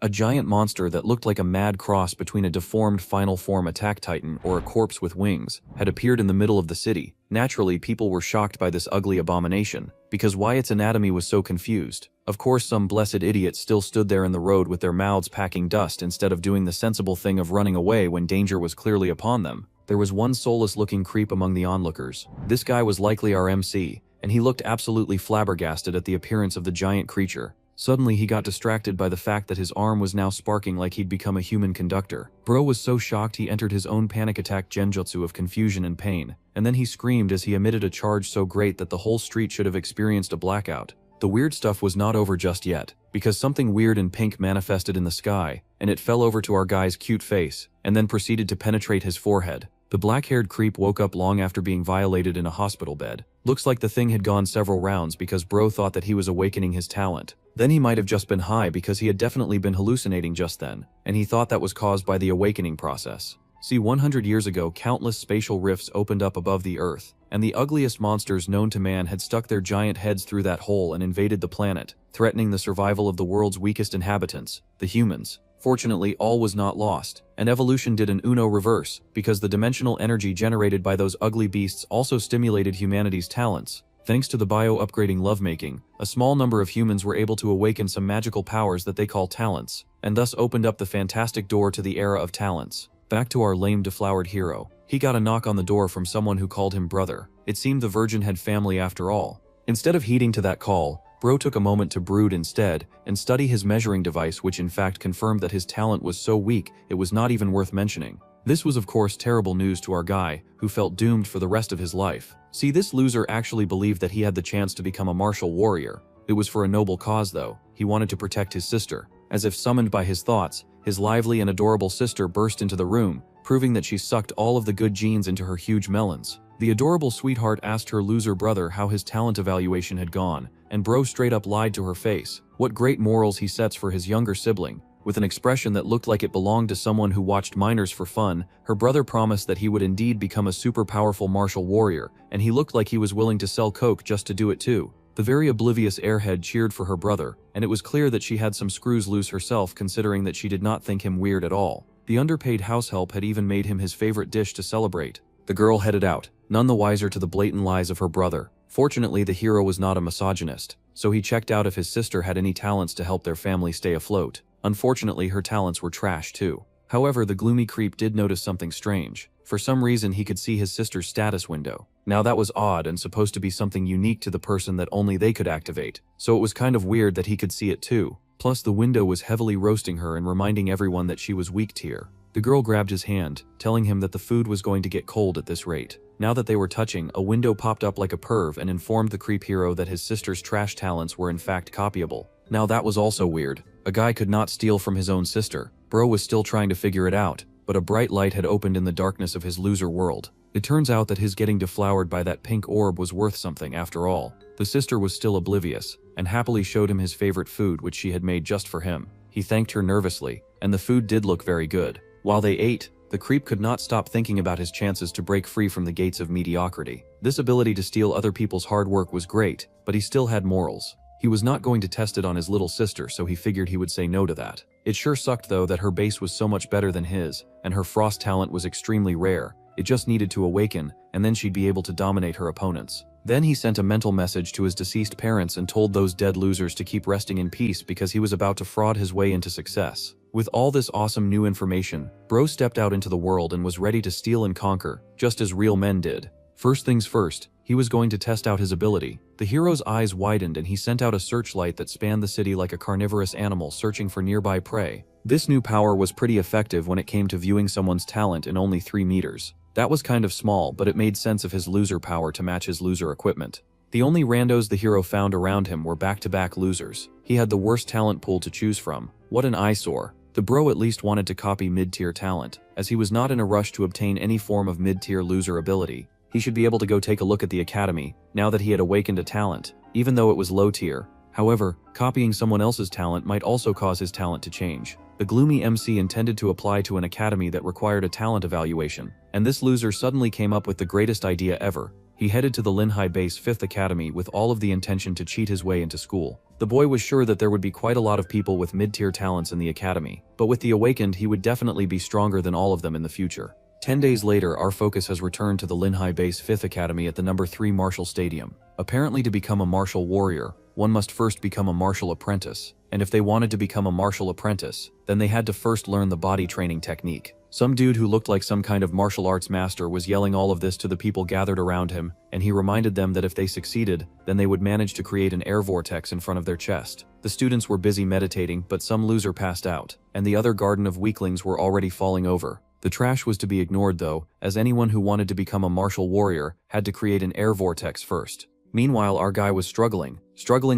A giant monster that looked like a mad cross between a deformed final form attack titan or a corpse with wings had appeared in the middle of the city. Naturally, people were shocked by this ugly abomination, because why its anatomy was so confused. Of course, some blessed idiots still stood there in the road with their mouths packing dust instead of doing the sensible thing of running away when danger was clearly upon them. There was one soulless-looking creep among the onlookers. This guy was likely our MC, and he looked absolutely flabbergasted at the appearance of the giant creature. Suddenly, he got distracted by the fact that his arm was now sparking like he'd become a human conductor. Bro was so shocked he entered his own panic attack genjutsu of confusion and pain, and then he screamed as he emitted a charge so great that the whole street should have experienced a blackout. The weird stuff was not over just yet, because something weird and pink manifested in the sky, and it fell over to our guy's cute face, and then proceeded to penetrate his forehead. The black-haired creep woke up long after being violated in a hospital bed. Looks like the thing had gone several rounds because bro thought that he was awakening his talent. Then he might have just been high because he had definitely been hallucinating just then, and he thought that was caused by the awakening process. See, 100 years ago, countless spatial rifts opened up above the Earth, and the ugliest monsters known to man had stuck their giant heads through that hole and invaded the planet, threatening the survival of the world's weakest inhabitants, the humans. Fortunately, all was not lost, and evolution did an Uno reverse, because the dimensional energy generated by those ugly beasts also stimulated humanity's talents. Thanks to the bio-upgrading lovemaking, a small number of humans were able to awaken some magical powers that they call talents, and thus opened up the fantastic door to the era of talents. Back to our lame deflowered hero. He got a knock on the door from someone who called him brother. It seemed the virgin had family after all. Instead of heeding to that call, bro took a moment to brood instead, and study his measuring device, which in fact confirmed that his talent was so weak it was not even worth mentioning. This was of course terrible news to our guy, who felt doomed for the rest of his life. See, this loser actually believed that he had the chance to become a martial warrior. It was for a noble cause though. He wanted to protect his sister. As if summoned by his thoughts, his lively and adorable sister burst into the room, proving that she sucked all of the good genes into her huge melons. The adorable sweetheart asked her loser brother how his talent evaluation had gone, and bro straight up lied to her face. What great morals he sets for his younger sibling. With an expression that looked like it belonged to someone who watched minors for fun, her brother promised that he would indeed become a super powerful martial warrior, and he looked like he was willing to sell coke just to do it too. The very oblivious airhead cheered for her brother, and it was clear that she had some screws loose herself, considering that she did not think him weird at all. The underpaid househelp had even made him his favorite dish to celebrate. The girl headed out, none the wiser to the blatant lies of her brother. Fortunately, the hero was not a misogynist, so he checked out if his sister had any talents to help their family stay afloat. Unfortunately, her talents were trash too. However, the gloomy creep did notice something strange. For some reason, he could see his sister's status window. Now that was odd and supposed to be something unique to the person that only they could activate, so it was kind of weird that he could see it too. Plus, the window was heavily roasting her and reminding everyone that she was weak tier. The girl grabbed his hand, telling him that the food was going to get cold at this rate. Now that they were touching, a window popped up like a perv and informed the creep hero that his sister's trash talents were in fact copyable. Now that was also weird. A guy could not steal from his own sister. Bro was still trying to figure it out, but a bright light had opened in the darkness of his loser world. It turns out that his getting deflowered by that pink orb was worth something after all. The sister was still oblivious, and happily showed him his favorite food which she had made just for him. He thanked her nervously, and the food did look very good. While they ate, the creep could not stop thinking about his chances to break free from the gates of mediocrity. This ability to steal other people's hard work was great, but he still had morals. He was not going to test it on his little sister, so he figured he would say no to that. It sure sucked though that her base was so much better than his, and her frost talent was extremely rare. It just needed to awaken, and then she'd be able to dominate her opponents. Then he sent a mental message to his deceased parents and told those dead losers to keep resting in peace because he was about to fraud his way into success. With all this awesome new information, Bro stepped out into the world and was ready to steal and conquer, just as real men did. First things first, he was going to test out his ability. The hero's eyes widened and he sent out a searchlight that spanned the city like a carnivorous animal searching for nearby prey. This new power was pretty effective when it came to viewing someone's talent in only 3 meters. That was kind of small, but it made sense of his loser power to match his loser equipment. The only randos the hero found around him were back-to-back losers. He had the worst talent pool to choose from. What an eyesore. The bro at least wanted to copy mid-tier talent, as he was not in a rush to obtain any form of mid-tier loser ability. He should be able to go take a look at the academy, now that he had awakened a talent, even though it was low tier. However, copying someone else's talent might also cause his talent to change. The gloomy MC intended to apply to an academy that required a talent evaluation, and this loser suddenly came up with the greatest idea ever. He headed to the Linhai Base 5th Academy with all of the intention to cheat his way into school. The boy was sure that there would be quite a lot of people with mid-tier talents in the academy, but with the awakened he would definitely be stronger than all of them in the future. 10 days later, our focus has returned to the Linhai Base 5th Academy at the number 3 Martial Stadium. Apparently to become a martial warrior, one must first become a martial apprentice, and if they wanted to become a martial apprentice, then they had to first learn the body training technique. Some dude who looked like some kind of martial arts master was yelling all of this to the people gathered around him, and he reminded them that if they succeeded, then they would manage to create an air vortex in front of their chest. The students were busy meditating, but some loser passed out, and the other garden of weaklings were already falling over. The trash was to be ignored though, as anyone who wanted to become a martial warrior had to create an air vortex first. Meanwhile, our guy was struggling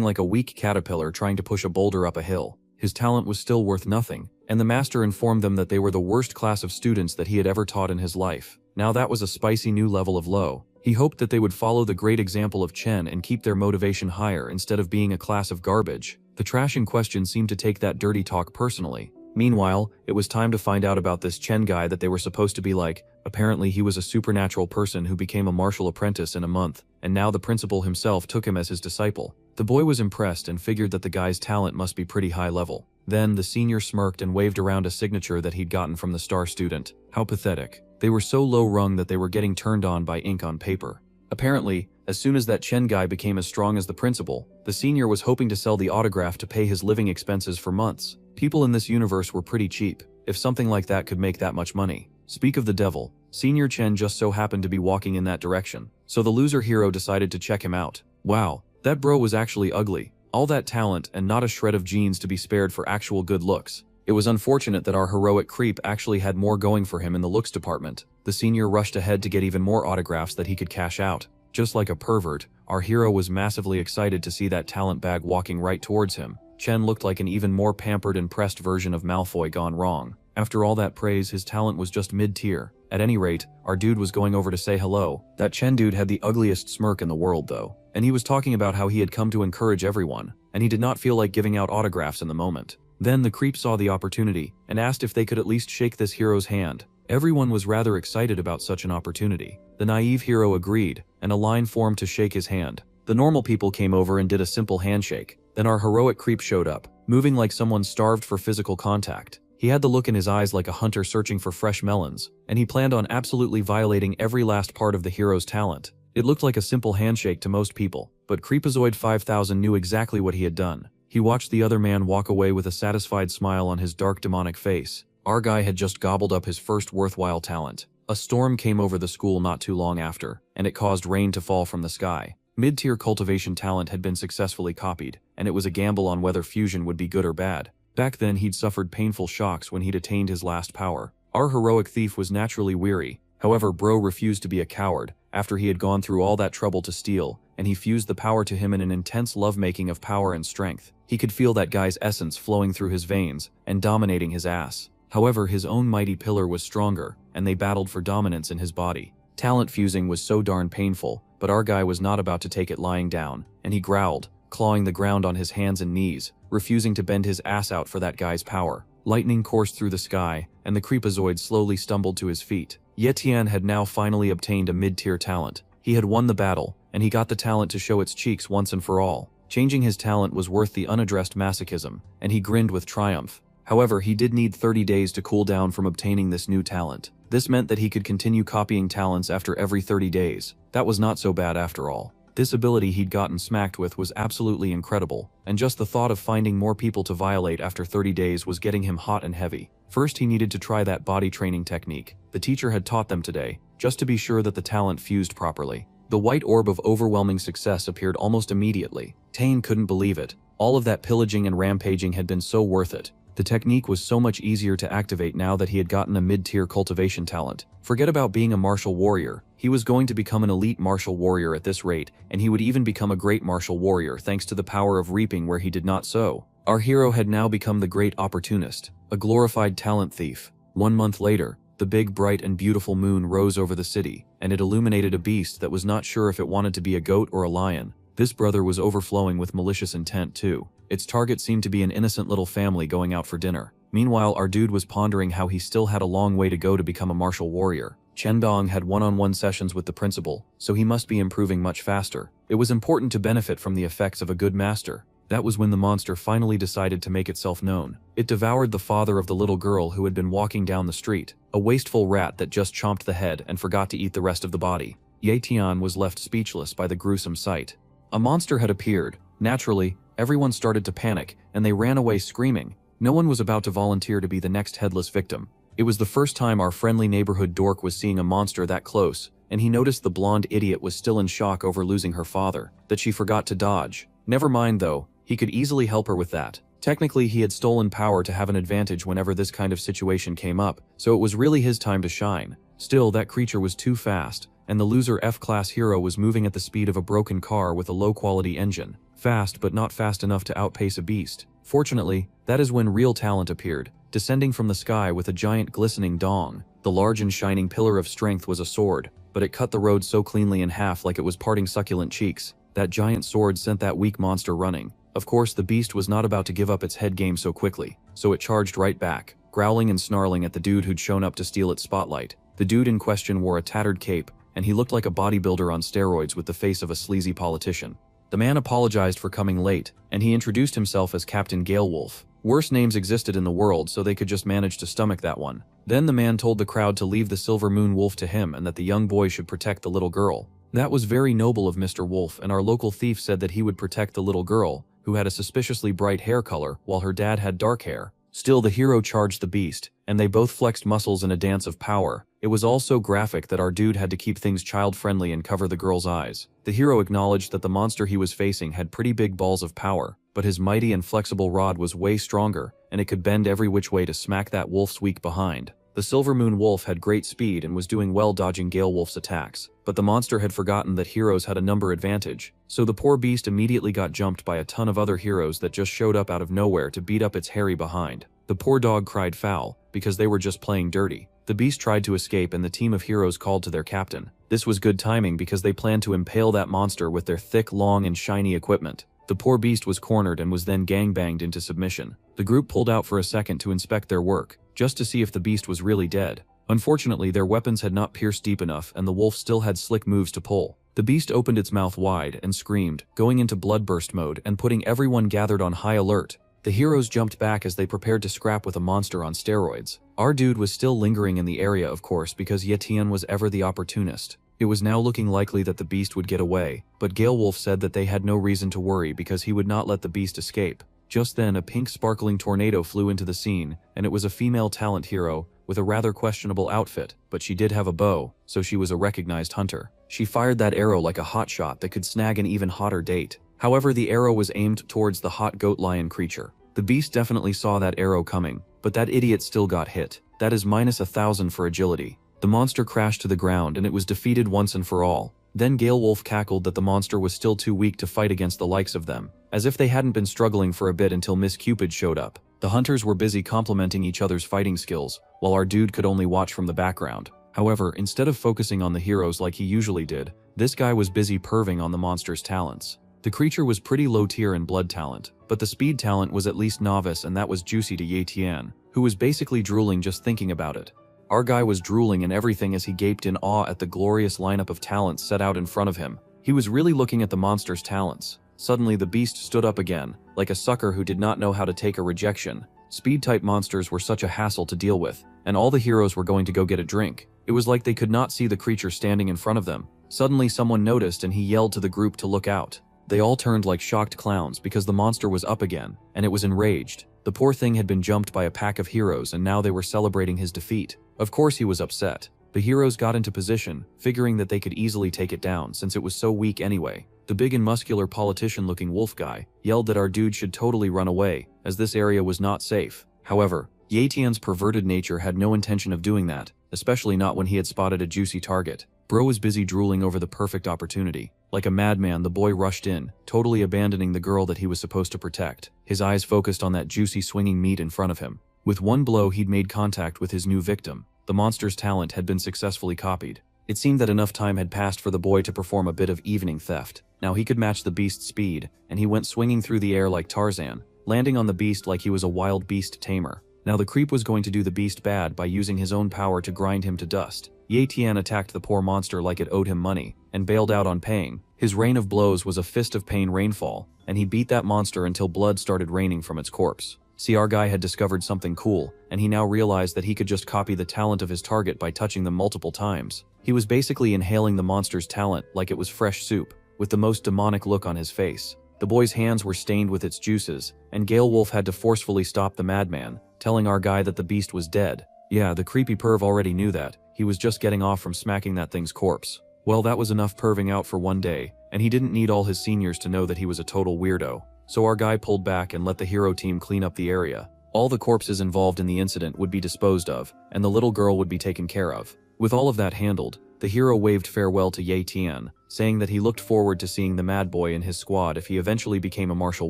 like a weak caterpillar trying to push a boulder up a hill. His talent was still worth nothing, and the master informed them that they were the worst class of students that he had ever taught in his life. Now that was a spicy new level of low. He hoped that they would follow the great example of Chen and keep their motivation higher instead of being a class of garbage. The trash in question seemed to take that dirty talk personally. Meanwhile, it was time to find out about this Chen guy that they were supposed to be like. Apparently he was a supernatural person who became a martial apprentice in a month, and now the principal himself took him as his disciple. The boy was impressed and figured that the guy's talent must be pretty high level. Then the senior smirked and waved around a signature that he'd gotten from the star student. How pathetic. They were so low rung that they were getting turned on by ink on paper. Apparently, as soon as that Chen guy became as strong as the principal, the senior was hoping to sell the autograph to pay his living expenses for months. People in this universe were pretty cheap, if something like that could make that much money. Speak of the devil, Senior Chen just so happened to be walking in that direction, so the loser hero decided to check him out. Wow, that bro was actually ugly. All that talent and not a shred of genes to be spared for actual good looks. It was unfortunate that our heroic creep actually had more going for him in the looks department. The senior rushed ahead to get even more autographs that he could cash out. Just like a pervert, our hero was massively excited to see that talent bag walking right towards him. Chen looked like an even more pampered and pressed version of Malfoy gone wrong. After all that praise, his talent was just mid-tier. At any rate, our dude was going over to say hello. That Chen dude had the ugliest smirk in the world though, and he was talking about how he had come to encourage everyone, and he did not feel like giving out autographs in the moment. Then the creep saw the opportunity, and asked if they could at least shake this hero's hand. Everyone was rather excited about such an opportunity. The naive hero agreed, and a line formed to shake his hand. The normal people came over and did a simple handshake. Then our heroic creep showed up, moving like someone starved for physical contact. He had the look in his eyes like a hunter searching for fresh melons, and he planned on absolutely violating every last part of the hero's talent. It looked like a simple handshake to most people, but Creepazoid 5000 knew exactly what he had done. He watched the other man walk away with a satisfied smile on his dark demonic face. Our guy had just gobbled up his first worthwhile talent. A storm came over the school not too long after, and it caused rain to fall from the sky. Mid-tier cultivation talent had been successfully copied, and it was a gamble on whether fusion would be good or bad. Back then he'd suffered painful shocks when he'd attained his last power. Our heroic thief was naturally weary. However, bro refused to be a coward after he had gone through all that trouble to steal, and he fused the power to him in an intense lovemaking of power and strength. He could feel that guy's essence flowing through his veins and dominating his ass. However, his own mighty pillar was stronger, and they battled for dominance in his body. Talent fusing was so darn painful, but our guy was not about to take it lying down, and he growled, clawing the ground on his hands and knees, refusing to bend his ass out for that guy's power. Lightning coursed through the sky, and the Creepazoid slowly stumbled to his feet. Yetian had now finally obtained a mid-tier talent. He had won the battle, and he got the talent to show its cheeks once and for all. Changing his talent was worth the unaddressed masochism, and he grinned with triumph. However, he did need 30 days to cool down from obtaining this new talent. This meant that he could continue copying talents after every 30 days. That was not so bad after all. This ability he'd gotten smacked with was absolutely incredible, and just the thought of finding more people to violate after 30 days was getting him hot and heavy. First, he needed to try that body training technique. The teacher had taught them today, just to be sure that the talent fused properly. The white orb of overwhelming success appeared almost immediately. Tane couldn't believe it. All of that pillaging and rampaging had been so worth it. The technique was so much easier to activate now that he had gotten a mid-tier cultivation talent. Forget about being a martial warrior. He was going to become an elite martial warrior at this rate, and he would even become a great martial warrior thanks to the power of reaping where he did not sow. Our hero had now become the great opportunist, a glorified talent thief. 1 month later, the big, bright, and beautiful moon rose over the city, and it illuminated a beast that was not sure if it wanted to be a goat or a lion. This brother was overflowing with malicious intent too. Its target seemed to be an innocent little family going out for dinner. Meanwhile, our dude was pondering how he still had a long way to go to become a martial warrior. Chendong had one-on-one sessions with the principal, so he must be improving much faster. It was important to benefit from the effects of a good master. That was when the monster finally decided to make itself known. It devoured the father of the little girl who had been walking down the street, a wasteful rat that just chomped the head and forgot to eat the rest of the body. Ye Tian was left speechless by the gruesome sight. A monster had appeared. Naturally, everyone started to panic, and they ran away screaming. No one was about to volunteer to be the next headless victim. It was the first time our friendly neighborhood dork was seeing a monster that close, and he noticed the blonde idiot was still in shock over losing her father, that she forgot to dodge. Never mind though, he could easily help her with that. Technically, he had stolen power to have an advantage whenever this kind of situation came up, so it was really his time to shine. Still, that creature was too fast, and the loser F-class hero was moving at the speed of a broken car with a low-quality engine. Fast, but not fast enough to outpace a beast. Fortunately, that is when real talent appeared, descending from the sky with a giant glistening dong. The large and shining pillar of strength was a sword, but it cut the road so cleanly in half like it was parting succulent cheeks. That giant sword sent that weak monster running. Of course, the beast was not about to give up its head game so quickly, so it charged right back, growling and snarling at the dude who'd shown up to steal its spotlight. The dude in question wore a tattered cape, and he looked like a bodybuilder on steroids with the face of a sleazy politician. The man apologized for coming late, and he introduced himself as Captain Galewolf. Worse names existed in the world, so they could just manage to stomach that one. Then the man told the crowd to leave the Silver Moon Wolf to him and that the young boy should protect the little girl. That was very noble of Mr. Wolf, and our local thief said that he would protect the little girl, who had a suspiciously bright hair color, while her dad had dark hair. Still, the hero charged the beast, and they both flexed muscles in a dance of power. It was all so graphic that our dude had to keep things child-friendly and cover the girl's eyes. The hero acknowledged that the monster he was facing had pretty big balls of power, but his mighty and flexible rod was way stronger, and it could bend every which way to smack that wolf's weak behind. The Silver Moon Wolf had great speed and was doing well dodging Galewolf's attacks, but the monster had forgotten that heroes had a number advantage, so the poor beast immediately got jumped by a ton of other heroes that just showed up out of nowhere to beat up its hairy behind. The poor dog cried foul, because they were just playing dirty. The beast tried to escape and the team of heroes called to their captain. This was good timing because they planned to impale that monster with their thick, long, and shiny equipment. The poor beast was cornered and was then gangbanged into submission. The group pulled out for a second to inspect their work, just to see if the beast was really dead. Unfortunately, their weapons had not pierced deep enough and the wolf still had slick moves to pull. The beast opened its mouth wide and screamed, going into bloodburst mode and putting everyone gathered on high alert. The heroes jumped back as they prepared to scrap with a monster on steroids. Our dude was still lingering in the area, of course, because Ye Tian was ever the opportunist. It was now looking likely that the beast would get away, but Galewolf said that they had no reason to worry because he would not let the beast escape. Just then, a pink sparkling tornado flew into the scene, and it was a female talent hero with a rather questionable outfit, but she did have a bow, so she was a recognized hunter. She fired that arrow like a hotshot that could snag an even hotter date. However, the arrow was aimed towards the hot goat lion creature. The beast definitely saw that arrow coming, but that idiot still got hit. That is minus 1,000 for agility. The monster crashed to the ground and it was defeated once and for all. Then Galewolf cackled that the monster was still too weak to fight against the likes of them, as if they hadn't been struggling for a bit until Miss Cupid showed up. The hunters were busy complimenting each other's fighting skills, while our dude could only watch from the background. However, instead of focusing on the heroes like he usually did, this guy was busy perving on the monster's talents. The creature was pretty low tier in blood talent, but the speed talent was at least novice, and that was juicy to Ye Tian, who was basically drooling just thinking about it. Our guy was drooling and everything as he gaped in awe at the glorious lineup of talents set out in front of him. He was really looking at the monster's talents. Suddenly the beast stood up again, like a sucker who did not know how to take a rejection. Speed-type monsters were such a hassle to deal with, and all the heroes were going to go get a drink. It was like they could not see the creature standing in front of them. Suddenly someone noticed and he yelled to the group to look out. They all turned like shocked clowns because the monster was up again, and it was enraged. The poor thing had been jumped by a pack of heroes and now they were celebrating his defeat. Of course he was upset. The heroes got into position, figuring that they could easily take it down since it was so weak anyway. The big and muscular politician-looking wolf guy yelled that our dude should totally run away, as this area was not safe. However, Ye Tian's perverted nature had no intention of doing that, especially not when he had spotted a juicy target. Bro was busy drooling over the perfect opportunity. Like a madman, the boy rushed in, totally abandoning the girl that he was supposed to protect. His eyes focused on that juicy swinging meat in front of him. With one blow, he'd made contact with his new victim. The monster's talent had been successfully copied. It seemed that enough time had passed for the boy to perform a bit of evening theft. Now he could match the beast's speed, and he went swinging through the air like Tarzan, landing on the beast like he was a wild beast tamer. Now the creep was going to do the beast bad by using his own power to grind him to dust. Ye Tian attacked the poor monster like it owed him money, and bailed out on paying. His rain of blows was a fist of pain rainfall, and he beat that monster until blood started raining from its corpse. See, our guy had discovered something cool, and he now realized that he could just copy the talent of his target by touching them multiple times. He was basically inhaling the monster's talent like it was fresh soup, with the most demonic look on his face. The boy's hands were stained with its juices, and Gale Wolf had to forcefully stop the madman, telling our guy that the beast was dead. Yeah, the creepy perv already knew that. He was just getting off from smacking that thing's corpse. Well, that was enough perving out for one day, and he didn't need all his seniors to know that he was a total weirdo. So our guy pulled back and let the hero team clean up the area. All the corpses involved in the incident would be disposed of, and the little girl would be taken care of. With all of that handled, the hero waved farewell to Ye Tian, saying that he looked forward to seeing the mad boy and his squad if he eventually became a martial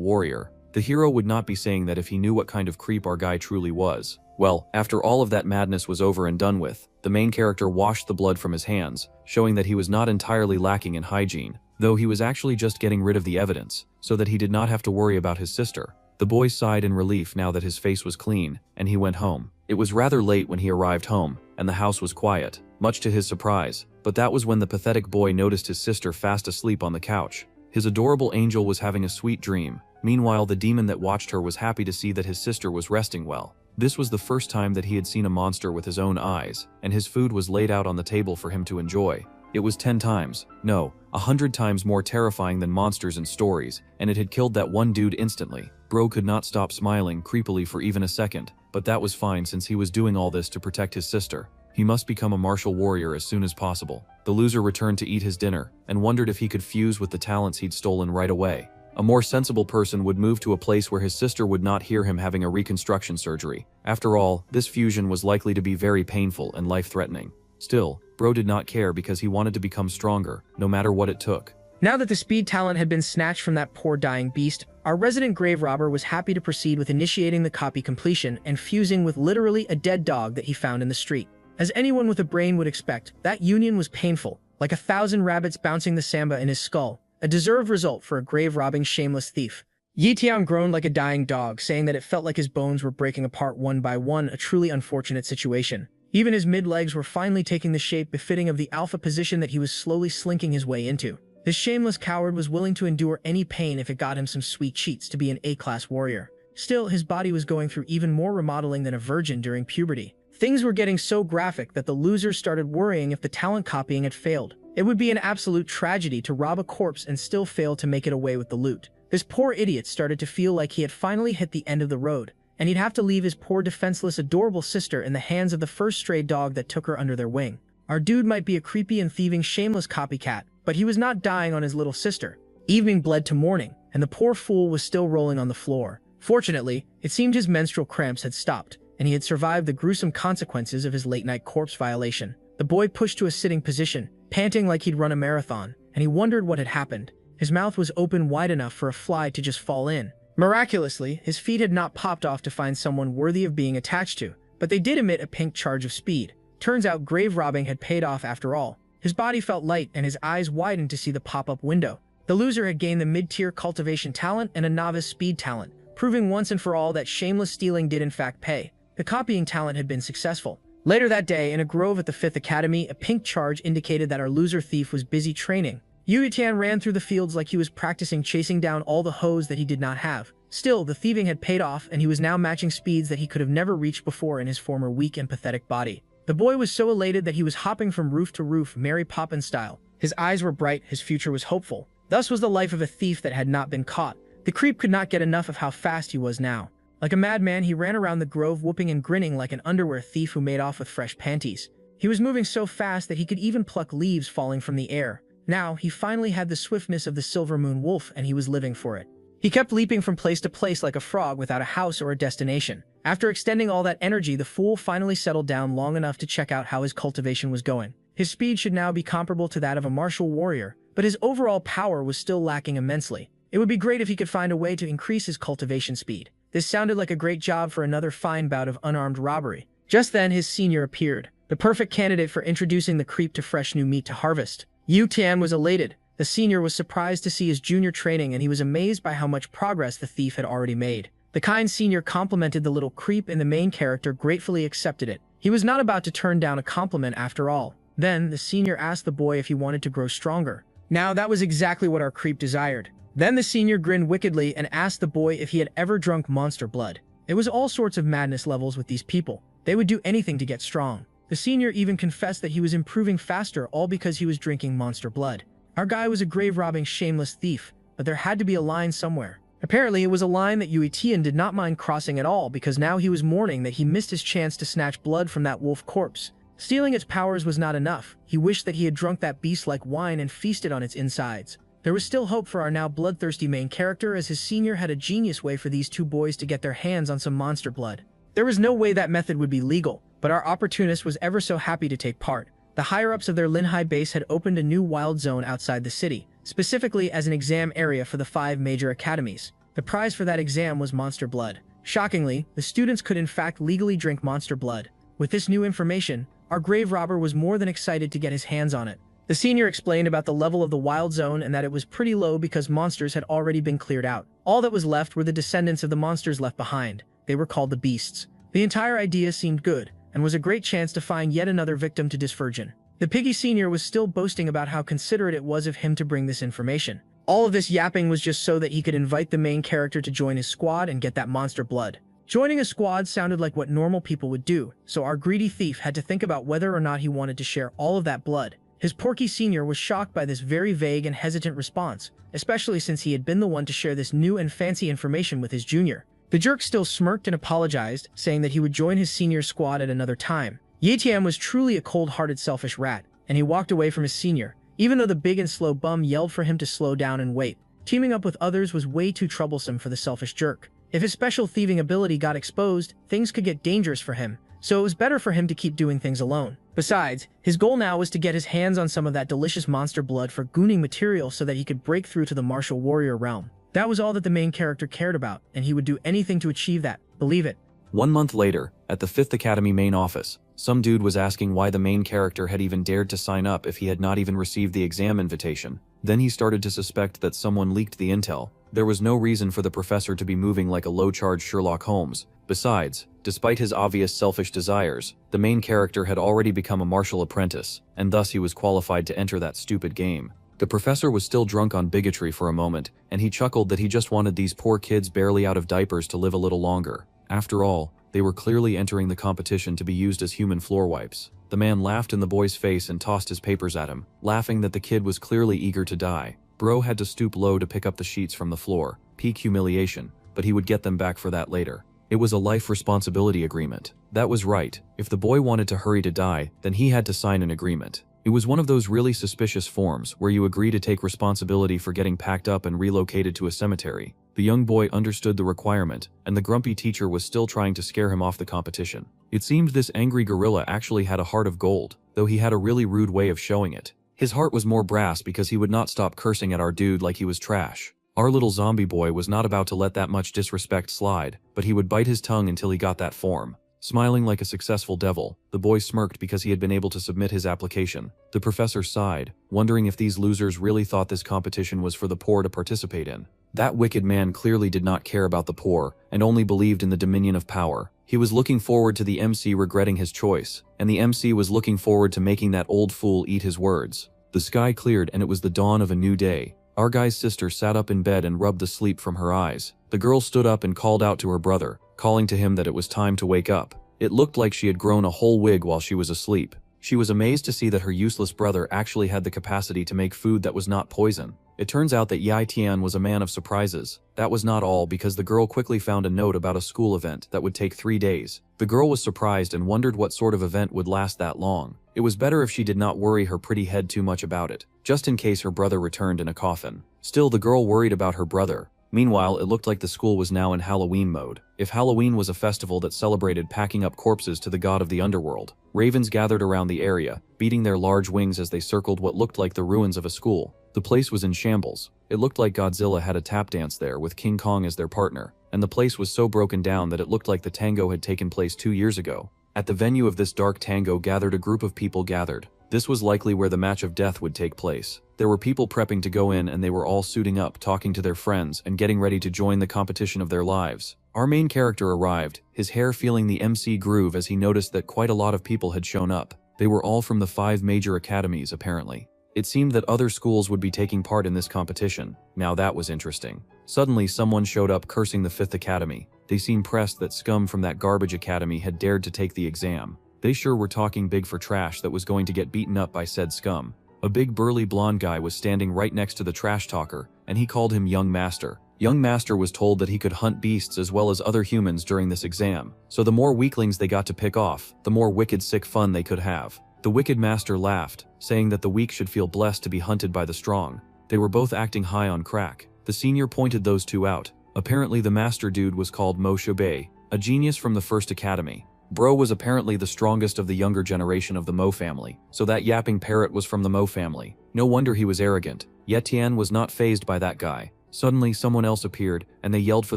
warrior. The hero would not be saying that if he knew what kind of creep our guy truly was. Well, after all of that madness was over and done with, the main character washed the blood from his hands, showing that he was not entirely lacking in hygiene, though he was actually just getting rid of the evidence, so that he did not have to worry about his sister. The boy sighed in relief now that his face was clean, and he went home. It was rather late when he arrived home, and the house was quiet, much to his surprise, but that was when the pathetic boy noticed his sister fast asleep on the couch. His adorable angel was having a sweet dream. Meanwhile, the demon that watched her was happy to see that his sister was resting well. This was the first time that he had seen a monster with his own eyes, and his food was laid out on the table for him to enjoy. It was 10 times, no, 100 times more terrifying than monsters in stories, and it had killed that one dude instantly. Bro could not stop smiling creepily for even a second, but that was fine since he was doing all this to protect his sister. He must become a martial warrior as soon as possible. The loser returned to eat his dinner, and wondered if he could fuse with the talents he'd stolen right away. A more sensible person would move to a place where his sister would not hear him having a reconstruction surgery. After all, this fusion was likely to be very painful and life-threatening. Still, Bro did not care because he wanted to become stronger, no matter what it took. Now that the speed talent had been snatched from that poor dying beast, our resident grave robber was happy to proceed with initiating the copy completion and fusing with literally a dead dog that he found in the street. As anyone with a brain would expect, that union was painful, like 1,000 rabbits bouncing the samba in his skull. A deserved result for a grave-robbing shameless thief. Ye Tian groaned like a dying dog, saying that it felt like his bones were breaking apart one by one, a truly unfortunate situation. Even his mid-legs were finally taking the shape befitting of the alpha position that he was slowly slinking his way into. This shameless coward was willing to endure any pain if it got him some sweet cheats to be an A-class warrior. Still, his body was going through even more remodeling than a virgin during puberty. Things were getting so graphic that the losers started worrying if the talent copying had failed. It would be an absolute tragedy to rob a corpse and still fail to make it away with the loot. This poor idiot started to feel like he had finally hit the end of the road, and he'd have to leave his poor defenseless adorable sister in the hands of the first stray dog that took her under their wing. Our dude might be a creepy and thieving shameless copycat, but he was not dying on his little sister. Evening bled to morning, and the poor fool was still rolling on the floor. Fortunately, it seemed his menstrual cramps had stopped, and he had survived the gruesome consequences of his late-night corpse violation. The boy pushed to a sitting position, panting like he'd run a marathon, and he wondered what had happened. His mouth was open wide enough for a fly to just fall in. Miraculously, his feet had not popped off to find someone worthy of being attached to, but they did emit a pink charge of speed. Turns out grave robbing had paid off after all. His body felt light and his eyes widened to see the pop-up window. The loser had gained the mid-tier cultivation talent and a novice speed talent, proving once and for all that shameless stealing did in fact pay. The copying talent had been successful. Later that day, in a grove at the 5th Academy, a pink charge indicated that our loser thief was busy training. Ye Tian ran through the fields like he was practicing chasing down all the hoes that he did not have. Still, the thieving had paid off, and he was now matching speeds that he could have never reached before in his former weak and pathetic body. The boy was so elated that he was hopping from roof to roof, Mary Poppins style. His eyes were bright, his future was hopeful. Thus was the life of a thief that had not been caught. The creep could not get enough of how fast he was now. Like a madman, he ran around the grove whooping and grinning like an underwear thief who made off with fresh panties. He was moving so fast that he could even pluck leaves falling from the air. Now, he finally had the swiftness of the silver moon wolf, and he was living for it. He kept leaping from place to place like a frog without a house or a destination. After extending all that energy, the fool finally settled down long enough to check out how his cultivation was going. His speed should now be comparable to that of a martial warrior, but his overall power was still lacking immensely. It would be great if he could find a way to increase his cultivation speed. This sounded like a great job for another fine bout of unarmed robbery. Just then, his senior appeared, the perfect candidate for introducing the creep to fresh new meat to harvest. Ye Tian was elated. The senior was surprised to see his junior training, and he was amazed by how much progress the thief had already made. The kind senior complimented the little creep, and the main character gratefully accepted it. He was not about to turn down a compliment after all. Then, the senior asked the boy if he wanted to grow stronger. Now, that was exactly what our creep desired. Then the senior grinned wickedly and asked the boy if he had ever drunk monster blood. It was all sorts of madness levels with these people. They would do anything to get strong. The senior even confessed that he was improving faster, all because he was drinking monster blood. Our guy was a grave-robbing, shameless thief, but there had to be a line somewhere. Apparently, it was a line that Yui Tian did not mind crossing at all, because now he was mourning that he missed his chance to snatch blood from that wolf corpse. Stealing its powers was not enough. He wished that he had drunk that beast like wine and feasted on its insides. There was still hope for our now bloodthirsty main character, as his senior had a genius way for these two boys to get their hands on some monster blood. There was no way that method would be legal, but our opportunist was ever so happy to take part. The higher-ups of their Linhai base had opened a new wild zone outside the city, specifically as an exam area for the 5 major academies. The prize for that exam was monster blood. Shockingly, the students could in fact legally drink monster blood. With this new information, our grave robber was more than excited to get his hands on it. The senior explained about the level of the wild zone and that it was pretty low because monsters had already been cleared out. All that was left were the descendants of the monsters left behind. They were called the beasts. The entire idea seemed good, and was a great chance to find yet another victim to dysvirgin. The piggy senior was still boasting about how considerate it was of him to bring this information. All of this yapping was just so that he could invite the main character to join his squad and get that monster blood. Joining a squad sounded like what normal people would do, so our greedy thief had to think about whether or not he wanted to share all of that blood. His porky senior was shocked by this very vague and hesitant response, especially since he had been the one to share this new and fancy information with his junior. The jerk still smirked and apologized, saying that he would join his senior's squad at another time. Yetian was truly a cold-hearted, selfish rat, and he walked away from his senior, even though the big and slow bum yelled for him to slow down and wait. Teaming up with others was way too troublesome for the selfish jerk. If his special thieving ability got exposed, things could get dangerous for him, so it was better for him to keep doing things alone. Besides, his goal now was to get his hands on some of that delicious monster blood for gooning material so that he could break through to the martial warrior realm. That was all that the main character cared about, and he would do anything to achieve that, believe it. 1 month later, at the 5th Academy main office, some dude was asking why the main character had even dared to sign up if he had not even received the exam invitation. Then he started to suspect that someone leaked the intel. There was no reason for the professor to be moving like a low-charge Sherlock Holmes. Besides, despite his obvious selfish desires, the main character had already become a martial apprentice, and thus he was qualified to enter that stupid game. The professor was still drunk on bigotry for a moment, and he chuckled that he just wanted these poor kids barely out of diapers to live a little longer. After all, they were clearly entering the competition to be used as human floor wipes. The man laughed in the boy's face and tossed his papers at him, laughing that the kid was clearly eager to die. Bro had to stoop low to pick up the sheets from the floor. Peak humiliation, but he would get them back for that later. It was a life responsibility agreement. That was right. If the boy wanted to hurry to die, then he had to sign an agreement. It was one of those really suspicious forms where you agree to take responsibility for getting packed up and relocated to a cemetery. The young boy understood the requirement, and the grumpy teacher was still trying to scare him off the competition. It seemed this angry gorilla actually had a heart of gold, though he had a really rude way of showing it. His heart was more brass because he would not stop cursing at our dude like he was trash. Our little zombie boy was not about to let that much disrespect slide, but he would bite his tongue until he got that form. Smiling like a successful devil, the boy smirked because he had been able to submit his application. The professor sighed, wondering if these losers really thought this competition was for the poor to participate in. That wicked man clearly did not care about the poor, and only believed in the dominion of power. He was looking forward to the MC regretting his choice, and the MC was looking forward to making that old fool eat his words. The sky cleared and it was the dawn of a new day. Our guy's sister sat up in bed and rubbed the sleep from her eyes. The girl stood up and called out to her brother, calling to him that it was time to wake up. It looked like she had grown a whole wig while she was asleep. She was amazed to see that her useless brother actually had the capacity to make food that was not poison. It turns out that Yai Tian was a man of surprises. That was not all, because the girl quickly found a note about a school event that would take 3 days. The girl was surprised and wondered what sort of event would last that long. It was better if she did not worry her pretty head too much about it, just in case her brother returned in a coffin. Still, the girl worried about her brother. Meanwhile, it looked like the school was now in Halloween mode. If Halloween was a festival that celebrated packing up corpses to the god of the underworld, ravens gathered around the area, beating their large wings as they circled what looked like the ruins of a school. The place was in shambles. It looked like Godzilla had a tap dance there with King Kong as their partner, and the place was so broken down that it looked like the tango had taken place 2 years ago. At the venue of this dark tango gathered a group of people gathered. This was likely where the match of death would take place. There were people prepping to go in, and they were all suiting up, talking to their friends, and getting ready to join the competition of their lives. Our main character arrived, his hair feeling the MC groove as he noticed that quite a lot of people had shown up. They were all from the 5 major academies, apparently. It seemed that other schools would be taking part in this competition. Now that was interesting. Suddenly, someone showed up cursing the 5th academy. They seemed pressed that scum from that garbage academy had dared to take the exam. They sure were talking big for trash that was going to get beaten up by said scum. A big burly blonde guy was standing right next to the trash talker, and he called him Young Master. Young Master was told that he could hunt beasts as well as other humans during this exam, so the more weaklings they got to pick off, the more wicked sick fun they could have. The wicked master laughed, saying that the weak should feel blessed to be hunted by the strong. They were both acting high on crack. The senior pointed those two out. Apparently the master dude was called Mo Shobei, a genius from the 1st academy. Bro was apparently the strongest of the younger generation of the Mo family, so that yapping parrot was from the Mo family. No wonder he was arrogant. Yet Tian was not fazed by that guy. Suddenly someone else appeared, and they yelled for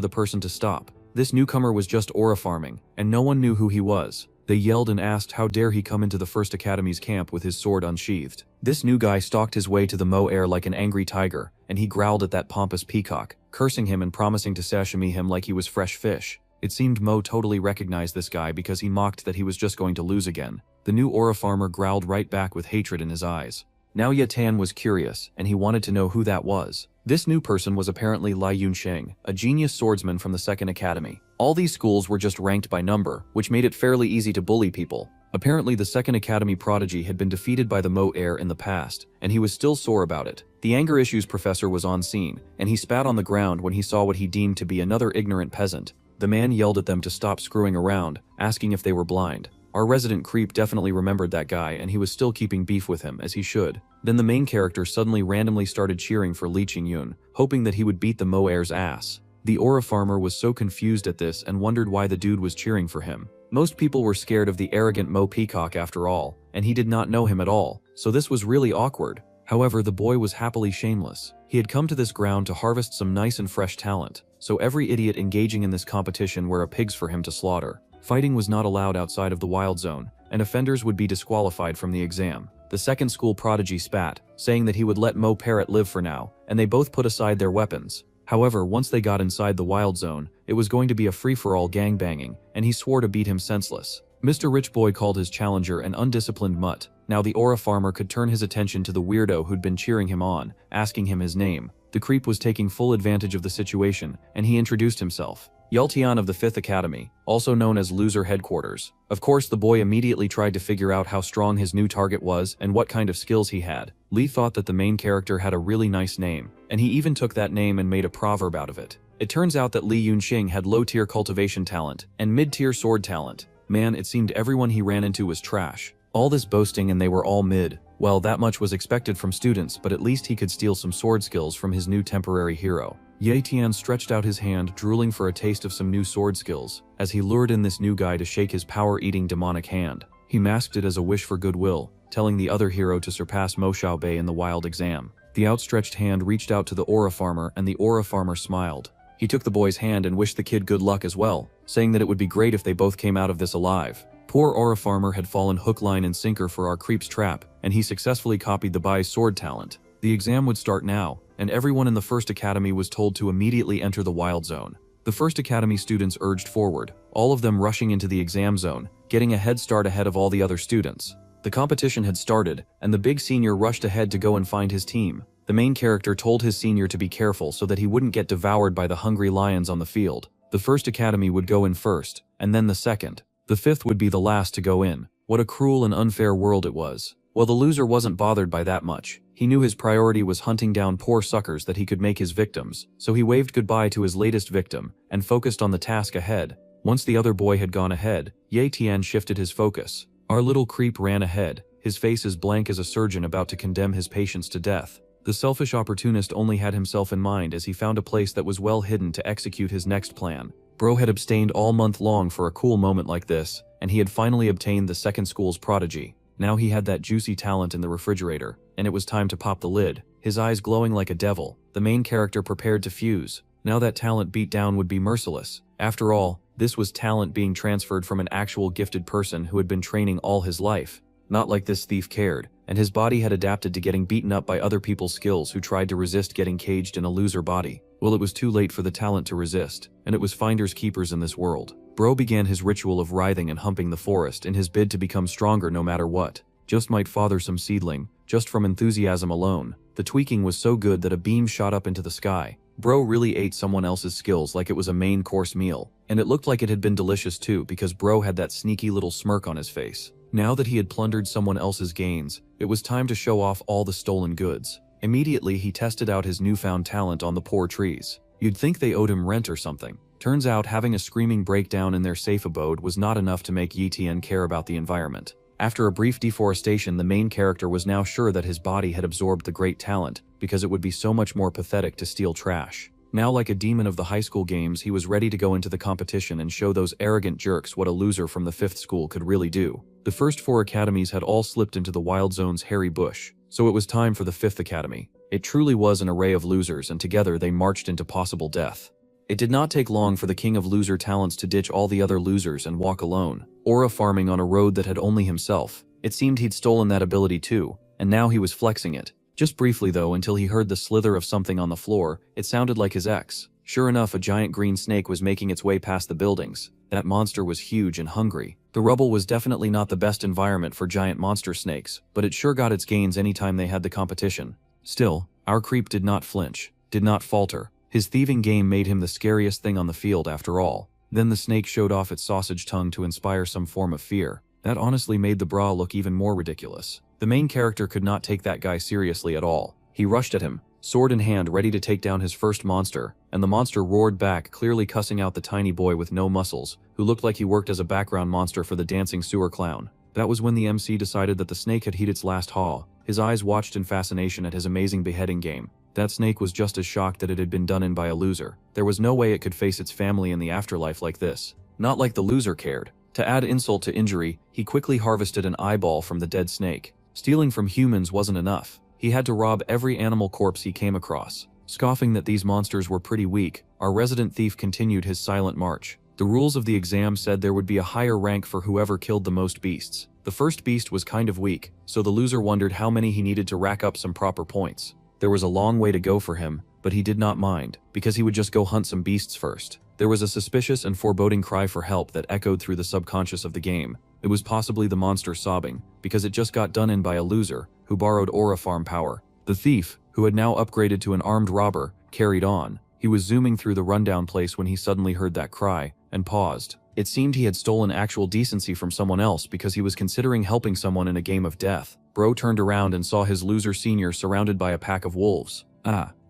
the person to stop. This newcomer was just aura farming, and no one knew who he was. They yelled and asked how dare he come into the 1st Academy's camp with his sword unsheathed. This new guy stalked his way to the Mo air like an angry tiger, and he growled at that pompous peacock, cursing him and promising to sashimi him like he was fresh fish. It seemed Mo totally recognized this guy because he mocked that he was just going to lose again. The new aura farmer growled right back with hatred in his eyes. Now Yatan was curious, and he wanted to know who that was. This new person was apparently Lai Yunsheng, a genius swordsman from the 2nd Academy. All these schools were just ranked by number, which made it fairly easy to bully people. Apparently the 2nd Academy prodigy had been defeated by the Mo heir in the past, and he was still sore about it. The anger issues professor was on scene, and he spat on the ground when he saw what he deemed to be another ignorant peasant. The man yelled at them to stop screwing around, asking if they were blind. Our resident creep definitely remembered that guy, and he was still keeping beef with him, as he should. Then the main character suddenly randomly started cheering for Li Qingyun, hoping that he would beat the Mo heir's ass. The aura farmer was so confused at this and wondered why the dude was cheering for him. Most people were scared of the arrogant Mo peacock after all, and he did not know him at all, so this was really awkward. However, the boy was happily shameless. He had come to this ground to harvest some nice and fresh talent, so every idiot engaging in this competition were a pigs for him to slaughter. Fighting was not allowed outside of the wild zone, and offenders would be disqualified from the exam. The 2nd school prodigy spat, saying that he would let Mo Parrot live for now, and they both put aside their weapons. However, once they got inside the wild zone, it was going to be a free-for-all gangbanging, and he swore to beat him senseless. Mr. Rich Boy called his challenger an undisciplined mutt. Now the aura farmer could turn his attention to the weirdo who'd been cheering him on, asking him his name. The creep was taking full advantage of the situation, and he introduced himself. Yultian of the 5th Academy, also known as Loser Headquarters. Of course, the boy immediately tried to figure out how strong his new target was and what kind of skills he had. Li thought that the main character had a really nice name, and he even took that name and made a proverb out of it. It turns out that Li Yunxing had low-tier cultivation talent and mid-tier sword talent. Man, it seemed everyone he ran into was trash. All this boasting and they were all mid. Well, that much was expected from students, but at least he could steal some sword skills from his new temporary hero. Ye Tian stretched out his hand, drooling for a taste of some new sword skills, as he lured in this new guy to shake his power-eating demonic hand. He masked it as a wish for goodwill, telling the other hero to surpass Mo Xiaobei in the wild exam. The outstretched hand reached out to the aura farmer, and the aura farmer smiled. He took the boy's hand and wished the kid good luck as well, saying that it would be great if they both came out of this alive. Poor aura farmer had fallen hook, line, and sinker for our creep's trap, and he successfully copied the boy's sword talent. The exam would start now, and everyone in the 1st Academy was told to immediately enter the wild zone. The 1st Academy students urged forward, all of them rushing into the exam zone, getting a head start ahead of all the other students. The competition had started, and the big senior rushed ahead to go and find his team. The main character told his senior to be careful so that he wouldn't get devoured by the hungry lions on the field. The 1st Academy would go in first, and then the 2nd. The 5th would be the last to go in. What a cruel and unfair world it was. Well, the loser wasn't bothered by that much. He knew his priority was hunting down poor suckers that he could make his victims, so he waved goodbye to his latest victim, and focused on the task ahead. Once the other boy had gone ahead, Ye Tian shifted his focus. Our little creep ran ahead, his face as blank as a surgeon about to condemn his patients to death. The selfish opportunist only had himself in mind as he found a place that was well hidden to execute his next plan. Bro had abstained all month long for a cool moment like this, and he had finally obtained the 2nd school's prodigy. Now he had that juicy talent in the refrigerator, and it was time to pop the lid. His eyes glowing like a devil, the main character prepared to fuse. Now that talent beat down would be merciless. After all, this was talent being transferred from an actual gifted person who had been training all his life. Not like this thief cared, and his body had adapted to getting beaten up by other people's skills who tried to resist getting caged in a loser body. Well, it was too late for the talent to resist, and it was finders keepers in this world. Bro began his ritual of writhing and humping the forest in his bid to become stronger no matter what. just might father some seedling, just from enthusiasm alone. The tweaking was so good that a beam shot up into the sky. Bro really ate someone else's skills like it was a main course meal. And it looked like it had been delicious too, because bro had that sneaky little smirk on his face. Now that he had plundered someone else's gains, it was time to show off all the stolen goods. Immediately he tested out his newfound talent on the poor trees. You'd think they owed him rent or something. Turns out having a screaming breakdown in their safe abode was not enough to make Yi Tian care about the environment. After a brief deforestation, the main character was now sure that his body had absorbed the great talent, because it would be so much more pathetic to steal trash. Now, like a demon of the high school games, he was ready to go into the competition and show those arrogant jerks what a loser from the 5th school could really do. The first 4 academies had all slipped into the Wild Zone's hairy bush, so it was time for the 5th academy. It truly was an array of losers, and together they marched into possible death. It did not take long for the king of loser talents to ditch all the other losers and walk alone, aura farming on a road that had only himself. It seemed he'd stolen that ability too, and now he was flexing it. Just briefly though, until he heard the slither of something on the floor. It sounded like his ex. Sure enough, a giant green snake was making its way past the buildings. That monster was huge and hungry. The rubble was definitely not the best environment for giant monster snakes, but it sure got its gains anytime they had the competition. Still, our creep did not flinch, did not falter. His thieving game made him the scariest thing on the field after all. Then the snake showed off its sausage tongue to inspire some form of fear. That honestly made the bra look even more ridiculous. The main character could not take that guy seriously at all. He rushed at him, sword in hand, ready to take down his first monster, and the monster roared back, clearly cussing out the tiny boy with no muscles, who looked like he worked as a background monster for the dancing sewer clown. That was when the MC decided that the snake had heeded its last haw. His eyes watched in fascination at his amazing beheading game. That snake was just as shocked that it had been done in by a loser. There was no way it could face its family in the afterlife like this. Not like the loser cared. To add insult to injury, he quickly harvested an eyeball from the dead snake. Stealing from humans wasn't enough. He had to rob every animal corpse he came across. Scoffing that these monsters were pretty weak, our resident thief continued his silent march. The rules of the exam said there would be a higher rank for whoever killed the most beasts. The first beast was kind of weak, so the loser wondered how many he needed to rack up some proper points. There was a long way to go for him, but he did not mind, because he would just go hunt some beasts first. There was a suspicious and foreboding cry for help that echoed through the subconscious of the game. It was possibly the monster sobbing, because it just got done in by a loser, who borrowed aura farm power. The thief, who had now upgraded to an armed robber, carried on. He was zooming through the rundown place when he suddenly heard that cry, and paused. It seemed he had stolen actual decency from someone else because he was considering helping someone in a game of death. Bro turned around and saw his loser senior surrounded by a pack of wolves.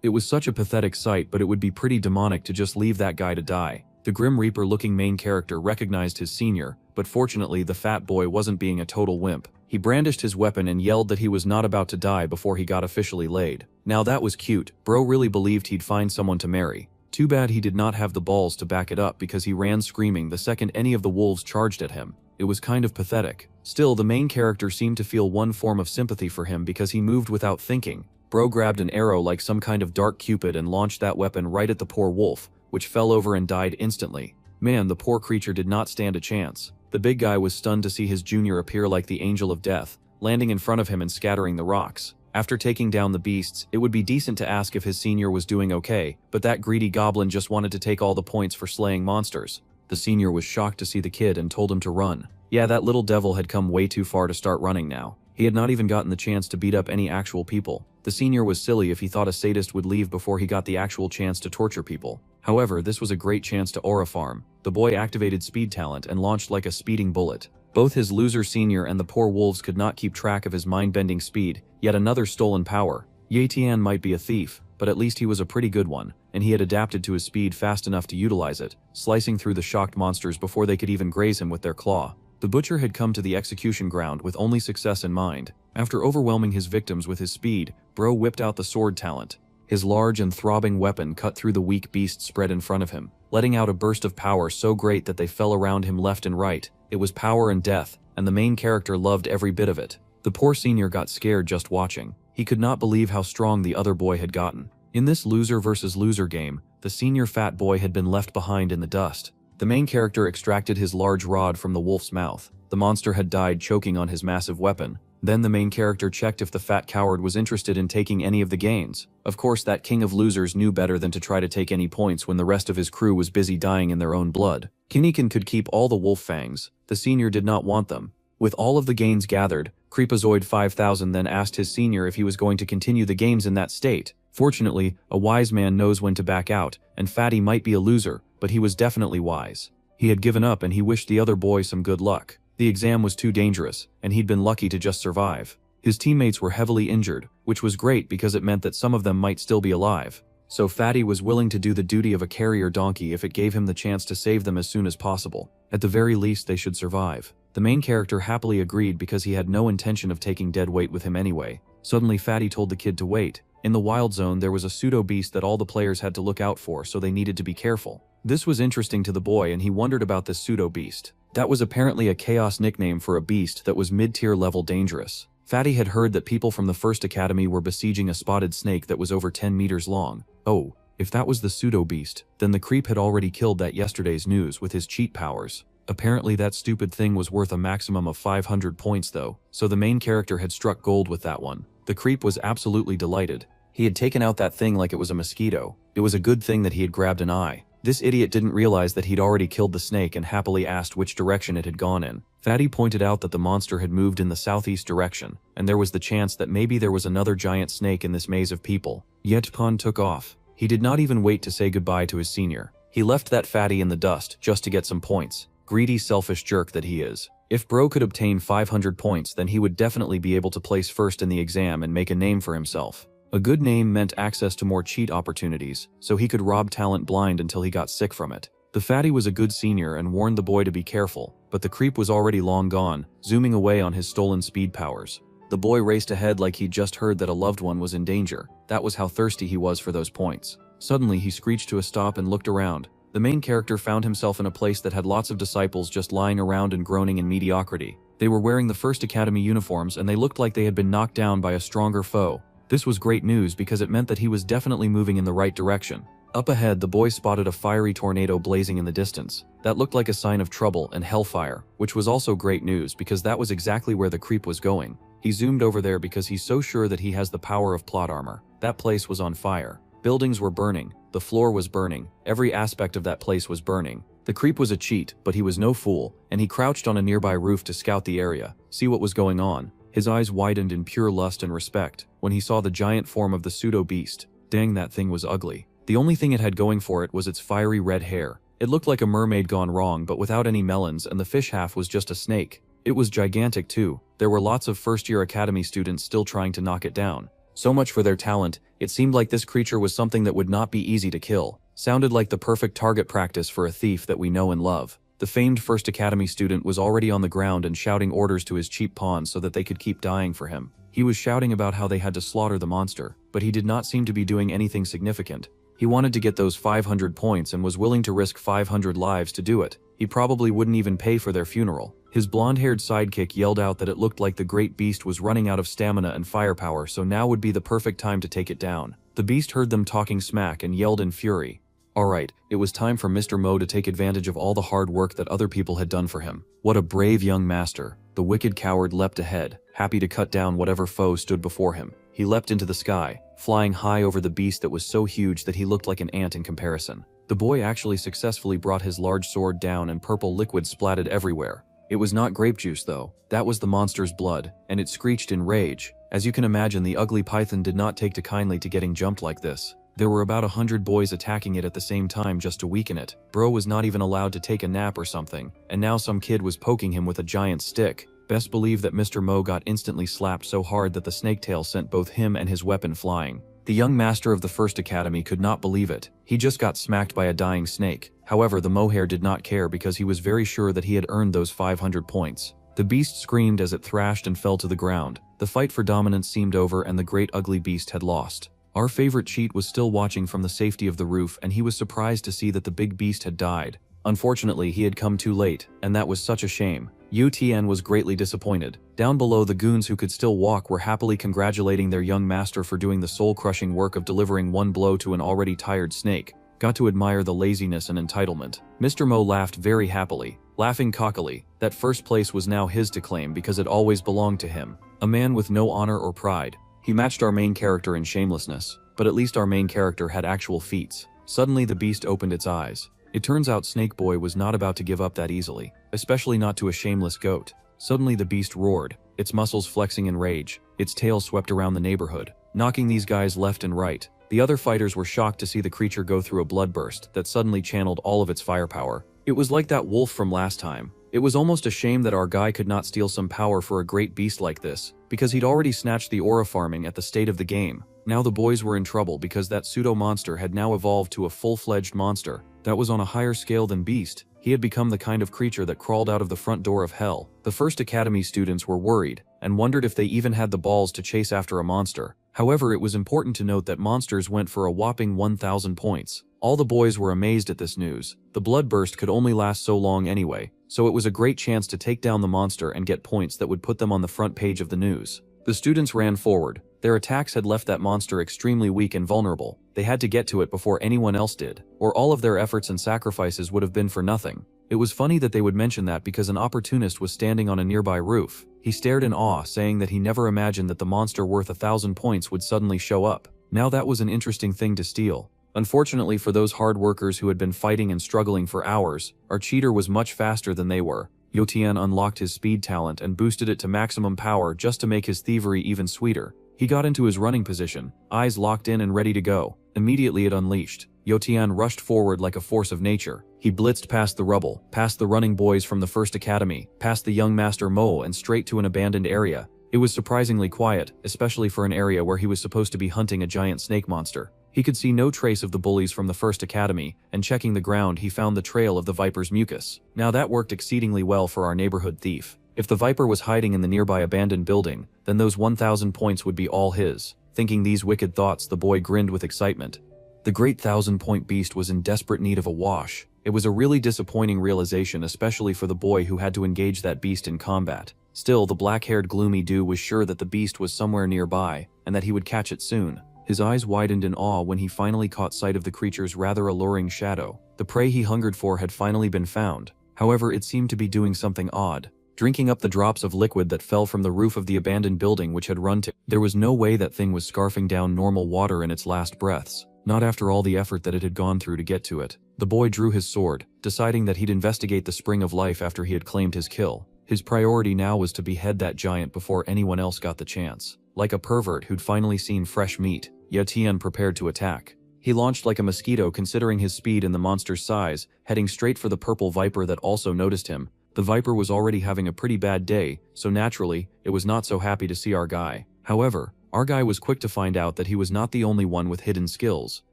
It was such a pathetic sight, but it would be pretty demonic to just leave that guy to die. The Grim Reaper-looking main character recognized his senior, but fortunately the fat boy wasn't being a total wimp. He brandished his weapon and yelled that he was not about to die before he got officially laid. Now that was cute. Bro really believed he'd find someone to marry. Too bad he did not have the balls to back it up, because he ran screaming the second any of the wolves charged at him. It was kind of pathetic. Still, the main character seemed to feel one form of sympathy for him because he moved without thinking. Bro grabbed an arrow like some kind of dark cupid and launched that weapon right at the poor wolf, which fell over and died instantly. Man, the poor creature did not stand a chance. The big guy was stunned to see his junior appear like the angel of death, landing in front of him and scattering the rocks. After taking down the beasts, it would be decent to ask if his senior was doing okay, but that greedy goblin just wanted to take all the points for slaying monsters. The senior was shocked to see the kid and told him to run. Yeah, that little devil had come way too far to start running now. He had not even gotten the chance to beat up any actual people. The senior was silly if he thought a sadist would leave before he got the actual chance to torture people. However, this was a great chance to aura farm. The boy activated speed talent and launched like a speeding bullet. Both his loser senior and the poor wolves could not keep track of his mind-bending speed. Yet another stolen power. Ye Tian might be a thief, but at least he was a pretty good one, and he had adapted to his speed fast enough to utilize it, slicing through the shocked monsters before they could even graze him with their claw. The butcher had come to the execution ground with only success in mind. After overwhelming his victims with his speed, Bro whipped out the sword talent. His large and throbbing weapon cut through the weak beast spread in front of him, letting out a burst of power so great that they fell around him left and right. It was power and death, and the main character loved every bit of it. The poor senior got scared just watching. He could not believe how strong the other boy had gotten. In this loser versus loser game, the senior fat boy had been left behind in the dust. The main character extracted his large rod from the wolf's mouth. The monster had died choking on his massive weapon. Then the main character checked if the fat coward was interested in taking any of the gains. Of course, that king of losers knew better than to try to take any points when the rest of his crew was busy dying in their own blood. Kinikin could keep all the wolf fangs. The senior did not want them. With all of the gains gathered, Creepazoid 5000 then asked his senior if he was going to continue the games in that state. Fortunately, a wise man knows when to back out, and Fatty might be a loser, but he was definitely wise. He had given up and he wished the other boy some good luck. The exam was too dangerous, and he'd been lucky to just survive. His teammates were heavily injured, which was great because it meant that some of them might still be alive. So Fatty was willing to do the duty of a carrier donkey if it gave him the chance to save them as soon as possible. At the very least, they should survive. The main character happily agreed because he had no intention of taking dead weight with him anyway. Suddenly Fatty told the kid to wait. In the wild zone there was a pseudo-beast that all the players had to look out for, so they needed to be careful. This was interesting to the boy and he wondered about this pseudo-beast. That was apparently a chaos nickname for a beast that was mid-tier level dangerous. Fatty had heard that people from the First Academy were besieging a spotted snake that was over 10 meters long. Oh, if that was the pseudo-beast, then the creep had already killed that yesterday's news with his cheat powers. Apparently that stupid thing was worth a maximum of 500 points though, so the main character had struck gold with that one. The creep was absolutely delighted. He had taken out that thing like it was a mosquito. It was a good thing that he had grabbed an eye. This idiot didn't realize that he'd already killed the snake and happily asked which direction it had gone in. Fatty pointed out that the monster had moved in the southeast direction, and there was the chance that maybe there was another giant snake in this maze of people. Yet Pun took off. He did not even wait to say goodbye to his senior. He left that Fatty in the dust just to get some points. Greedy, selfish jerk that he is. If Bro could obtain 500 points, then he would definitely be able to place first in the exam and make a name for himself. A good name meant access to more cheat opportunities, so he could rob talent blind until he got sick from it. The Fatty was a good senior and warned the boy to be careful, but the creep was already long gone, zooming away on his stolen speed powers. The boy raced ahead like he'd just heard that a loved one was in danger. That was how thirsty he was for those points. Suddenly he screeched to a stop and looked around. The main character found himself in a place that had lots of disciples just lying around and groaning in mediocrity. They were wearing the First Academy uniforms and they looked like they had been knocked down by a stronger foe. This was great news because it meant that he was definitely moving in the right direction. Up ahead, the boy spotted a fiery tornado blazing in the distance. That looked like a sign of trouble and hellfire, which was also great news because that was exactly where the creep was going. He zoomed over there because he's so sure that he has the power of plot armor. That place was on fire. Buildings were burning, the floor was burning, every aspect of that place was burning. The creep was a cheat, but he was no fool, and he crouched on a nearby roof to scout the area, see what was going on. His eyes widened in pure lust and respect when he saw the giant form of the pseudo-beast. Dang, that thing was ugly. The only thing it had going for it was its fiery red hair. It looked like a mermaid gone wrong but without any melons, and the fish half was just a snake. It was gigantic too. There were lots of first-year academy students still trying to knock it down. So much for their talent. It seemed like this creature was something that would not be easy to kill. Sounded like the perfect target practice for a thief that we know and love. The famed First Academy student was already on the ground and shouting orders to his cheap pawns so that they could keep dying for him. He was shouting about how they had to slaughter the monster, but he did not seem to be doing anything significant. He wanted to get those 500 points and was willing to risk 500 lives to do it. He probably wouldn't even pay for their funeral. His blonde-haired sidekick yelled out that it looked like the great beast was running out of stamina and firepower, so now would be the perfect time to take it down. The beast heard them talking smack and yelled in fury. Alright, it was time for Mr. Mo to take advantage of all the hard work that other people had done for him. What a brave young master. The wicked coward leapt ahead, happy to cut down whatever foe stood before him. He leapt into the sky, flying high over the beast that was so huge that he looked like an ant in comparison. The boy actually successfully brought his large sword down and purple liquid splatted everywhere. It was not grape juice though, that was the monster's blood, and it screeched in rage. As you can imagine, the ugly python did not take to kindly to getting jumped like this. There were about 100 boys attacking it at the same time just to weaken it. Bro was not even allowed to take a nap or something, and now some kid was poking him with a giant stick. Best believe that Mr. Mo got instantly slapped so hard that the snake tail sent both him and his weapon flying. The young master of the First Academy could not believe it. He just got smacked by a dying snake. However, the mohair did not care because he was very sure that he had earned those 500 points. The beast screamed as it thrashed and fell to the ground. The fight for dominance seemed over and the great ugly beast had lost. Our favorite cheat was still watching from the safety of the roof, and he was surprised to see that the big beast had died. Unfortunately, he had come too late, and that was such a shame. UTN was greatly disappointed. Down below, the goons who could still walk were happily congratulating their young master for doing the soul-crushing work of delivering one blow to an already tired snake. Got to admire the laziness and entitlement. Mr. Mo laughed very happily, laughing cockily. That first place was now his to claim because it always belonged to him. A man with no honor or pride. He matched our main character in shamelessness, but at least our main character had actual feats. Suddenly the beast opened its eyes. It turns out Snake Boy was not about to give up that easily, especially not to a shameless goat. Suddenly the beast roared, its muscles flexing in rage. Its tail swept around the neighborhood, knocking these guys left and right. The other fighters were shocked to see the creature go through a bloodburst that suddenly channeled all of its firepower. It was like that wolf from last time. It was almost a shame that our guy could not steal some power for a great beast like this, because he'd already snatched the aura farming at the state of the game. Now the boys were in trouble because that pseudo-monster had now evolved to a full-fledged monster that was on a higher scale than beast. He had become the kind of creature that crawled out of the front door of hell. The first academy students were worried and wondered if they even had the balls to chase after a monster. However, it was important to note that monsters went for a whopping 1,000 points. All the boys were amazed at this news. The bloodburst could only last so long anyway, so it was a great chance to take down the monster and get points that would put them on the front page of the news. The students ran forward. Their attacks had left that monster extremely weak and vulnerable. They had to get to it before anyone else did, or all of their efforts and sacrifices would have been for nothing. It was funny that they would mention that because an opportunist was standing on a nearby roof. He stared in awe, saying that he never imagined that the monster worth 1,000 points would suddenly show up. Now that was an interesting thing to steal. Unfortunately for those hard workers who had been fighting and struggling for hours, our cheater was much faster than they were. Yotian unlocked his speed talent and boosted it to maximum power just to make his thievery even sweeter. He got into his running position, eyes locked in and ready to go. Immediately it unleashed. Yotian rushed forward like a force of nature. He blitzed past the rubble, past the running boys from the first academy, past the young master Mo and straight to an abandoned area. It was surprisingly quiet, especially for an area where he was supposed to be hunting a giant snake monster. He could see no trace of the bullies from the first academy, and checking the ground he found the trail of the viper's mucus. Now that worked exceedingly well for our neighborhood thief. If the viper was hiding in the nearby abandoned building, then those 1,000 points would be all his. Thinking these wicked thoughts, the boy grinned with excitement. The great 1,000-point beast was in desperate need of a wash. It was a really disappointing realization, especially for the boy who had to engage that beast in combat. Still, the black-haired gloomy dude was sure that the beast was somewhere nearby, and that he would catch it soon. His eyes widened in awe when he finally caught sight of the creature's rather alluring shadow. The prey he hungered for had finally been found. However, it seemed to be doing something odd. Drinking up the drops of liquid that fell from the roof of the abandoned building which had run to. There was no way that thing was scarfing down normal water in its last breaths. Not after all the effort that it had gone through to get to it. The boy drew his sword, deciding that he'd investigate the spring of life after he had claimed his kill. His priority now was to behead that giant before anyone else got the chance. Like a pervert who'd finally seen fresh meat, Yetian prepared to attack. He launched like a mosquito considering his speed and the monster's size, heading straight for the purple viper that also noticed him. The viper was already having a pretty bad day, so naturally, it was not so happy to see our guy. However, our guy was quick to find out that he was not the only one with hidden skills.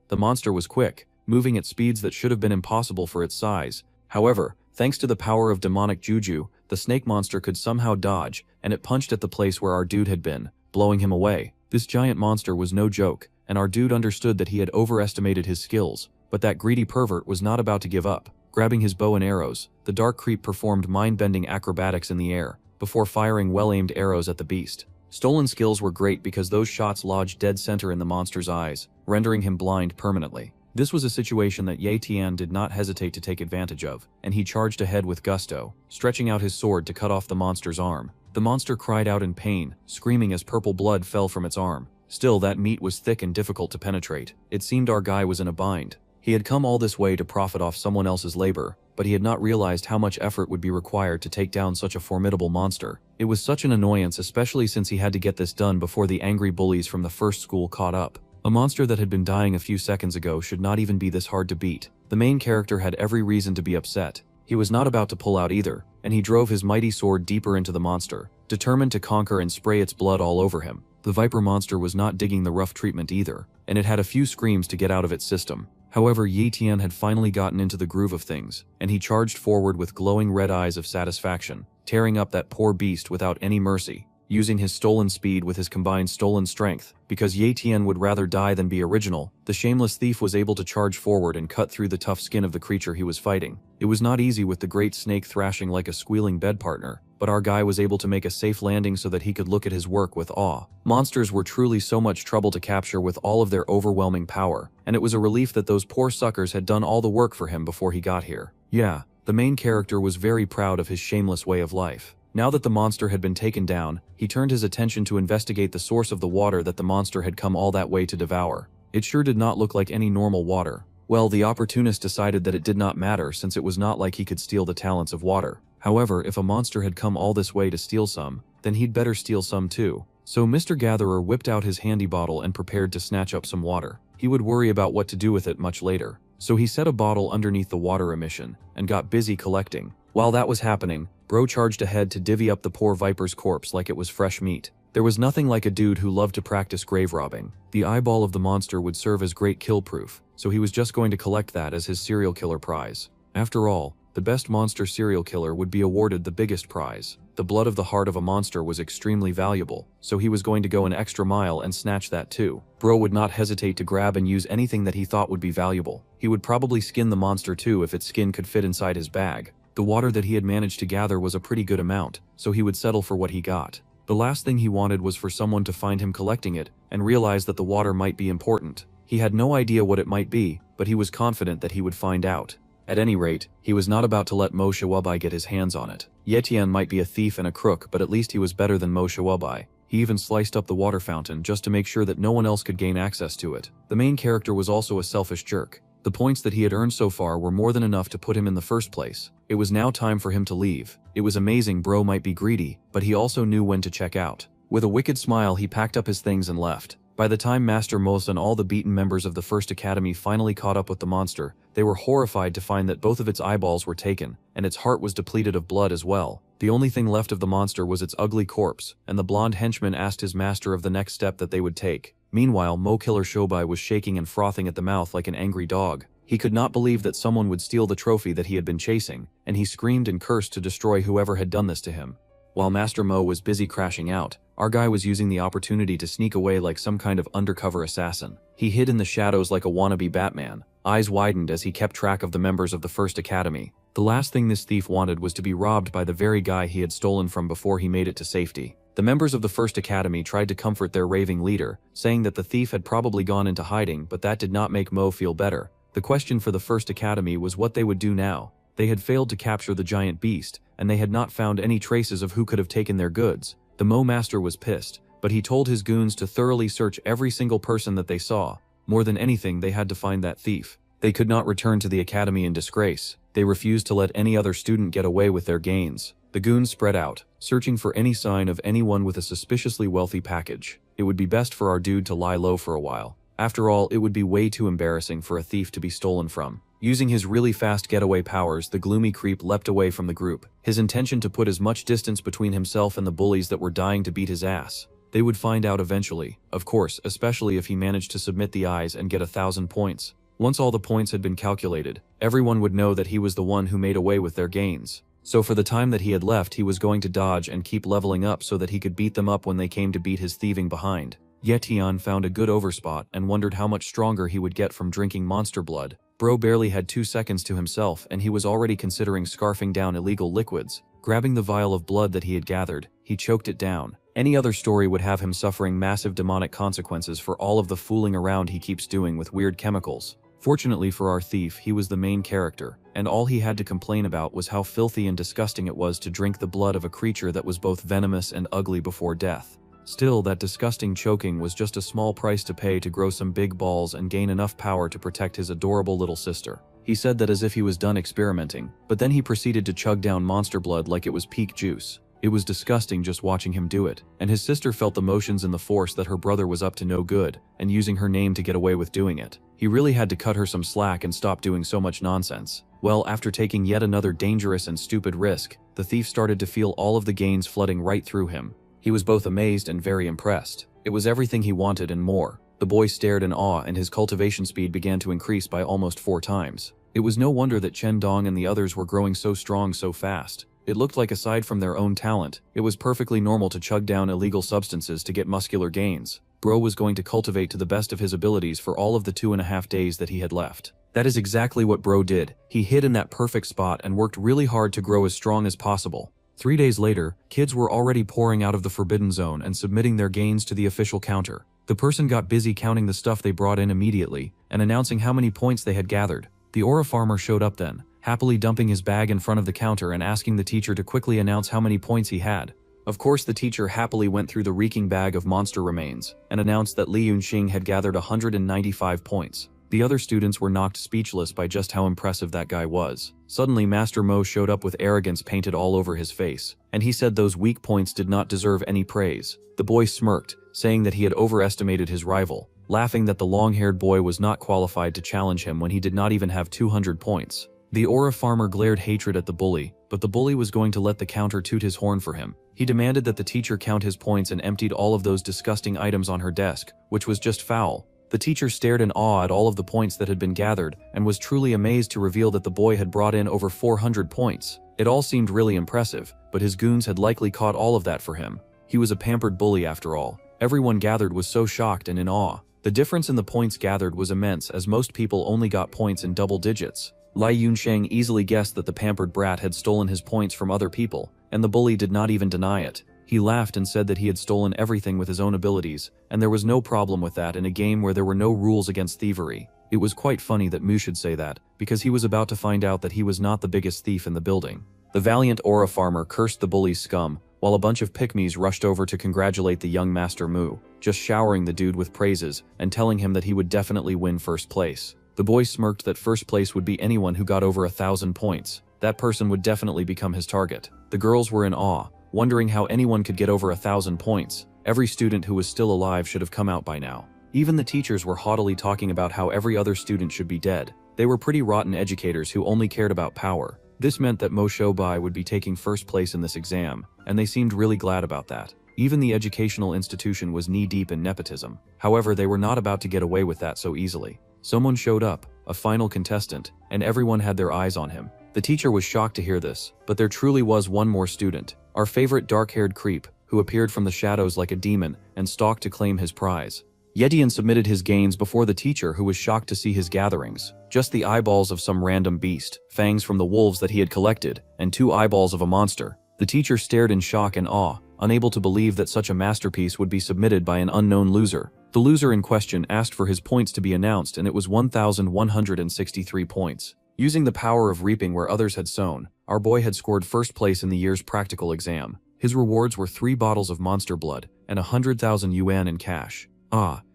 The monster was quick, moving at speeds that should have been impossible for its size. However, thanks to the power of demonic juju, the snake monster could somehow dodge, and it punched at the place where our dude had been, blowing him away. This giant monster was no joke, and our dude understood that he had overestimated his skills, but that greedy pervert was not about to give up. Grabbing his bow and arrows, the dark creep performed mind-bending acrobatics in the air, before firing well-aimed arrows at the beast. Stolen skills were great because those shots lodged dead center in the monster's eyes, rendering him blind permanently. This was a situation that Ye Tian did not hesitate to take advantage of, and he charged ahead with gusto, stretching out his sword to cut off the monster's arm. The monster cried out in pain, screaming as purple blood fell from its arm. Still, that meat was thick and difficult to penetrate. It seemed our guy was in a bind. He had come all this way to profit off someone else's labor, but he had not realized how much effort would be required to take down such a formidable monster. It was such an annoyance, especially since he had to get this done before the angry bullies from the first school caught up. A monster that had been dying a few seconds ago should not even be this hard to beat. The main character had every reason to be upset. He was not about to pull out either, and he drove his mighty sword deeper into the monster, determined to conquer and spray its blood all over him. The viper monster was not digging the rough treatment either, and it had a few screams to get out of its system. However, Ye Tian had finally gotten into the groove of things, and he charged forward with glowing red eyes of satisfaction, tearing up that poor beast without any mercy, using his stolen speed with his combined stolen strength. Because Ye Tian would rather die than be original, the shameless thief was able to charge forward and cut through the tough skin of the creature he was fighting. It was not easy with the great snake thrashing like a squealing bed partner, but our guy was able to make a safe landing so that he could look at his work with awe. Monsters were truly so much trouble to capture with all of their overwhelming power, and it was a relief that those poor suckers had done all the work for him before he got here. Yeah, the main character was very proud of his shameless way of life. Now that the monster had been taken down, he turned his attention to investigate the source of the water that the monster had come all that way to devour. It sure did not look like any normal water. Well, the opportunist decided that it did not matter since it was not like he could steal the talents of water. However, if a monster had come all this way to steal some, then he'd better steal some too. So Mr. Gatherer whipped out his handy bottle and prepared to snatch up some water. He would worry about what to do with it much later. So he set a bottle underneath the water emission and got busy collecting. While that was happening, Bro charged ahead to divvy up the poor viper's corpse like it was fresh meat. There was nothing like a dude who loved to practice grave robbing. The eyeball of the monster would serve as great kill proof, so he was just going to collect that as his serial killer prize. After all, the best monster serial killer would be awarded the biggest prize. The blood of the heart of a monster was extremely valuable, so he was going to go an extra mile and snatch that too. Bro would not hesitate to grab and use anything that he thought would be valuable. He would probably skin the monster too if its skin could fit inside his bag. The water that he had managed to gather was a pretty good amount, so he would settle for what he got. The last thing he wanted was for someone to find him collecting it and realize that the water might be important. He had no idea what it might be, but he was confident that he would find out. At any rate, he was not about to let Mo Shawabai get his hands on it. Yetian might be a thief and a crook, but at least he was better than Mo Shawabai. He even sliced up the water fountain just to make sure that no one else could gain access to it. The main character was also a selfish jerk. The points that he had earned so far were more than enough to put him in the first place. It was now time for him to leave. It was amazing Bro might be greedy, but he also knew when to check out. With a wicked smile, he packed up his things and left. By the time Master Mos and all the beaten members of the First Academy finally caught up with the monster, they were horrified to find that both of its eyeballs were taken, and its heart was depleted of blood as well. The only thing left of the monster was its ugly corpse, and the blonde henchman asked his master of the next step that they would take. Meanwhile, Mo Killer Shobai was shaking and frothing at the mouth like an angry dog. He could not believe that someone would steal the trophy that he had been chasing, and he screamed and cursed to destroy whoever had done this to him. While Master Mo was busy crashing out, our guy was using the opportunity to sneak away like some kind of undercover assassin. He hid in the shadows like a wannabe Batman. Eyes widened as he kept track of the members of the First Academy. The last thing this thief wanted was to be robbed by the very guy he had stolen from before he made it to safety. The members of the First Academy tried to comfort their raving leader, saying that the thief had probably gone into hiding, but that did not make Mo feel better. The question for the First Academy was what they would do now. They had failed to capture the giant beast, and they had not found any traces of who could have taken their goods. The Mo Master was pissed, but he told his goons to thoroughly search every single person that they saw. More than anything, they had to find that thief. They could not return to the academy in disgrace. They refused to let any other student get away with their gains. The goons spread out, searching for any sign of anyone with a suspiciously wealthy package. It would be best for our dude to lie low for a while. After all, it would be way too embarrassing for a thief to be stolen from. Using his really fast getaway powers, the gloomy creep leapt away from the group, his intention to put as much distance between himself and the bullies that were dying to beat his ass. They would find out eventually, of course, especially if he managed to submit the eyes and get 1,000 points. Once all the points had been calculated, everyone would know that he was the one who made away with their gains. So for the time that he had left, he was going to dodge and keep leveling up so that he could beat them up when they came to beat his thieving behind. Yetian found a good overspot and wondered how much stronger he would get from drinking monster blood. Bro barely had 2 seconds to himself and he was already considering scarfing down illegal liquids. Grabbing the vial of blood that he had gathered, he choked it down. Any other story would have him suffering massive demonic consequences for all of the fooling around he keeps doing with weird chemicals. Fortunately for our thief, he was the main character, and all he had to complain about was how filthy and disgusting it was to drink the blood of a creature that was both venomous and ugly before death. Still, that disgusting choking was just a small price to pay to grow some big balls and gain enough power to protect his adorable little sister. He said that as if he was done experimenting, but then he proceeded to chug down monster blood like it was peak juice. It was disgusting just watching him do it, and his sister felt the motions in the force that her brother was up to no good, and using her name to get away with doing it. He really had to cut her some slack and stop doing so much nonsense. Well, after taking yet another dangerous and stupid risk, the thief started to feel all of the gains flooding right through him. He was both amazed and very impressed. It was everything he wanted and more. The boy stared in awe and his cultivation speed began to increase by almost 4 times. It was no wonder that Chen Dong and the others were growing so strong so fast. It looked like aside from their own talent, it was perfectly normal to chug down illegal substances to get muscular gains. Bro was going to cultivate to the best of his abilities for all of the 2.5 days that he had left. That is exactly what Bro did. He hid in that perfect spot and worked really hard to grow as strong as possible. 3 days later, kids were already pouring out of the Forbidden Zone and submitting their gains to the official counter. The person got busy counting the stuff they brought in immediately and announcing how many points they had gathered. The aura farmer showed up then, happily dumping his bag in front of the counter and asking the teacher to quickly announce how many points he had. Of course, the teacher happily went through the reeking bag of monster remains and announced that Li Yunxing had gathered 195 points. The other students were knocked speechless by just how impressive that guy was. Suddenly, Master Mo showed up with arrogance painted all over his face, and he said those weak points did not deserve any praise. The boy smirked, saying that he had overestimated his rival, laughing that the long-haired boy was not qualified to challenge him when he did not even have 200 points. The aura farmer glared hatred at the bully, but the bully was going to let the counter toot his horn for him. He demanded that the teacher count his points and emptied all of those disgusting items on her desk, which was just foul. The teacher stared in awe at all of the points that had been gathered and was truly amazed to reveal that the boy had brought in over 400 points. It all seemed really impressive, but his goons had likely caught all of that for him. He was a pampered bully after all. Everyone gathered was so shocked and in awe. The difference in the points gathered was immense, as most people only got points in double digits. Li Yunsheng easily guessed that the pampered brat had stolen his points from other people, and the bully did not even deny it. He laughed and said that he had stolen everything with his own abilities, and there was no problem with that in a game where there were no rules against thievery. It was quite funny that Mu should say that, because he was about to find out that he was not the biggest thief in the building. The valiant aura farmer cursed the bully's scum, while a bunch of pygmies rushed over to congratulate the young Master Mu, just showering the dude with praises and telling him that he would definitely win first place. The boy smirked that first place would be anyone who got over 1,000 points. That person would definitely become his target. The girls were in awe, wondering how anyone could get over 1,000 points. Every student who was still alive should have come out by now. Even the teachers were haughtily talking about how every other student should be dead. They were pretty rotten educators who only cared about power. This meant that Mo Shoubai would be taking first place in this exam, and they seemed really glad about that. Even the educational institution was knee-deep in nepotism. However, they were not about to get away with that so easily. Someone showed up, a final contestant, and everyone had their eyes on him. The teacher was shocked to hear this, but there truly was one more student, our favorite dark-haired creep, who appeared from the shadows like a demon and stalked to claim his prize. Yetian submitted his gains before the teacher, who was shocked to see his gatherings. Just the eyeballs of some random beast, fangs from the wolves that he had collected, and 2 eyeballs of a monster. The teacher stared in shock and awe, unable to believe that such a masterpiece would be submitted by an unknown loser. The loser in question asked for his points to be announced, and it was 1,163 points. Using the power of reaping where others had sown, our boy had scored first place in the year's practical exam. His rewards were 3 bottles of monster blood and 100,000 yuan in cash.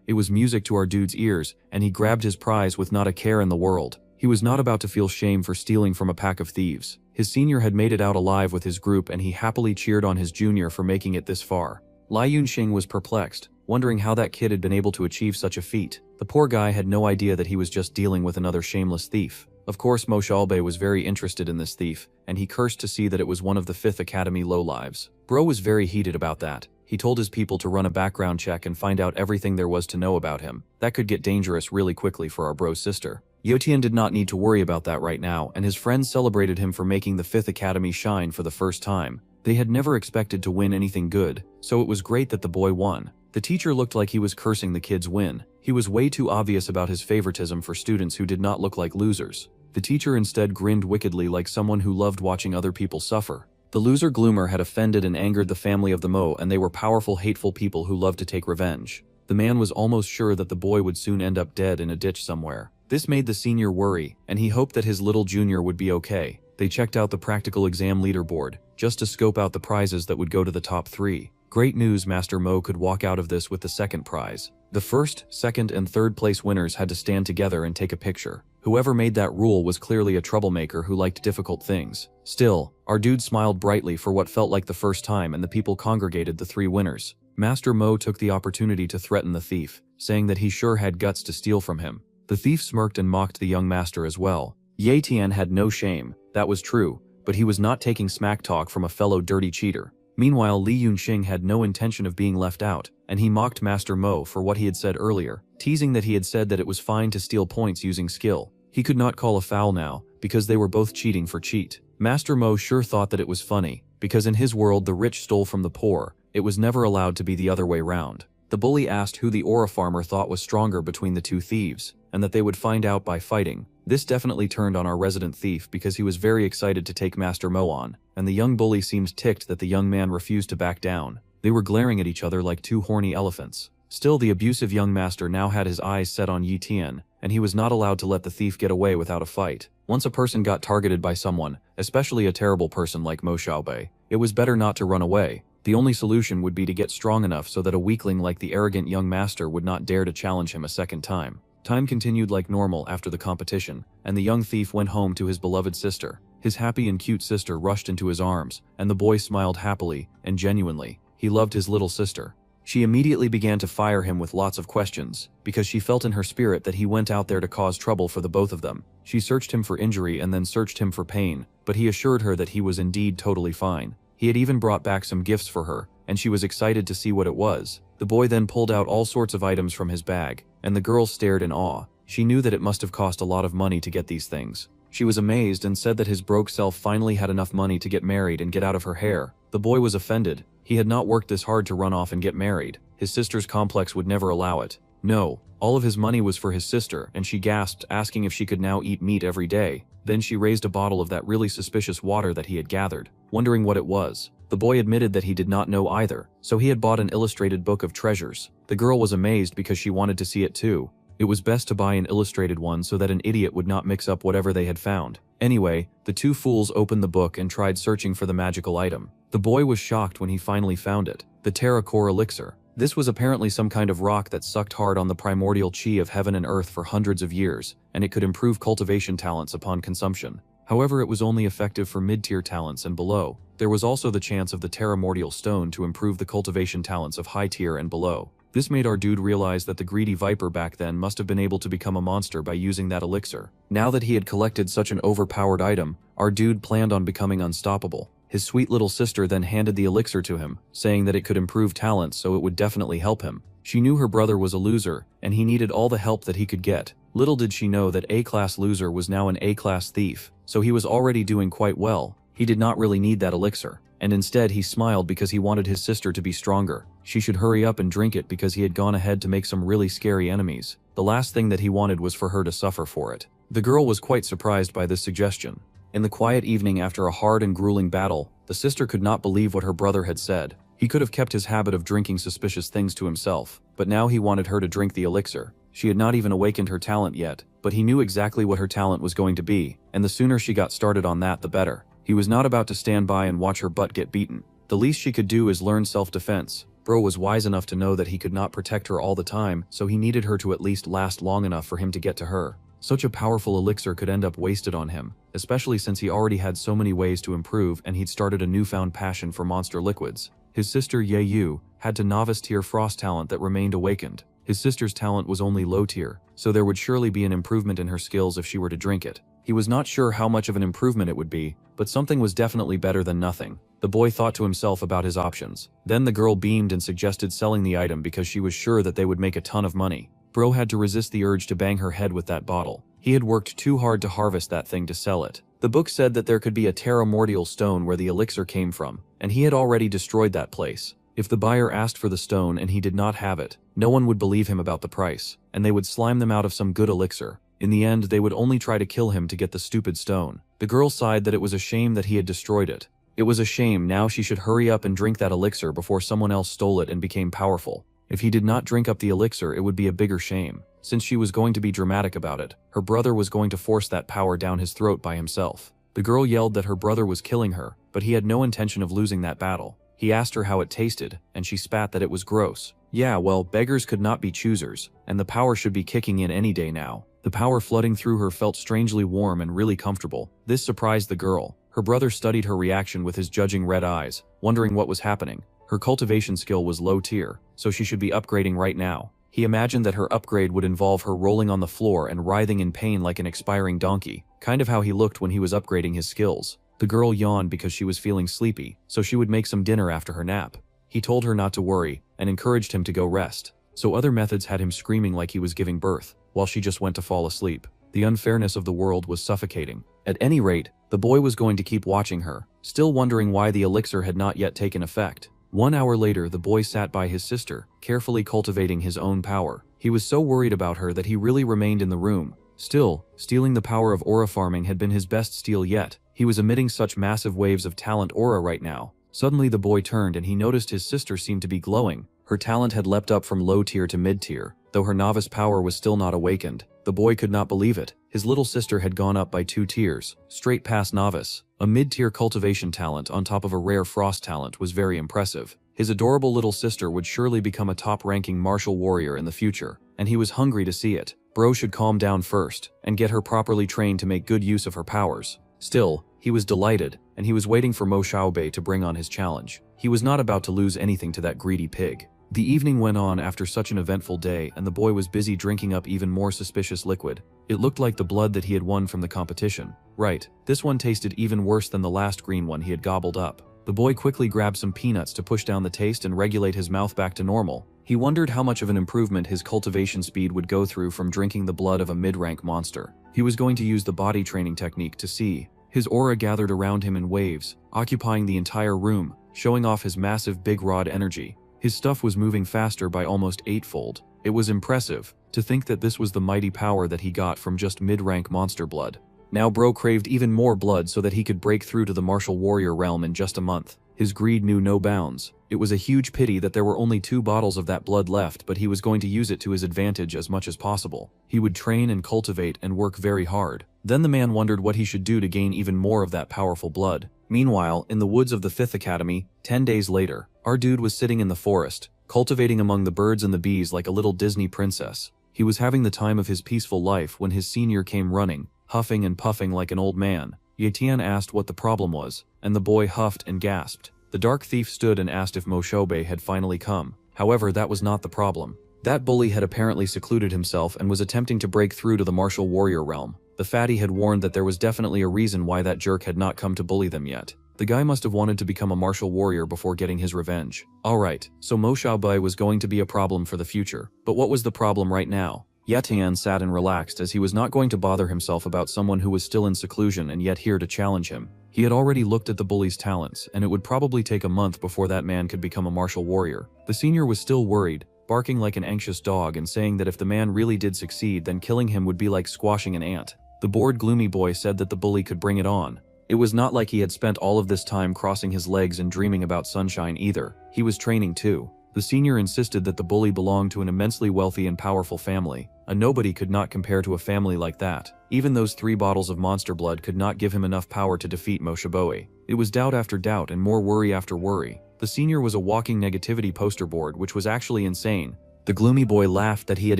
It was music to our dude's ears, and he grabbed his prize with not a care in the world. He was not about to feel shame for stealing from a pack of thieves. His senior had made it out alive with his group, and he happily cheered on his junior for making it this far. Li Yunxing was perplexed, wondering how that kid had been able to achieve such a feat. The poor guy had no idea that he was just dealing with another shameless thief. Of course, Mo Shalbei was very interested in this thief, and he cursed to see that it was one of the 5th Academy lowlives. Bro was very heated about that. He told his people to run a background check and find out everything there was to know about him. That could get dangerous really quickly for our bro's sister. Yotian did not need to worry about that right now, and his friends celebrated him for making the 5th Academy shine for the first time. They had never expected to win anything good, so it was great that the boy won. The teacher looked like he was cursing the kid's win. He was way too obvious about his favoritism for students who did not look like losers. The teacher instead grinned wickedly like someone who loved watching other people suffer. The loser Gloomer had offended and angered the family of the Mo, and they were powerful, hateful people who loved to take revenge. The man was almost sure that the boy would soon end up dead in a ditch somewhere. This made the senior worry, and he hoped that his little junior would be okay. They checked out the practical exam leaderboard, just to scope out the prizes that would go to the top 3. Great news, Master Mo could walk out of this with the 2nd prize. The 1st, 2nd, and 3rd place winners had to stand together and take a picture. Whoever made that rule was clearly a troublemaker who liked difficult things. Still, our dude smiled brightly for what felt like the first time, and the people congregated the 3 winners. Master Mo took the opportunity to threaten the thief, saying that he sure had guts to steal from him. The thief smirked and mocked the young master as well. Ye Tian had no shame, that was true, but he was not taking smack talk from a fellow dirty cheater. Meanwhile, Li Yunxing had no intention of being left out, and he mocked Master Mo for what he had said earlier, teasing that he had said that it was fine to steal points using skill. He could not call a foul now, because they were both cheating for cheat. Master Mo sure thought that it was funny, because in his world the rich stole from the poor. It was never allowed to be the other way round. The bully asked who the aura farmer thought was stronger between the 2 thieves, and that they would find out by fighting. This definitely turned on our resident thief because he was very excited to take Master Mo on, and the young bully seemed ticked that the young man refused to back down. They were glaring at each other like 2 horny elephants. Still, the abusive young master now had his eyes set on Yi Tian, and he was not allowed to let the thief get away without a fight. Once a person got targeted by someone, especially a terrible person like Mo Xiaobei, it was better not to run away. The only solution would be to get strong enough so that a weakling like the arrogant young master would not dare to challenge him a second time. Time continued like normal after the competition, and the young thief went home to his beloved sister. His happy and cute sister rushed into his arms, and the boy smiled happily and genuinely. He loved his little sister. She immediately began to fire him with lots of questions, because she felt in her spirit that he went out there to cause trouble for the both of them. She searched him for injury and then searched him for pain, but he assured her that he was indeed totally fine. He had even brought back some gifts for her, and she was excited to see what it was. The boy then pulled out all sorts of items from his bag, and the girl stared in awe. She knew that it must have cost a lot of money to get these things. She was amazed and said that his broke self finally had enough money to get married and get out of her hair. The boy was offended. He had not worked this hard to run off and get married. His sister's complex would never allow it. No, all of his money was for his sister, and she gasped, asking if she could now eat meat every day. Then she raised a bottle of that really suspicious water that he had gathered, wondering what it was. The boy admitted that he did not know either, so he had bought an illustrated book of treasures. The girl was amazed because she wanted to see it too. It was best to buy an illustrated one so that an idiot would not mix up whatever they had found. Anyway, the two fools opened the book and tried searching for the magical item. The boy was shocked when he finally found it, the Terra Core elixir. This was apparently some kind of rock that sucked hard on the primordial chi of heaven and earth for hundreds of years, and it could improve cultivation talents upon consumption. However, it was only effective for mid-tier talents and below. There was also the chance of the terramordial stone to improve the cultivation talents of high tier and below. This made our dude realize that the greedy viper back then must have been able to become a monster by using that elixir. Now that he had collected such an overpowered item, our dude planned on becoming unstoppable. His sweet little sister then handed the elixir to him, saying that it could improve talents, so it would definitely help him. She knew her brother was a loser, and he needed all the help that he could get. Little did she know that A-class loser was now an A-class thief, so he was already doing quite well. He did not really need that elixir, and instead he smiled because he wanted his sister to be stronger. She should hurry up and drink it because he had gone ahead to make some really scary enemies. The last thing that he wanted was for her to suffer for it. The girl was quite surprised by this suggestion. In the quiet evening after a hard and grueling battle, the sister could not believe what her brother had said. He could have kept his habit of drinking suspicious things to himself, but now he wanted her to drink the elixir. She had not even awakened her talent yet, but he knew exactly what her talent was going to be, and the sooner she got started on that, the better. He was not about to stand by and watch her butt get beaten. The least she could do is learn self-defense. Bro was wise enough to know that he could not protect her all the time, so he needed her to at least last long enough for him to get to her. Such a powerful elixir could end up wasted on him, especially since he already had so many ways to improve and he'd started a newfound passion for monster liquids. His sister Ye had to novice tier frost talent that remained awakened. His sister's talent was only low tier, so there would surely be an improvement in her skills if she were to drink it. He was not sure how much of an improvement it would be, but something was definitely better than nothing. The boy thought to himself about his options. Then the girl beamed and suggested selling the item because she was sure that they would make a ton of money. Bro had to resist the urge to bang her head with that bottle. He had worked too hard to harvest that thing to sell it. The book said that there could be a terramordial stone where the elixir came from, and he had already destroyed that place. If the buyer asked for the stone and he did not have it, no one would believe him about the price, and they would slime them out of some good elixir. In the end, they would only try to kill him to get the stupid stone. The girl sighed that it was a shame that he had destroyed it. It was a shame. Now she should hurry up and drink that elixir before someone else stole it and became powerful. If he did not drink up the elixir, it would be a bigger shame. Since she was going to be dramatic about it, her brother was going to force that power down his throat by himself. The girl yelled that her brother was killing her, but he had no intention of losing that battle. He asked her how it tasted, and she spat that it was gross. Yeah, well, beggars could not be choosers, and the power should be kicking in any day now. The power flooding through her felt strangely warm and really comfortable. This surprised the girl. Her brother studied her reaction with his judging red eyes, wondering what was happening. Her cultivation skill was low tier, so she should be upgrading right now. He imagined that her upgrade would involve her rolling on the floor and writhing in pain like an expiring donkey, kind of how he looked when he was upgrading his skills. The girl yawned because she was feeling sleepy, so she would make some dinner after her nap. He told her not to worry, and encouraged him to go rest. So other methods had him screaming like he was giving birth, while she just went to fall asleep. The unfairness of the world was suffocating. At any rate, the boy was going to keep watching her, still wondering why the elixir had not yet taken effect. 1 hour later, the boy sat by his sister, carefully cultivating his own power. He was so worried about her that he really remained in the room. Still, stealing the power of aura farming had been his best steal yet. He was emitting such massive waves of talent aura right now. Suddenly the boy turned and he noticed his sister seemed to be glowing. Her talent had leapt up from low tier to mid tier, though her novice power was still not awakened. The boy could not believe it. His little sister had gone up by 2 tiers, straight past novice. A mid-tier cultivation talent on top of a rare frost talent was very impressive. His adorable little sister would surely become a top-ranking martial warrior in the future, and he was hungry to see it. Bro should calm down first and get her properly trained to make good use of her powers. Still, he was delighted, and he was waiting for Mo Xiaobei to bring on his challenge. He was not about to lose anything to that greedy pig. The evening went on after such an eventful day, and the boy was busy drinking up even more suspicious liquid. It looked like the blood that he had won from the competition. Right, this one tasted even worse than the last green one he had gobbled up. The boy quickly grabbed some peanuts to push down the taste and regulate his mouth back to normal. He wondered how much of an improvement his cultivation speed would go through from drinking the blood of a mid-rank monster. He was going to use the body training technique to see. His aura gathered around him in waves, occupying the entire room, showing off his massive big rod energy. His stuff was moving faster by almost eightfold. It was impressive to think that this was the mighty power that he got from just mid-rank monster blood. Now bro craved even more blood so that he could break through to the martial warrior realm in just a month. His greed knew no bounds. It was a huge pity that there were only 2 bottles of that blood left, but he was going to use it to his advantage as much as possible. He would train and cultivate and work very hard. Then the man wondered what he should do to gain even more of that powerful blood. Meanwhile, in the woods of the 5th Academy, 10 days later, our dude was sitting in the forest, cultivating among the birds and the bees like a little Disney princess. He was having the time of his peaceful life when his senior came running, huffing and puffing like an old man. Yetian asked what the problem was, and the boy huffed and gasped. The dark thief stood and asked if Mo Xiaobei had finally come. However, that was not the problem. That bully had apparently secluded himself and was attempting to break through to the martial warrior realm. The fatty had warned that there was definitely a reason why that jerk had not come to bully them yet. The guy must have wanted to become a martial warrior before getting his revenge. Alright, so Mo Xiaobei was going to be a problem for the future. But what was the problem right now? Yetian sat and relaxed, as he was not going to bother himself about someone who was still in seclusion and yet here to challenge him. He had already looked at the bully's talents, and it would probably take a month before that man could become a martial warrior. The senior was still worried, barking like an anxious dog and saying that if the man really did succeed, then killing him would be like squashing an ant. The bored gloomy boy said that the bully could bring it on. It was not like he had spent all of this time crossing his legs and dreaming about sunshine either. He was training too. The senior insisted that the bully belonged to an immensely wealthy and powerful family. A nobody could not compare to a family like that. Even those 3 bottles of monster blood could not give him enough power to defeat Mo Xiaobei. It was doubt after doubt and more worry after worry. The senior was a walking negativity poster board, which was actually insane. The gloomy boy laughed that he had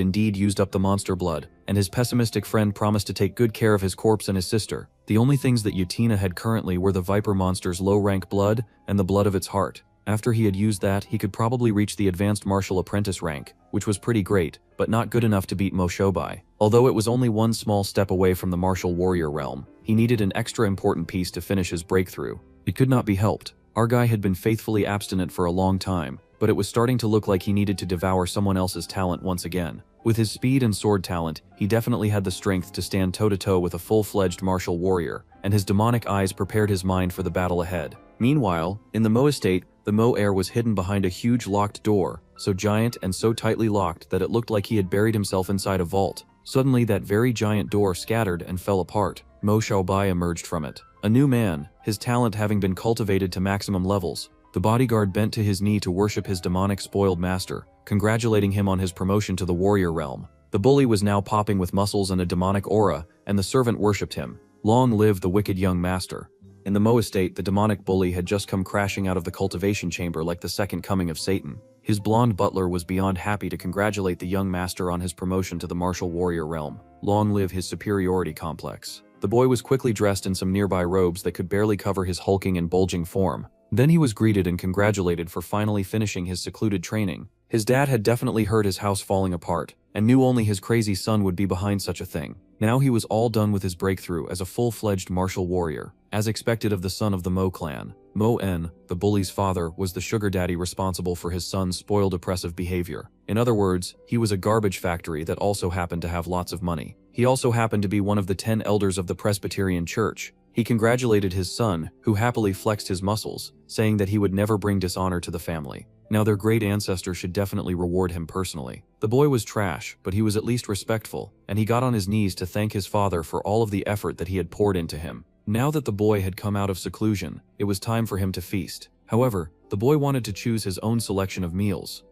indeed used up the monster blood, and his pessimistic friend promised to take good care of his corpse and his sister. The only things that Yutina had currently were the viper monster's low-rank blood and the blood of its heart. After he had used that, he could probably reach the advanced martial apprentice rank, which was pretty great, but not good enough to beat Mo Xiaobei. Although it was only one small step away from the martial warrior realm, he needed an extra important piece to finish his breakthrough. It could not be helped. Our guy had been faithfully abstinent for a long time, but it was starting to look like he needed to devour someone else's talent once again. With his speed and sword talent, he definitely had the strength to stand toe-to-toe with a full-fledged martial warrior, and his demonic eyes prepared his mind for the battle ahead. Meanwhile, in the Mo estate, the Mo heir was hidden behind a huge locked door, so giant and so tightly locked that it looked like he had buried himself inside a vault. Suddenly that very giant door scattered and fell apart. Mo Xiaobei emerged from it. A new man, his talent having been cultivated to maximum levels. The bodyguard bent to his knee to worship his demonic spoiled master, congratulating him on his promotion to the warrior realm. The bully was now popping with muscles and a demonic aura, and the servant worshipped him. Long live the wicked young master. In the Mo estate, the demonic bully had just come crashing out of the cultivation chamber like the second coming of Satan. His blonde butler was beyond happy to congratulate the young master on his promotion to the martial warrior realm. Long live his superiority complex. The boy was quickly dressed in some nearby robes that could barely cover his hulking and bulging form. Then he was greeted and congratulated for finally finishing his secluded training. His dad had definitely heard his house falling apart, and knew only his crazy son would be behind such a thing. Now he was all done with his breakthrough as a full-fledged martial warrior. As expected of the son of the Mo clan, Mo En, the bully's father, was the sugar daddy responsible for his son's spoiled oppressive behavior. In other words, he was a garbage factory that also happened to have lots of money. He also happened to be one of the 10 elders of the Presbyterian Church. He congratulated his son, who happily flexed his muscles, saying that he would never bring dishonor to the family. Now their great ancestor should definitely reward him personally. The boy was trash, but he was at least respectful, and he got on his knees to thank his father for all of the effort that he had poured into him. Now that the boy had come out of seclusion, it was time for him to feast. However, the boy wanted to choose his own selection of meals.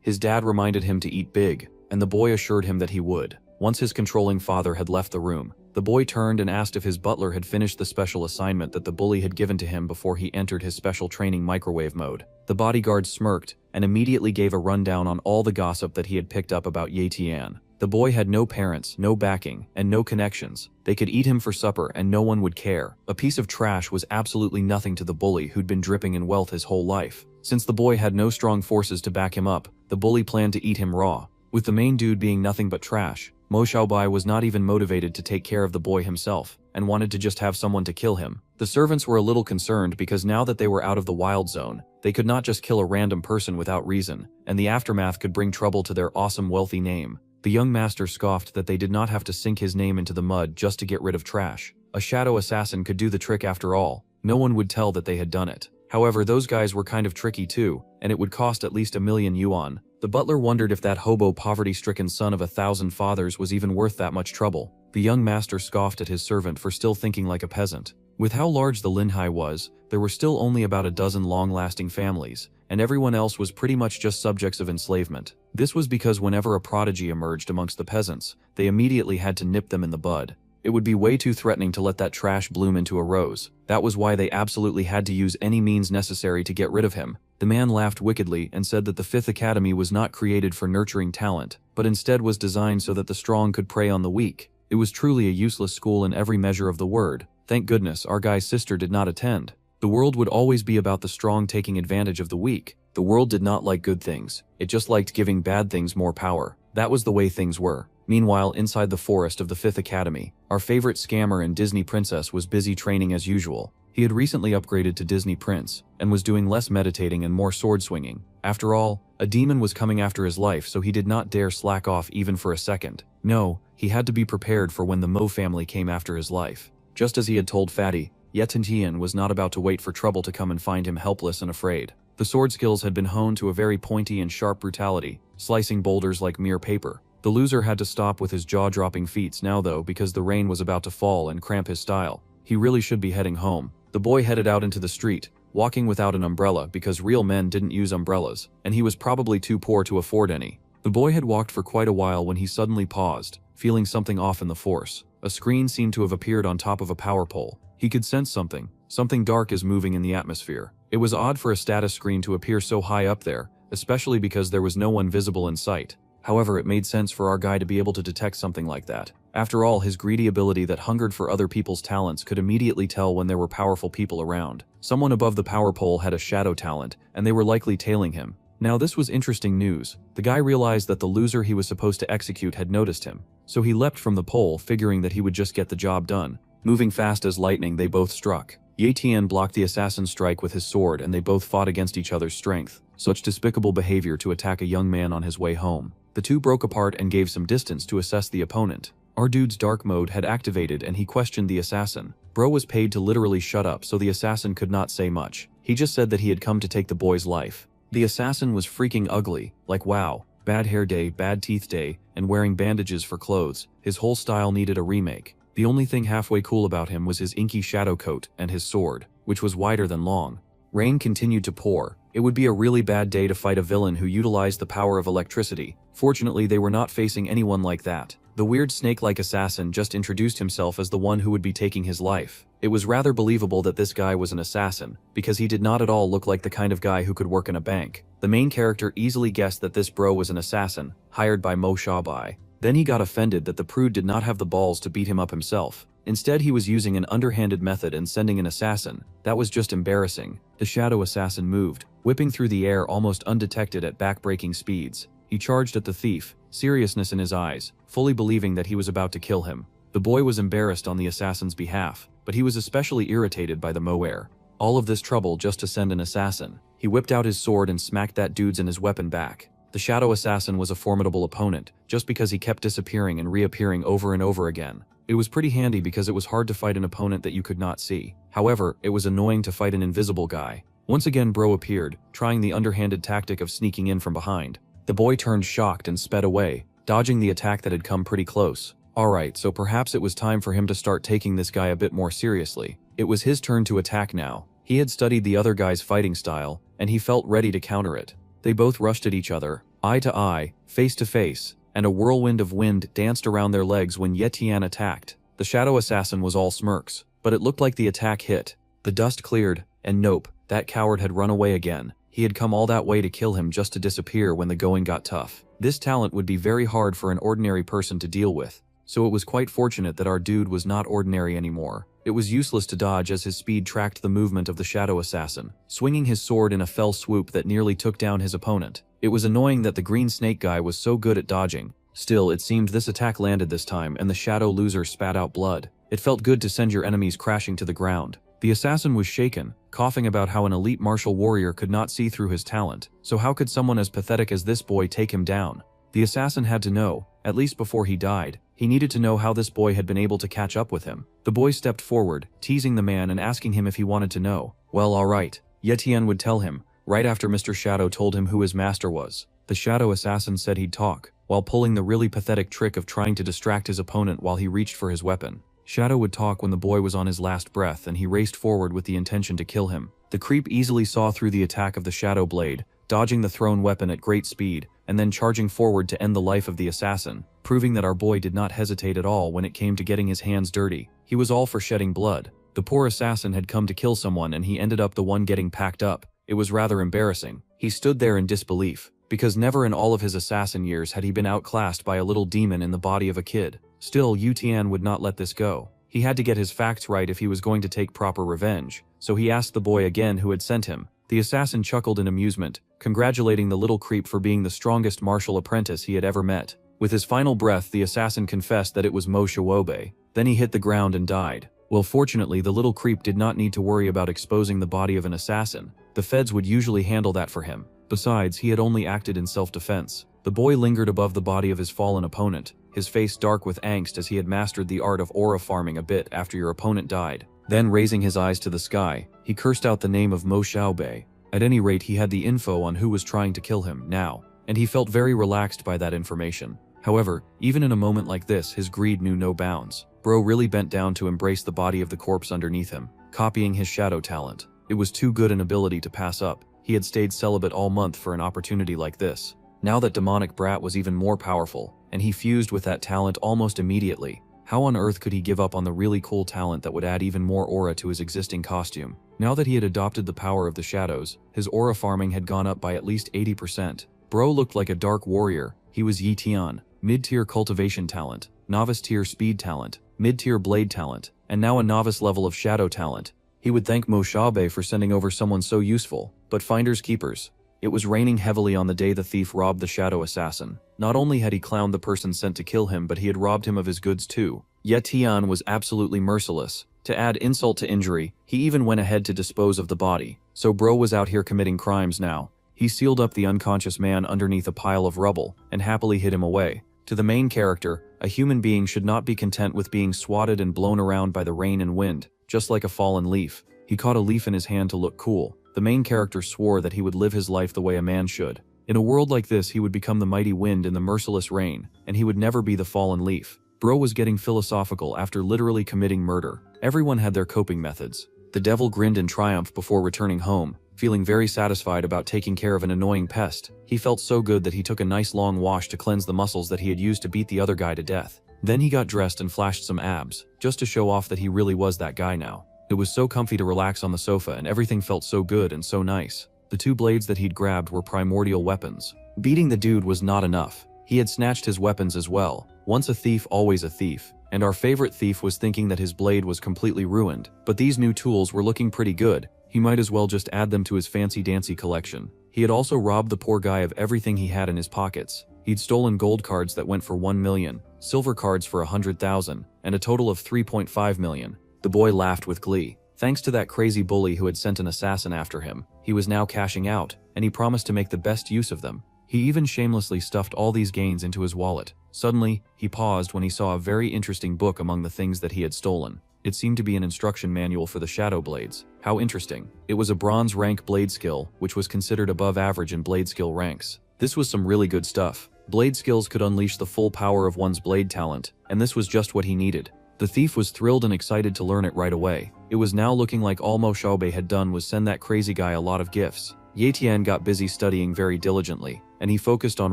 His dad reminded him to eat big, and the boy assured him that he would. Once his controlling father had left the room, the boy turned and asked if his butler had finished the special assignment that the bully had given to him before he entered his special training microwave mode. The bodyguard smirked and immediately gave a rundown on all the gossip that he had picked up about Ye Tian. The boy had no parents, no backing, and no connections. They could eat him for supper and no one would care. A piece of trash was absolutely nothing to the bully who'd been dripping in wealth his whole life. Since the boy had no strong forces to back him up, the bully planned to eat him raw. With the main dude being nothing but trash, Mo Xiaobai was not even motivated to take care of the boy himself, and wanted to just have someone to kill him. The servants were a little concerned because now that they were out of the wild zone, they could not just kill a random person without reason, and the aftermath could bring trouble to their awesome wealthy name. The young master scoffed that they did not have to sink his name into the mud just to get rid of trash. A shadow assassin could do the trick after all. No one would tell that they had done it. However, those guys were kind of tricky too, and it would cost at least 1,000,000 yuan. The butler wondered if that hobo poverty-stricken son of 1,000 fathers was even worth that much trouble. The young master scoffed at his servant for still thinking like a peasant. With how large the Linhai was, there were still only about a dozen long-lasting families, and everyone else was pretty much just subjects of enslavement. This was because whenever a prodigy emerged amongst the peasants, they immediately had to nip them in the bud. It would be way too threatening to let that trash bloom into a rose. That was why they absolutely had to use any means necessary to get rid of him. The man laughed wickedly and said that the Fifth Academy was not created for nurturing talent, but instead was designed so that the strong could prey on the weak. It was truly a useless school in every measure of the word. Thank goodness our guy's sister did not attend. The world would always be about the strong taking advantage of the weak. The world did not like good things. It just liked giving bad things more power. That was the way things were. Meanwhile, inside the forest of the Fifth Academy, our favorite scammer and Disney princess was busy training as usual. He had recently upgraded to Disney Prince, and was doing less meditating and more sword swinging. After all, a demon was coming after his life, so he did not dare slack off even for a second. No, he had to be prepared for when the Mo family came after his life. Just as he had told Fatty, Ye Tian was not about to wait for trouble to come and find him helpless and afraid. The sword skills had been honed to a very pointy and sharp brutality, slicing boulders like mere paper. The loser had to stop with his jaw-dropping feats now though because the rain was about to fall and cramp his style. He really should be heading home. The boy headed out into the street, walking without an umbrella because real men didn't use umbrellas, and he was probably too poor to afford any. The boy had walked for quite a while when he suddenly paused, feeling something off in the force. A screen seemed to have appeared on top of a power pole. He could sense something. Something dark is moving in the atmosphere. It was odd for a status screen to appear so high up there, especially because there was no one visible in sight. However, it made sense for our guy to be able to detect something like that. After all, his greedy ability that hungered for other people's talents could immediately tell when there were powerful people around. Someone above the power pole had a shadow talent, and they were likely tailing him. Now this was interesting news. The guy realized that the loser he was supposed to execute had noticed him. So he leapt from the pole, figuring that he would just get the job done. Moving fast as lightning, they both struck. Ye Tian blocked the assassin's strike with his sword, and they both fought against each other's strength. Such despicable behavior to attack a young man on his way home. The two broke apart and gave some distance to assess the opponent. Our dude's dark mode had activated and he questioned the assassin. Bro was paid to literally shut up, so the assassin could not say much. He just said that he had come to take the boy's life. The assassin was freaking ugly, like wow, bad hair day, bad teeth day, and wearing bandages for clothes. His whole style needed a remake. The only thing halfway cool about him was his inky shadow coat and his sword, which was wider than long. Rain continued to pour. It would be a really bad day to fight a villain who utilized the power of electricity. Fortunately, they were not facing anyone like that. The weird snake-like assassin just introduced himself as the one who would be taking his life. It was rather believable that this guy was an assassin, because he did not at all look like the kind of guy who could work in a bank. The main character easily guessed that this bro was an assassin, hired by Mo Xiaobai. Then he got offended that the prude did not have the balls to beat him up himself. Instead, he was using an underhanded method and sending an assassin. That was just embarrassing. The shadow assassin moved, whipping through the air almost undetected at back-breaking speeds. He charged at the thief, seriousness in his eyes, fully believing that he was about to kill him. The boy was embarrassed on the assassin's behalf, but he was especially irritated by the Moer. All of this trouble just to send an assassin. He whipped out his sword and smacked that dude's and his weapon back. The shadow assassin was a formidable opponent, just because he kept disappearing and reappearing over and over again. It was pretty handy because it was hard to fight an opponent that you could not see. However, it was annoying to fight an invisible guy. Once again, Bro appeared, trying the underhanded tactic of sneaking in from behind. The boy turned shocked and sped away, dodging the attack that had come pretty close. Alright, so perhaps it was time for him to start taking this guy a bit more seriously. It was his turn to attack now. He had studied the other guy's fighting style, and he felt ready to counter it. They both rushed at each other, eye to eye, face to face, and a whirlwind of wind danced around their legs when Ye Tian attacked. The shadow assassin was all smirks, but it looked like the attack hit. The dust cleared, and nope, that coward had run away again. He had come all that way to kill him just to disappear when the going got tough. This talent would be very hard for an ordinary person to deal with, so it was quite fortunate that our dude was not ordinary anymore. It was useless to dodge as his speed tracked the movement of the shadow assassin, swinging his sword in a fell swoop that nearly took down his opponent. It was annoying that the green snake guy was so good at dodging. Still, it seemed this attack landed this time and the shadow loser spat out blood. It felt good to send your enemies crashing to the ground. The assassin was shaken, coughing about how an elite martial warrior could not see through his talent, so how could someone as pathetic as this boy take him down? The assassin had to know, at least before he died, he needed to know how this boy had been able to catch up with him. The boy stepped forward, teasing the man and asking him if he wanted to know. Well, alright. Yetian would tell him, right after Mr. Shadow told him who his master was. The shadow assassin said he'd talk, while pulling the really pathetic trick of trying to distract his opponent while he reached for his weapon. Shadow would talk when the boy was on his last breath and he raced forward with the intention to kill him. The creep easily saw through the attack of the shadow blade, dodging the thrown weapon at great speed, and then charging forward to end the life of the assassin, proving that our boy did not hesitate at all when it came to getting his hands dirty. He was all for shedding blood. The poor assassin had come to kill someone and he ended up the one getting packed up. It was rather embarrassing. He stood there in disbelief, because never in all of his assassin years had he been outclassed by a little demon in the body of a kid. Still, Yutian would not let this go. He had to get his facts right if he was going to take proper revenge, so he asked the boy again who had sent him. The assassin chuckled in amusement, congratulating the little creep for being the strongest martial apprentice he had ever met. With his final breath, the assassin confessed that it was Mo Showobe. Then he hit the ground and died. Well, fortunately, the little creep did not need to worry about exposing the body of an assassin. The feds would usually handle that for him. Besides, he had only acted in self-defense. The boy lingered above the body of his fallen opponent, his face dark with angst as he had mastered the art of aura farming a bit after your opponent died. Then, raising his eyes to the sky, he cursed out the name of Mo Xiaobei. At any rate, he had the info on who was trying to kill him now, and he felt very relaxed by that information. However, even in a moment like this, his greed knew no bounds. Bro really bent down to embrace the body of the corpse underneath him, copying his shadow talent. It was too good an ability to pass up. He had stayed celibate all month for an opportunity like this. Now that demonic brat was even more powerful, and he fused with that talent almost immediately. How on earth could he give up on the really cool talent that would add even more aura to his existing costume? Now that he had adopted the power of the shadows, his aura farming had gone up by at least 80%. Bro looked like a dark warrior. He was Yi Tian, mid-tier cultivation talent, novice-tier speed talent, mid-tier blade talent, and now a novice level of shadow talent. He would thank Mo Xiaobei for sending over someone so useful, but finders keepers. It was raining heavily on the day the thief robbed the shadow assassin. Not only had he clowned the person sent to kill him, but he had robbed him of his goods too. Yet Tian was absolutely merciless. To add insult to injury, he even went ahead to dispose of the body. So bro was out here committing crimes now. He sealed up the unconscious man underneath a pile of rubble and happily hid him away. To the main character, a human being should not be content with being swatted and blown around by the rain and wind, just like a fallen leaf. He caught a leaf in his hand to look cool. The main character swore that he would live his life the way a man should. In a world like this, he would become the mighty wind in the merciless rain, and he would never be the fallen leaf. Bro was getting philosophical after literally committing murder. Everyone had their coping methods. The devil grinned in triumph before returning home, feeling very satisfied about taking care of an annoying pest. He felt so good that he took a nice long wash to cleanse the muscles that he had used to beat the other guy to death. Then he got dressed and flashed some abs, just to show off that he really was that guy now. It was so comfy to relax on the sofa and everything felt so good and so nice. The two blades that he'd grabbed were primordial weapons. Beating the dude was not enough. He had snatched his weapons as well. Once a thief, always a thief. And our favorite thief was thinking that his blade was completely ruined. But these new tools were looking pretty good. He might as well just add them to his fancy-dancy collection. He had also robbed the poor guy of everything he had in his pockets. He'd stolen gold cards that went for 1 million, silver cards for 100,000, and a total of 3.5 million. The boy laughed with glee. Thanks to that crazy bully who had sent an assassin after him, he was now cashing out, and he promised to make the best use of them. He even shamelessly stuffed all these gains into his wallet. Suddenly, he paused when he saw a very interesting book among the things that he had stolen. It seemed to be an instruction manual for the shadow blades. How interesting. It was a bronze rank blade skill, which was considered above average in blade skill ranks. This was some really good stuff. Blade skills could unleash the full power of one's blade talent, and this was just what he needed. The thief was thrilled and excited to learn it right away. It was now looking like all Mo Xiaobei had done was send that crazy guy a lot of gifts. Yetian got busy studying very diligently, and he focused on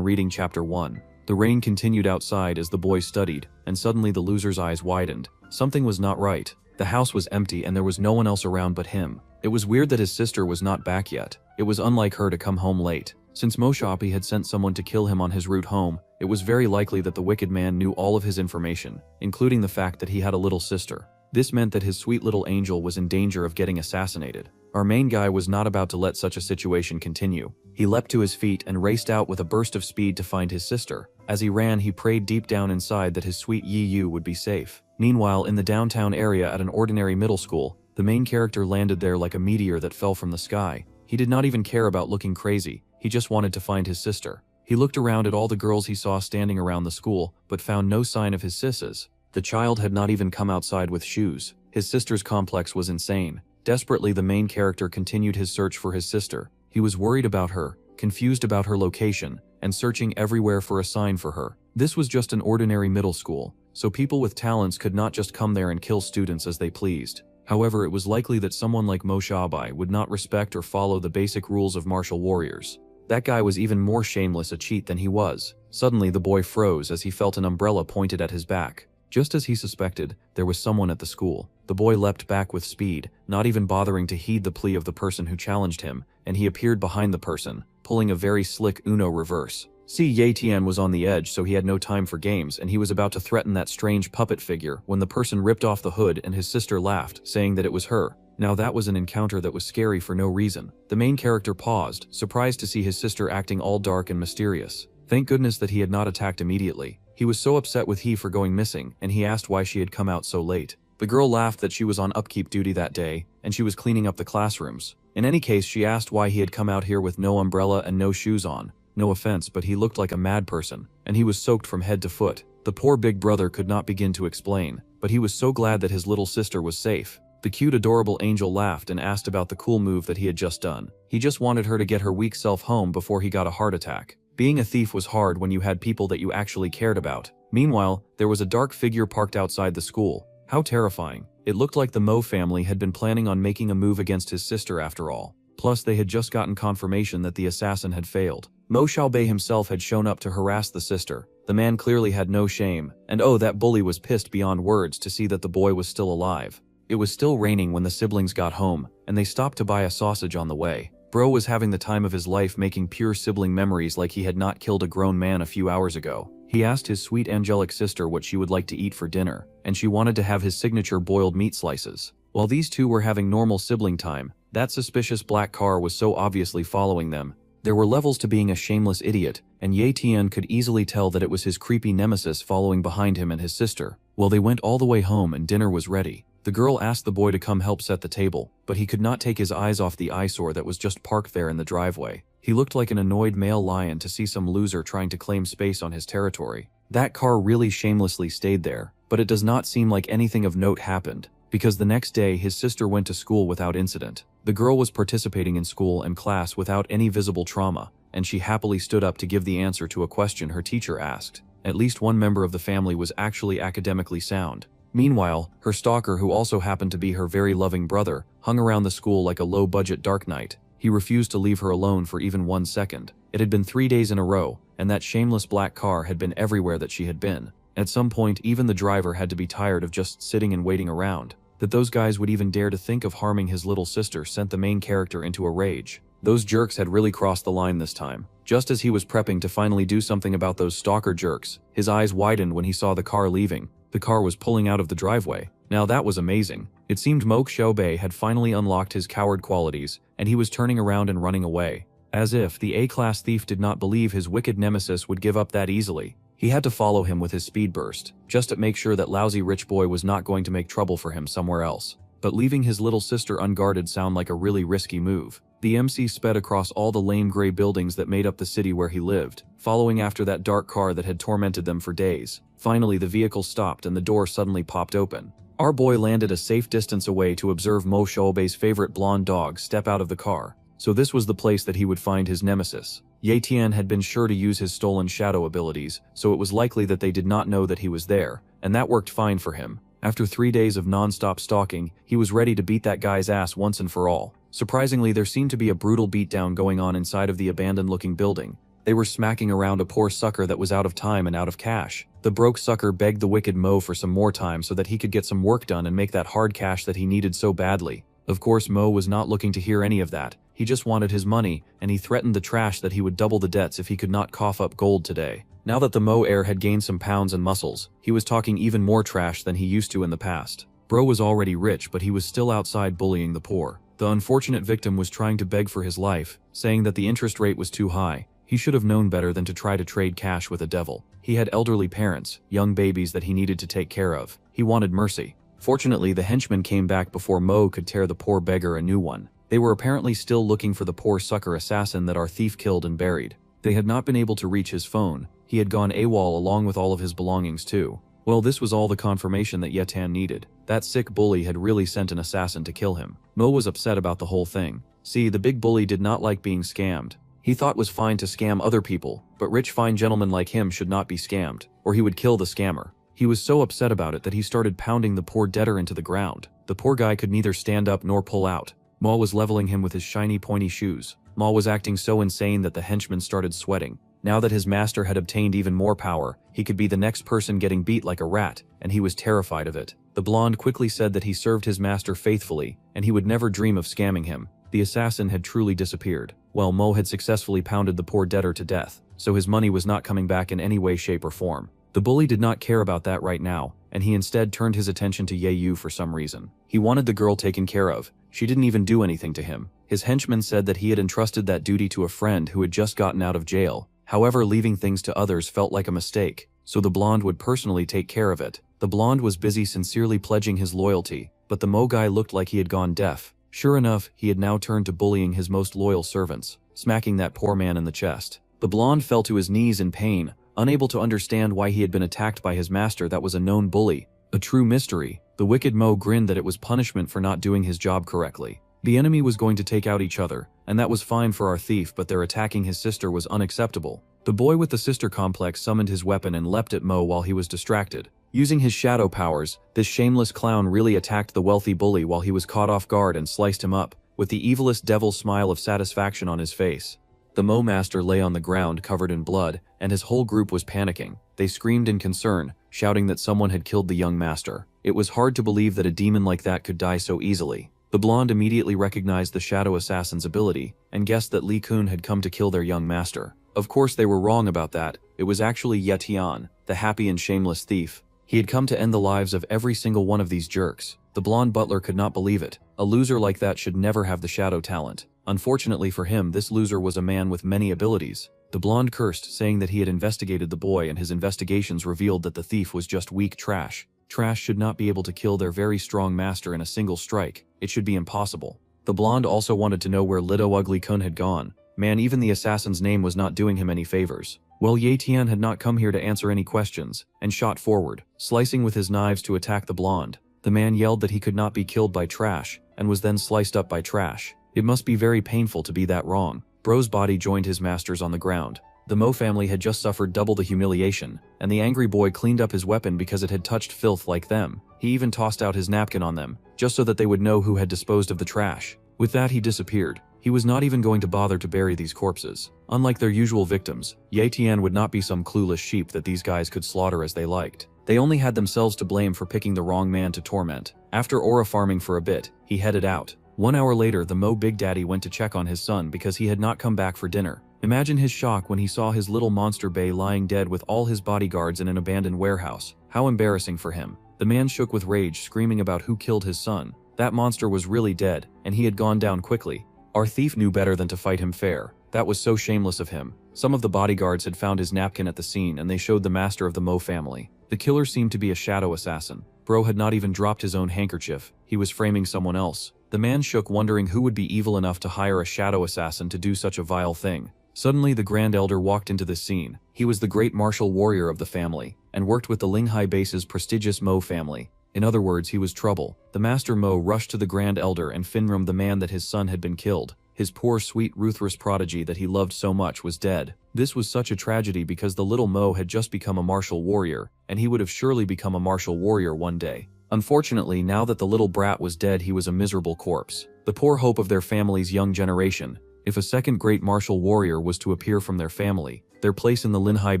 reading chapter 1. The rain continued outside as the boy studied, and suddenly the loser's eyes widened. Something was not right. The house was empty and there was no one else around but him. It was weird that his sister was not back yet. It was unlike her to come home late. Since Moshopi had sent someone to kill him on his route home, it was very likely that the wicked man knew all of his information, including the fact that he had a little sister. This meant that his sweet little angel was in danger of getting assassinated. Our main guy was not about to let such a situation continue. He leapt to his feet and raced out with a burst of speed to find his sister. As he ran, he prayed deep down inside that his sweet Yi-Yu would be safe. Meanwhile, in the downtown area at an ordinary middle school, the main character landed there like a meteor that fell from the sky. He did not even care about looking crazy, he just wanted to find his sister. He looked around at all the girls he saw standing around the school, but found no sign of his sisses. The child had not even come outside with shoes. His sister's complex was insane. Desperately, the main character continued his search for his sister. He was worried about her, confused about her location, and searching everywhere for a sign for her. This was just an ordinary middle school, so people with talents could not just come there and kill students as they pleased. However, it was likely that someone like Moshobi would not respect or follow the basic rules of martial warriors. That guy was even more shameless a cheat than he was. Suddenly, the boy froze as he felt an umbrella pointed at his back. Just as he suspected, there was someone at the school. The boy leapt back with speed, not even bothering to heed the plea of the person who challenged him, and he appeared behind the person, pulling a very slick Uno reverse. Ye Tian was on the edge, so he had no time for games, and he was about to threaten that strange puppet figure when the person ripped off the hood and his sister laughed, saying that it was her. Now that was an encounter that was scary for no reason. The main character paused, surprised to see his sister acting all dark and mysterious. Thank goodness that he had not attacked immediately. He was so upset with he for going missing, and he asked why she had come out so late. The girl laughed that she was on upkeep duty that day, and she was cleaning up the classrooms. In any case, she asked why he had come out here with no umbrella and no shoes on. No offense, but he looked like a mad person, and he was soaked from head to foot. The poor big brother could not begin to explain, but he was so glad that his little sister was safe. The cute adorable angel laughed and asked about the cool move that he had just done. He just wanted her to get her weak self home before he got a heart attack. Being a thief was hard when you had people that you actually cared about. Meanwhile, there was a dark figure parked outside the school. How terrifying. It looked like the Mo family had been planning on making a move against his sister after all. Plus, they had just gotten confirmation that the assassin had failed. Mo Xiaobei himself had shown up to harass the sister. The man clearly had no shame, and oh, that bully was pissed beyond words to see that the boy was still alive. It was still raining when the siblings got home, and they stopped to buy a sausage on the way. Bro was having the time of his life, making pure sibling memories like he had not killed a grown man a few hours ago. He asked his sweet angelic sister what she would like to eat for dinner, and she wanted to have his signature boiled meat slices. While these two were having normal sibling time, that suspicious black car was so obviously following them. There were levels to being a shameless idiot, and Ye Tian could easily tell that it was his creepy nemesis following behind him and his sister. Well, they went all the way home and dinner was ready. The girl asked the boy to come help set the table, but he could not take his eyes off the eyesore that was just parked there in the driveway. He looked like an annoyed male lion to see some loser trying to claim space on his territory. That car really shamelessly stayed there, but it does not seem like anything of note happened, because the next day his sister went to school without incident. The girl was participating in school and class without any visible trauma, and she happily stood up to give the answer to a question her teacher asked. At least one member of the family was actually academically sound. Meanwhile, her stalker, who also happened to be her very loving brother, hung around the school like a low-budget Dark Knight. He refused to leave her alone for even 1 second. It had been 3 days in a row, and that shameless black car had been everywhere that she had been. At some point, even the driver had to be tired of just sitting and waiting around. That those guys would even dare to think of harming his little sister sent the main character into a rage. Those jerks had really crossed the line this time. Just as he was prepping to finally do something about those stalker jerks, his eyes widened when he saw the car leaving. The car was pulling out of the driveway. Now that was amazing. It seemed Mo Xiaobei had finally unlocked his coward qualities, and he was turning around and running away. As if the A-class thief did not believe his wicked nemesis would give up that easily. He had to follow him with his speed burst, just to make sure that lousy rich boy was not going to make trouble for him somewhere else. But leaving his little sister unguarded sounded like a really risky move. The MC sped across all the lame gray buildings that made up the city where he lived, following after that dark car that had tormented them for days. Finally, the vehicle stopped and the door suddenly popped open. Our boy landed a safe distance away to observe Mo Xiaobei's favorite blonde dog step out of the car. So this was the place that he would find his nemesis. Ye Tian had been sure to use his stolen shadow abilities, so it was likely that they did not know that he was there, and that worked fine for him. After 3 days of non-stop stalking, he was ready to beat that guy's ass once and for all. Surprisingly, there seemed to be a brutal beatdown going on inside of the abandoned-looking building. They were smacking around a poor sucker that was out of time and out of cash. The broke sucker begged the wicked Mo for some more time so that he could get some work done and make that hard cash that he needed so badly. Of course, Mo was not looking to hear any of that. He just wanted his money, and he threatened the trash that he would double the debts if he could not cough up gold today. Now that the Mo heir had gained some pounds and muscles, he was talking even more trash than he used to in the past. Bro was already rich, but he was still outside bullying the poor. The unfortunate victim was trying to beg for his life, saying that the interest rate was too high. He should have known better than to try to trade cash with a devil. He had elderly parents, young babies that he needed to take care of. He wanted mercy. Fortunately, the henchmen came back before Mo could tear the poor beggar a new one. They were apparently still looking for the poor sucker assassin that our thief killed and buried. They had not been able to reach his phone. He had gone AWOL along with all of his belongings too. Well, this was all the confirmation that Yetan needed. That sick bully had really sent an assassin to kill him. Mo was upset about the whole thing. See, the big bully did not like being scammed. He thought it was fine to scam other people, but rich fine gentlemen like him should not be scammed, or he would kill the scammer. He was so upset about it that he started pounding the poor debtor into the ground. The poor guy could neither stand up nor pull out. Ma was leveling him with his shiny pointy shoes. Ma was acting so insane that the henchman started sweating. Now that his master had obtained even more power, he could be the next person getting beat like a rat, and he was terrified of it. The blonde quickly said that he served his master faithfully, and he would never dream of scamming him. The assassin had truly disappeared. Well, Mo had successfully pounded the poor debtor to death, so his money was not coming back in any way, shape, or form. The bully did not care about that right now, and he instead turned his attention to Yeyu for some reason. He wanted the girl taken care of. She didn't even do anything to him. His henchman said that he had entrusted that duty to a friend who had just gotten out of jail. However, leaving things to others felt like a mistake, so the blonde would personally take care of it. The blonde was busy sincerely pledging his loyalty, but the Mo guy looked like he had gone deaf. Sure enough, he had now turned to bullying his most loyal servants, smacking that poor man in the chest. The blonde fell to his knees in pain, unable to understand why he had been attacked by his master that was a known bully. A true mystery. The wicked Mo grinned that it was punishment for not doing his job correctly. The enemy was going to take out each other, and that was fine for our thief, but their attacking his sister was unacceptable. The boy with the sister complex summoned his weapon and leapt at Mo while he was distracted. Using his shadow powers, this shameless clown really attacked the wealthy bully while he was caught off guard and sliced him up, with the evilest devil smile of satisfaction on his face. The Mo master lay on the ground covered in blood, and his whole group was panicking. They screamed in concern, shouting that someone had killed the young master. It was hard to believe that a demon like that could die so easily. The blonde immediately recognized the shadow assassin's ability, and guessed that Li Kun had come to kill their young master. Of course they were wrong about that. It was actually Ye Tian, the happy and shameless thief. He had come to end the lives of every single one of these jerks. The blonde butler could not believe it. A loser like that should never have the shadow talent. Unfortunately for him, this loser was a man with many abilities. The blonde cursed, saying that he had investigated the boy and his investigations revealed that the thief was just weak trash. Trash should not be able to kill their very strong master in a single strike. It should be impossible. The blonde also wanted to know where Little Ugly Kun had gone. Man, even the assassin's name was not doing him any favors. Well, Ye Tian had not come here to answer any questions, and shot forward, slicing with his knives to attack the blonde. The man yelled that he could not be killed by trash, and was then sliced up by trash. It must be very painful to be that wrong. Bro's body joined his master's on the ground. The Mo family had just suffered double the humiliation, and the angry boy cleaned up his weapon because it had touched filth like them. He even tossed out his napkin on them, just so that they would know who had disposed of the trash. With that, he disappeared. He was not even going to bother to bury these corpses. Unlike their usual victims, Ye Tian would not be some clueless sheep that these guys could slaughter as they liked. They only had themselves to blame for picking the wrong man to torment. After aura farming for a bit, he headed out. 1 hour later, the Mo Big Daddy went to check on his son because he had not come back for dinner. Imagine his shock when he saw his little monster Bay lying dead with all his bodyguards in an abandoned warehouse. How embarrassing for him. The man shook with rage, screaming about who killed his son. That monster was really dead, and he had gone down quickly. Our thief knew better than to fight him fair. That was so shameless of him. Some of the bodyguards had found his napkin at the scene, and they showed the master of the Mo family. The killer seemed to be a shadow assassin. Bro had not even dropped his own handkerchief. He was framing someone else. The man shook, wondering who would be evil enough to hire a shadow assassin to do such a vile thing. Suddenly, the Grand Elder walked into the scene. He was the great martial warrior of the family, and worked with the Linghai base's prestigious Mo family. In other words, he was trouble. The Master Mo rushed to the Grand Elder and Finrum, the man that his son had been killed. His poor, sweet, ruthless prodigy that he loved so much was dead. This was such a tragedy because the little Mo had just become a martial warrior, and he would have surely become a martial warrior one day. Unfortunately, now that the little brat was dead, he was a miserable corpse. The poor hope of their family's young generation. If a second great martial warrior was to appear from their family, their place in the Linhai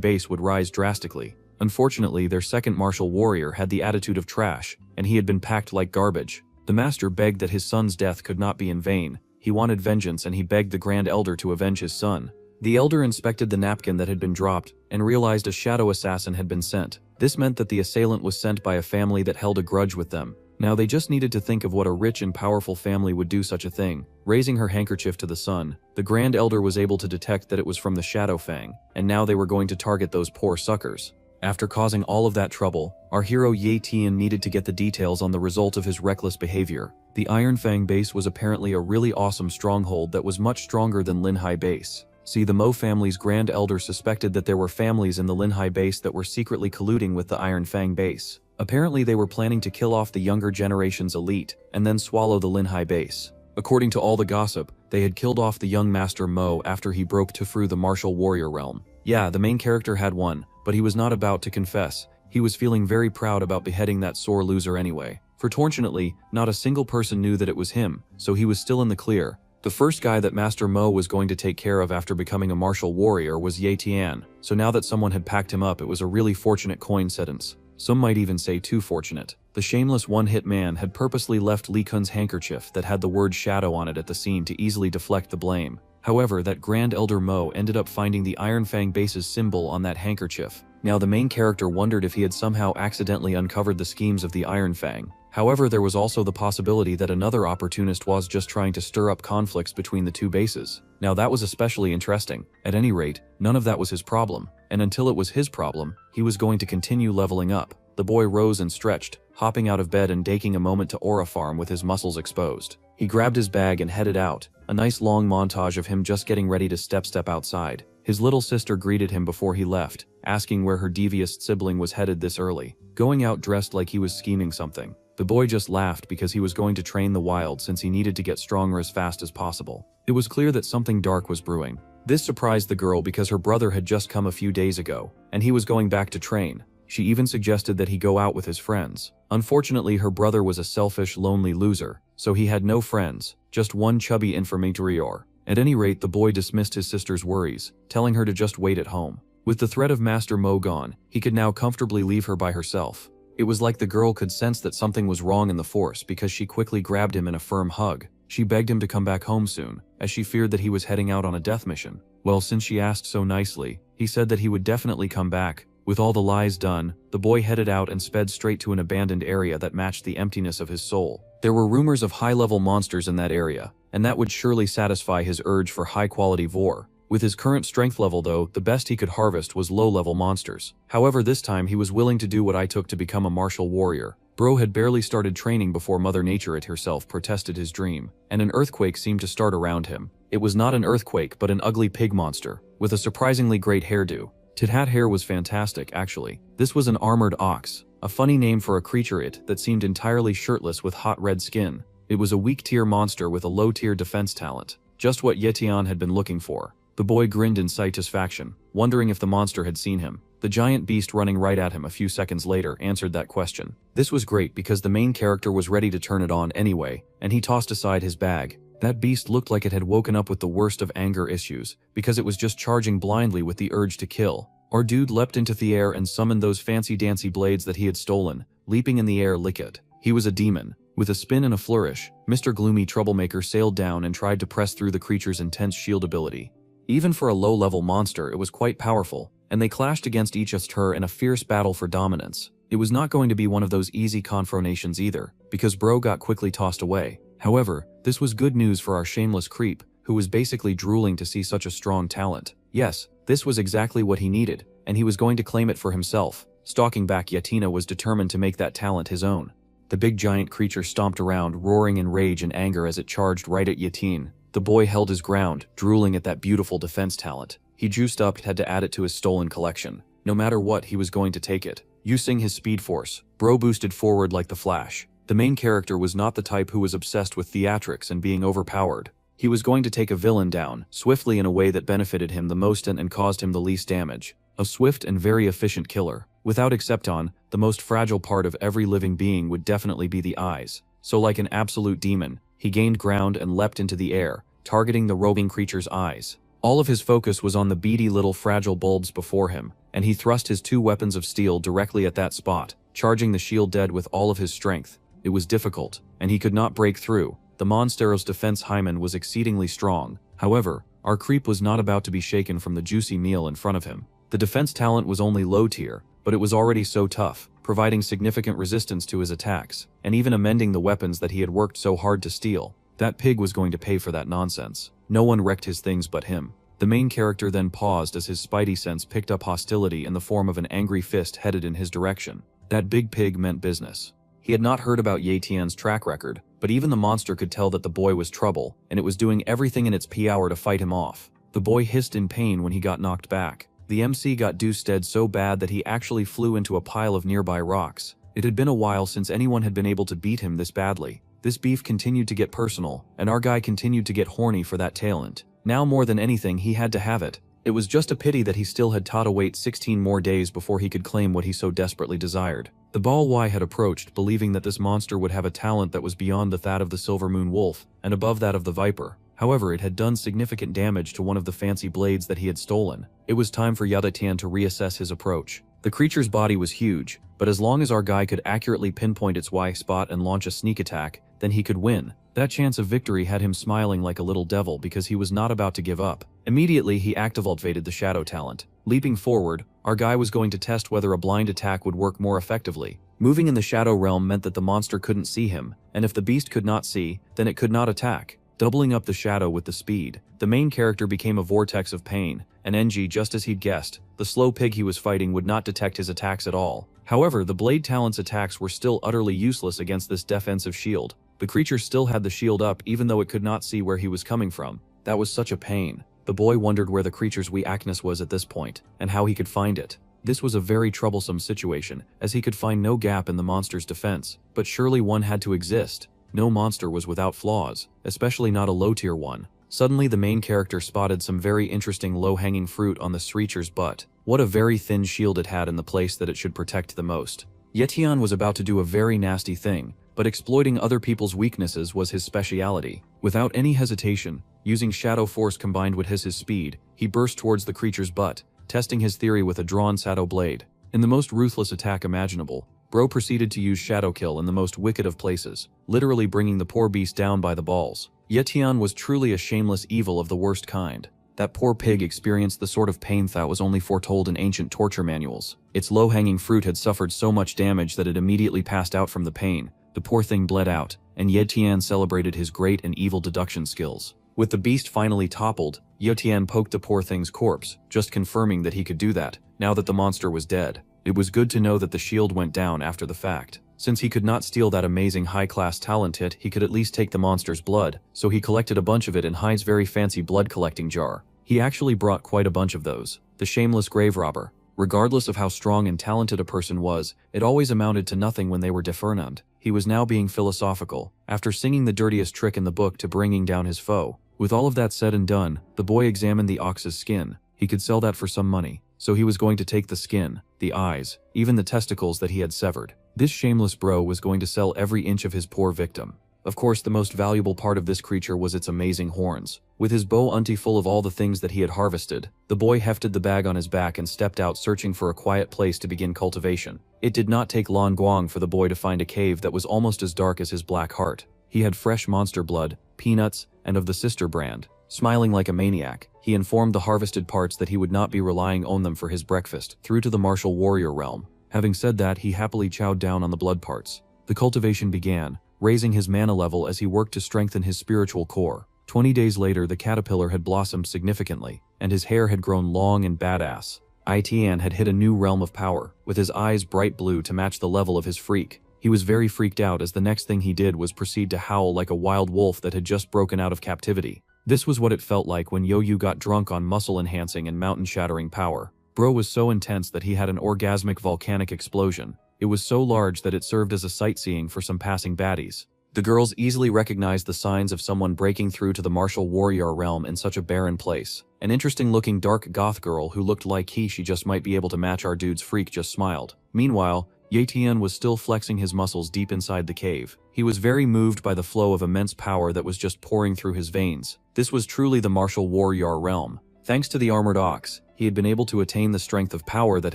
base would rise drastically. Unfortunately, their second martial warrior had the attitude of trash, and he had been packed like garbage. The master begged that his son's death could not be in vain. He wanted vengeance, and he begged the Grand Elder to avenge his son. The Elder inspected the napkin that had been dropped, and realized a shadow assassin had been sent. This meant that the assailant was sent by a family that held a grudge with them. Now they just needed to think of what a rich and powerful family would do such a thing. Raising her handkerchief to the sun, the Grand Elder was able to detect that it was from the Shadow Fang, and now they were going to target those poor suckers. After causing all of that trouble, our hero Ye Tian needed to get the details on the result of his reckless behavior. The Iron Fang base was apparently a really awesome stronghold that was much stronger than Linhai base. See, the Mo family's Grand Elder suspected that there were families in the Linhai base that were secretly colluding with the Iron Fang base. Apparently they were planning to kill off the younger generation's elite, and then swallow the Linhai base. According to all the gossip, they had killed off the young Master Mo after he broke through the martial warrior realm. Yeah, the main character had won, but he was not about to confess. He was feeling very proud about beheading that sore loser anyway. Fortunately, not a single person knew that it was him, so he was still in the clear. The first guy that Master Mo was going to take care of after becoming a martial warrior was Ye Tian, so now that someone had packed him up, it was a really fortunate coincidence. Some might even say too fortunate. The shameless one-hit man had purposely left Li Kun's handkerchief that had the word shadow on it at the scene to easily deflect the blame. However, that Grand Elder Mo ended up finding the Iron Fang base's symbol on that handkerchief. Now the main character wondered if he had somehow accidentally uncovered the schemes of the Iron Fang. However, there was also the possibility that another opportunist was just trying to stir up conflicts between the two bases. Now that was especially interesting. At any rate, none of that was his problem, and until it was his problem, he was going to continue leveling up. The boy rose and stretched, hopping out of bed and taking a moment to aura farm with his muscles exposed. He grabbed his bag and headed out, a nice long montage of him just getting ready to step outside. His little sister greeted him before he left, asking where her devious sibling was headed this early, going out dressed like he was scheming something. The boy just laughed because he was going to train the wild since he needed to get stronger as fast as possible. It was clear that something dark was brewing. This surprised the girl because her brother had just come a few days ago, and he was going back to train. She even suggested that he go out with his friends. Unfortunately, her brother was a selfish, lonely loser, so he had no friends, just one chubby infirmarior. At any rate, the boy dismissed his sister's worries, telling her to just wait at home. With the threat of Master Mo gone, he could now comfortably leave her by herself. It was like the girl could sense that something was wrong in the force because she quickly grabbed him in a firm hug. She begged him to come back home soon, as she feared that he was heading out on a death mission. Well, since she asked so nicely, he said that he would definitely come back. With all the lies done, the boy headed out and sped straight to an abandoned area that matched the emptiness of his soul. There were rumors of high-level monsters in that area, and that would surely satisfy his urge for high-quality vor. With his current strength level though, the best he could harvest was low-level monsters. However, this time he was willing to do what I took to become a martial warrior. Bro had barely started training before Mother Nature it herself protested his dream, and an earthquake seemed to start around him. It was not an earthquake but an ugly pig monster, with a surprisingly great hairdo. Tit-hat hair was fantastic, actually. This was an armored ox, a funny name for a creature that seemed entirely shirtless with hot red skin. It was a weak-tier monster with a low-tier defense talent, just what Ye Tian had been looking for. The boy grinned in satisfaction, wondering if the monster had seen him. The giant beast running right at him a few seconds later answered that question. This was great because the main character was ready to turn it on anyway, and he tossed aside his bag. That beast looked like it had woken up with the worst of anger issues, because it was just charging blindly with the urge to kill. Our dude leapt into the air and summoned those fancy-dancy blades that he had stolen, leaping in the air licked. He was a demon. With a spin and a flourish, Mr. Gloomy Troublemaker sailed down and tried to press through the creature's intense shield ability. Even for a low-level monster, it was quite powerful, and they clashed against each other in a fierce battle for dominance. It was not going to be one of those easy confrontations either, because Bro got quickly tossed away. However, this was good news for our shameless creep, who was basically drooling to see such a strong talent. Yes, this was exactly what he needed, and he was going to claim it for himself. Stalking back, Yatina was determined to make that talent his own. The big giant creature stomped around, roaring in rage and anger as it charged right at Yatin. The boy held his ground, drooling at that beautiful defense talent. He juiced up, had to add it to his stolen collection. No matter what, he was going to take it. Using his speed force, Bro boosted forward like the Flash. The main character was not the type who was obsessed with theatrics and being overpowered. He was going to take a villain down, swiftly in a way that benefited him the most and caused him the least damage. A swift and very efficient killer. Without Excepton, the most fragile part of every living being would definitely be the eyes. So like an absolute demon, he gained ground and leapt into the air, targeting the roving creature's eyes. All of his focus was on the beady little fragile bulbs before him, and he thrust his 2 weapons of steel directly at that spot, charging the shield dead with all of his strength. It was difficult, and he could not break through. The monster's defense hymen was exceedingly strong. However, our creep was not about to be shaken from the juicy meal in front of him. The defense talent was only low tier, but it was already so tough, providing significant resistance to his attacks, and even amending the weapons that he had worked so hard to steal. That pig was going to pay for that nonsense. No one wrecked his things but him. The main character then paused as his spidey sense picked up hostility in the form of an angry fist headed in his direction. That big pig meant business. He had not heard about Ye Tian's track record, but even the monster could tell that the boy was trouble, and it was doing everything in its power to fight him off. The boy hissed in pain when he got knocked back. The MC got deuced dead so bad that he actually flew into a pile of nearby rocks. It had been a while since anyone had been able to beat him this badly. This beef continued to get personal, and our guy continued to get horny for that talent. Now more than anything, he had to have it. It was just a pity that he still had to wait 16 more days before he could claim what he so desperately desired. The Bal Y had approached, believing that this monster would have a talent that was beyond that of the Silver Moon Wolf, and above that of the Viper. However, it had done significant damage to one of the fancy blades that he had stolen. It was time for Ye Tian to reassess his approach. The creature's body was huge, but as long as our guy could accurately pinpoint its Y spot and launch a sneak attack, then he could win. That chance of victory had him smiling like a little devil because he was not about to give up. Immediately, he activated the shadow talent. Leaping forward, our guy was going to test whether a blind attack would work more effectively. Moving in the shadow realm meant that the monster couldn't see him, and if the beast could not see, then it could not attack. Doubling up the shadow with the speed, the main character became a vortex of pain, and NG, just as he'd guessed, the slow pig he was fighting would not detect his attacks at all. However, the blade talent's attacks were still utterly useless against this defensive shield. The creature still had the shield up even though it could not see where he was coming from. That was such a pain. The boy wondered where the creature's weakness was at this point, and how he could find it. This was a very troublesome situation, as he could find no gap in the monster's defense, but surely one had to exist. No monster was without flaws, especially not a low-tier one. Suddenly the main character spotted some very interesting low-hanging fruit on the creature's butt. What a very thin shield it had in the place that it should protect the most. Ye Tian was about to do a very nasty thing, but exploiting other people's weaknesses was his speciality. Without any hesitation, using shadow force combined with his speed, he burst towards the creature's butt, testing his theory with a drawn shadow blade. In the most ruthless attack imaginable, Bro proceeded to use shadow kill in the most wicked of places, literally bringing the poor beast down by the balls. Ye Tian was truly a shameless evil of the worst kind. That poor pig experienced the sort of pain that was only foretold in ancient torture manuals. Its low-hanging fruit had suffered so much damage that it immediately passed out from the pain. The poor thing bled out, and Ye Tian celebrated his great and evil deduction skills. With the beast finally toppled, Ye Tian poked the poor thing's corpse, just confirming that he could do that, now that the monster was dead. It was good to know that the shield went down after the fact. Since he could not steal that amazing high-class talent hit, he could at least take the monster's blood, so he collected a bunch of it in Hyde's very fancy blood-collecting jar. He actually brought quite a bunch of those. The shameless grave robber. Regardless of how strong and talented a person was, it always amounted to nothing when they were deferned. He was now being philosophical, after singing the dirtiest trick in the book to bringing down his foe. With all of that said and done, the boy examined the ox's skin. He could sell that for some money, so he was going to take the skin, the eyes, even the testicles that he had severed. This shameless bro was going to sell every inch of his poor victim. Of course, the most valuable part of this creature was its amazing horns. With his bow unti full of all the things that he had harvested, the boy hefted the bag on his back and stepped out searching for a quiet place to begin cultivation. It did not take long guang for the boy to find a cave that was almost as dark as his black heart. He had fresh monster blood, peanuts, and of the sister brand. Smiling like a maniac, he informed the harvested parts that he would not be relying on them for his breakfast, through to the martial warrior realm. Having said that, he happily chowed down on the blood parts. The cultivation began, raising his mana level as he worked to strengthen his spiritual core. 20 days later, the caterpillar had blossomed significantly, and his hair had grown long and badass. Tian had hit a new realm of power, with his eyes bright blue to match the level of his freak. He was very freaked out as the next thing he did was proceed to howl like a wild wolf that had just broken out of captivity. This was what it felt like when Yo-Yu got drunk on muscle-enhancing and mountain-shattering power. Bro was so intense that he had an orgasmic volcanic explosion. It was so large that it served as a sightseeing for some passing baddies. The girls easily recognized the signs of someone breaking through to the martial warrior realm in such a barren place. An interesting-looking dark goth girl who looked like she just might be able to match our dude's freak just smiled. Meanwhile, Tian was still flexing his muscles deep inside the cave. He was very moved by the flow of immense power that was just pouring through his veins. This was truly the martial warrior realm. Thanks to the armored ox, he had been able to attain the strength of power that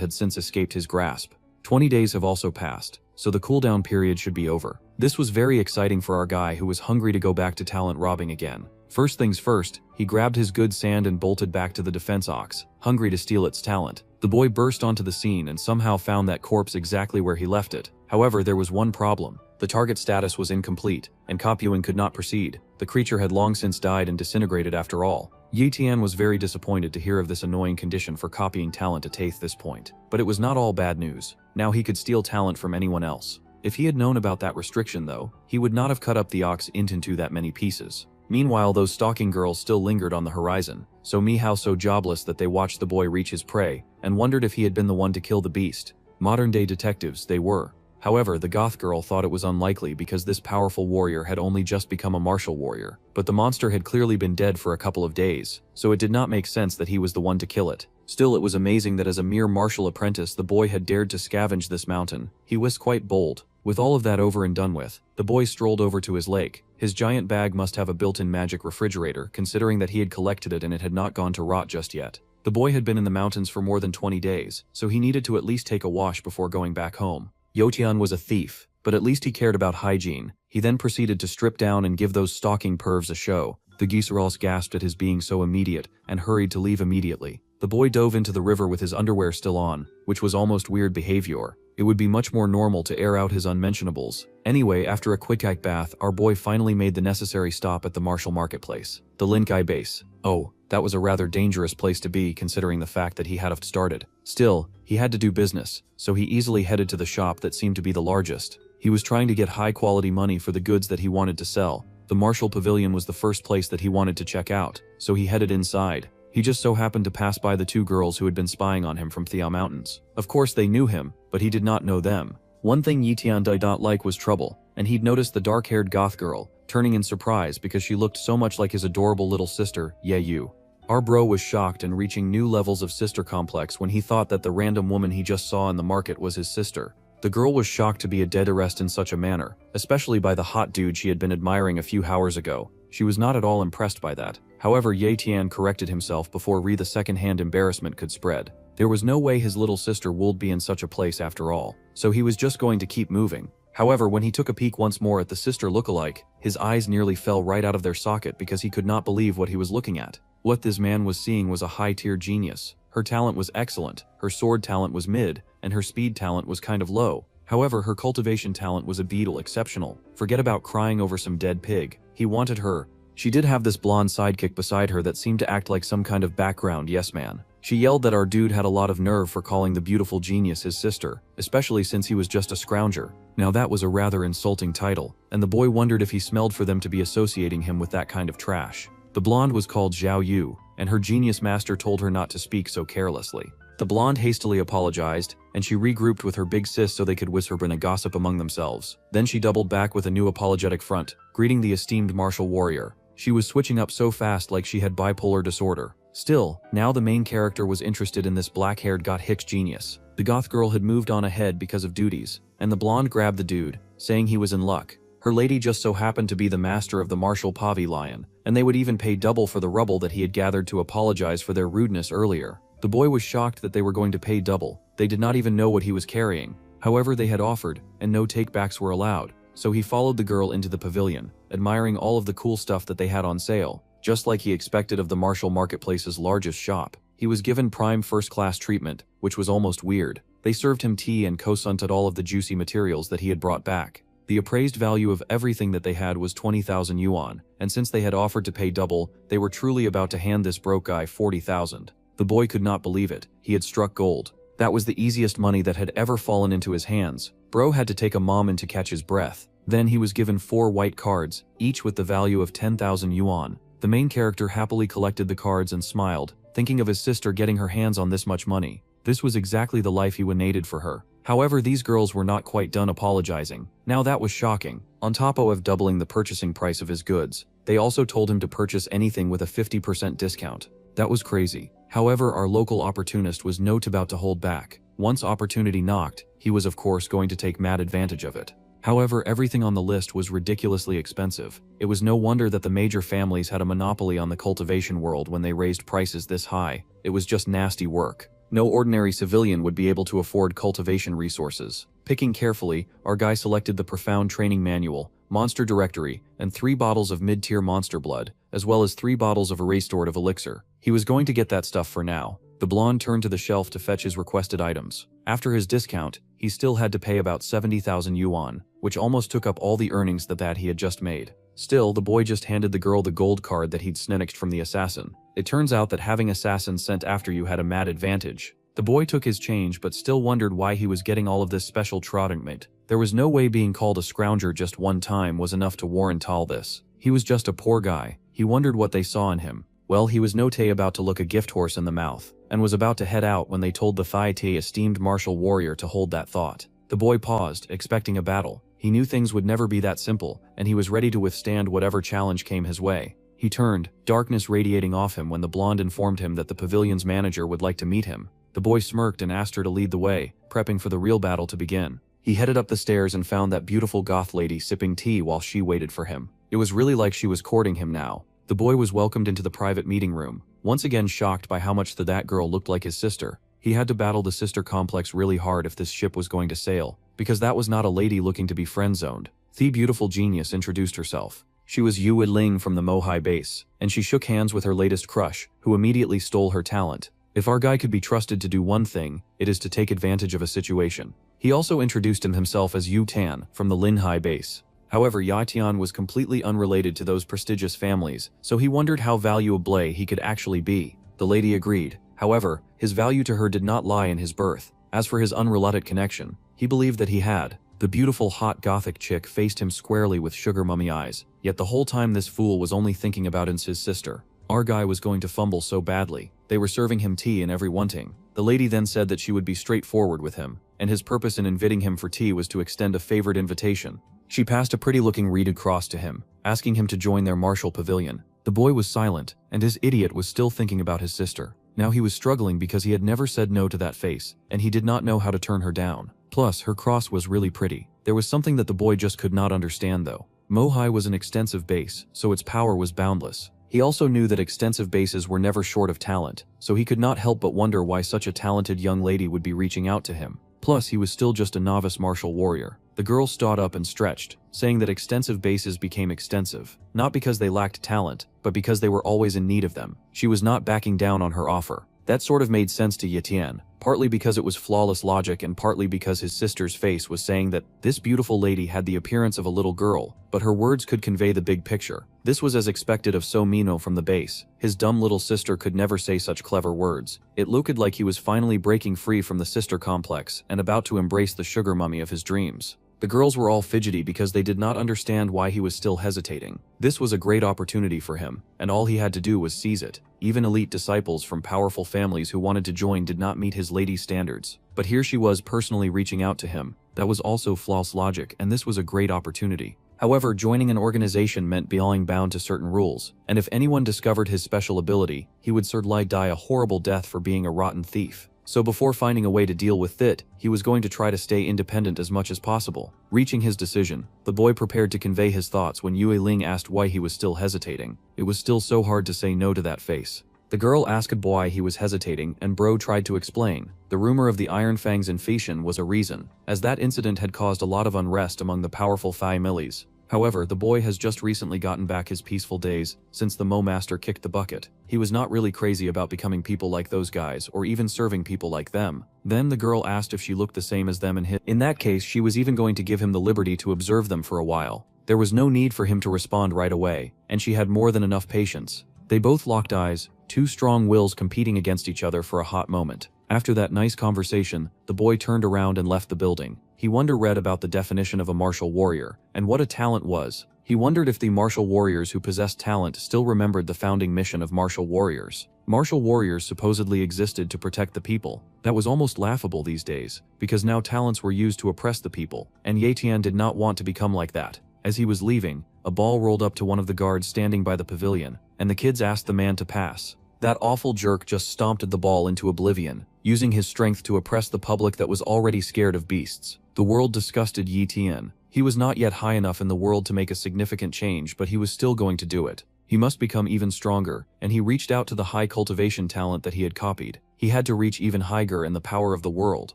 had since escaped his grasp. 20 days have also passed, so the cooldown period should be over. This was very exciting for our guy who was hungry to go back to talent robbing again. First things first, he grabbed his good sand and bolted back to the defense ox, hungry to steal its talent. The boy burst onto the scene and somehow found that corpse exactly where he left it. However, there was one problem. The target status was incomplete, and copying could not proceed. The creature had long since died and disintegrated after all. Tian was very disappointed to hear of this annoying condition for copying talent at this point. But it was not all bad news. Now he could steal talent from anyone else. If he had known about that restriction though, he would not have cut up the ox into that many pieces. Meanwhile, those stalking girls still lingered on the horizon, so Mihao so jobless that they watched the boy reach his prey, and wondered if he had been the one to kill the beast. Modern-day detectives, they were. However, the goth girl thought it was unlikely because this powerful warrior had only just become a martial warrior. But the monster had clearly been dead for a couple of days, so it did not make sense that he was the one to kill it. Still, it was amazing that as a mere martial apprentice the boy had dared to scavenge this mountain. He was quite bold. With all of that over and done with, the boy strolled over to his lake. His giant bag must have a built-in magic refrigerator, considering that he had collected it and it had not gone to rot just yet. The boy had been in the mountains for more than 20 days, so he needed to at least take a wash before going back home. Tian was a thief, but at least he cared about hygiene. He then proceeded to strip down and give those stalking pervs a show. The Geeserals gasped at his being so immediate and hurried to leave immediately. The boy dove into the river with his underwear still on, which was almost weird behavior. It would be much more normal to air out his unmentionables. Anyway, after a quick ice bath, our boy finally made the necessary stop at the martial marketplace, the Linkai base. Oh, that was a rather dangerous place to be considering the fact that he had started. Still, he had to do business, so he easily headed to the shop that seemed to be the largest. He was trying to get high-quality money for the goods that he wanted to sell. The martial pavilion was the first place that he wanted to check out, so he headed inside. He just so happened to pass by the two girls who had been spying on him from Thea Mountains. Of course they knew him, but he did not know them. One thing Tian did not like was trouble, and he'd noticed the dark-haired goth girl, turning in surprise because she looked so much like his adorable little sister, Yu. Our bro was shocked and reaching new levels of sister complex when he thought that the random woman he just saw in the market was his sister. The girl was shocked to be a dead arrest in such a manner, especially by the hot dude she had been admiring a few hours ago. She was not at all impressed by that. However, Tian corrected himself before the second-hand embarrassment could spread. There was no way his little sister would be in such a place after all, so he was just going to keep moving. However, when he took a peek once more at the sister look-alike, his eyes nearly fell right out of their socket because he could not believe what he was looking at. What this man was seeing was a high-tier genius. Her talent was excellent, her sword talent was mid, and her speed talent was kind of low. However, her cultivation talent was a beetle exceptional. Forget about crying over some dead pig. He wanted her. She did have this blonde sidekick beside her that seemed to act like some kind of background yes man. She yelled that our dude had a lot of nerve for calling the beautiful genius his sister, especially since he was just a scrounger. Now that was a rather insulting title, and the boy wondered if he smelled for them to be associating him with that kind of trash. The blonde was called Zhao Yu, and her genius master told her not to speak so carelessly. The blonde hastily apologized, and she regrouped with her big sis so they could whisper and gossip among themselves. Then she doubled back with a new apologetic front, greeting the esteemed martial warrior. She was switching up so fast like she had bipolar disorder. Still, now the main character was interested in this black-haired goth genius. The goth girl had moved on ahead because of duties, and the blonde grabbed the dude, saying he was in luck. Her lady just so happened to be the master of the martial pavilion, and they would even pay double for the rubble that he had gathered to apologize for their rudeness earlier. The boy was shocked that they were going to pay double. They did not even know what he was carrying. However, they had offered, and no takebacks were allowed. So he followed the girl into the pavilion, admiring all of the cool stuff that they had on sale. Just like he expected of the martial marketplace's largest shop, he was given prime first-class treatment, which was almost weird. They served him tea and consulted all of the juicy materials that he had brought back. The appraised value of everything that they had was 20,000 yuan, and since they had offered to pay double, they were truly about to hand this broke guy 40,000. The boy could not believe it. He had struck gold. That was the easiest money that had ever fallen into his hands. Bro had to take a moment to catch his breath. Then he was given 4 white cards, each with the value of 10,000 yuan. The main character happily collected the cards and smiled, thinking of his sister getting her hands on this much money. This was exactly the life he wanted for her. However, these girls were not quite done apologizing. Now that was shocking. On top of doubling the purchasing price of his goods, they also told him to purchase anything with a 50% discount. That was crazy. However, our local opportunist was not about to hold back. Once opportunity knocked, he was of course going to take mad advantage of it. However, everything on the list was ridiculously expensive. It was no wonder that the major families had a monopoly on the cultivation world when they raised prices this high. It was just nasty work. No ordinary civilian would be able to afford cultivation resources. Picking carefully, our guy selected the Profound Training Manual, Monster Directory, and 3 bottles of mid-tier monster blood, as well as 3 bottles of a restorative elixir. He was going to get that stuff for now. The blonde turned to the shelf to fetch his requested items. After his discount, he still had to pay about 70,000 yuan, which almost took up all the earnings that he had just made. Still, the boy just handed the girl the gold card that he'd snatched from the assassin. It turns out that having assassins sent after you had a mad advantage. The boy took his change but still wondered why he was getting all of this special treatment. There was no way being called a scrounger just one time was enough to warrant all this. He was just a poor guy. He wondered what they saw in him. Well, he was about to look a gift horse in the mouth, and was about to head out when they told the Thai esteemed martial warrior to hold that thought. The boy paused, expecting a battle. He knew things would never be that simple, and he was ready to withstand whatever challenge came his way. He turned, darkness radiating off him when the blonde informed him that the pavilion's manager would like to meet him. The boy smirked and asked her to lead the way, prepping for the real battle to begin. He headed up the stairs and found that beautiful goth lady sipping tea while she waited for him. It was really like she was courting him now. The boy was welcomed into the private meeting room, once again shocked by how much that girl looked like his sister. He had to battle the sister complex really hard if this ship was going to sail, because that was not a lady looking to be friend-zoned. The beautiful genius introduced herself. She was Yu Ling from the Mohai base, and she shook hands with her latest crush, who immediately stole her talent. If our guy could be trusted to do one thing, it is to take advantage of a situation. He also introduced himself as Yu Tan from the Linhai base. However, Yatian was completely unrelated to those prestigious families, so he wondered how valuable he could actually be. The lady agreed. However, his value to her did not lie in his birth. As for his unrelated connection, he believed that he had. The beautiful hot gothic chick faced him squarely with sugar mummy eyes, yet the whole time this fool was only thinking about his sister. Our guy was going to fumble so badly. They were serving him tea in every wanting. The lady then said that she would be straightforward with him, and his purpose in inviting him for tea was to extend a favored invitation. She passed a pretty-looking reeded cross to him, asking him to join their martial pavilion. The boy was silent, and his idiot was still thinking about his sister. Now he was struggling because he had never said no to that face, and he did not know how to turn her down. Plus, her cross was really pretty. There was something that the boy just could not understand though. Mohai was an extensive base, so its power was boundless. He also knew that extensive bases were never short of talent, so he could not help but wonder why such a talented young lady would be reaching out to him. Plus, he was still just a novice martial warrior. The girl stood up and stretched, saying that extensive bases became extensive, not because they lacked talent, but because they were always in need of them. She was not backing down on her offer. That sort of made sense to Yatian, partly because it was flawless logic and partly because his sister's face was saying that this beautiful lady had the appearance of a little girl, but her words could convey the big picture. This was as expected of So Mino from the base. His dumb little sister could never say such clever words. It looked like he was finally breaking free from the sister complex and about to embrace the sugar mummy of his dreams. The girls were all fidgety because they did not understand why he was still hesitating. This was a great opportunity for him, and all he had to do was seize it. Even elite disciples from powerful families who wanted to join did not meet his lady's standards. But here she was personally reaching out to him. That was also flawless logic, and this was a great opportunity. However, joining an organization meant being bound to certain rules, and if anyone discovered his special ability, he would certainly die a horrible death for being a rotten thief. So before finding a way to deal with it, he was going to try to stay independent as much as possible. Reaching his decision, the boy prepared to convey his thoughts when Yue Ling asked why he was still hesitating. It was still so hard to say no to that face. The girl asked why he was hesitating, and Bro tried to explain. The rumor of the Iron Fang's infection was a reason, as that incident had caused a lot of unrest among the powerful families. However, the boy has just recently gotten back his peaceful days since the Mo Master kicked the bucket. He was not really crazy about becoming people like those guys or even serving people like them. Then the girl asked if she looked the same as them and in that case she was even going to give him the liberty to observe them for a while. There was no need for him to respond right away, and she had more than enough patience. They both locked eyes, two strong wills competing against each other for a hot moment. After that nice conversation, the boy turned around and left the building. He read about the definition of a martial warrior, and what a talent was. He wondered if the martial warriors who possessed talent still remembered the founding mission of martial warriors. Martial warriors supposedly existed to protect the people. That was almost laughable these days, because now talents were used to oppress the people, and Yatian did not want to become like that. As he was leaving, a ball rolled up to one of the guards standing by the pavilion, and the kids asked the man to pass. That awful jerk just stomped the ball into oblivion, using his strength to oppress the public that was already scared of beasts. The world disgusted Yi Tian. He was not yet high enough in the world to make a significant change, but he was still going to do it. He must become even stronger, and he reached out to the high cultivation talent that he had copied. He had to reach even higher in the power of the world.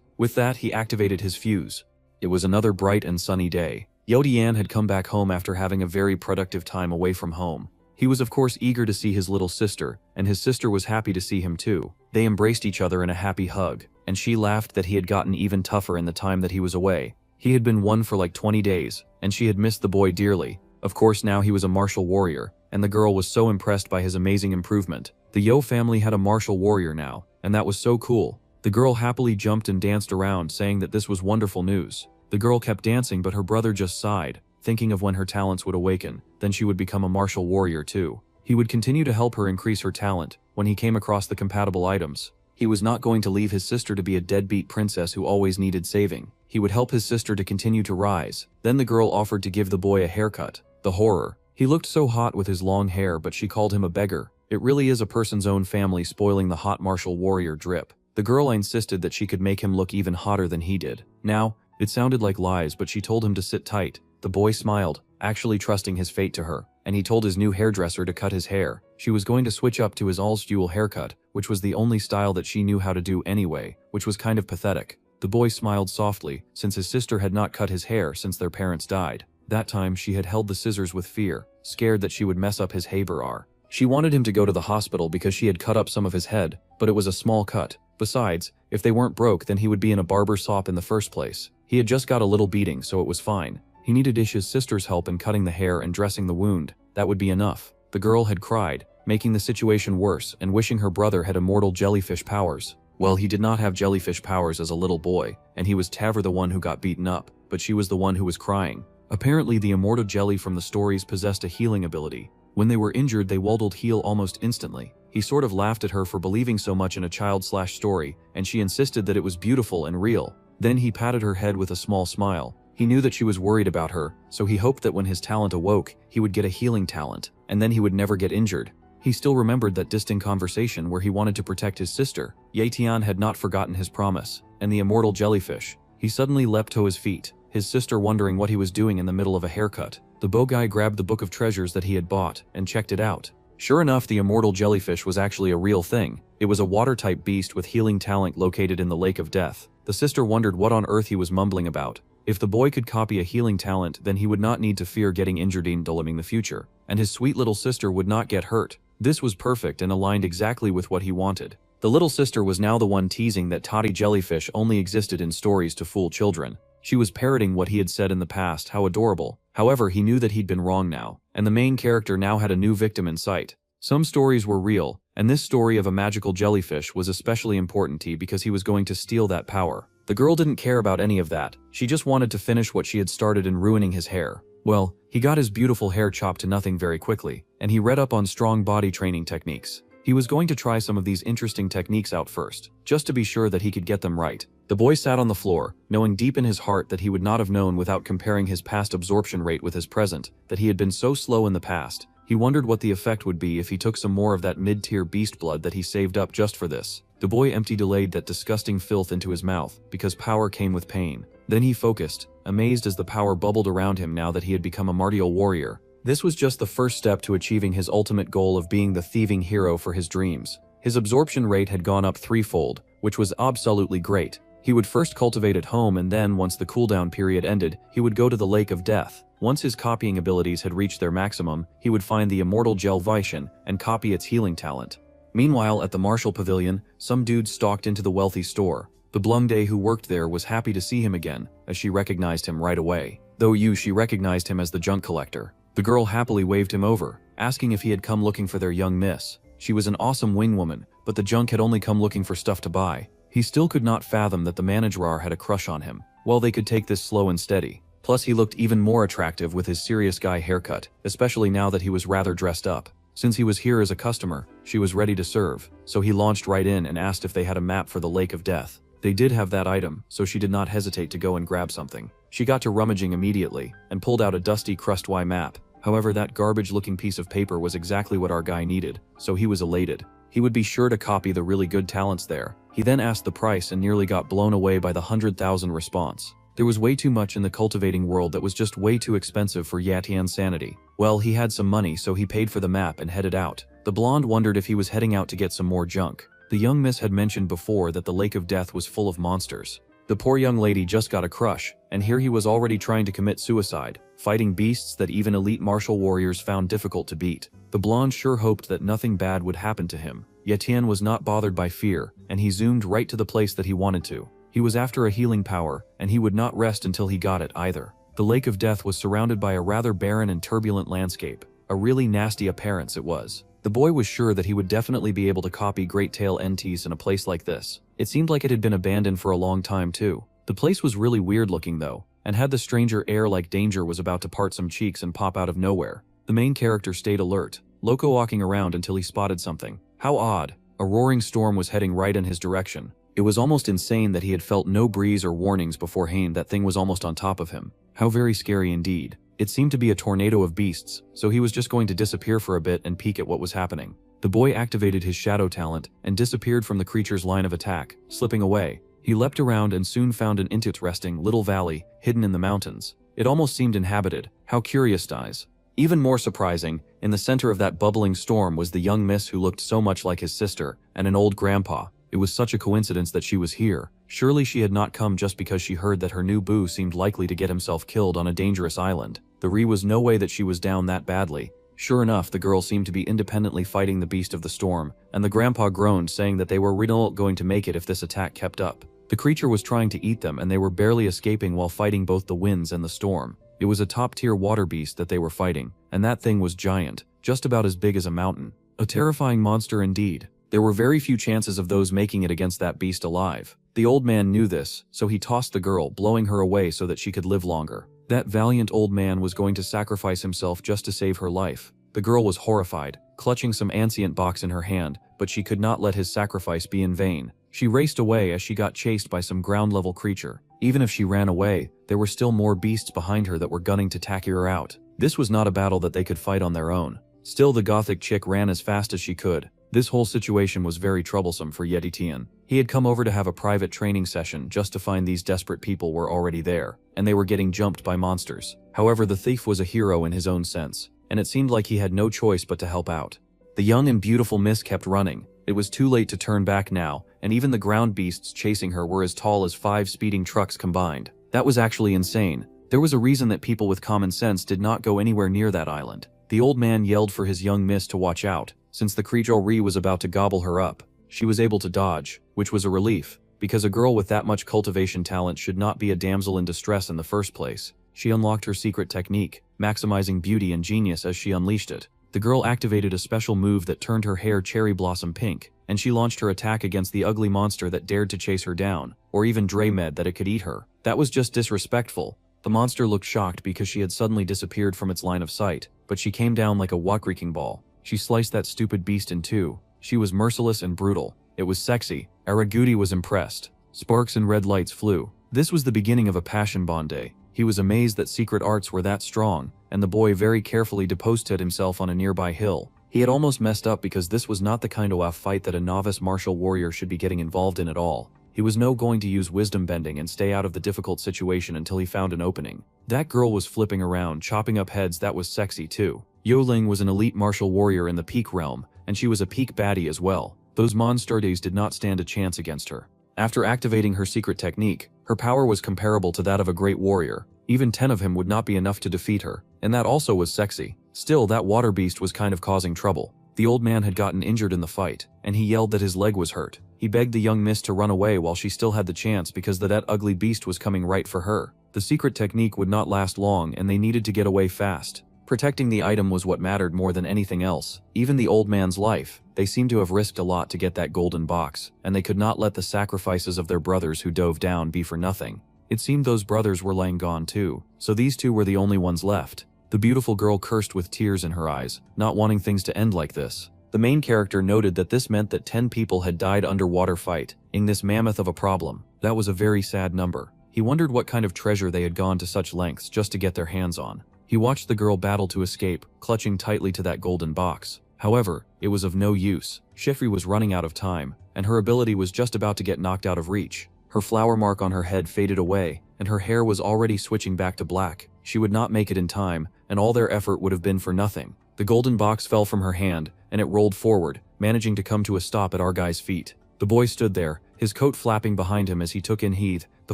With that, he activated his fuse. It was another bright and sunny day. Yao Dian had come back home after having a very productive time away from home. He was of course eager to see his little sister, and his sister was happy to see him too. They embraced each other in a happy hug, and she laughed that he had gotten even tougher in the time that he was away. He had been one for like 20 days, and she had missed the boy dearly. Of course now he was a martial warrior, and the girl was so impressed by his amazing improvement. The Yo family had a martial warrior now, and that was so cool. The girl happily jumped and danced around, saying that this was wonderful news. The girl kept dancing, but her brother just sighed, thinking of when her talents would awaken, then she would become a martial warrior too. He would continue to help her increase her talent when he came across the compatible items. He was not going to leave his sister to be a deadbeat princess who always needed saving. He would help his sister to continue to rise. Then the girl offered to give the boy a haircut. The horror. He looked so hot with his long hair, but she called him a beggar. It really is a person's own family spoiling the hot martial warrior drip. The girl insisted that she could make him look even hotter than he did. Now, it sounded like lies, but she told him to sit tight. The boy smiled, actually trusting his fate to her, and he told his new hairdresser to cut his hair. She was going to switch up to his all-stule haircut, which was the only style that she knew how to do anyway, which was kind of pathetic. The boy smiled softly, since his sister had not cut his hair since their parents died. That time she had held the scissors with fear, scared that she would mess up his hair. She wanted him to go to the hospital because she had cut up some of his head, but it was a small cut. Besides, if they weren't broke, then he would be in a barber shop in the first place. He had just got a little beating, so it was fine. He needed his sister's help in cutting the hair and dressing the wound. That would be enough. The girl had cried, making the situation worse and wishing her brother had immortal jellyfish powers. Well, he did not have jellyfish powers as a little boy, and he was Taver the one who got beaten up, but she was the one who was crying. Apparently the immortal jelly from the stories possessed a healing ability. When they were injured, they waddled heal almost instantly. He sort of laughed at her for believing so much in a child/story, and she insisted that it was beautiful and real. Then he patted her head with a small smile. He knew that she was worried about her, so he hoped that when his talent awoke, he would get a healing talent, and then he would never get injured. He still remembered that distant conversation where he wanted to protect his sister. Ye Tian had not forgotten his promise, and the immortal jellyfish. He suddenly leapt to his feet, his sister wondering what he was doing in the middle of a haircut. The bow guy grabbed the book of treasures that he had bought and checked it out. Sure enough, the immortal jellyfish was actually a real thing. It was a water-type beast with healing talent located in the Lake of Death. The sister wondered what on earth he was mumbling about. If the boy could copy a healing talent, then he would not need to fear getting injured in the future, and his sweet little sister would not get hurt. This was perfect and aligned exactly with what he wanted. The little sister was now the one teasing that toddy jellyfish only existed in stories to fool children. She was parroting what he had said in the past, how adorable. However, he knew that he'd been wrong now, and the main character now had a new victim in sight. Some stories were real, and this story of a magical jellyfish was especially important to him because he was going to steal that power. The girl didn't care about any of that. She just wanted to finish what she had started in ruining his hair. Well, he got his beautiful hair chopped to nothing very quickly, and he read up on strong body training techniques. He was going to try some of these interesting techniques out first, just to be sure that he could get them right. The boy sat on the floor, knowing deep in his heart that he would not have known without comparing his past absorption rate with his present, that he had been so slow in the past. He wondered what the effect would be if he took some more of that mid-tier beast blood that he saved up just for this. The boy delayed that disgusting filth into his mouth, because power came with pain. Then he focused, amazed as the power bubbled around him now that he had become a martial warrior. This was just the first step to achieving his ultimate goal of being the thieving hero for his dreams. His absorption rate had gone up threefold, which was absolutely great. He would first cultivate at home, and then once the cooldown period ended, he would go to the Lake of Death. Once his copying abilities had reached their maximum, he would find the immortal Jellyfish and copy its healing talent. Meanwhile, at the Martial Pavilion, some dude stalked into the wealthy store. The Blungday who worked there was happy to see him again, as she recognized him right away. Though she recognized him as the junk collector. The girl happily waved him over, asking if he had come looking for their young miss. She was an awesome wing woman, but the junk had only come looking for stuff to buy. He still could not fathom that the manager had a crush on him. Well, they could take this slow and steady. Plus, he looked even more attractive with his serious guy haircut, especially now that he was rather dressed up. Since he was here as a customer, she was ready to serve, so he launched right in and asked if they had a map for the Lake of Death. They did have that item, so she did not hesitate to go and grab something. She got to rummaging immediately, and pulled out a dusty crust Y map. However, that garbage-looking piece of paper was exactly what our guy needed, so he was elated. He would be sure to copy the really good talents there. He then asked the price and nearly got blown away by the 100,000 response. There was way too much in the cultivating world that was just way too expensive for Yatian's sanity. Well, he had some money, so he paid for the map and headed out. The blonde wondered if he was heading out to get some more junk. The young miss had mentioned before that the Lake of Death was full of monsters. The poor young lady just got a crush, and here he was already trying to commit suicide, fighting beasts that even elite martial warriors found difficult to beat. The blonde sure hoped that nothing bad would happen to him. Yatian was not bothered by fear, and he zoomed right to the place that he wanted to. He was after a healing power, and he would not rest until he got it either. The Lake of Death was surrounded by a rather barren and turbulent landscape. A really nasty appearance it was. The boy was sure that he would definitely be able to copy Great Tail NTs in a place like this. It seemed like it had been abandoned for a long time too. The place was really weird looking though, and had the stranger air like danger was about to part some cheeks and pop out of nowhere. The main character stayed alert, loco walking around until he spotted something. How odd. A roaring storm was heading right in his direction. It was almost insane that he had felt no breeze or warnings beforehand. That thing was almost on top of him. How very scary indeed. It seemed to be a tornado of beasts, so he was just going to disappear for a bit and peek at what was happening. The boy activated his shadow talent and disappeared from the creature's line of attack, slipping away. He leapt around and soon found an interesting little valley hidden in the mountains. It almost seemed inhabited. How curious dies. Even more surprising, in the center of that bubbling storm was the young miss who looked so much like his sister and an old grandpa. It was such a coincidence that she was here. Surely she had not come just because she heard that her new boo seemed likely to get himself killed on a dangerous island. There was no way that she was down that badly. Sure enough, the girl seemed to be independently fighting the beast of the storm, and the grandpa groaned, saying that they were really not going to make it if this attack kept up. The creature was trying to eat them, and they were barely escaping while fighting both the winds and the storm. It was a top-tier water beast that they were fighting, and that thing was giant, just about as big as a mountain. A terrifying monster indeed. There were very few chances of those making it against that beast alive. The old man knew this, so he tossed the girl, blowing her away so that she could live longer. That valiant old man was going to sacrifice himself just to save her life. The girl was horrified, clutching some ancient box in her hand, but she could not let his sacrifice be in vain. She raced away as she got chased by some ground-level creature. Even if she ran away, there were still more beasts behind her that were gunning to take her out. This was not a battle that they could fight on their own. Still, the gothic chick ran as fast as she could. This whole situation was very troublesome for Yetian. He had come over to have a private training session just to find these desperate people were already there, and they were getting jumped by monsters. However, the thief was a hero in his own sense, and it seemed like he had no choice but to help out. The young and beautiful miss kept running. It was too late to turn back now, and even the ground beasts chasing her were as tall as 5 speeding trucks combined. That was actually insane. There was a reason that people with common sense did not go anywhere near that island. The old man yelled for his young miss to watch out, since the creature was about to gobble her up. She was able to dodge, which was a relief, because a girl with that much cultivation talent should not be a damsel in distress in the first place. She unlocked her secret technique, maximizing beauty and genius as she unleashed it. The girl activated a special move that turned her hair cherry blossom pink, and she launched her attack against the ugly monster that dared to chase her down, or even dreamed that it could eat her. That was just disrespectful. The monster looked shocked because she had suddenly disappeared from its line of sight, but she came down like a wrecking ball. She sliced that stupid beast in two. She was merciless and brutal. It was sexy. Araguti was impressed. Sparks and red lights flew. This was the beginning of a passion bond day. He was amazed that secret arts were that strong, and the boy very carefully deposited himself on a nearby hill. He had almost messed up because this was not the kind of fight that a novice martial warrior should be getting involved in at all. He was going to use wisdom bending and stay out of the difficult situation until he found an opening. That girl was flipping around, chopping up heads. That was sexy too. Yoling was an elite martial warrior in the peak realm, and she was a peak baddie as well. Those monsters did not stand a chance against her. After activating her secret technique, her power was comparable to that of a great warrior. Even 10 of him would not be enough to defeat her, and that also was sexy. Still, that water beast was kind of causing trouble. The old man had gotten injured in the fight, and he yelled that his leg was hurt. He begged the young miss to run away while she still had the chance because that ugly beast was coming right for her. The secret technique would not last long, and they needed to get away fast. Protecting the item was what mattered more than anything else. Even the old man's life. They seemed to have risked a lot to get that golden box, and they could not let the sacrifices of their brothers who dove down be for nothing. It seemed those brothers were laying gone too, so these two were the only ones left. The beautiful girl cursed with tears in her eyes, not wanting things to end like this. The main character noted that this meant that 10 people had died underwater fighting this mammoth of a problem. That was a very sad number. He wondered what kind of treasure they had gone to such lengths just to get their hands on. He watched the girl battle to escape, clutching tightly to that golden box. However, it was of no use. Shifri was running out of time, and her ability was just about to get knocked out of reach. Her flower mark on her head faded away, and her hair was already switching back to black. She would not make it in time, and all their effort would have been for nothing. The golden box fell from her hand, and it rolled forward, managing to come to a stop at our guy's feet. The boy stood there, his coat flapping behind him as he took in heed, the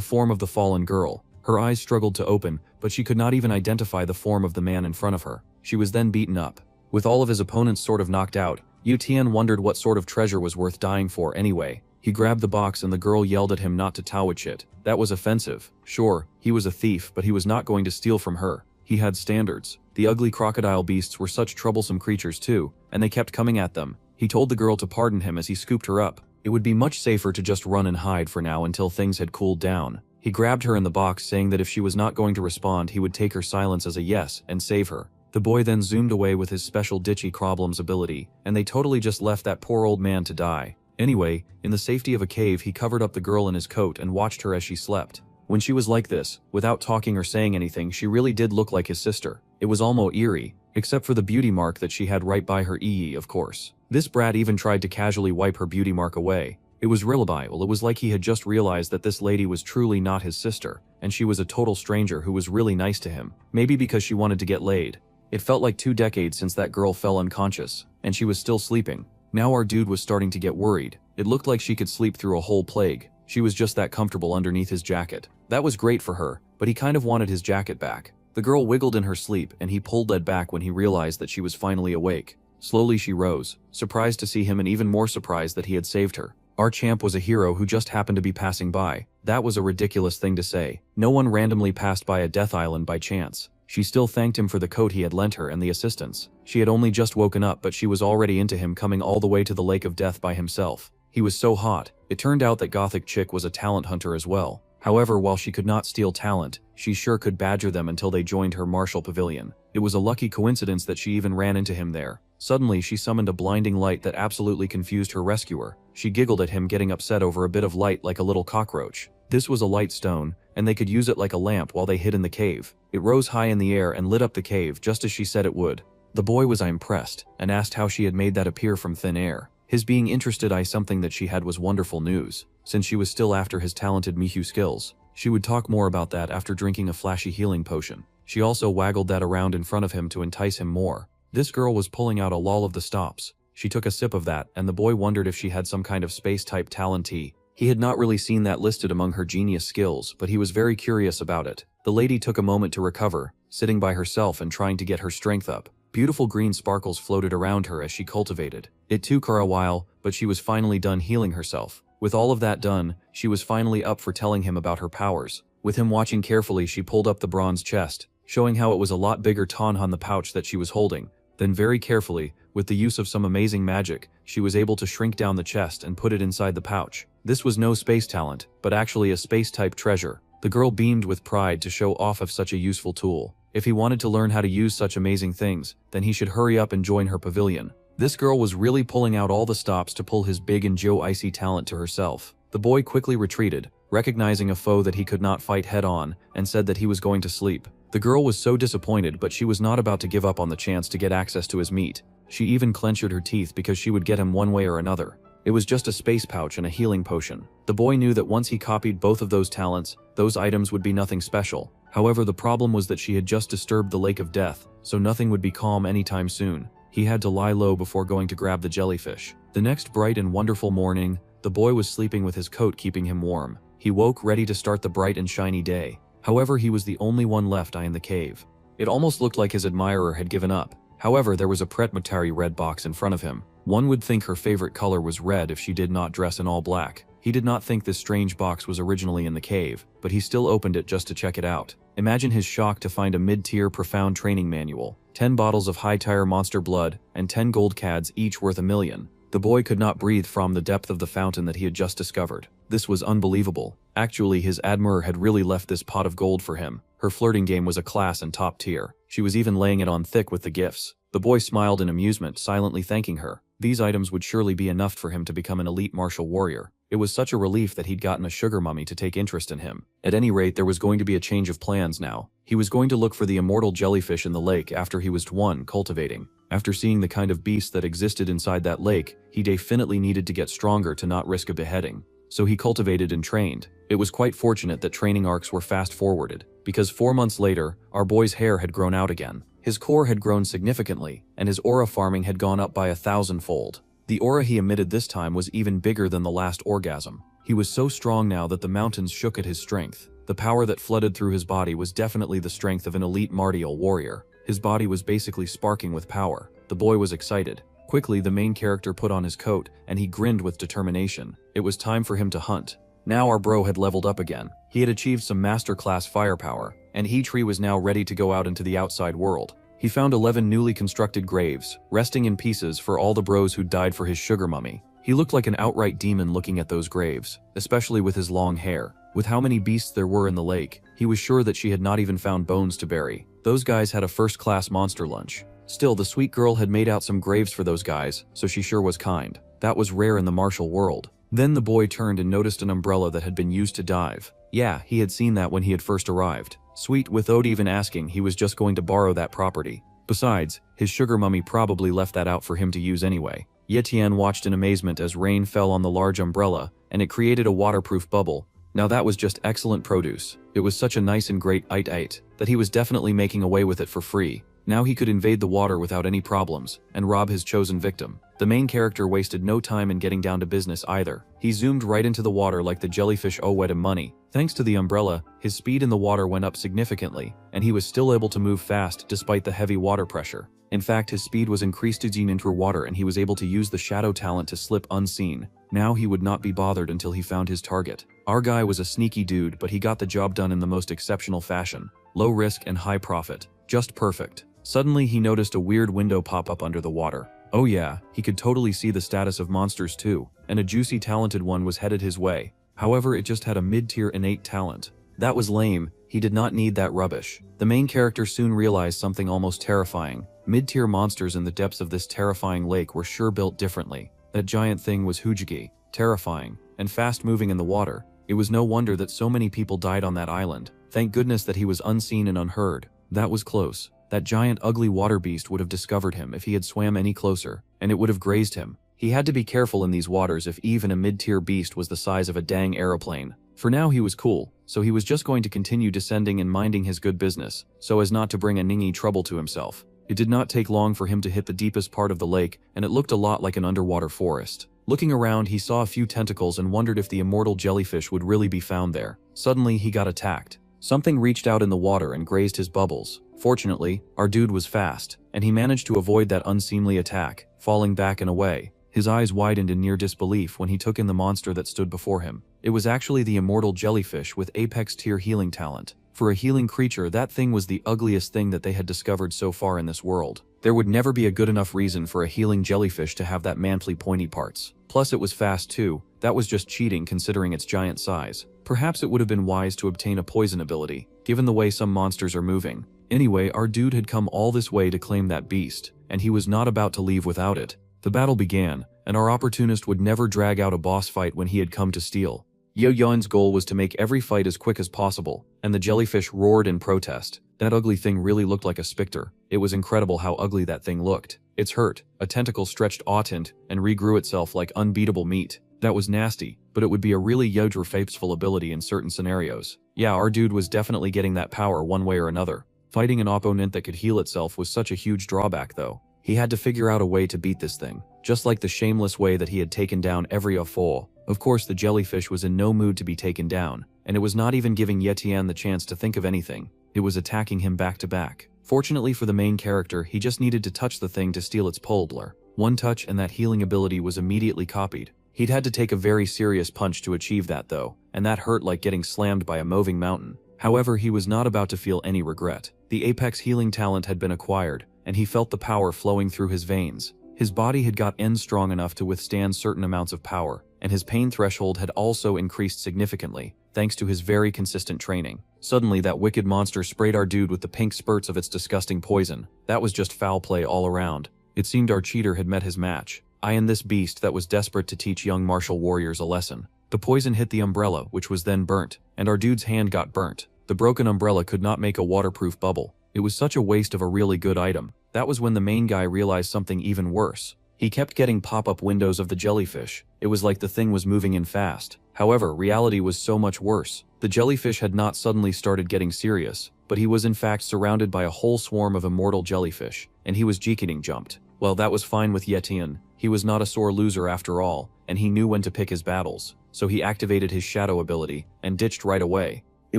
form of the fallen girl. Her eyes struggled to open, but she could not even identify the form of the man in front of her. She was then beaten up. With all of his opponents sort of knocked out, Yu Tian wondered what sort of treasure was worth dying for anyway. He grabbed the box and the girl yelled at him not to touch it. That was offensive. Sure, he was a thief, but he was not going to steal from her. He had standards. The ugly crocodile beasts were such troublesome creatures too, and they kept coming at them. He told the girl to pardon him as he scooped her up. It would be much safer to just run and hide for now until things had cooled down. He grabbed her in the box, saying that if she was not going to respond, he would take her silence as a yes and save her. The boy then zoomed away with his special ditchy problems ability, and they totally just left that poor old man to die. Anyway, in the safety of a cave, he covered up the girl in his coat and watched her as she slept. When she was like this, without talking or saying anything, she really did look like his sister. It was almost eerie, except for the beauty mark that she had right by her ee, of course. This brat even tried to casually wipe her beauty mark away. It was relatable. It was like he had just realized that this lady was truly not his sister, and she was a total stranger who was really nice to him, maybe because she wanted to get laid. It felt like 2 decades since that girl fell unconscious, and she was still sleeping. Now our dude was starting to get worried. It looked like she could sleep through a whole plague. She was just that comfortable underneath his jacket. That was great for her, but he kind of wanted his jacket back. The girl wiggled in her sleep, and he pulled that back when he realized that she was finally awake. Slowly she rose, surprised to see him and even more surprised that he had saved her. Our champ was a hero who just happened to be passing by. That was a ridiculous thing to say. No one randomly passed by a death island by chance. She still thanked him for the coat he had lent her and the assistance. She had only just woken up, but she was already into him, coming all the way to the lake of death by himself. He was so hot. It turned out that Gothic chick was a talent hunter as well. However, while she could not steal talent, she sure could badger them until they joined her martial pavilion. It was a lucky coincidence that she even ran into him there. Suddenly, she summoned a blinding light that absolutely confused her rescuer. She giggled at him, getting upset over a bit of light like a little cockroach. This was a light stone, and they could use it like a lamp while they hid in the cave. It rose high in the air and lit up the cave just as she said it would. The boy was impressed, and asked how she had made that appear from thin air. His being interested in something that she had was wonderful news, since she was still after his talented Mihu skills. She would talk more about that after drinking a flashy healing potion. She also waggled that around in front of him to entice him more. This girl was pulling out a lull of the stops. She took a sip of that, and the boy wondered if she had some kind of space-type talent. He had not really seen that listed among her genius skills, but he was very curious about it. The lady took a moment to recover, sitting by herself and trying to get her strength up. Beautiful green sparkles floated around her as she cultivated. It took her a while, but she was finally done healing herself. With all of that done, she was finally up for telling him about her powers. With him watching carefully, she pulled up the bronze chest, showing how it was a lot bigger on the pouch that she was holding. Then very carefully, with the use of some amazing magic, she was able to shrink down the chest and put it inside the pouch. This was no space talent, but actually a space-type treasure. The girl beamed with pride to show off of such a useful tool. If he wanted to learn how to use such amazing things, then he should hurry up and join her pavilion. This girl was really pulling out all the stops to pull his big and Joe icy talent to herself. The boy quickly retreated, recognizing a foe that he could not fight head-on, and said that he was going to sleep. The girl was so disappointed, but she was not about to give up on the chance to get access to his meat. She even clenched her teeth because she would get him one way or another. It was just a space pouch and a healing potion. The boy knew that once he copied both of those talents, those items would be nothing special. However, the problem was that she had just disturbed the lake of death, so nothing would be calm anytime soon. He had to lie low before going to grab the jellyfish. The next bright and wonderful morning, the boy was sleeping with his coat keeping him warm. He woke ready to start the bright and shiny day. However, he was the only one left in the cave. It almost looked like his admirer had given up. However, there was a Pretmatari red box in front of him. One would think her favorite color was red if she did not dress in all black. He did not think this strange box was originally in the cave, but he still opened it just to check it out. Imagine his shock to find a mid-tier profound training manual, 10 bottles of high-tier monster blood, and 10 gold cads, each worth $1 million. The boy could not breathe from the depth of the fountain that he had just discovered. This was unbelievable. Actually, his admirer had really left this pot of gold for him. Her flirting game was a class and top tier. She was even laying it on thick with the gifts. The boy smiled in amusement, silently thanking her. These items would surely be enough for him to become an elite martial warrior. It was such a relief that he'd gotten a sugar mummy to take interest in him. At any rate, there was going to be a change of plans now. He was going to look for the immortal jellyfish in the lake after he was cultivating. After seeing the kind of beast that existed inside that lake, he definitely needed to get stronger to not risk a beheading. So he cultivated and trained. It was quite fortunate that training arcs were fast-forwarded, because 4 months later, our boy's hair had grown out again. His core had grown significantly, and his aura farming had gone up by 1,000-fold. The aura he emitted this time was even bigger than the last orgasm. He was so strong now that the mountains shook at his strength. The power that flooded through his body was definitely the strength of an elite martial warrior. His body was basically sparking with power. The boy was excited. Quickly, the main character put on his coat, and he grinned with determination. It was time for him to hunt. Now our bro had leveled up again. He had achieved some masterclass firepower, and he was now ready to go out into the outside world. He found 11 newly constructed graves, resting in pieces for all the bros who died for his sugar mummy. He looked like an outright demon looking at those graves, especially with his long hair. With how many beasts there were in the lake, he was sure that she had not even found bones to bury. Those guys had a first-class monster lunch. Still, the sweet girl had made out some graves for those guys, so she sure was kind. That was rare in the martial world. Then the boy turned and noticed an umbrella that had been used to dive. Yeah, he had seen that when he had first arrived. Sweet, without even asking, he was just going to borrow that property. Besides, his sugar mummy probably left that out for him to use anyway. Yetian watched in amazement as rain fell on the large umbrella, and it created a waterproof bubble. Now that was just excellent produce. It was such a nice and great ite that he was definitely making away with it for free. Now he could invade the water without any problems, and rob his chosen victim. The main character wasted no time in getting down to business either. He zoomed right into the water like the jellyfish owed him money. Thanks to the umbrella, his speed in the water went up significantly, and he was still able to move fast despite the heavy water pressure. In fact, his speed was increased to enter water, and he was able to use the shadow talent to slip unseen. Now he would not be bothered until he found his target. Our guy was a sneaky dude, but he got the job done in the most exceptional fashion. Low risk and high profit. Just perfect. Suddenly he noticed a weird window pop up under the water. Oh yeah, he could totally see the status of monsters too, and a juicy talented one was headed his way. However, it just had a mid-tier innate talent. That was lame. He did not need that rubbish. The main character soon realized something almost terrifying. Mid-tier monsters in the depths of this terrifying lake were sure built differently. That giant thing was Hujigi, terrifying, and fast-moving in the water. It was no wonder that so many people died on that island. Thank goodness that he was unseen and unheard. That was close. That giant ugly water beast would have discovered him if he had swam any closer, and it would have grazed him. He had to be careful in these waters if even a mid-tier beast was the size of a dang aeroplane. For now he was cool, so he was just going to continue descending and minding his good business, so as not to bring any trouble to himself. It did not take long for him to hit the deepest part of the lake, and it looked a lot like an underwater forest. Looking around, he saw a few tentacles and wondered if the immortal jellyfish would really be found there. Suddenly, he got attacked. Something reached out in the water and grazed his bubbles. Fortunately, our dude was fast, and he managed to avoid that unseemly attack, falling back and away. His eyes widened in near disbelief when he took in the monster that stood before him. It was actually the immortal jellyfish with apex tier healing talent. For a healing creature, that thing was the ugliest thing that they had discovered so far in this world. There would never be a good enough reason for a healing jellyfish to have that manfully pointy parts. Plus it was fast too. That was just cheating considering its giant size. Perhaps it would have been wise to obtain a poison ability, given the way some monsters are moving. Anyway, our dude had come all this way to claim that beast, and he was not about to leave without it. The battle began, and our opportunist would never drag out a boss fight when he had come to steal. Yo-Yon's goal was to make every fight as quick as possible, and the jellyfish roared in protest. That ugly thing really looked like a specter. It was incredible how ugly that thing looked. Its hurt, a tentacle stretched autant and regrew itself like unbeatable meat. That was nasty, but it would be a really faithful ability in certain scenarios. Yeah, our dude was definitely getting that power one way or another. Fighting an opponent that could heal itself was such a huge drawback though. He had to figure out a way to beat this thing, just like the shameless way that he had taken down every foe. Of course, the jellyfish was in no mood to be taken down, and it was not even giving Yetian the chance to think of anything. It was attacking him back to back. Fortunately for the main character, he just needed to touch the thing to steal its poldler. One touch and that healing ability was immediately copied. He'd had to take a very serious punch to achieve that though, and that hurt like getting slammed by a moving mountain. However, he was not about to feel any regret. The apex healing talent had been acquired, and he felt the power flowing through his veins. His body had got strong enough to withstand certain amounts of power, and his pain threshold had also increased significantly, thanks to his very consistent training. Suddenly, that wicked monster sprayed our dude with the pink spurts of its disgusting poison. That was just foul play all around. It seemed our cheater had met his match. I and this beast that was desperate to teach young martial warriors a lesson. The poison hit the umbrella, which was then burnt, and our dude's hand got burnt. The broken umbrella could not make a waterproof bubble. It was such a waste of a really good item. That was when the main guy realized something even worse. He kept getting pop-up windows of the jellyfish. It was like the thing was moving in fast. However, reality was so much worse. The jellyfish had not suddenly started getting serious, but he was in fact surrounded by a whole swarm of immortal jellyfish, and he was getting jumped. Well, that was fine with Yetian. He was not a sore loser after all, and he knew when to pick his battles. So he activated his shadow ability, and ditched right away. It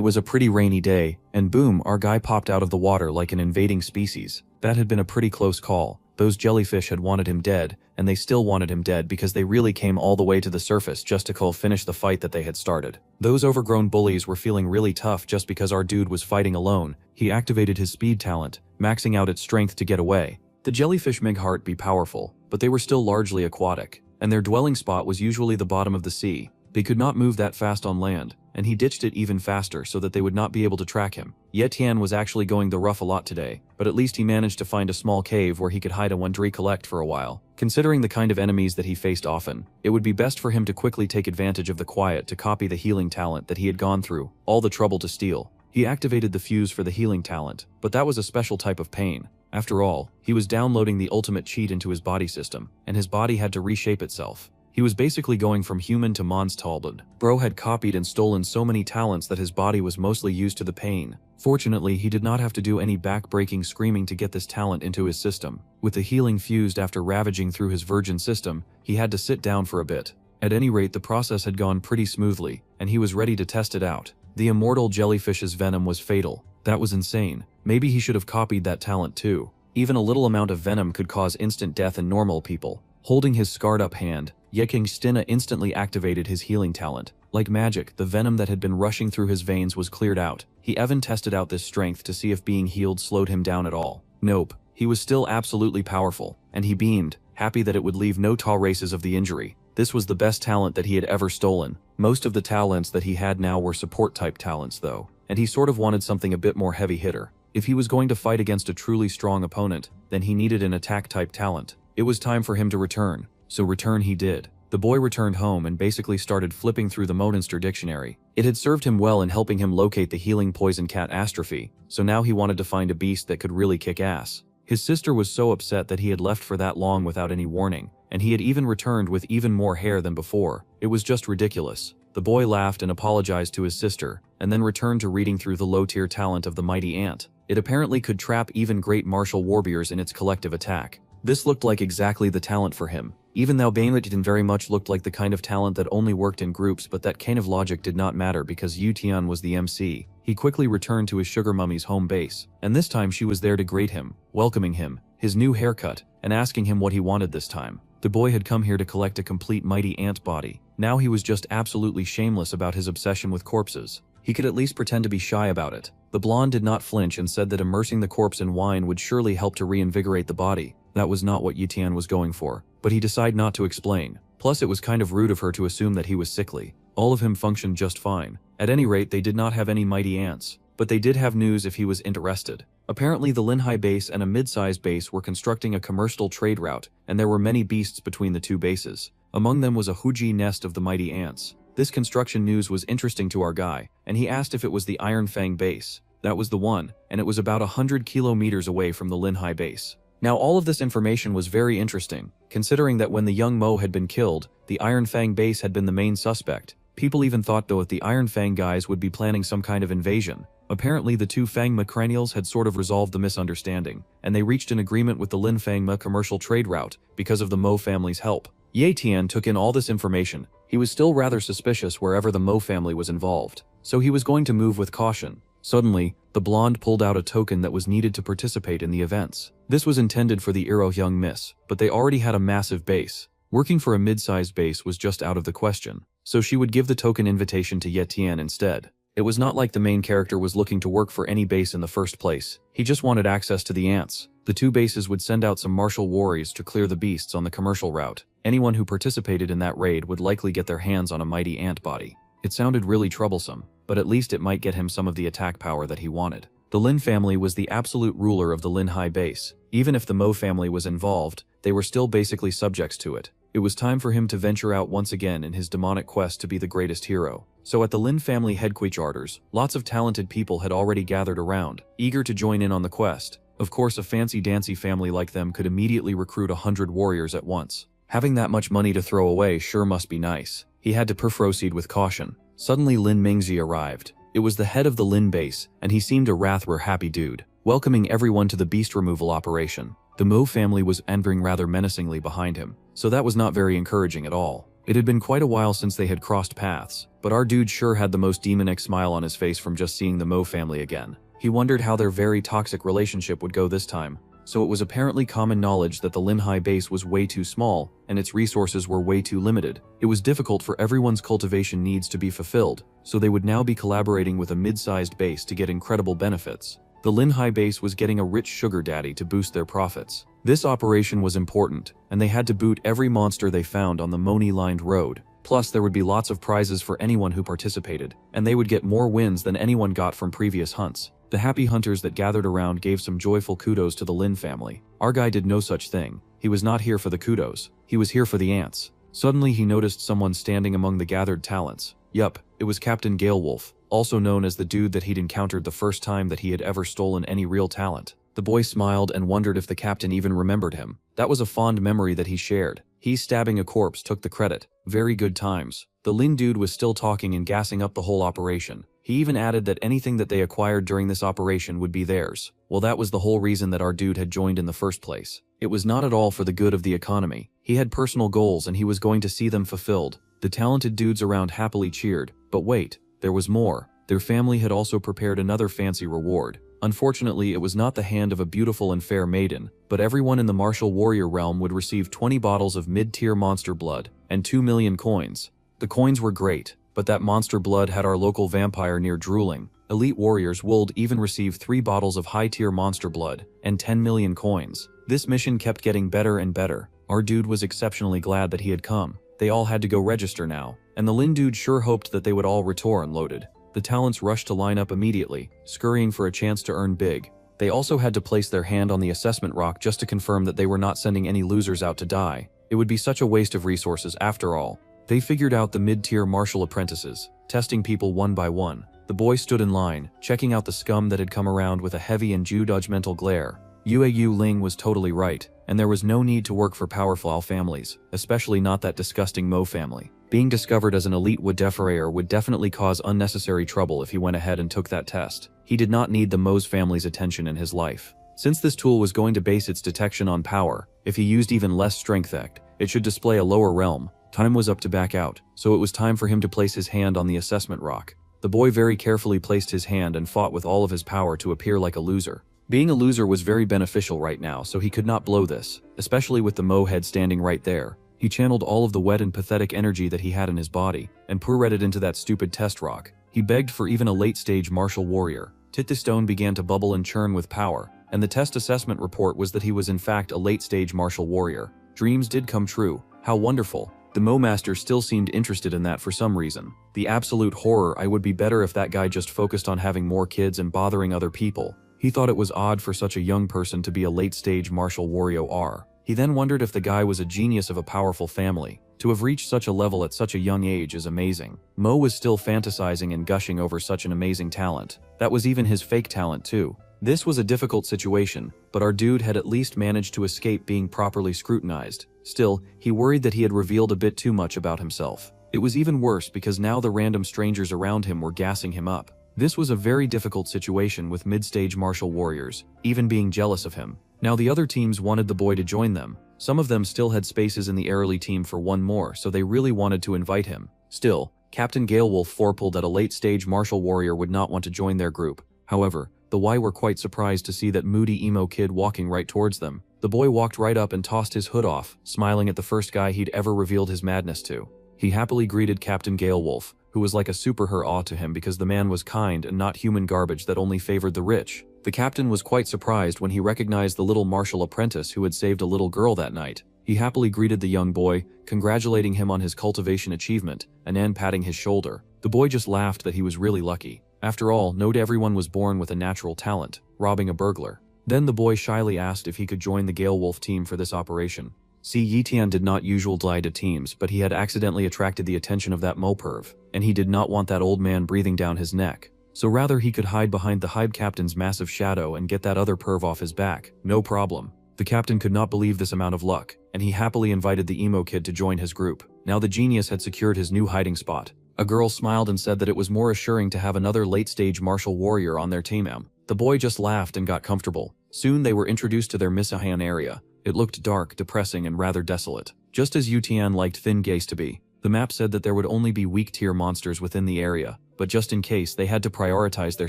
was a pretty rainy day, and boom, our guy popped out of the water like an invading species. That had been a pretty close call. Those jellyfish had wanted him dead, and they still wanted him dead because they really came all the way to the surface just to finish the fight that they had started. Those overgrown bullies were feeling really tough just because our dude was fighting alone. He activated his speed talent, maxing out its strength to get away. The jellyfish may be powerful, but they were still largely aquatic, and their dwelling spot was usually the bottom of the sea. They could not move that fast on land, and he ditched it even faster so that they would not be able to track him. Yetian was actually going the rough a lot today, but at least he managed to find a small cave where he could hide and recollect for a while. Considering the kind of enemies that he faced often, it would be best for him to quickly take advantage of the quiet to copy the healing talent that he had gone through all the trouble to steal. He activated the fuse for the healing talent, but that was a special type of pain. After all, he was downloading the ultimate cheat into his body system, and his body had to reshape itself. He was basically going from human to monster. Bro had copied and stolen so many talents that his body was mostly used to the pain. Fortunately, he did not have to do any back-breaking screaming to get this talent into his system. With the healing fused after ravaging through his virgin system, he had to sit down for a bit. At any rate, the process had gone pretty smoothly, and he was ready to test it out. The immortal jellyfish's venom was fatal. That was insane. Maybe he should have copied that talent too. Even a little amount of venom could cause instant death in normal people. Holding his scarred-up hand, Yeking Stina instantly activated his healing talent. Like magic, the venom that had been rushing through his veins was cleared out. He even tested out this strength to see if being healed slowed him down at all. Nope. He was still absolutely powerful, and he beamed, happy that it would leave no traces of the injury. This was the best talent that he had ever stolen. Most of the talents that he had now were support-type talents though, and he sort of wanted something a bit more heavy-hitter. If he was going to fight against a truly strong opponent, then he needed an attack-type talent. It was time for him to return, so return he did. The boy returned home and basically started flipping through the Monster dictionary. It had served him well in helping him locate the healing poison cat Astrophy, so now he wanted to find a beast that could really kick ass. His sister was so upset that he had left for that long without any warning, and he had even returned with even more hair than before. It was just ridiculous. The boy laughed and apologized to his sister, and then returned to reading through the low-tier talent of the mighty ant. It apparently could trap even great martial warriors in its collective attack. This looked like exactly the talent for him. Even though Bainlitin very much looked like the kind of talent that only worked in groups, but that kind of logic did not matter because Yutian was the MC. He quickly returned to his sugar mummy's home base, and this time she was there to greet him, welcoming him, his new haircut, and asking him what he wanted this time. The boy had come here to collect a complete mighty ant body. Now he was just absolutely shameless about his obsession with corpses. He could at least pretend to be shy about it. The blonde did not flinch and said that immersing the corpse in wine would surely help to reinvigorate the body. That was not what Yitian was going for, but he decided not to explain. Plus it was kind of rude of her to assume that he was sickly. All of him functioned just fine. At any rate, they did not have any mighty ants, but they did have news if he was interested. Apparently the Linhai base and a mid-sized base were constructing a commercial trade route, and there were many beasts between the two bases. Among them was a Huji nest of the mighty ants. This construction news was interesting to our guy, and he asked if it was the Iron Fang base. That was the one, and it was about 100 kilometers away from the Linhai base. Now all of this information was very interesting, considering that when the young Mo had been killed, the Iron Fang base had been the main suspect. People even thought though that the Iron Fang guys would be planning some kind of invasion. Apparently the two Fang Ma cranials had sort of resolved the misunderstanding, and they reached an agreement with the Lin Fang Ma commercial trade route because of the Mo family's help. Ye Tian took in all this information. He was still rather suspicious wherever the Mo family was involved, so he was going to move with caution. Suddenly, the blonde pulled out a token that was needed to participate in the events. This was intended for the Iro young miss, but they already had a massive base. Working for a mid-sized base was just out of the question, so she would give the token invitation to Yetian instead. It was not like the main character was looking to work for any base in the first place. He just wanted access to the ants. The two bases would send out some martial warriors to clear the beasts on the commercial route. Anyone who participated in that raid would likely get their hands on a mighty ant body. It sounded really troublesome, but at least it might get him some of the attack power that he wanted. The Lin family was the absolute ruler of the Linhai base. Even if the Mo family was involved, they were still basically subjects to it. It was time for him to venture out once again in his demonic quest to be the greatest hero. So at the Lin family headquarters, lots of talented people had already gathered around, eager to join in on the quest. Of course, a fancy-dancy family like them could immediately recruit 100 warriors at once. Having that much money to throw away sure must be nice. He had to proceed with caution. Suddenly Lin Mingzi arrived. It was the head of the Lin base, and he seemed a rather happy dude, welcoming everyone to the beast removal operation. The Mo family was entering rather menacingly behind him, so that was not very encouraging at all. It had been quite a while since they had crossed paths, but our dude sure had the most demonic smile on his face from just seeing the Mo family again. He wondered how their very toxic relationship would go this time. So it was apparently common knowledge that the Linhai base was way too small, and its resources were way too limited. It was difficult for everyone's cultivation needs to be fulfilled, so they would now be collaborating with a mid-sized base to get incredible benefits. The Linhai base was getting a rich sugar daddy to boost their profits. This operation was important, and they had to boot every monster they found on the Moni-lined road. Plus, there would be lots of prizes for anyone who participated, and they would get more wins than anyone got from previous hunts. The happy hunters that gathered around gave some joyful kudos to the Lin family. Our guy did no such thing. He was not here for the kudos. He was here for the ants. Suddenly he noticed someone standing among the gathered talents. Yup, it was Captain Galewolf, also known as the dude that he'd encountered the first time that he had ever stolen any real talent. The boy smiled and wondered if the captain even remembered him. That was a fond memory that he shared. He stabbing a corpse took the credit. Very good times. The Lin dude was still talking and gassing up the whole operation. He even added that anything that they acquired during this operation would be theirs. Well, that was the whole reason that our dude had joined in the first place. It was not at all for the good of the economy. He had personal goals and he was going to see them fulfilled. The talented dudes around happily cheered. But wait, there was more. Their family had also prepared another fancy reward. Unfortunately, it was not the hand of a beautiful and fair maiden, but everyone in the martial warrior realm would receive 20 bottles of mid-tier monster blood and 2 million coins. The coins were great, but that monster blood had our local vampire near drooling. Elite warriors would even receive 3 bottles of high-tier monster blood and 10 million coins. This mission kept getting better and better. Our dude was exceptionally glad that he had come. They all had to go register now, and the Lin dude sure hoped that they would all return loaded. The talents rushed to line up immediately, scurrying for a chance to earn big. They also had to place their hand on the assessment rock just to confirm that they were not sending any losers out to die. It would be such a waste of resources after all. They figured out the mid-tier martial apprentices, testing people one by one. The boy stood in line, checking out the scum that had come around with a heavy and judgmental glare. Yu Ling was totally right, and there was no need to work for powerful families, especially not that disgusting Mo family. Being discovered as an elite Wadeferayer would definitely cause unnecessary trouble if he went ahead and took that test. He did not need the Mo's family's attention in his life. Since this tool was going to base its detection on power, if he used even less strength it should display a lower realm. Time was up to back out, so it was time for him to place his hand on the assessment rock. The boy very carefully placed his hand and fought with all of his power to appear like a loser. Being a loser was very beneficial right now, so he could not blow this, especially with the Mo head standing right there. He channeled all of the wet and pathetic energy that he had in his body, and poured it into that stupid test rock. He begged for even a late-stage martial warrior. The stone began to bubble and churn with power, and the test assessment report was that he was in fact a late-stage martial warrior. Dreams did come true. How wonderful. The Mo Master still seemed interested in that for some reason. The absolute horror. I would be better if that guy just focused on having more kids and bothering other people. He thought it was odd for such a young person to be a late-stage martial warrior. He then wondered if the guy was a genius of a powerful family. To have reached such a level at such a young age is amazing. Mo was still fantasizing and gushing over such an amazing talent. That was even his fake talent too. This was a difficult situation, but our dude had at least managed to escape being properly scrutinized. Still, he worried that he had revealed a bit too much about himself. It was even worse because now the random strangers around him were gassing him up. This was a very difficult situation with mid-stage martial warriors, even being jealous of him. Now the other teams wanted the boy to join them. Some of them still had spaces in the early team for one more, so they really wanted to invite him. Still, Captain Galewolf forepulled that a late-stage martial warrior would not want to join their group. However, the Y were quite surprised to see that moody emo kid walking right towards them. The boy walked right up and tossed his hood off, smiling at the first guy he'd ever revealed his madness to. He happily greeted Captain Galewolf, who was like a superhero to him because the man was kind and not human garbage that only favored the rich. The captain was quite surprised when he recognized the little martial apprentice who had saved a little girl that night. He happily greeted the young boy, congratulating him on his cultivation achievement, and then patting his shoulder. The boy just laughed that he was really lucky. After all, not everyone was born with a natural talent, robbing a burglar. Then the boy shyly asked if he could join the Galewolf team for this operation. See, Yitian did not usually lie to teams, but he had accidentally attracted the attention of that moperv, and he did not want that old man breathing down his neck. So rather he could hide behind the hive captain's massive shadow and get that other perv off his back, no problem. The captain could not believe this amount of luck, and he happily invited the emo kid to join his group. Now the genius had secured his new hiding spot. A girl smiled and said that it was more assuring to have another late-stage martial warrior on their team. The boy just laughed and got comfortable. Soon they were introduced to their Misahan area. It looked dark, depressing, and rather desolate, just as Yutian liked Thin Gaze to be. The map said that there would only be weak-tier monsters within the area, but just in case, they had to prioritize their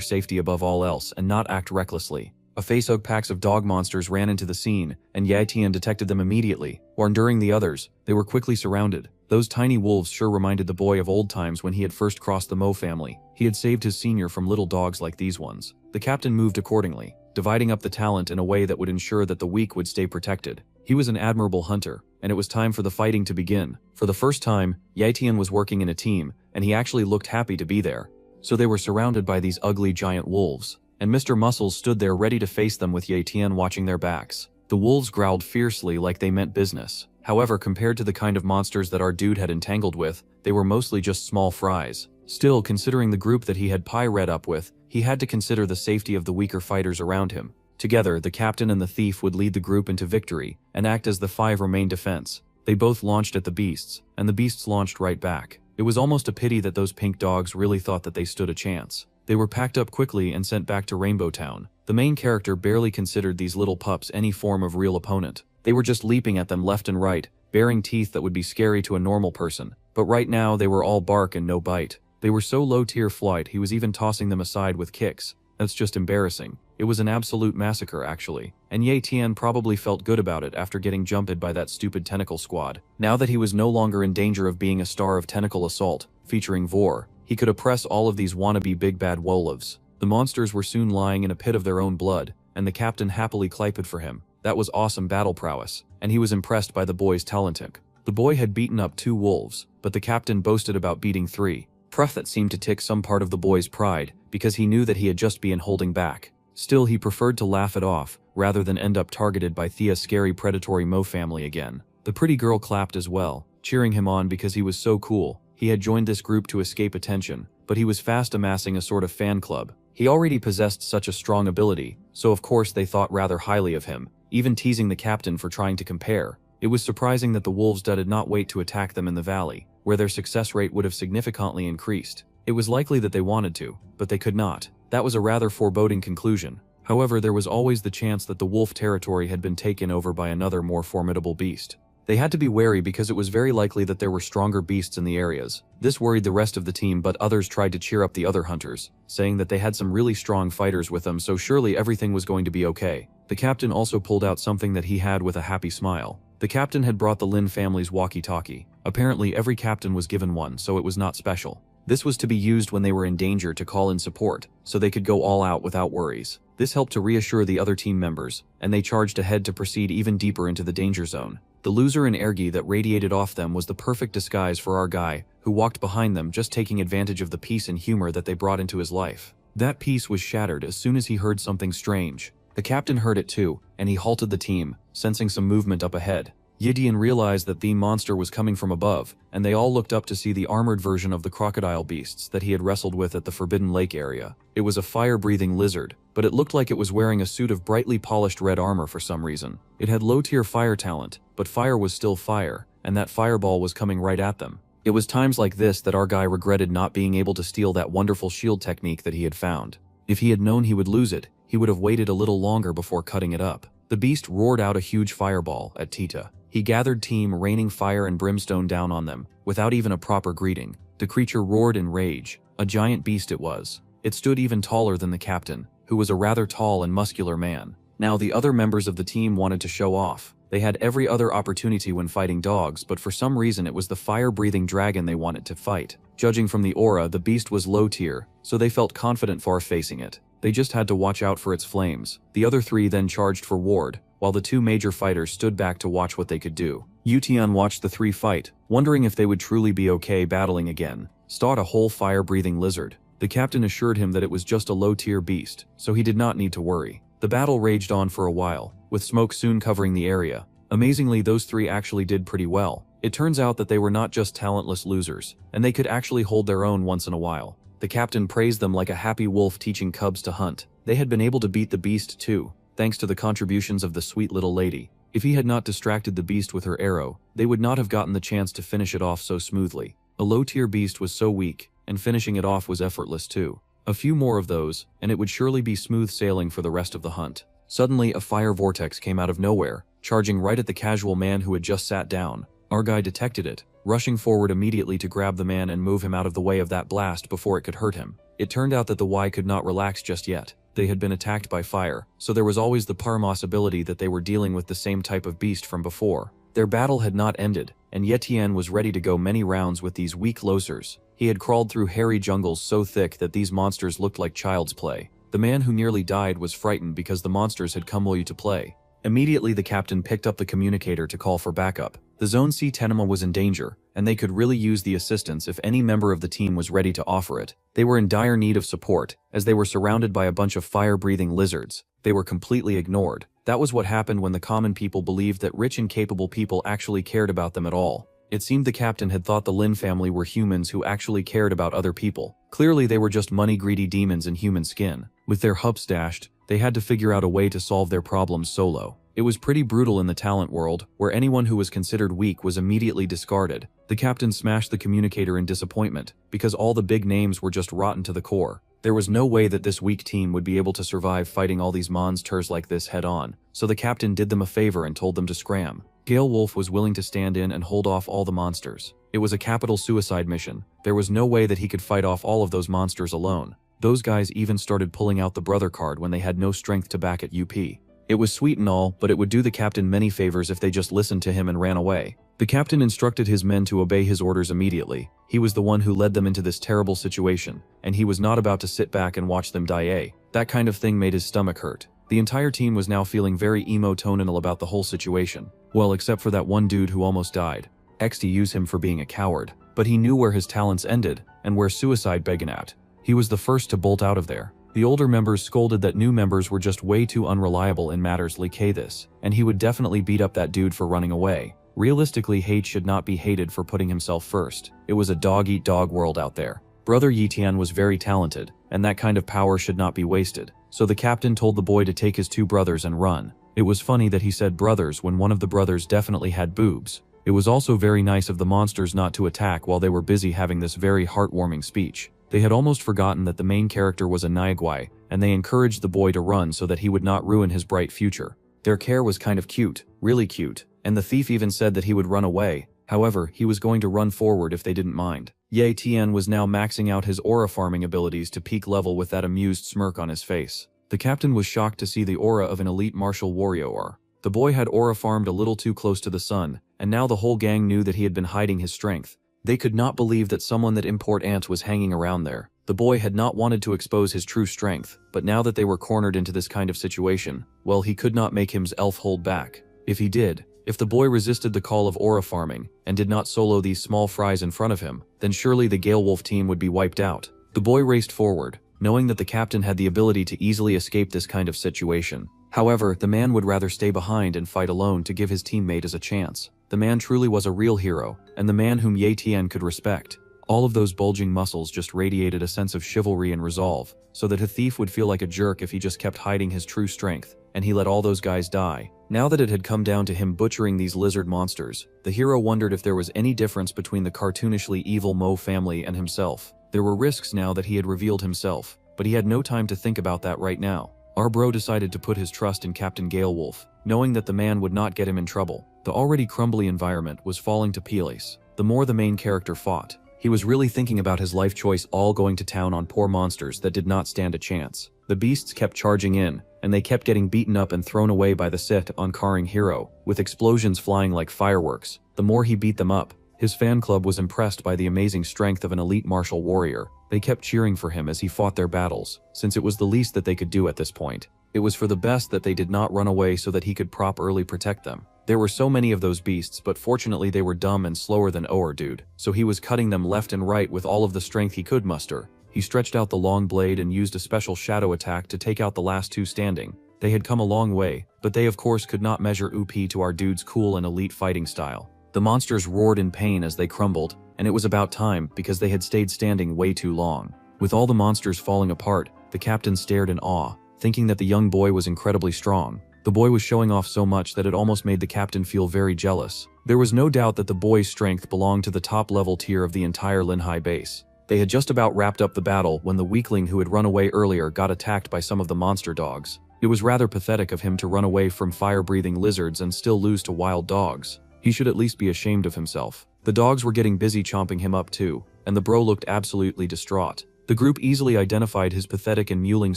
safety above all else and not act recklessly. A facehug packs of dog monsters ran into the scene, and Yitian detected them immediately. During the others, they were quickly surrounded. Those tiny wolves sure reminded the boy of old times when he had first crossed the Mo family. He had saved his senior from little dogs like these ones. The captain moved accordingly, dividing up the talent in a way that would ensure that the weak would stay protected. He was an admirable hunter, and it was time for the fighting to begin. For the first time, Yitian was working in a team, and he actually looked happy to be there. So they were surrounded by these ugly giant wolves, and Mr. Muscles stood there ready to face them with Yitian watching their backs. The wolves growled fiercely like they meant business. However, compared to the kind of monsters that our dude had entangled with, they were mostly just small fries. Still, considering the group that he had read up with, he had to consider the safety of the weaker fighters around him. Together, the captain and the thief would lead the group into victory and act as the five remained defense. They both launched at the beasts, and the beasts launched right back. It was almost a pity that those pink dogs really thought that they stood a chance. They were packed up quickly and sent back to Rainbow Town. The main character barely considered these little pups any form of real opponent. They were just leaping at them left and right, baring teeth that would be scary to a normal person. But right now they were all bark and no bite. They were so low-tier flight he was even tossing them aside with kicks. That's just embarrassing. It was an absolute massacre actually, and Ye Tian probably felt good about it after getting jumped by that stupid tentacle squad. Now that he was no longer in danger of being a star of Tentacle Assault, featuring Vor, he could oppress all of these wannabe big bad wolves. The monsters were soon lying in a pit of their own blood, and the captain happily clapped for him. That was awesome battle prowess, and he was impressed by the boy's talentic. The boy had beaten up 2 wolves, but the captain boasted about beating 3. Proof that seemed to tick some part of the boy's pride, because he knew that he had just been holding back. Still, he preferred to laugh it off, rather than end up targeted by Thea's scary predatory Mo family again. The pretty girl clapped as well, cheering him on because he was so cool. He had joined this group to escape attention, but he was fast amassing a sort of fan club. He already possessed such a strong ability, so of course they thought rather highly of him, even teasing the captain for trying to compare. It was surprising that the wolves did not wait to attack them in the valley, where their success rate would have significantly increased. It was likely that they wanted to, but they could not. That was a rather foreboding conclusion. However, there was always the chance that the wolf territory had been taken over by another more formidable beast. They had to be wary because it was very likely that there were stronger beasts in the areas. This worried the rest of the team, but others tried to cheer up the other hunters, saying that they had some really strong fighters with them, so surely everything was going to be okay. The captain also pulled out something that he had with a happy smile. The captain had brought the Lin family's walkie-talkie. Apparently every captain was given one, so it was not special. This was to be used when they were in danger to call in support, so they could go all out without worries. This helped to reassure the other team members, and they charged ahead to proceed even deeper into the danger zone. The loser and ergi that radiated off them was the perfect disguise for our guy, who walked behind them just taking advantage of the peace and humor that they brought into his life. That peace was shattered as soon as he heard something strange. The captain heard it too, and he halted the team, sensing some movement up ahead. Yidian realized that the monster was coming from above, and they all looked up to see the armored version of the crocodile beasts that he had wrestled with at the Forbidden Lake area. It was a fire-breathing lizard, but it looked like it was wearing a suit of brightly polished red armor for some reason. It had low-tier fire talent, but fire was still fire, and that fireball was coming right at them. It was times like this that our guy regretted not being able to steal that wonderful shield technique that he had found. If he had known he would lose it, he would have waited a little longer before cutting it up. The beast roared out a huge fireball at Tita. He gathered team, raining fire and brimstone down on them, without even a proper greeting. The creature roared in rage. A giant beast it was. It stood even taller than the captain, who was a rather tall and muscular man. Now the other members of the team wanted to show off. They had every other opportunity when fighting dogs, but for some reason it was the fire-breathing dragon they wanted to fight. Judging from the aura, the beast was low tier, so they felt confident for facing it. They just had to watch out for its flames. The other 3 then charged for ward, while the 2 major fighters stood back to watch what they could do. Yutian watched the 3 fight, wondering if they would truly be okay battling again. Staught a whole fire-breathing lizard. The captain assured him that it was just a low-tier beast, so he did not need to worry. The battle raged on for a while, with smoke soon covering the area. Amazingly, those three actually did pretty well. It turns out that they were not just talentless losers, and they could actually hold their own once in a while. The captain praised them like a happy wolf teaching cubs to hunt. They had been able to beat the beast too, thanks to the contributions of the sweet little lady. If he had not distracted the beast with her arrow, they would not have gotten the chance to finish it off so smoothly. A low-tier beast was so weak, and finishing it off was effortless too. A few more of those, and it would surely be smooth sailing for the rest of the hunt. Suddenly, a fire vortex came out of nowhere, charging right at the casual man who had just sat down. Our guy detected it, rushing forward immediately to grab the man and move him out of the way of that blast before it could hurt him. It turned out that the Y could not relax just yet. They had been attacked by fire, so there was always the possibility that they were dealing with the same type of beast from before. Their battle had not ended, and Yetian was ready to go many rounds with these weak losers. He had crawled through hairy jungles so thick that these monsters looked like child's play. The man who nearly died was frightened because the monsters had come to play. Immediately the captain picked up the communicator to call for backup. The Zone C Tenema was in danger, and they could really use the assistance if any member of the team was ready to offer it. They were in dire need of support, as they were surrounded by a bunch of fire-breathing lizards. They were completely ignored. That was what happened when the common people believed that rich and capable people actually cared about them at all. It seemed the captain had thought the Lin family were humans who actually cared about other people. Clearly they were just money-greedy demons in human skin. With their hubs dashed, they had to figure out a way to solve their problems solo. It was pretty brutal in the talent world, where anyone who was considered weak was immediately discarded. The captain smashed the communicator in disappointment, because all the big names were just rotten to the core. There was no way that this weak team would be able to survive fighting all these monsters like this head-on, so the captain did them a favor and told them to scram. Gale Wolf was willing to stand in and hold off all the monsters. It was a capital suicide mission. There was no way that he could fight off all of those monsters alone. Those guys even started pulling out the brother card when they had no strength to back it up. It was sweet and all, but it would do the captain many favors if they just listened to him and ran away. The captain instructed his men to obey his orders immediately. He was the one who led them into this terrible situation, and he was not about to sit back and watch them die. That kind of thing made his stomach hurt. The entire team was now feeling very emotional about the whole situation. Well, except for that one dude who almost died. XD used him for being a coward, but he knew where his talents ended, and where suicide began at. He was the first to bolt out of there. The older members scolded that new members were just way too unreliable in matters like this, and he would definitely beat up that dude for running away. Realistically, hate should not be hated for putting himself first. It was a dog-eat-dog world out there. Brother Yitian was very talented, and that kind of power should not be wasted. So the captain told the boy to take his two brothers and run. It was funny that he said brothers when one of the brothers definitely had boobs. It was also very nice of the monsters not to attack while they were busy having this very heartwarming speech. They had almost forgotten that the main character was a Naigwai, and they encouraged the boy to run so that he would not ruin his bright future. Their care was kind of cute, really cute, and the thief even said that he would run away. However, he was going to run forward if they didn't mind. Ye Tian was now maxing out his aura farming abilities to peak level with that amused smirk on his face. The captain was shocked to see the aura of an elite martial warrior. The boy had aura farmed a little too close to the sun, and now the whole gang knew that he had been hiding his strength. They could not believe that someone that import ant was hanging around there. The boy had not wanted to expose his true strength, but now that they were cornered into this kind of situation, well, he could not make his elf hold back. If he did, if the boy resisted the call of aura farming, and did not solo these small fries in front of him, then surely the Gale Wolf team would be wiped out. The boy raced forward, knowing that the captain had the ability to easily escape this kind of situation. However, the man would rather stay behind and fight alone to give his teammate a chance. The man truly was a real hero, and the man whom Ye Tian could respect. All of those bulging muscles just radiated a sense of chivalry and resolve, so that a thief would feel like a jerk if he just kept hiding his true strength, and he let all those guys die. Now that it had come down to him butchering these lizard monsters, the hero wondered if there was any difference between the cartoonishly evil Mo family and himself. There were risks now that he had revealed himself, but he had no time to think about that right now. Our bro decided to put his trust in Captain Gale Wolf, knowing that the man would not get him in trouble. The already crumbly environment was falling to pieces. The more the main character fought, he was really thinking about his life choice all going to town on poor monsters that did not stand a chance. The beasts kept charging in, and they kept getting beaten up and thrown away by the Sit on-carring hero, with explosions flying like fireworks. The more he beat them up, his fan club was impressed by the amazing strength of an elite martial warrior. They kept cheering for him as he fought their battles, since it was the least that they could do at this point. It was for the best that they did not run away so that he could properly protect them. There were so many of those beasts, but fortunately they were dumb and slower than our dude, so he was cutting them left and right with all of the strength he could muster. He stretched out the long blade and used a special shadow attack to take out the last two standing. They had come a long way, but they of course could not measure UP to our dude's cool and elite fighting style. The monsters roared in pain as they crumbled, and it was about time because they had stayed standing way too long. With all the monsters falling apart, the captain stared in awe, thinking that the young boy was incredibly strong. The boy was showing off so much that it almost made the captain feel very jealous. There was no doubt that the boy's strength belonged to the top-level tier of the entire Linhai base. They had just about wrapped up the battle when the weakling who had run away earlier got attacked by some of the monster dogs. It was rather pathetic of him to run away from fire-breathing lizards and still lose to wild dogs. He should at least be ashamed of himself. The dogs were getting busy chomping him up too, and the bro looked absolutely distraught. The group easily identified his pathetic and mewling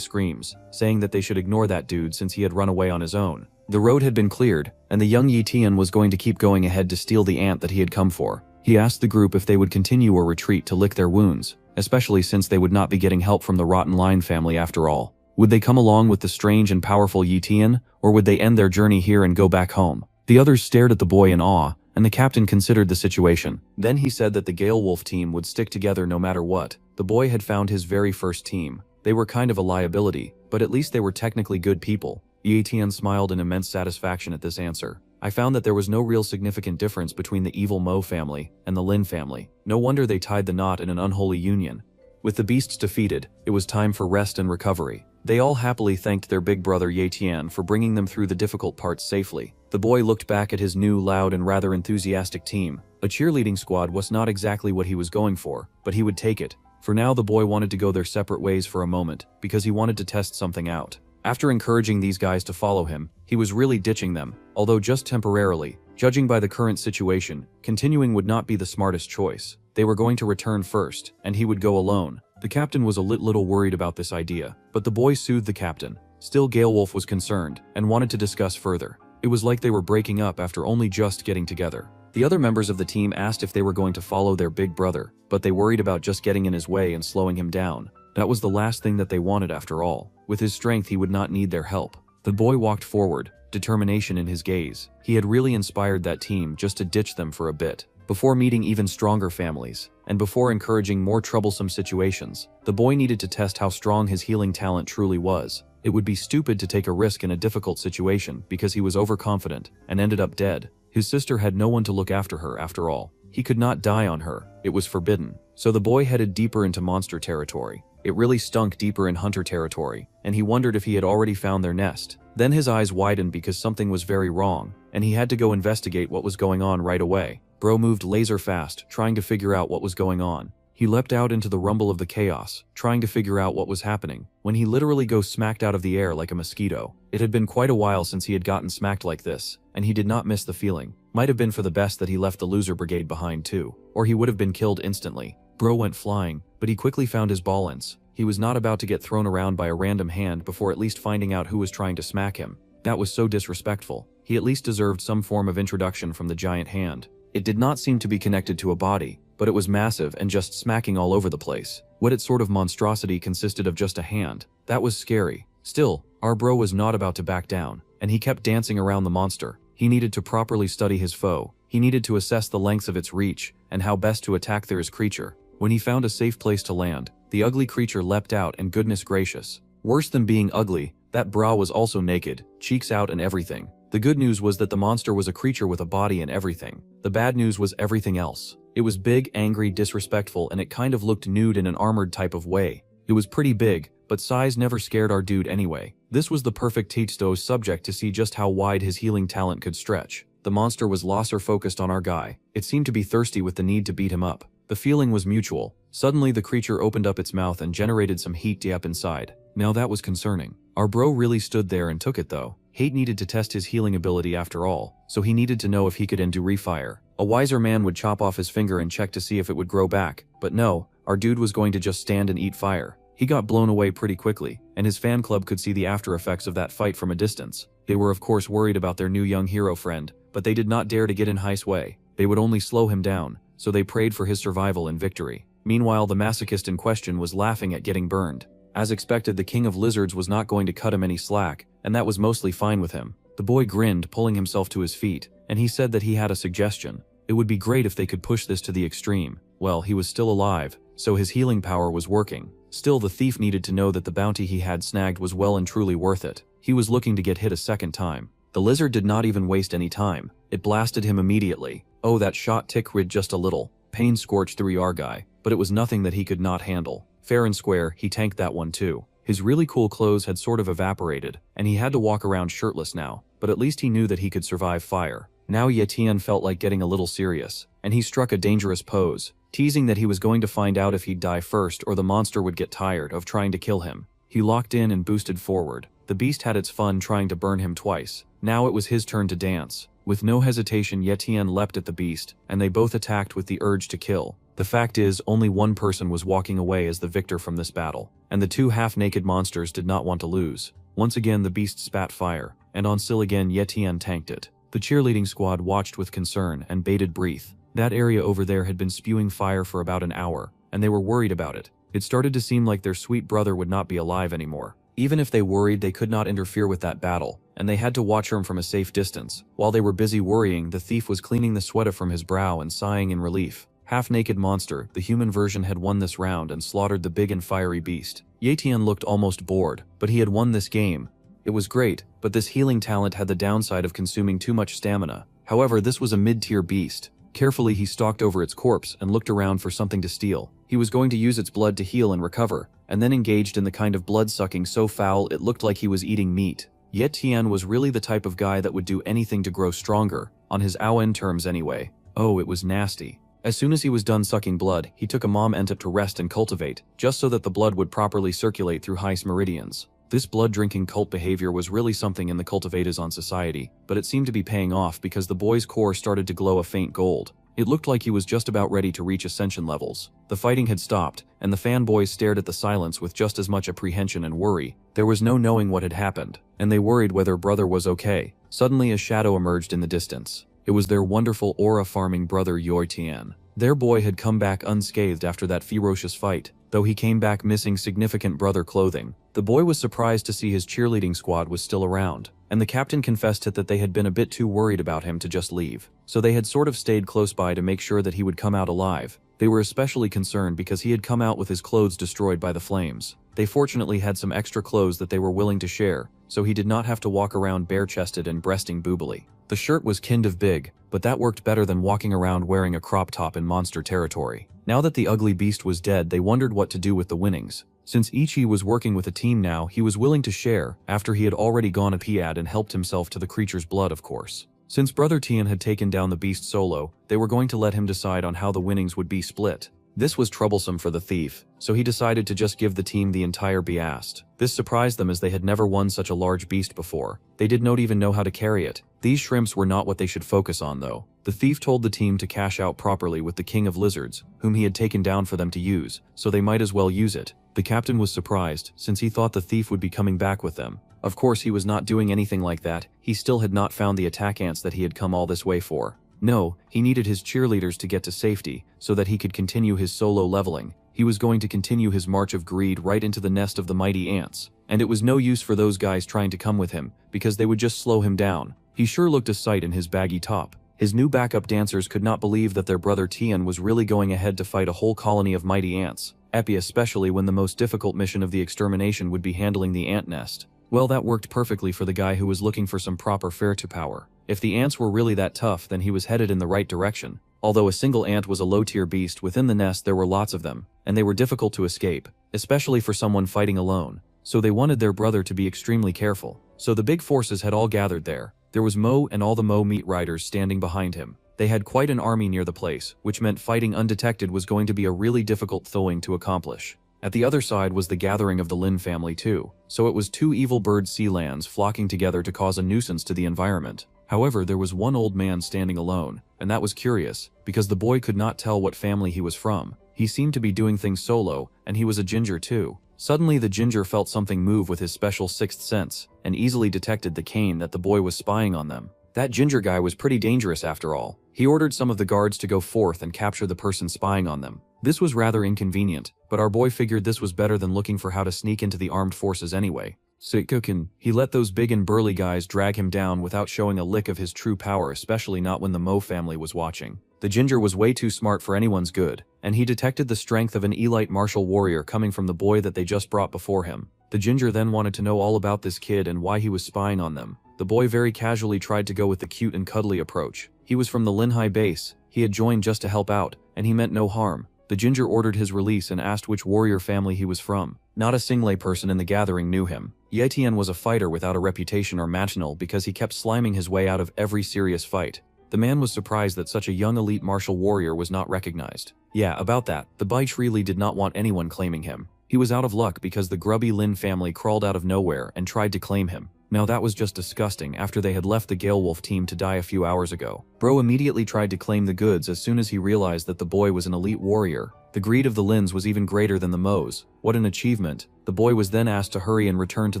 screams, saying that they should ignore that dude since he had run away on his own. The road had been cleared, and the young Yi Tian was going to keep going ahead to steal the ant that he had come for. He asked the group if they would continue or retreat to lick their wounds, especially since they would not be getting help from the Rotten Line family after all. Would they come along with the strange and powerful Yi Tian, or would they end their journey here and go back home? The others stared at the boy in awe, and the captain considered the situation. Then he said that the Gale Wolf team would stick together no matter what. The boy had found his very first team. They were kind of a liability, but at least they were technically good people. Yi Tian smiled in immense satisfaction at this answer. I found that there was no real significant difference between the evil Mo family and the Lin family. No wonder they tied the knot in an unholy union. With the beasts defeated, it was time for rest and recovery. They all happily thanked their big brother Ye Tian for bringing them through the difficult parts safely. The boy looked back at his new, loud and rather enthusiastic team. A cheerleading squad was not exactly what he was going for, but he would take it. For now the boy wanted to go their separate ways for a moment, because he wanted to test something out. After encouraging these guys to follow him, he was really ditching them, although just temporarily. Judging by the current situation, continuing would not be the smartest choice. They were going to return first, and he would go alone. The captain was a little worried about this idea, but the boy soothed the captain. Still, Gale Wolf was concerned, and wanted to discuss further. It was like they were breaking up after only just getting together. The other members of the team asked if they were going to follow their big brother, but they worried about just getting in his way and slowing him down. That was the last thing that they wanted after all. With his strength, he would not need their help. The boy walked forward, determination in his gaze. He had really inspired that team just to ditch them for a bit. Before meeting even stronger families, and before encouraging more troublesome situations, the boy needed to test how strong his healing talent truly was. It would be stupid to take a risk in a difficult situation because he was overconfident and ended up dead. His sister had no one to look after her after all. He could not die on her. It was forbidden. So the boy headed deeper into monster territory. It really stunk deeper in hunter territory, and he wondered if he had already found their nest. Then his eyes widened because something was very wrong, and he had to go investigate what was going on right away. Bro moved laser fast, trying to figure out what was going on. He leapt out into the rumble of the chaos, trying to figure out what was happening, when he literally goes smacked out of the air like a mosquito. It had been quite a while since he had gotten smacked like this, and he did not miss the feeling. Might have been for the best that he left the loser brigade behind too, or he would have been killed instantly. Bro went flying, but he quickly found his balance. He was not about to get thrown around by a random hand before at least finding out who was trying to smack him. That was so disrespectful. He at least deserved some form of introduction from the giant hand. It did not seem to be connected to a body, but it was massive and just smacking all over the place. What its sort of monstrosity consisted of just a hand. That was scary. Still, our bro was not about to back down, and he kept dancing around the monster. He needed to properly study his foe. He needed to assess the lengths of its reach, and how best to attack his creature. When he found a safe place to land, the ugly creature leapt out, and goodness gracious. Worse than being ugly, that bra was also naked, cheeks out and everything. The good news was that the monster was a creature with a body and everything. The bad news was everything else. It was big, angry, disrespectful, and it kind of looked nude in an armored type of way. It was pretty big, but size never scared our dude anyway. This was the perfect Teachsto's subject to see just how wide his healing talent could stretch. The monster was laser focused on our guy. It seemed to be thirsty with the need to beat him up. The feeling was mutual. Suddenly the creature opened up its mouth and generated some heat deep inside. Now that was concerning. Our bro really stood there and took it though. Hate needed to test his healing ability after all, so he needed to know if he could endure refire. A wiser man would chop off his finger and check to see if it would grow back, but no, our dude was going to just stand and eat fire. He got blown away pretty quickly, and his fan club could see the after effects of that fight from a distance. They were of course worried about their new young hero friend, but they did not dare to get in Hei's way. They would only slow him down, so they prayed for his survival and victory. Meanwhile, the masochist in question was laughing at getting burned. As expected, the king of lizards was not going to cut him any slack, and that was mostly fine with him. The boy grinned, pulling himself to his feet, and he said that he had a suggestion. It would be great if they could push this to the extreme. Well, he was still alive, so his healing power was working. Still, the thief needed to know that the bounty he had snagged was well and truly worth it. He was looking to get hit a second time. The lizard did not even waste any time. It blasted him immediately. Oh, that shot ticked just a little. Pain scorched through your guy, but it was nothing that he could not handle. Fair and square, he tanked that one too. His really cool clothes had sort of evaporated, and he had to walk around shirtless now, but at least he knew that he could survive fire. Now Yetian felt like getting a little serious, and he struck a dangerous pose, teasing that he was going to find out if he'd die first or the monster would get tired of trying to kill him. He locked in and boosted forward. The beast had its fun trying to burn him twice. Now it was his turn to dance. With no hesitation, Yetian leapt at the beast, and they both attacked with the urge to kill. The fact is, only one person was walking away as the victor from this battle, and the two half-naked monsters did not want to lose. Once again the beast spat fire, and on Sil again Yetian tanked it. The cheerleading squad watched with concern and bated breath. That area over there had been spewing fire for about an hour, and they were worried about it. It started to seem like their sweet brother would not be alive anymore. Even if they worried, they could not interfere with that battle, and they had to watch him from a safe distance. While they were busy worrying, the thief was cleaning the sweat from his brow and sighing in relief. Half-naked monster, the human version had won this round and slaughtered the big and fiery beast. Yetian looked almost bored, but he had won this game. It was great, but this healing talent had the downside of consuming too much stamina. However, this was a mid-tier beast. Carefully he stalked over its corpse and looked around for something to steal. He was going to use its blood to heal and recover, and then engaged in the kind of blood-sucking so foul it looked like he was eating meat. Yet Tian was really the type of guy that would do anything to grow stronger, on his Aoen terms anyway. Oh, it was nasty. As soon as he was done sucking blood, he took a mom entip to rest and cultivate, just so that the blood would properly circulate through high meridians. This blood-drinking cult behavior was really something in the cultivators society, but it seemed to be paying off because the boy's core started to glow a faint gold. It looked like he was just about ready to reach ascension levels. The fighting had stopped, and the fanboys stared at the silence with just as much apprehension and worry. There was no knowing what had happened, and they worried whether brother was okay. Suddenly a shadow emerged in the distance. It was their wonderful aura-farming brother Yoitian. Their boy had come back unscathed after that ferocious fight, though he came back missing significant brother clothing. The boy was surprised to see his cheerleading squad was still around, and the captain confessed that they had been a bit too worried about him to just leave, so they had sort of stayed close by to make sure that he would come out alive. They were especially concerned because he had come out with his clothes destroyed by the flames. They fortunately had some extra clothes that they were willing to share, so he did not have to walk around bare-chested and breasting boobily. The shirt was kind of big, but that worked better than walking around wearing a crop top in monster territory. Now that the ugly beast was dead, they wondered what to do with the winnings. Since Ichi was working with a team now, he was willing to share, after he had already gone a piad and helped himself to the creature's blood, of course. Since Brother Tian had taken down the beast solo, they were going to let him decide on how the winnings would be split. This was troublesome for the thief, so he decided to just give the team the entire beast. This surprised them as they had never won such a large beast before. They did not even know how to carry it. These shrimps were not what they should focus on though. The thief told the team to cash out properly with the king of lizards, whom he had taken down for them to use, so they might as well use it. The captain was surprised, since he thought the thief would be coming back with them. Of course he was not doing anything like that. He still had not found the attack ants that he had come all this way for. No, he needed his cheerleaders to get to safety, so that he could continue his solo leveling. He was going to continue his march of greed right into the nest of the mighty ants, and it was no use for those guys trying to come with him, because they would just slow him down. He sure looked a sight in his baggy top. His new backup dancers could not believe that their brother Tian was really going ahead to fight a whole colony of mighty ants, especially when the most difficult mission of the extermination would be handling the ant nest. Well, that worked perfectly for the guy who was looking for some proper fare to power. If the ants were really that tough, then he was headed in the right direction. Although a single ant was a low-tier beast, within the nest there were lots of them, and they were difficult to escape, especially for someone fighting alone. So they wanted their brother to be extremely careful. So the big forces had all gathered there. There was Mo and all the Mo meat riders standing behind him. They had quite an army near the place, which meant fighting undetected was going to be a really difficult thing to accomplish. At the other side was the gathering of the Lin family too, so it was two evil bird sea lands flocking together to cause a nuisance to the environment. However, there was one old man standing alone, and that was curious, because the boy could not tell what family he was from. He seemed to be doing things solo, and he was a ginger too. Suddenly the ginger felt something move with his special sixth sense, and easily detected the cane that the boy was spying on them. That ginger guy was pretty dangerous after all. He ordered some of the guards to go forth and capture the person spying on them. This was rather inconvenient, but our boy figured this was better than looking for how to sneak into the armed forces anyway. Sitkokin, he let those big and burly guys drag him down without showing a lick of his true power, especially not when the Mo family was watching. The ginger was way too smart for anyone's good, and he detected the strength of an elite martial warrior coming from the boy that they just brought before him. The ginger then wanted to know all about this kid and why he was spying on them. The boy very casually tried to go with the cute and cuddly approach. He was from the Linhai base, he had joined just to help out, and he meant no harm. The ginger ordered his release and asked which warrior family he was from. Not a single person in the gathering knew him. Yetian was a fighter without a reputation or matinal because he kept sliming his way out of every serious fight. The man was surprised that such a young elite martial warrior was not recognized. Yeah, about that, the Baish really did not want anyone claiming him. He was out of luck because the grubby Lin family crawled out of nowhere and tried to claim him. Now that was just disgusting after they had left the Galewolf team to die a few hours ago. Bro immediately tried to claim the goods as soon as he realized that the boy was an elite warrior. The greed of the Lins was even greater than the Mo's. What an achievement. The boy was then asked to hurry and return to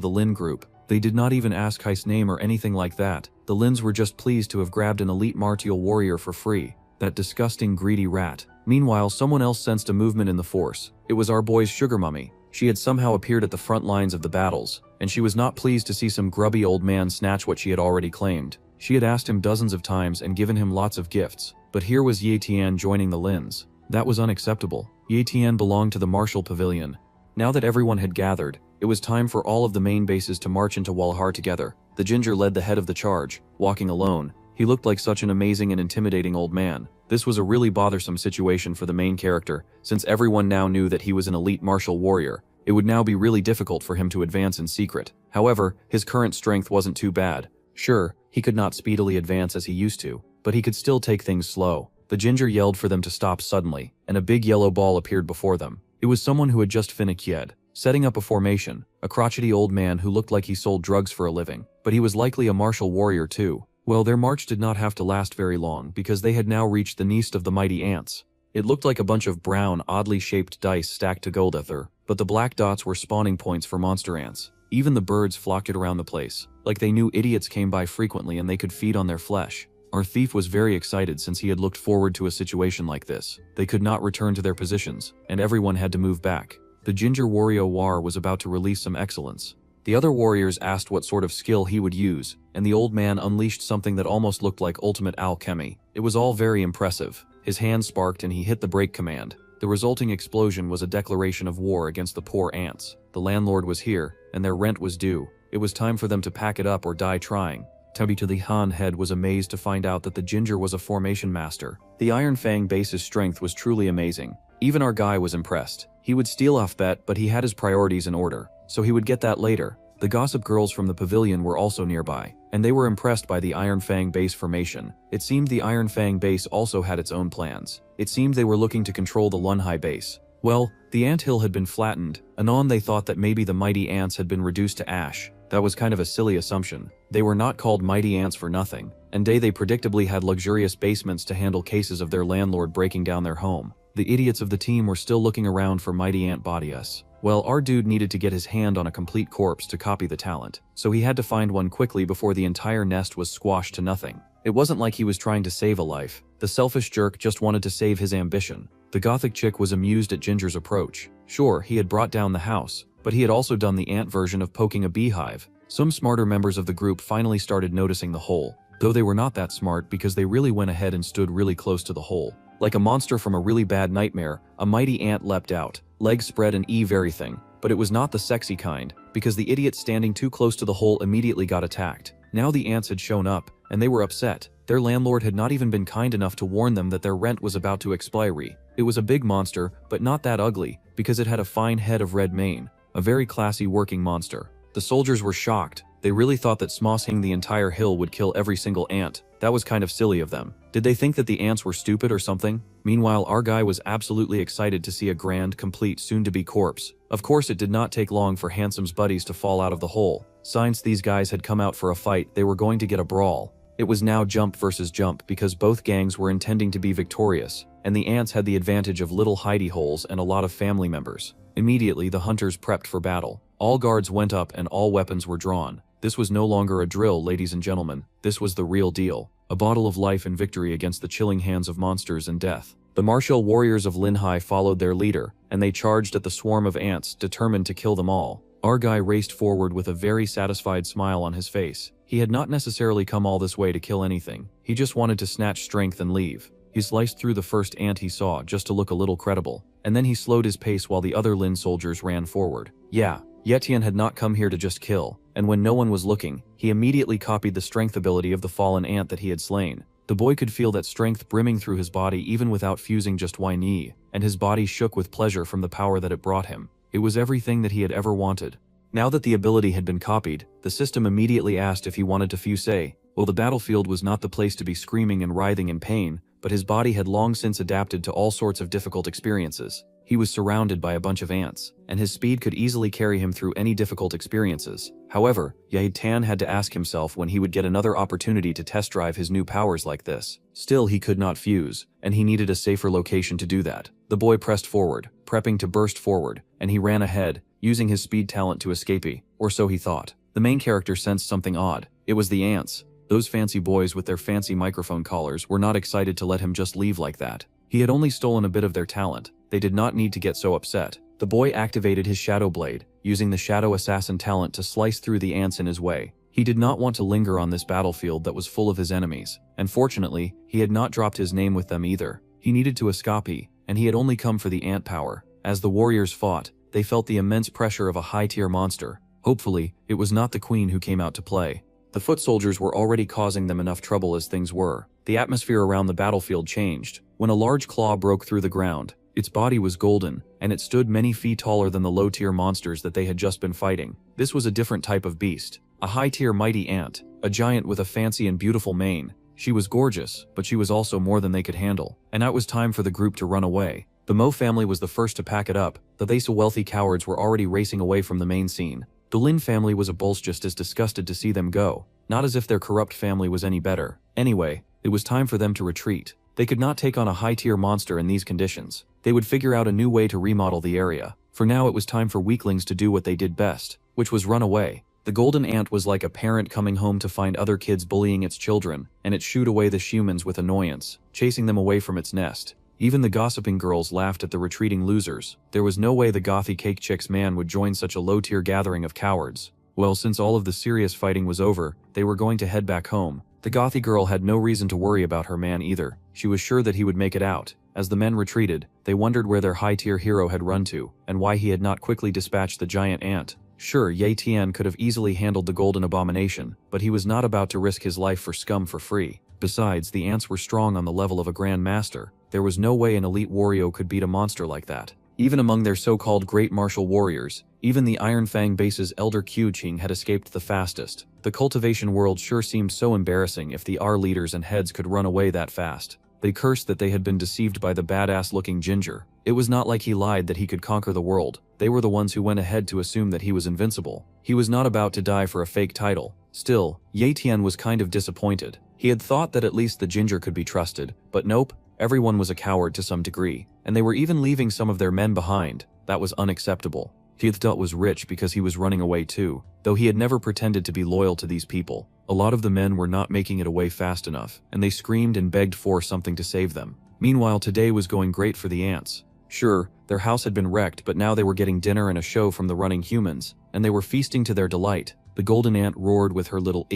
the Lin group. They did not even ask Kai's name or anything like that. The Lins were just pleased to have grabbed an elite martial warrior for free. That disgusting greedy rat. Meanwhile, someone else sensed a movement in the force. It was our boy's sugar mummy. She had somehow appeared at the front lines of the battles, and she was not pleased to see some grubby old man snatch what she had already claimed. She had asked him dozens of times and given him lots of gifts, but here was Ye Tian joining the Lins. That was unacceptable. Ye Tian belonged to the martial pavilion. Now that everyone had gathered, it was time for all of the main bases to march into Walhar together. The ginger led the head of the charge, walking alone. He looked like such an amazing and intimidating old man. This was a really bothersome situation for the main character, since everyone now knew that he was an elite martial warrior. It would now be really difficult for him to advance in secret. However, his current strength wasn't too bad. Sure, he could not speedily advance as he used to, but he could still take things slow. The ginger yelled for them to stop suddenly, and a big yellow ball appeared before them. It was someone who had just finished setting up a formation, a crotchety old man who looked like he sold drugs for a living, but he was likely a martial warrior too. Well, their march did not have to last very long because they had now reached the nest of the mighty ants. It looked like a bunch of brown, oddly shaped dice stacked together, but the black dots were spawning points for monster ants. Even the birds flocked around the place, like they knew idiots came by frequently and they could feed on their flesh. Our thief was very excited since he had looked forward to a situation like this. They could not return to their positions, and everyone had to move back. The ginger warrior War was about to release some excellence. The other warriors asked what sort of skill he would use, and the old man unleashed something that almost looked like ultimate alchemy. It was all very impressive. His hand sparked and he hit the break command. The resulting explosion was a declaration of war against the poor ants. The landlord was here, and their rent was due. It was time for them to pack it up or die trying. Tubby to the Han head was amazed to find out that the ginger was a formation master. The Iron Fang base's strength was truly amazing. Even our guy was impressed. He would steal off bet, but he had his priorities in order, so he would get that later. The gossip girls from the pavilion were also nearby, and they were impressed by the Iron Fang base formation. It seemed the Iron Fang base also had its own plans. It seemed they were looking to control the Lunhai base. Well, the anthill had been flattened. Anon they thought that maybe the mighty ants had been reduced to ash. That was kind of a silly assumption. They were not called mighty ants for nothing, and they predictably had luxurious basements to handle cases of their landlord breaking down their home. The idiots of the team were still looking around for mighty ant bodies. Well, our dude needed to get his hand on a complete corpse to copy the talent, so he had to find one quickly before the entire nest was squashed to nothing. It wasn't like he was trying to save a life. The selfish jerk just wanted to save his ambition. The gothic chick was amused at Ginger's approach. Sure, he had brought down the house, but he had also done the ant version of poking a beehive. Some smarter members of the group finally started noticing the hole, though they were not that smart because they really went ahead and stood really close to the hole. Like a monster from a really bad nightmare, a mighty ant leapt out, legs spread and everything, but it was not the sexy kind, because the idiot standing too close to the hole immediately got attacked. Now the ants had shown up, and they were upset. Their landlord had not even been kind enough to warn them that their rent was about to expire. It was a big monster, but not that ugly, because it had a fine head of red mane. A very classy working monster. The soldiers were shocked. They really thought that smoshing the entire hill would kill every single ant. That was kind of silly of them. Did they think that the ants were stupid or something? Meanwhile, our guy was absolutely excited to see a grand, complete, soon-to-be corpse. Of course, it did not take long for Handsome's buddies to fall out of the hole. Since these guys had come out for a fight, they were going to get a brawl. It was now jump versus jump because both gangs were intending to be victorious, and the ants had the advantage of little hidey holes and a lot of family members. Immediately, the hunters prepped for battle. All guards went up and all weapons were drawn. This was no longer a drill, ladies and gentlemen. This was the real deal. A bottle of life and victory against the chilling hands of monsters and death. The martial warriors of Linhai followed their leader, and they charged at the swarm of ants, determined to kill them all. Our guy raced forward with a very satisfied smile on his face. He had not necessarily come all this way to kill anything. He just wanted to snatch strength and leave. He sliced through the first ant he saw just to look a little credible, and then he slowed his pace while the other Lin soldiers ran forward. Yeah, Yetian had not come here to just kill, and when no one was looking, he immediately copied the strength ability of the fallen ant that he had slain. The boy could feel that strength brimming through his body even without fusing just Yi, and his body shook with pleasure from the power that it brought him. It was everything that he had ever wanted. Now that the ability had been copied, the system immediately asked if he wanted to fuse. Well, the battlefield was not the place to be screaming and writhing in pain, but his body had long since adapted to all sorts of difficult experiences. He was surrounded by a bunch of ants, and his speed could easily carry him through any difficult experiences. However, Tan had to ask himself when he would get another opportunity to test drive his new powers like this. Still, he could not fuse, and he needed a safer location to do that. The boy pressed forward, prepping to burst forward, and he ran ahead, using his speed talent to escape, or so he thought. The main character sensed something odd. It was the ants. Those fancy boys with their fancy microphone collars were not excited to let him just leave like that. He had only stolen a bit of their talent. They did not need to get so upset. The boy activated his shadow blade, using the shadow assassin talent to slice through the ants in his way. He did not want to linger on this battlefield that was full of his enemies, and fortunately, he had not dropped his name with them either. He needed to escape, and he had only come for the ant power. As the warriors fought, they felt the immense pressure of a high-tier monster. Hopefully, it was not the queen who came out to play. The foot soldiers were already causing them enough trouble as things were. The atmosphere around the battlefield changed when a large claw broke through the ground. Its body was golden, and it stood many feet taller than the low-tier monsters that they had just been fighting. This was a different type of beast, a high-tier mighty ant, a giant with a fancy and beautiful mane. She was gorgeous, but she was also more than they could handle, and now it was time for the group to run away. The Mo family was the first to pack it up. The Vasa wealthy cowards were already racing away from the main scene. The Lin family was just as disgusted to see them go, not as if their corrupt family was any better. Anyway, it was time for them to retreat. They could not take on a high-tier monster in these conditions. They would figure out a new way to remodel the area. For now, it was time for weaklings to do what they did best, which was run away. The golden ant was like a parent coming home to find other kids bullying its children, and it shooed away the humans with annoyance, chasing them away from its nest. Even the gossiping girls laughed at the retreating losers. There was no way the gothy cake chicks man would join such a low-tier gathering of cowards. Well, since all of the serious fighting was over, they were going to head back home. The gothy girl had no reason to worry about her man either. She was sure that he would make it out. As the men retreated, they wondered where their high-tier hero had run to, and why he had not quickly dispatched the giant ant. Sure, Ye Tian could have easily handled the golden abomination, but he was not about to risk his life for scum for free. Besides, the ants were strong on the level of a grand master. There was no way an elite warrior could beat a monster like that. Even among their so-called great martial warriors, even the Iron Fang base's elder Qiuqing had escaped the fastest. The cultivation world sure seemed so embarrassing if the R leaders and heads could run away that fast. They cursed that they had been deceived by the badass-looking ginger. It was not like he lied that he could conquer the world. They were the ones who went ahead to assume that he was invincible. He was not about to die for a fake title. Still, Ye Tian was kind of disappointed. He had thought that at least the ginger could be trusted, but nope. Everyone was a coward to some degree, and they were even leaving some of their men behind. That was unacceptable. Hyuthda was rich because he was running away too, though he had never pretended to be loyal to these people. A lot of the men were not making it away fast enough, and they screamed and begged for something to save them. Meanwhile, today was going great for the ants. Sure, their house had been wrecked, but now they were getting dinner and a show from the running humans, and they were feasting to their delight. The golden ant roared with her little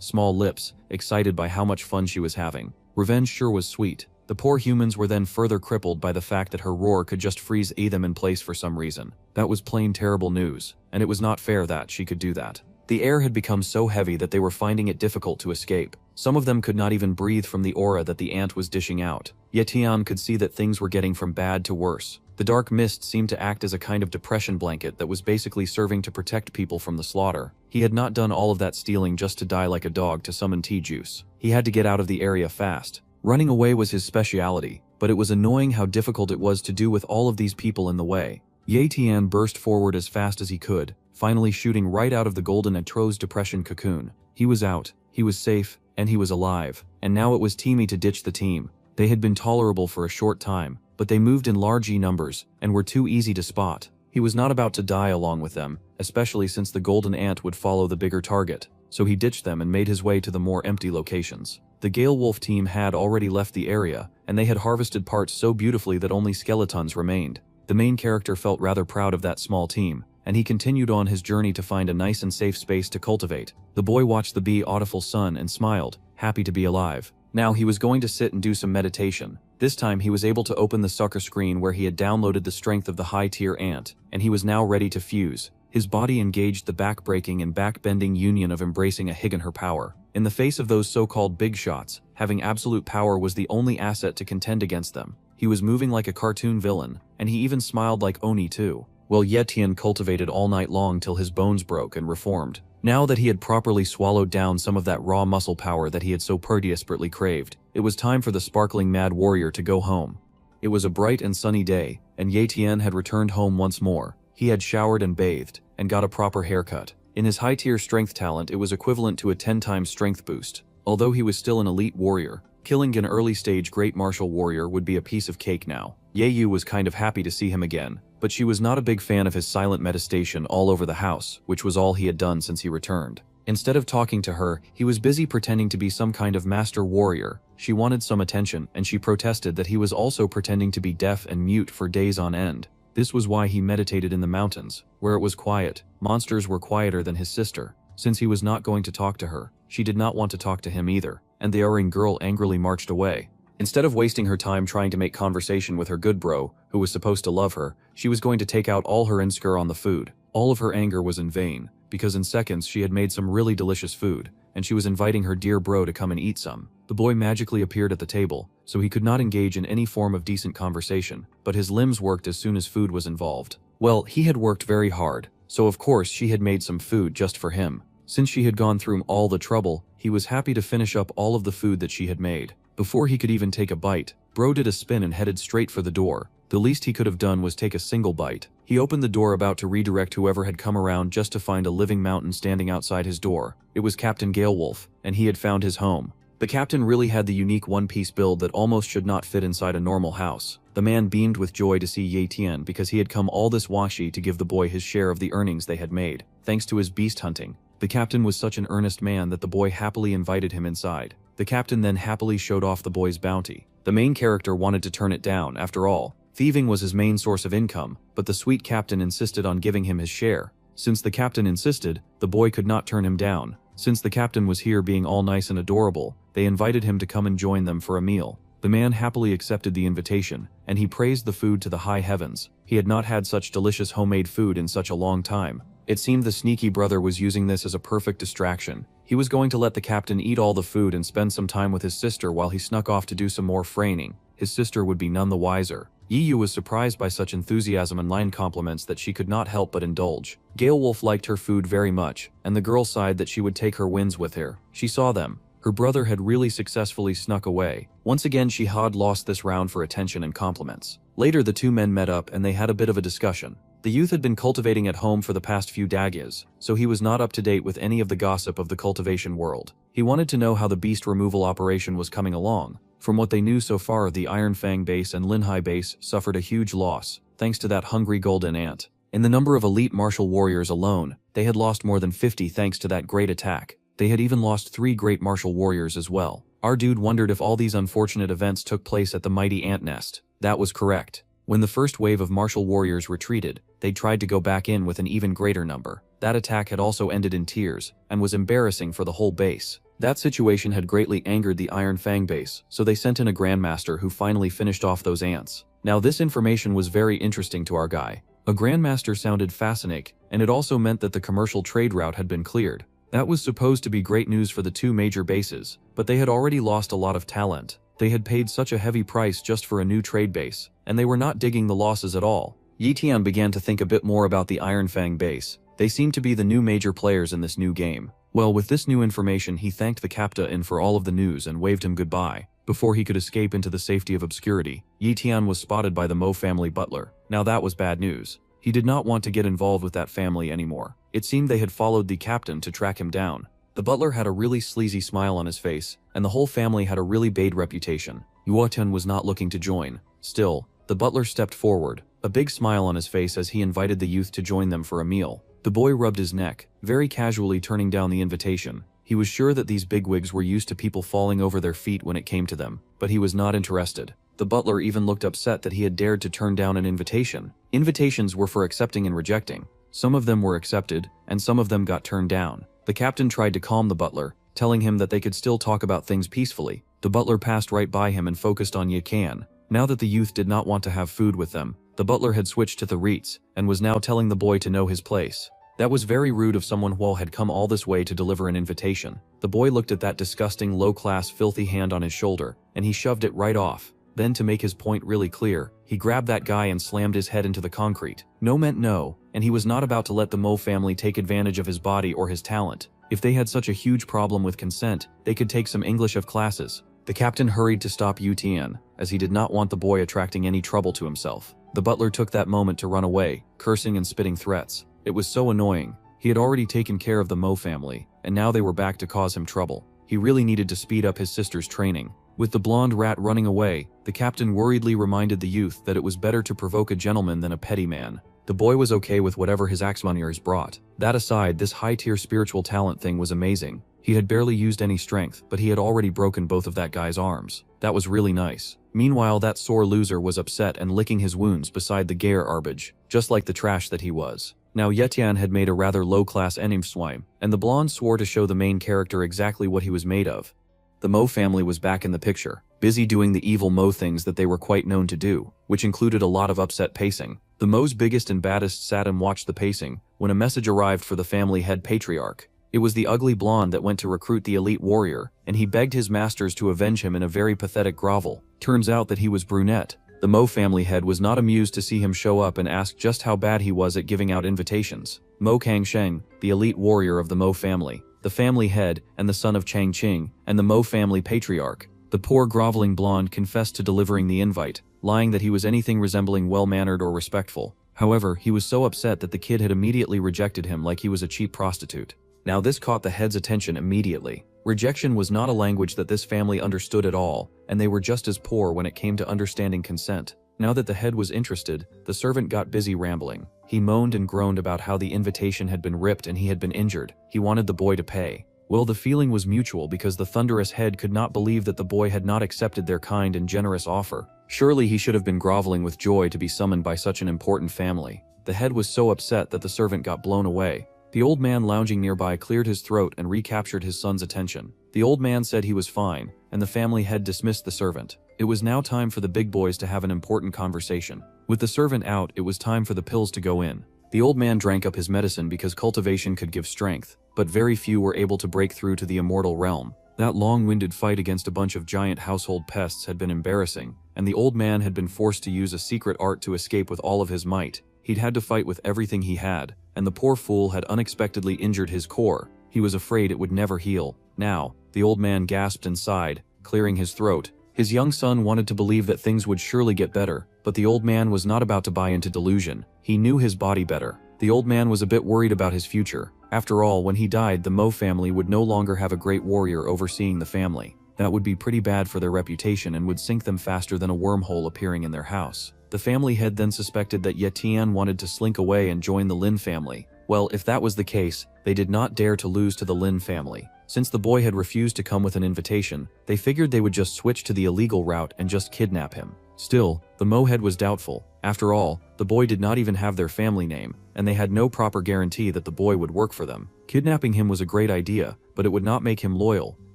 small lips, excited by how much fun she was having. Revenge sure was sweet. The poor humans were then further crippled by the fact that her roar could just freeze them in place for some reason. That was plain terrible news, and it was not fair that she could do that. The air had become so heavy that they were finding it difficult to escape. Some of them could not even breathe from the aura that the ant was dishing out. Yetian could see that things were getting from bad to worse. The dark mist seemed to act as a kind of depression blanket that was basically serving to protect people from the slaughter. He had not done all of that stealing just to die like a dog to summon tea juice. He had to get out of the area fast. Running away was his speciality, but it was annoying how difficult it was to do with all of these people in the way. Ye Tian burst forward as fast as he could, finally shooting right out of the golden Atro's depression cocoon. He was out, he was safe, and he was alive, and now it was Timmy to ditch the team. They had been tolerable for a short time, but they moved in large numbers, and were too easy to spot. He was not about to die along with them, especially since the golden ant would follow the bigger target, so he ditched them and made his way to the more empty locations. The Gale Wolf team had already left the area, and they had harvested parts so beautifully that only skeletons remained. The main character felt rather proud of that small team, and he continued on his journey to find a nice and safe space to cultivate. The boy watched the beautiful sun and smiled, happy to be alive. Now he was going to sit and do some meditation. This time he was able to open the sucker screen where he had downloaded the strength of the high-tier ant, and he was now ready to fuse. His body engaged the back-breaking and back-bending union of embracing a Hig in her power. In the face of those so-called big shots, having absolute power was the only asset to contend against them. He was moving like a cartoon villain, and he even smiled like Oni too. Well, Yetian cultivated all night long till his bones broke and reformed. Now that he had properly swallowed down some of that raw muscle power that he had so desperately craved, it was time for the sparkling mad warrior to go home. It was a bright and sunny day, and Yetian had returned home once more. He had showered and bathed, and got a proper haircut. In his high-tier strength talent, it was equivalent to a 10-time strength boost. Although he was still an elite warrior, killing an early-stage great martial warrior would be a piece of cake now. Yeyu was kind of happy to see him again, but she was not a big fan of his silent meditation all over the house, which was all he had done since he returned. Instead of talking to her, he was busy pretending to be some kind of master warrior. She wanted some attention, and she protested that he was also pretending to be deaf and mute for days on end. This was why he meditated in the mountains, where it was quiet. Monsters were quieter than his sister. Since he was not going to talk to her, she did not want to talk to him either, and the erring girl angrily marched away. Instead of wasting her time trying to make conversation with her good bro, who was supposed to love her, she was going to take out all her insecure on the food. All of her anger was in vain, because in seconds she had made some really delicious food, and she was inviting her dear bro to come and eat some. The boy magically appeared at the table, so he could not engage in any form of decent conversation, but his limbs worked as soon as food was involved. Well, he had worked very hard, so of course she had made some food just for him. Since she had gone through all the trouble, he was happy to finish up all of the food that she had made. Before he could even take a bite, bro did a spin and headed straight for the door. The least he could have done was take a single bite. He opened the door about to redirect whoever had come around just to find a living mountain standing outside his door. It was Captain Galewolf, and he had found his home. The captain really had the unique one-piece build that almost should not fit inside a normal house. The man beamed with joy to see Yetian because he had come all this washi to give the boy his share of the earnings they had made, thanks to his beast hunting. The captain was such an earnest man that the boy happily invited him inside. The captain then happily showed off the boy's bounty. The main character wanted to turn it down, after all. Thieving was his main source of income, but the sweet captain insisted on giving him his share. Since the captain insisted, the boy could not turn him down. Since the captain was here being all nice and adorable, they invited him to come and join them for a meal. The man happily accepted the invitation, and he praised the food to the high heavens. He had not had such delicious homemade food in such a long time. It seemed the sneaky brother was using this as a perfect distraction. He was going to let the captain eat all the food and spend some time with his sister while he snuck off to do some more fraining. His sister would be none the wiser. Yiyu was surprised by such enthusiasm and line compliments that she could not help but indulge. Galewolf liked her food very much, and the girl sighed that she would take her wins with her. She saw them. Her brother had really successfully snuck away. Once again she had lost this round for attention and compliments. Later the two men met up and they had a bit of a discussion. The youth had been cultivating at home for the past few dagyas, so he was not up to date with any of the gossip of the cultivation world. He wanted to know how the beast removal operation was coming along. From what they knew so far, the Iron Fang base and Linhai base suffered a huge loss, thanks to that hungry golden ant. In the number of elite martial warriors alone, they had lost more than 50 thanks to that great attack. They had even lost 3 great martial warriors as well. Our dude wondered if all these unfortunate events took place at the mighty ant nest. That was correct. When the first wave of martial warriors retreated, they tried to go back in with an even greater number. That attack had also ended in tears, and was embarrassing for the whole base. That situation had greatly angered the Iron Fang base, so they sent in a grandmaster who finally finished off those ants. Now this information was very interesting to our guy. A grandmaster sounded fascinating, and it also meant that the commercial trade route had been cleared. That was supposed to be great news for the 2 major bases, but they had already lost a lot of talent. They had paid such a heavy price just for a new trade base, and they were not digging the losses at all. Yitian began to think a bit more about the Iron Fang base. They seemed to be the new major players in this new game. Well, with this new information, he thanked the captain for all of the news and waved him goodbye. Before he could escape into the safety of obscurity, Yitian was spotted by the Mo family butler. Now that was bad news. He did not want to get involved with that family anymore. It seemed they had followed the captain to track him down. The butler had a really sleazy smile on his face, and the whole family had a really bad reputation. Yuotian was not looking to join. Still, the butler stepped forward, a big smile on his face as he invited the youth to join them for a meal. The boy rubbed his neck, very casually turning down the invitation. He was sure that these bigwigs were used to people falling over their feet when it came to them, but he was not interested. The butler even looked upset that he had dared to turn down an invitation. Invitations were for accepting and rejecting. Some of them were accepted, and some of them got turned down. The captain tried to calm the butler, telling him that they could still talk about things peacefully. The butler passed right by him and focused on Yakan. Now that the youth did not want to have food with them, the butler had switched to the Reets, and was now telling the boy to know his place. That was very rude of someone who had come all this way to deliver an invitation. The boy looked at that disgusting, low-class, filthy hand on his shoulder, and he shoved it right off. Then, to make his point really clear, he grabbed that guy and slammed his head into the concrete. No meant no, and he was not about to let the Mo family take advantage of his body or his talent. If they had such a huge problem with consent, they could take some English of classes. The captain hurried to stop Yu Tian, as he did not want the boy attracting any trouble to himself. The butler took that moment to run away, cursing and spitting threats. It was so annoying. He had already taken care of the Mo family, and now they were back to cause him trouble. He really needed to speed up his sister's training. With the blonde rat running away, the captain worriedly reminded the youth that it was better to provoke a gentleman than a petty man. The boy was okay with whatever his axmoniers brought. That aside, this high-tier spiritual talent thing was amazing. He had barely used any strength, but he had already broken both of that guy's arms. That was really nice. Meanwhile, that sore loser was upset and licking his wounds beside the Gare Arbage, just like the trash that he was. Now Yetian had made a rather low-class swime, and the blonde swore to show the main character exactly what he was made of. The Mo family was back in the picture, busy doing the evil Mo things that they were quite known to do, which included a lot of upset pacing. The Mo's biggest and baddest sat and watched the pacing when a message arrived for the family head patriarch. It was the ugly blonde that went to recruit the elite warrior, and he begged his masters to avenge him in a very pathetic grovel. Turns out that he was brunette. The Mo family head was not amused to see him show up and asked just how bad he was at giving out invitations. Mo Kangsheng, the elite warrior of the Mo family, the family head and the son of Chang Qing, and the Mo family patriarch. The poor groveling blonde confessed to delivering the invite, lying that he was anything resembling well-mannered or respectful. However, he was so upset that the kid had immediately rejected him like he was a cheap prostitute. Now this caught the head's attention immediately. Rejection was not a language that this family understood at all, and they were just as poor when it came to understanding consent. Now that the head was interested, the servant got busy rambling. He moaned and groaned about how the invitation had been ripped and he had been injured. He wanted the boy to pay. Well, the feeling was mutual because the thunderous head could not believe that the boy had not accepted their kind and generous offer. Surely he should have been groveling with joy to be summoned by such an important family. The head was so upset that the servant got blown away. The old man lounging nearby cleared his throat and recaptured his son's attention. The old man said he was fine, and the family head dismissed the servant. It was now time for the big boys to have an important conversation. With the servant out, it was time for the pills to go in. The old man drank up his medicine because cultivation could give strength, but very few were able to break through to the immortal realm. That long-winded fight against a bunch of giant household pests had been embarrassing, and the old man had been forced to use a secret art to escape with all of his might. He'd had to fight with everything he had, and the poor fool had unexpectedly injured his core. He was afraid it would never heal. Now, the old man gasped and sighed, clearing his throat. His young son wanted to believe that things would surely get better, but the old man was not about to buy into delusion. He knew his body better. The old man was a bit worried about his future. After all, when he died, the Mo family would no longer have a great warrior overseeing the family. That would be pretty bad for their reputation and would sink them faster than a wormhole appearing in their house. The family head then suspected that Yetian wanted to slink away and join the Lin family. Well, if that was the case, they did not dare to lose to the Lin family. Since the boy had refused to come with an invitation, they figured they would just switch to the illegal route and just kidnap him. Still, the Mo head was doubtful. After all, the boy did not even have their family name, and they had no proper guarantee that the boy would work for them. Kidnapping him was a great idea, but it would not make him loyal.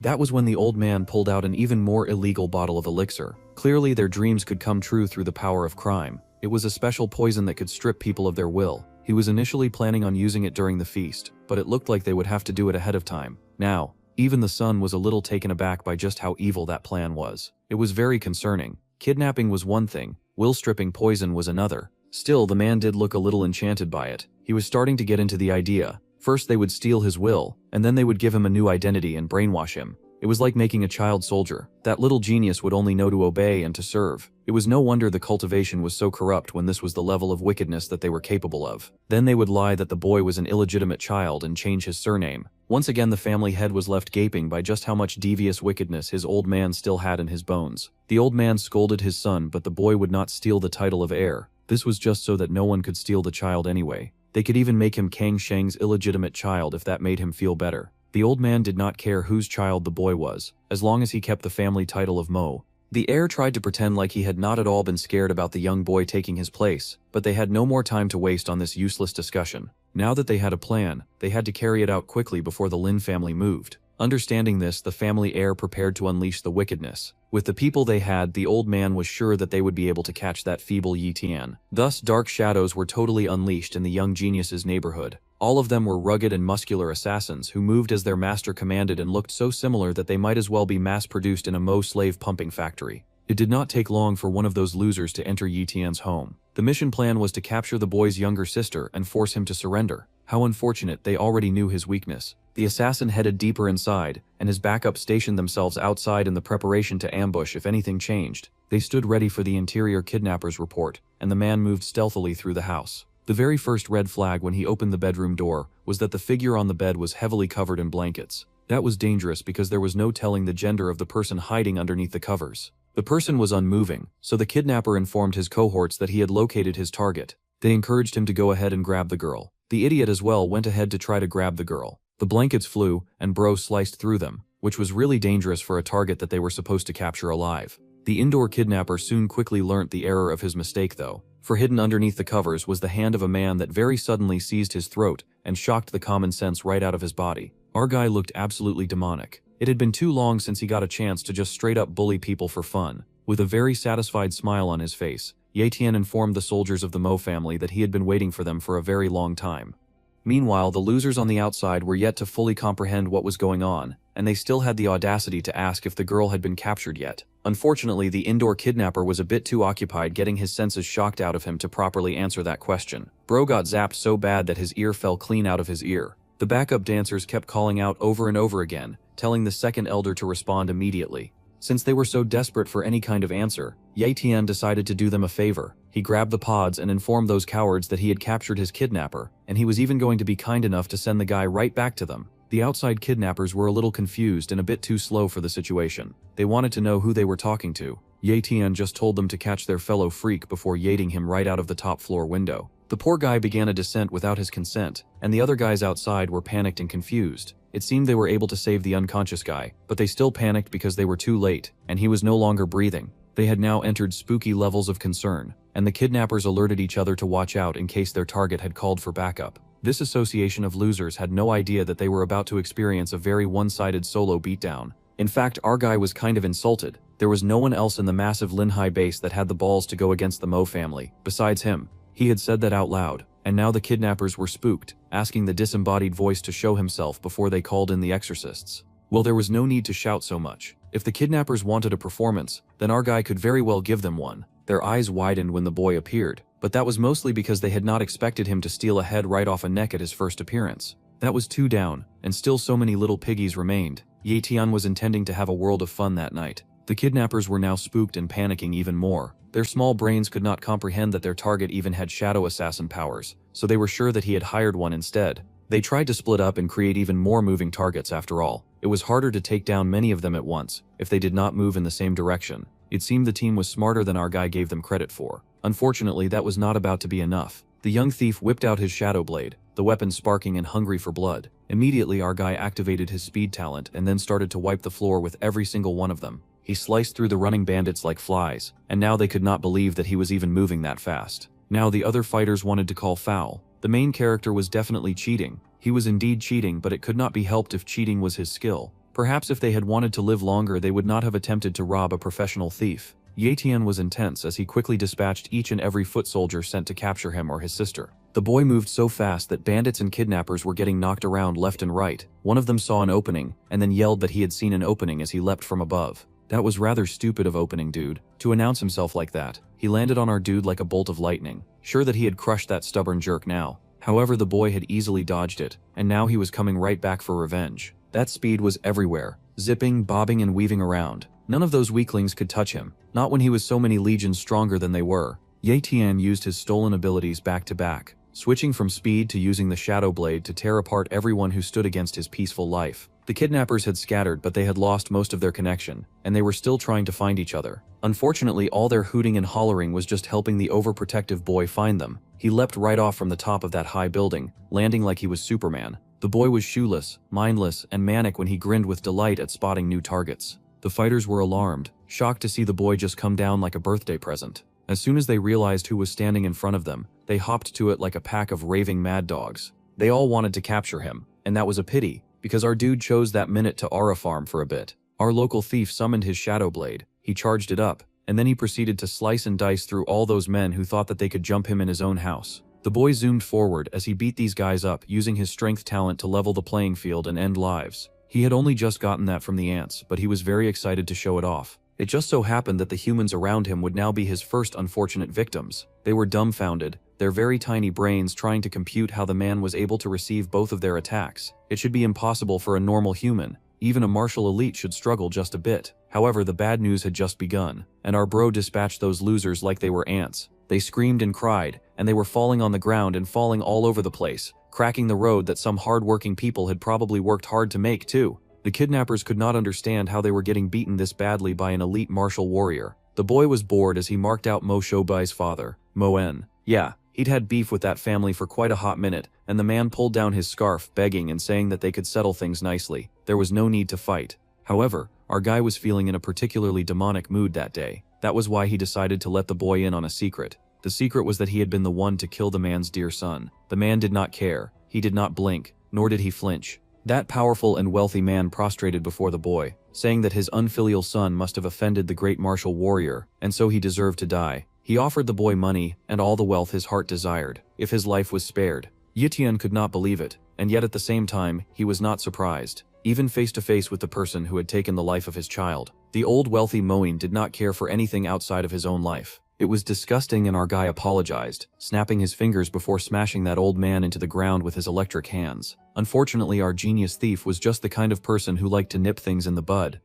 That was when the old man pulled out an even more illegal bottle of elixir. Clearly, their dreams could come true through the power of crime. It was a special poison that could strip people of their will. He was initially planning on using it during the feast, but it looked like they would have to do it ahead of time. Now, even the son was a little taken aback by just how evil that plan was. It was very concerning. Kidnapping was one thing, will-stripping poison was another. Still, the man did look a little enchanted by it. He was starting to get into the idea. First they would steal his will, and then they would give him a new identity and brainwash him. It was like making a child soldier. That little genius would only know to obey and to serve. It was no wonder the cultivation was so corrupt when this was the level of wickedness that they were capable of. Then they would lie that the boy was an illegitimate child and change his surname. Once again, the family head was left gaping by just how much devious wickedness his old man still had in his bones. The old man scolded his son, but the boy would not steal the title of heir. This was just so that no one could steal the child anyway. They could even make him Kang Sheng's illegitimate child if that made him feel better. The old man did not care whose child the boy was, as long as he kept the family title of Mo. The heir tried to pretend like he had not at all been scared about the young boy taking his place, but they had no more time to waste on this useless discussion. Now that they had a plan, they had to carry it out quickly before the Lin family moved. Understanding this, the family heir prepared to unleash the wickedness. With the people they had, the old man was sure that they would be able to catch that feeble Yi Tian. Thus, dark shadows were totally unleashed in the young genius's neighborhood. All of them were rugged and muscular assassins who moved as their master commanded and looked so similar that they might as well be mass-produced in a Mo slave pumping factory. It did not take long for one of those losers to enter Yi Tian's home. The mission plan was to capture the boy's younger sister and force him to surrender. How unfortunate, they already knew his weakness. The assassin headed deeper inside, and his backup stationed themselves outside in the preparation to ambush if anything changed. They stood ready for the interior kidnapper's report, and the man moved stealthily through the house. The very first red flag when he opened the bedroom door was that the figure on the bed was heavily covered in blankets. That was dangerous because there was no telling the gender of the person hiding underneath the covers. The person was unmoving, so the kidnapper informed his cohorts that he had located his target. They encouraged him to go ahead and grab the girl. The idiot as well went ahead to try to grab the girl. The blankets flew, and Bro sliced through them, which was really dangerous for a target that they were supposed to capture alive. The indoor kidnapper soon quickly learnt the error of his mistake though, for hidden underneath the covers was the hand of a man that very suddenly seized his throat and shocked the common sense right out of his body. Our guy looked absolutely demonic. It had been too long since he got a chance to just straight up bully people for fun. With a very satisfied smile on his face, Ye Tian informed the soldiers of the Mo family that he had been waiting for them for a very long time. Meanwhile, the losers on the outside were yet to fully comprehend what was going on, and they still had the audacity to ask if the girl had been captured yet. Unfortunately, the indoor kidnapper was a bit too occupied getting his senses shocked out of him to properly answer that question. Bro got zapped so bad that his ear fell clean out of his ear. The backup dancers kept calling out over and over again, telling the second elder to respond immediately. Since they were so desperate for any kind of answer, Ye Tian decided to do them a favor. He grabbed the pods and informed those cowards that he had captured his kidnapper, and he was even going to be kind enough to send the guy right back to them. The outside kidnappers were a little confused and a bit too slow for the situation. They wanted to know who they were talking to. Ye Tian just told them to catch their fellow freak before yeeting him right out of the top floor window. The poor guy began a descent without his consent, and the other guys outside were panicked and confused. It seemed they were able to save the unconscious guy, but they still panicked because they were too late, and he was no longer breathing. They had now entered spooky levels of concern, and the kidnappers alerted each other to watch out in case their target had called for backup. This association of losers had no idea that they were about to experience a very one-sided solo beatdown. In fact, our guy was kind of insulted. There was no one else in the massive Linhai base that had the balls to go against the Mo family, besides him. He had said that out loud, and now the kidnappers were spooked, asking the disembodied voice to show himself before they called in the exorcists. Well, there was no need to shout so much. If the kidnappers wanted a performance, then our guy could very well give them one. Their eyes widened when the boy appeared, but that was mostly because they had not expected him to steal a head right off a neck at his first appearance. That was 2 down, and still so many little piggies remained. Ye Tian was intending to have a world of fun that night. The kidnappers were now spooked and panicking even more. Their small brains could not comprehend that their target even had shadow assassin powers, so they were sure that he had hired one instead. They tried to split up and create even more moving targets after all. It was harder to take down many of them at once, if they did not move in the same direction. It seemed the team was smarter than our guy gave them credit for. Unfortunately, that was not about to be enough. The young thief whipped out his shadow blade, the weapon sparking and hungry for blood. Immediately, our guy activated his speed talent and then started to wipe the floor with every single one of them. He sliced through the running bandits like flies, and now they could not believe that he was even moving that fast. Now the other fighters wanted to call foul. The main character was definitely cheating. He was indeed cheating, but it could not be helped if cheating was his skill. Perhaps if they had wanted to live longer, they would not have attempted to rob a professional thief. Ye Tian was intense as he quickly dispatched each and every foot soldier sent to capture him or his sister. The boy moved so fast that bandits and kidnappers were getting knocked around left and right. One of them saw an opening, and then yelled that he had seen an opening as he leapt from above. That was rather stupid of opening dude, to announce himself like that. He landed on our dude like a bolt of lightning, sure that he had crushed that stubborn jerk now. However, the boy had easily dodged it, and now he was coming right back for revenge. That speed was everywhere, zipping, bobbing, and weaving around. None of those weaklings could touch him, not when he was so many legions stronger than they were. Ye Tian used his stolen abilities back to back, switching from speed to using the shadow blade to tear apart everyone who stood against his peaceful life. The kidnappers had scattered, but they had lost most of their connection, and they were still trying to find each other. Unfortunately, all their hooting and hollering was just helping the overprotective boy find them. He leapt right off from the top of that high building, landing like he was Superman. The boy was shoeless, mindless, and manic when he grinned with delight at spotting new targets. The fighters were alarmed, shocked to see the boy just come down like a birthday present. As soon as they realized who was standing in front of them, they hopped to it like a pack of raving mad dogs. They all wanted to capture him, and that was a pity. because our dude chose that minute to aura farm for a bit. Our local thief summoned his shadow blade, he charged it up, and then he proceeded to slice and dice through all those men who thought that they could jump him in his own house. The boy zoomed forward as he beat these guys up, using his strength talent to level the playing field and end lives. He had only just gotten that from the ants, but he was very excited to show it off. It just so happened that the humans around him would now be his first unfortunate victims. They were dumbfounded, their very tiny brains trying to compute how the man was able to receive both of their attacks. It should be impossible for a normal human. Even a martial elite should struggle just a bit. However, the bad news had just begun, and our bro dispatched those losers like they were ants. They screamed and cried, and they were falling on the ground and falling all over the place, cracking the road that some hard-working people had probably worked hard to make too. The kidnappers could not understand how they were getting beaten this badly by an elite martial warrior. The boy was bored as he marked out Mo Shobai's father, Mo En. Yeah, he'd had beef with that family for quite a hot minute, and the man pulled down his scarf, begging and saying that they could settle things nicely. There was no need to fight. However, our guy was feeling in a particularly demonic mood that day. That was why he decided to let the boy in on a secret. The secret was that he had been the one to kill the man's dear son. The man did not care. He did not blink, nor did he flinch. That powerful and wealthy man prostrated before the boy, saying that his unfilial son must have offended the great martial warrior, and so he deserved to die. He offered the boy money and all the wealth his heart desired, if his life was spared. Yitian could not believe it, and yet at the same time, he was not surprised. Even face to face with the person who had taken the life of his child, the old wealthy Moin did not care for anything outside of his own life. It was disgusting, and our guy apologized, snapping his fingers before smashing that old man into the ground with his electric hands. Unfortunately, our genius thief was just the kind of person who liked to nip things in the bud.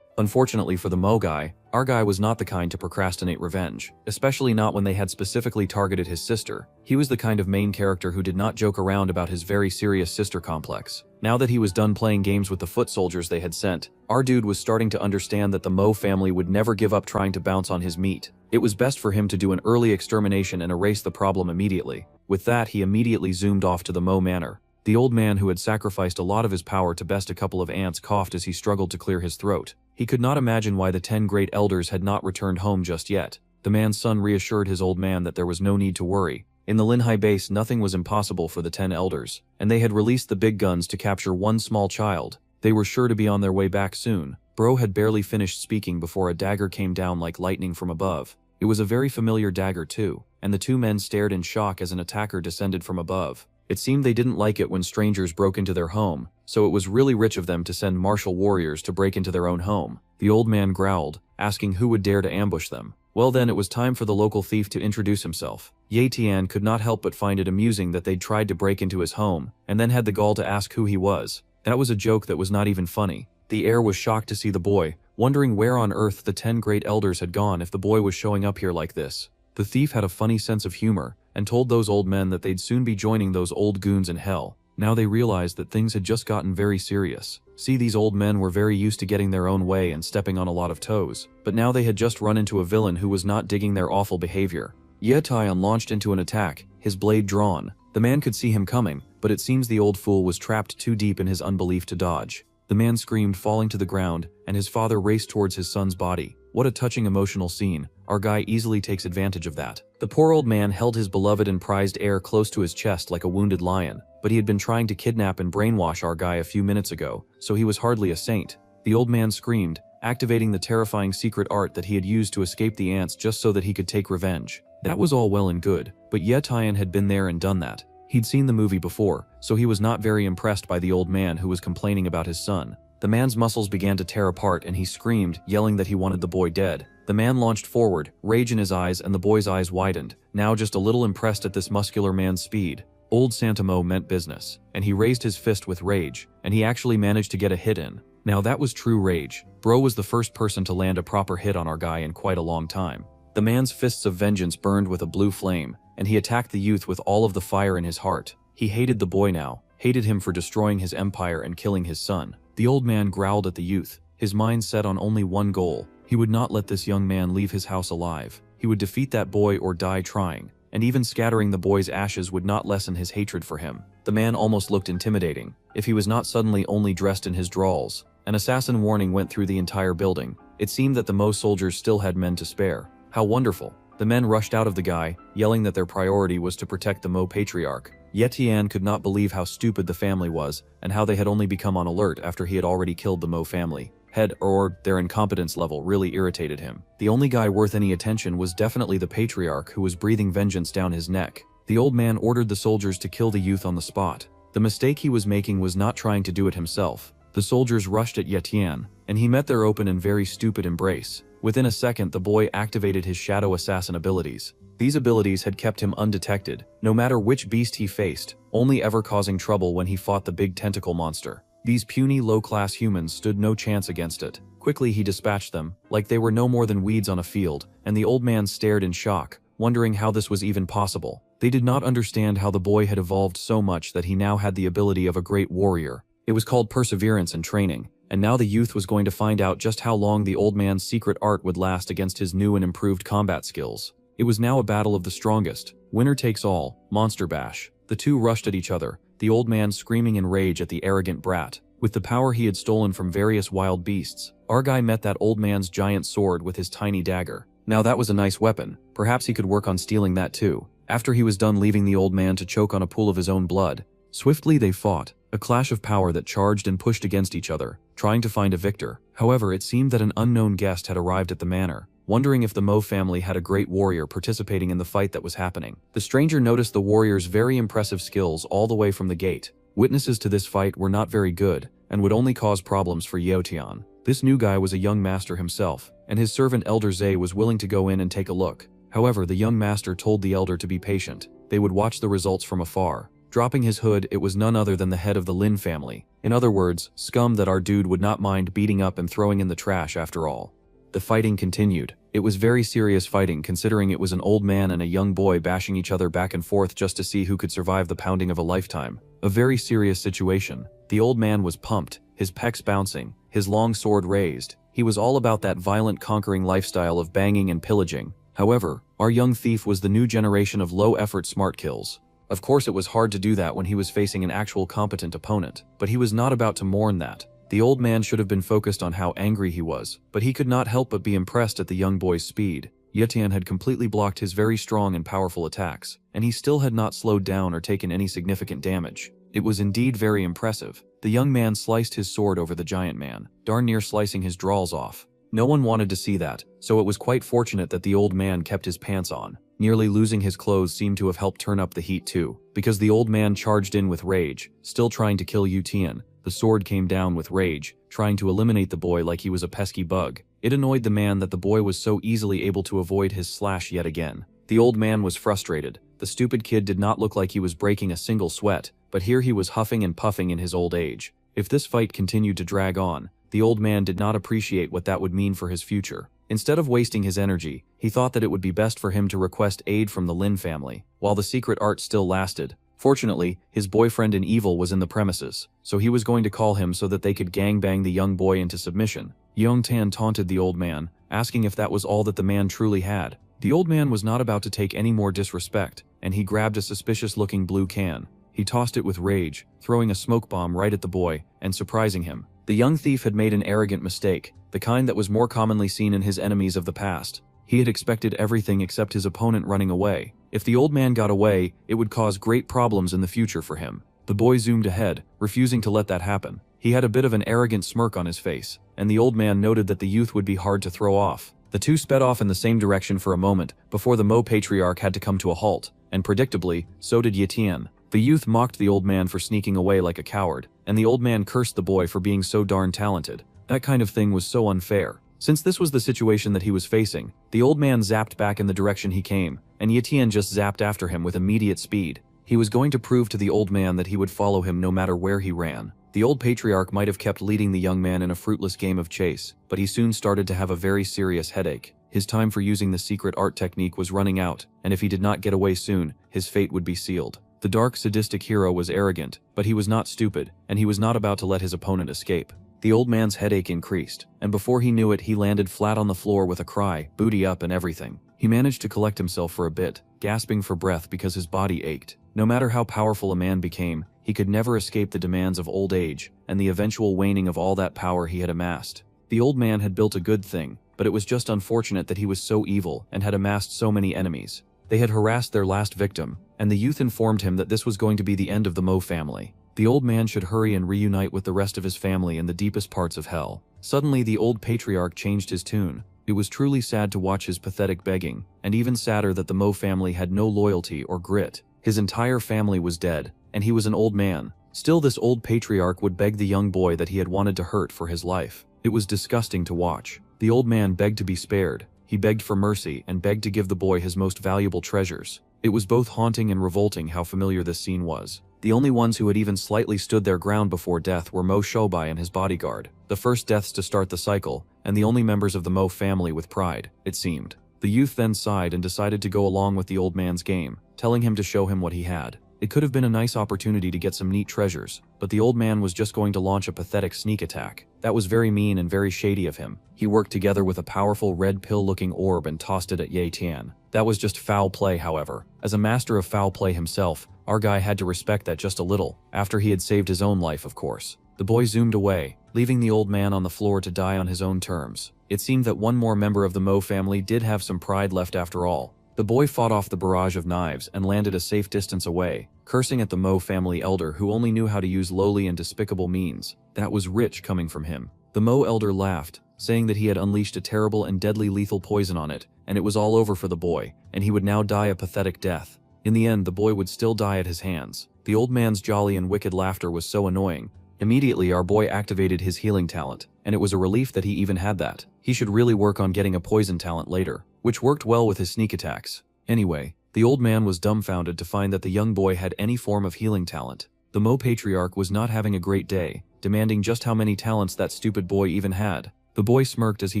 Unfortunately for the Mo guy, our guy was not the kind to procrastinate revenge, especially not when they had specifically targeted his sister. He was the kind of main character who did not joke around about his very serious sister complex. Now that he was done playing games with the foot soldiers they had sent, our dude was starting to understand that the Mo family would never give up trying to bounce on his meat. It was best for him to do an early extermination and erase the problem immediately. With that, he immediately zoomed off to the Mo manor. The old man who had sacrificed a lot of his power to best a couple of ants coughed as he struggled to clear his throat. He could not imagine why the 10 great elders had not returned home just yet. The man's son reassured his old man that there was no need to worry. In the Linhai base, nothing was impossible for the 10 elders, and they had released the big guns to capture one small child. They were sure to be on their way back soon. Bro had barely finished speaking before a dagger came down like lightning from above. It was a very familiar dagger too, and the two men stared in shock as an attacker descended from above. It seemed they didn't like it when strangers broke into their home, so it was really rich of them to send martial warriors to break into their own home. The old man growled, asking who would dare to ambush them. Well then, it was time for the local thief to introduce himself. Ye Tian could not help but find it amusing that they'd tried to break into his home, and then had the gall to ask who he was. That was a joke that was not even funny. The heir was shocked to see the boy, wondering where on earth the 10 great elders had gone if the boy was showing up here like this. The thief had a funny sense of humor, and told those old men that they'd soon be joining those old goons in hell. Now they realized that things had just gotten very serious. See, these old men were very used to getting their own way and stepping on a lot of toes, but now they had just run into a villain who was not digging their awful behavior. Ye Tian launched into an attack, his blade drawn. The man could see him coming, but it seems the old fool was trapped too deep in his unbelief to dodge. The man screamed, falling to the ground, and his father raced towards his son's body. What a touching emotional scene. Our guy easily takes advantage of that. The poor old man held his beloved and prized heir close to his chest like a wounded lion, but he had been trying to kidnap and brainwash our guy a few minutes ago, so he was hardly a saint. The old man screamed, activating the terrifying secret art that he had used to escape the ants just so that he could take revenge. That was all well and good, but Ye Tian had been there and done that. He'd seen the movie before, so he was not very impressed by the old man who was complaining about his son. The man's muscles began to tear apart and he screamed, yelling that he wanted the boy dead. The man launched forward, rage in his eyes, and the boy's eyes widened, now just a little impressed at this muscular man's speed. Old Santamo meant business, and he raised his fist with rage, and he actually managed to get a hit in. Now that was true rage. Bro was the first person to land a proper hit on our guy in quite a long time. The man's fists of vengeance burned with a blue flame, and he attacked the youth with all of the fire in his heart. He hated the boy now, hated him for destroying his empire and killing his son. The old man growled at the youth, his mind set on only one goal. He would not let this young man leave his house alive. He would defeat that boy or die trying, and even scattering the boy's ashes would not lessen his hatred for him. The man almost looked intimidating, if he was not suddenly only dressed in his drawls. An assassin warning went through the entire building. It seemed that the Mo soldiers still had men to spare. How wonderful. The men rushed out of the guy, yelling that their priority was to protect the Mo patriarch. Yetian could not believe how stupid the family was, and how they had only become on alert after he had already killed the Mo family. Their incompetence level really irritated him. The only guy worth any attention was definitely the patriarch, who was breathing vengeance down his neck. The old man ordered the soldiers to kill the youth on the spot. The mistake he was making was not trying to do it himself. The soldiers rushed at Yetian, and he met their open and very stupid embrace. Within a second, the boy activated his shadow assassin abilities. These abilities had kept him undetected, no matter which beast he faced, only ever causing trouble when he fought the big tentacle monster. These puny, low-class humans stood no chance against it. Quickly he dispatched them, like they were no more than weeds on a field, and the old man stared in shock, wondering how this was even possible. They did not understand how the boy had evolved so much that he now had the ability of a great warrior. It was called perseverance and training, and now the youth was going to find out just how long the old man's secret art would last against his new and improved combat skills. It was now a battle of the strongest. Winner takes all, monster bash. The two rushed at each other, the old man screaming in rage at the arrogant brat. With the power he had stolen from various wild beasts, our guy met that old man's giant sword with his tiny dagger. Now that was a nice weapon. Perhaps he could work on stealing that too. After he was done leaving the old man to choke on a pool of his own blood, swiftly they fought, a clash of power that charged and pushed against each other, trying to find a victor. However, it seemed that an unknown guest had arrived at the manor, wondering if the Mo family had a great warrior participating in the fight that was happening. The stranger noticed the warrior's very impressive skills all the way from the gate. Witnesses to this fight were not very good, and would only cause problems for Yeotian. This new guy was a young master himself, and his servant Elder Zay was willing to go in and take a look. However, the young master told the elder to be patient. They would watch the results from afar. Dropping his hood, it was none other than the head of the Lin family. In other words, scum that our dude would not mind beating up and throwing in the trash after all. The fighting continued. It was very serious fighting, considering it was an old man and a young boy bashing each other back and forth just to see who could survive the pounding of a lifetime. A very serious situation. The old man was pumped, his pecs bouncing, his long sword raised. He was all about that violent, conquering lifestyle of banging and pillaging. However, our young thief was the new generation of low-effort smart kills. Of course, it was hard to do that when he was facing an actual competent opponent, but he was not about to mourn that. The old man should have been focused on how angry he was, but he could not help but be impressed at the young boy's speed. Yetian had completely blocked his very strong and powerful attacks, and he still had not slowed down or taken any significant damage. It was indeed very impressive. The young man sliced his sword over the giant man, darn near slicing his drawers off. No one wanted to see that, so it was quite fortunate that the old man kept his pants on. Nearly losing his clothes seemed to have helped turn up the heat too, because the old man charged in with rage, still trying to kill Yetian. The sword came down with rage, trying to eliminate the boy like he was a pesky bug. It annoyed the man that the boy was so easily able to avoid his slash yet again. The old man was frustrated. The stupid kid did not look like he was breaking a single sweat, but here he was huffing and puffing in his old age. If this fight continued to drag on, the old man did not appreciate what that would mean for his future. Instead of wasting his energy, he thought that it would be best for him to request aid from the Lin family, while the secret art still lasted. Fortunately, his boyfriend in evil was in the premises, so he was going to call him so that they could gangbang the young boy into submission. Yongtan taunted the old man, asking if that was all that the man truly had. The old man was not about to take any more disrespect, and he grabbed a suspicious-looking blue can. He tossed it with rage, throwing a smoke bomb right at the boy, and surprising him. The young thief had made an arrogant mistake, the kind that was more commonly seen in his enemies of the past. He had expected everything except his opponent running away. If the old man got away, it would cause great problems in the future for him. The boy zoomed ahead, refusing to let that happen. He had a bit of an arrogant smirk on his face, and the old man noted that the youth would be hard to throw off. The two sped off in the same direction for a moment, before the Mo patriarch had to come to a halt, and predictably, so did Yetian. The youth mocked the old man for sneaking away like a coward, and the old man cursed the boy for being so darn talented. That kind of thing was so unfair. Since this was the situation that he was facing, the old man zapped back in the direction he came, and Yetian just zapped after him with immediate speed. He was going to prove to the old man that he would follow him no matter where he ran. The old patriarch might have kept leading the young man in a fruitless game of chase, but he soon started to have a very serious headache. His time for using the secret art technique was running out, and if he did not get away soon, his fate would be sealed. The dark, sadistic hero was arrogant, but he was not stupid, and he was not about to let his opponent escape. The old man's headache increased, and before he knew it, he landed flat on the floor with a cry, booty up and everything. He managed to collect himself for a bit, gasping for breath because his body ached. No matter how powerful a man became, he could never escape the demands of old age and the eventual waning of all that power he had amassed. The old man had built a good thing, but it was just unfortunate that he was so evil and had amassed so many enemies. They had harassed their last victim, and the youth informed him that this was going to be the end of the Mo family. The old man should hurry and reunite with the rest of his family in the deepest parts of hell. Suddenly the old patriarch changed his tune. It was truly sad to watch his pathetic begging, and even sadder that the Mo family had no loyalty or grit. His entire family was dead, and he was an old man. Still, this old patriarch would beg the young boy that he had wanted to hurt for his life. It was disgusting to watch. The old man begged to be spared. He begged for mercy and begged to give the boy his most valuable treasures. It was both haunting and revolting how familiar this scene was. The only ones who had even slightly stood their ground before death were Mo Shobai and his bodyguard, the first deaths to start the cycle, and the only members of the Mo family with pride, it seemed. The youth then sighed and decided to go along with the old man's game, telling him to show him what he had. It could have been a nice opportunity to get some neat treasures, but the old man was just going to launch a pathetic sneak attack. That was very mean and very shady of him. He worked together with a powerful red pill-looking orb and tossed it at Ye Tian. That was just foul play, however. As a master of foul play himself, our guy had to respect that just a little, after he had saved his own life, of course. The boy zoomed away, leaving the old man on the floor to die on his own terms. It seemed that one more member of the Mo family did have some pride left after all. The boy fought off the barrage of knives and landed a safe distance away, cursing at the Mo family elder who only knew how to use lowly and despicable means. That was rich coming from him. The Mo elder laughed, saying that he had unleashed a terrible and deadly lethal poison on it, and it was all over for the boy, and he would now die a pathetic death. In the end, the boy would still die at his hands. The old man's jolly and wicked laughter was so annoying. Immediately, our boy activated his healing talent, and it was a relief that he even had that. He should really work on getting a poison talent later, which worked well with his sneak attacks. Anyway, the old man was dumbfounded to find that the young boy had any form of healing talent. The Mo patriarch was not having a great day, demanding just how many talents that stupid boy even had. The boy smirked as he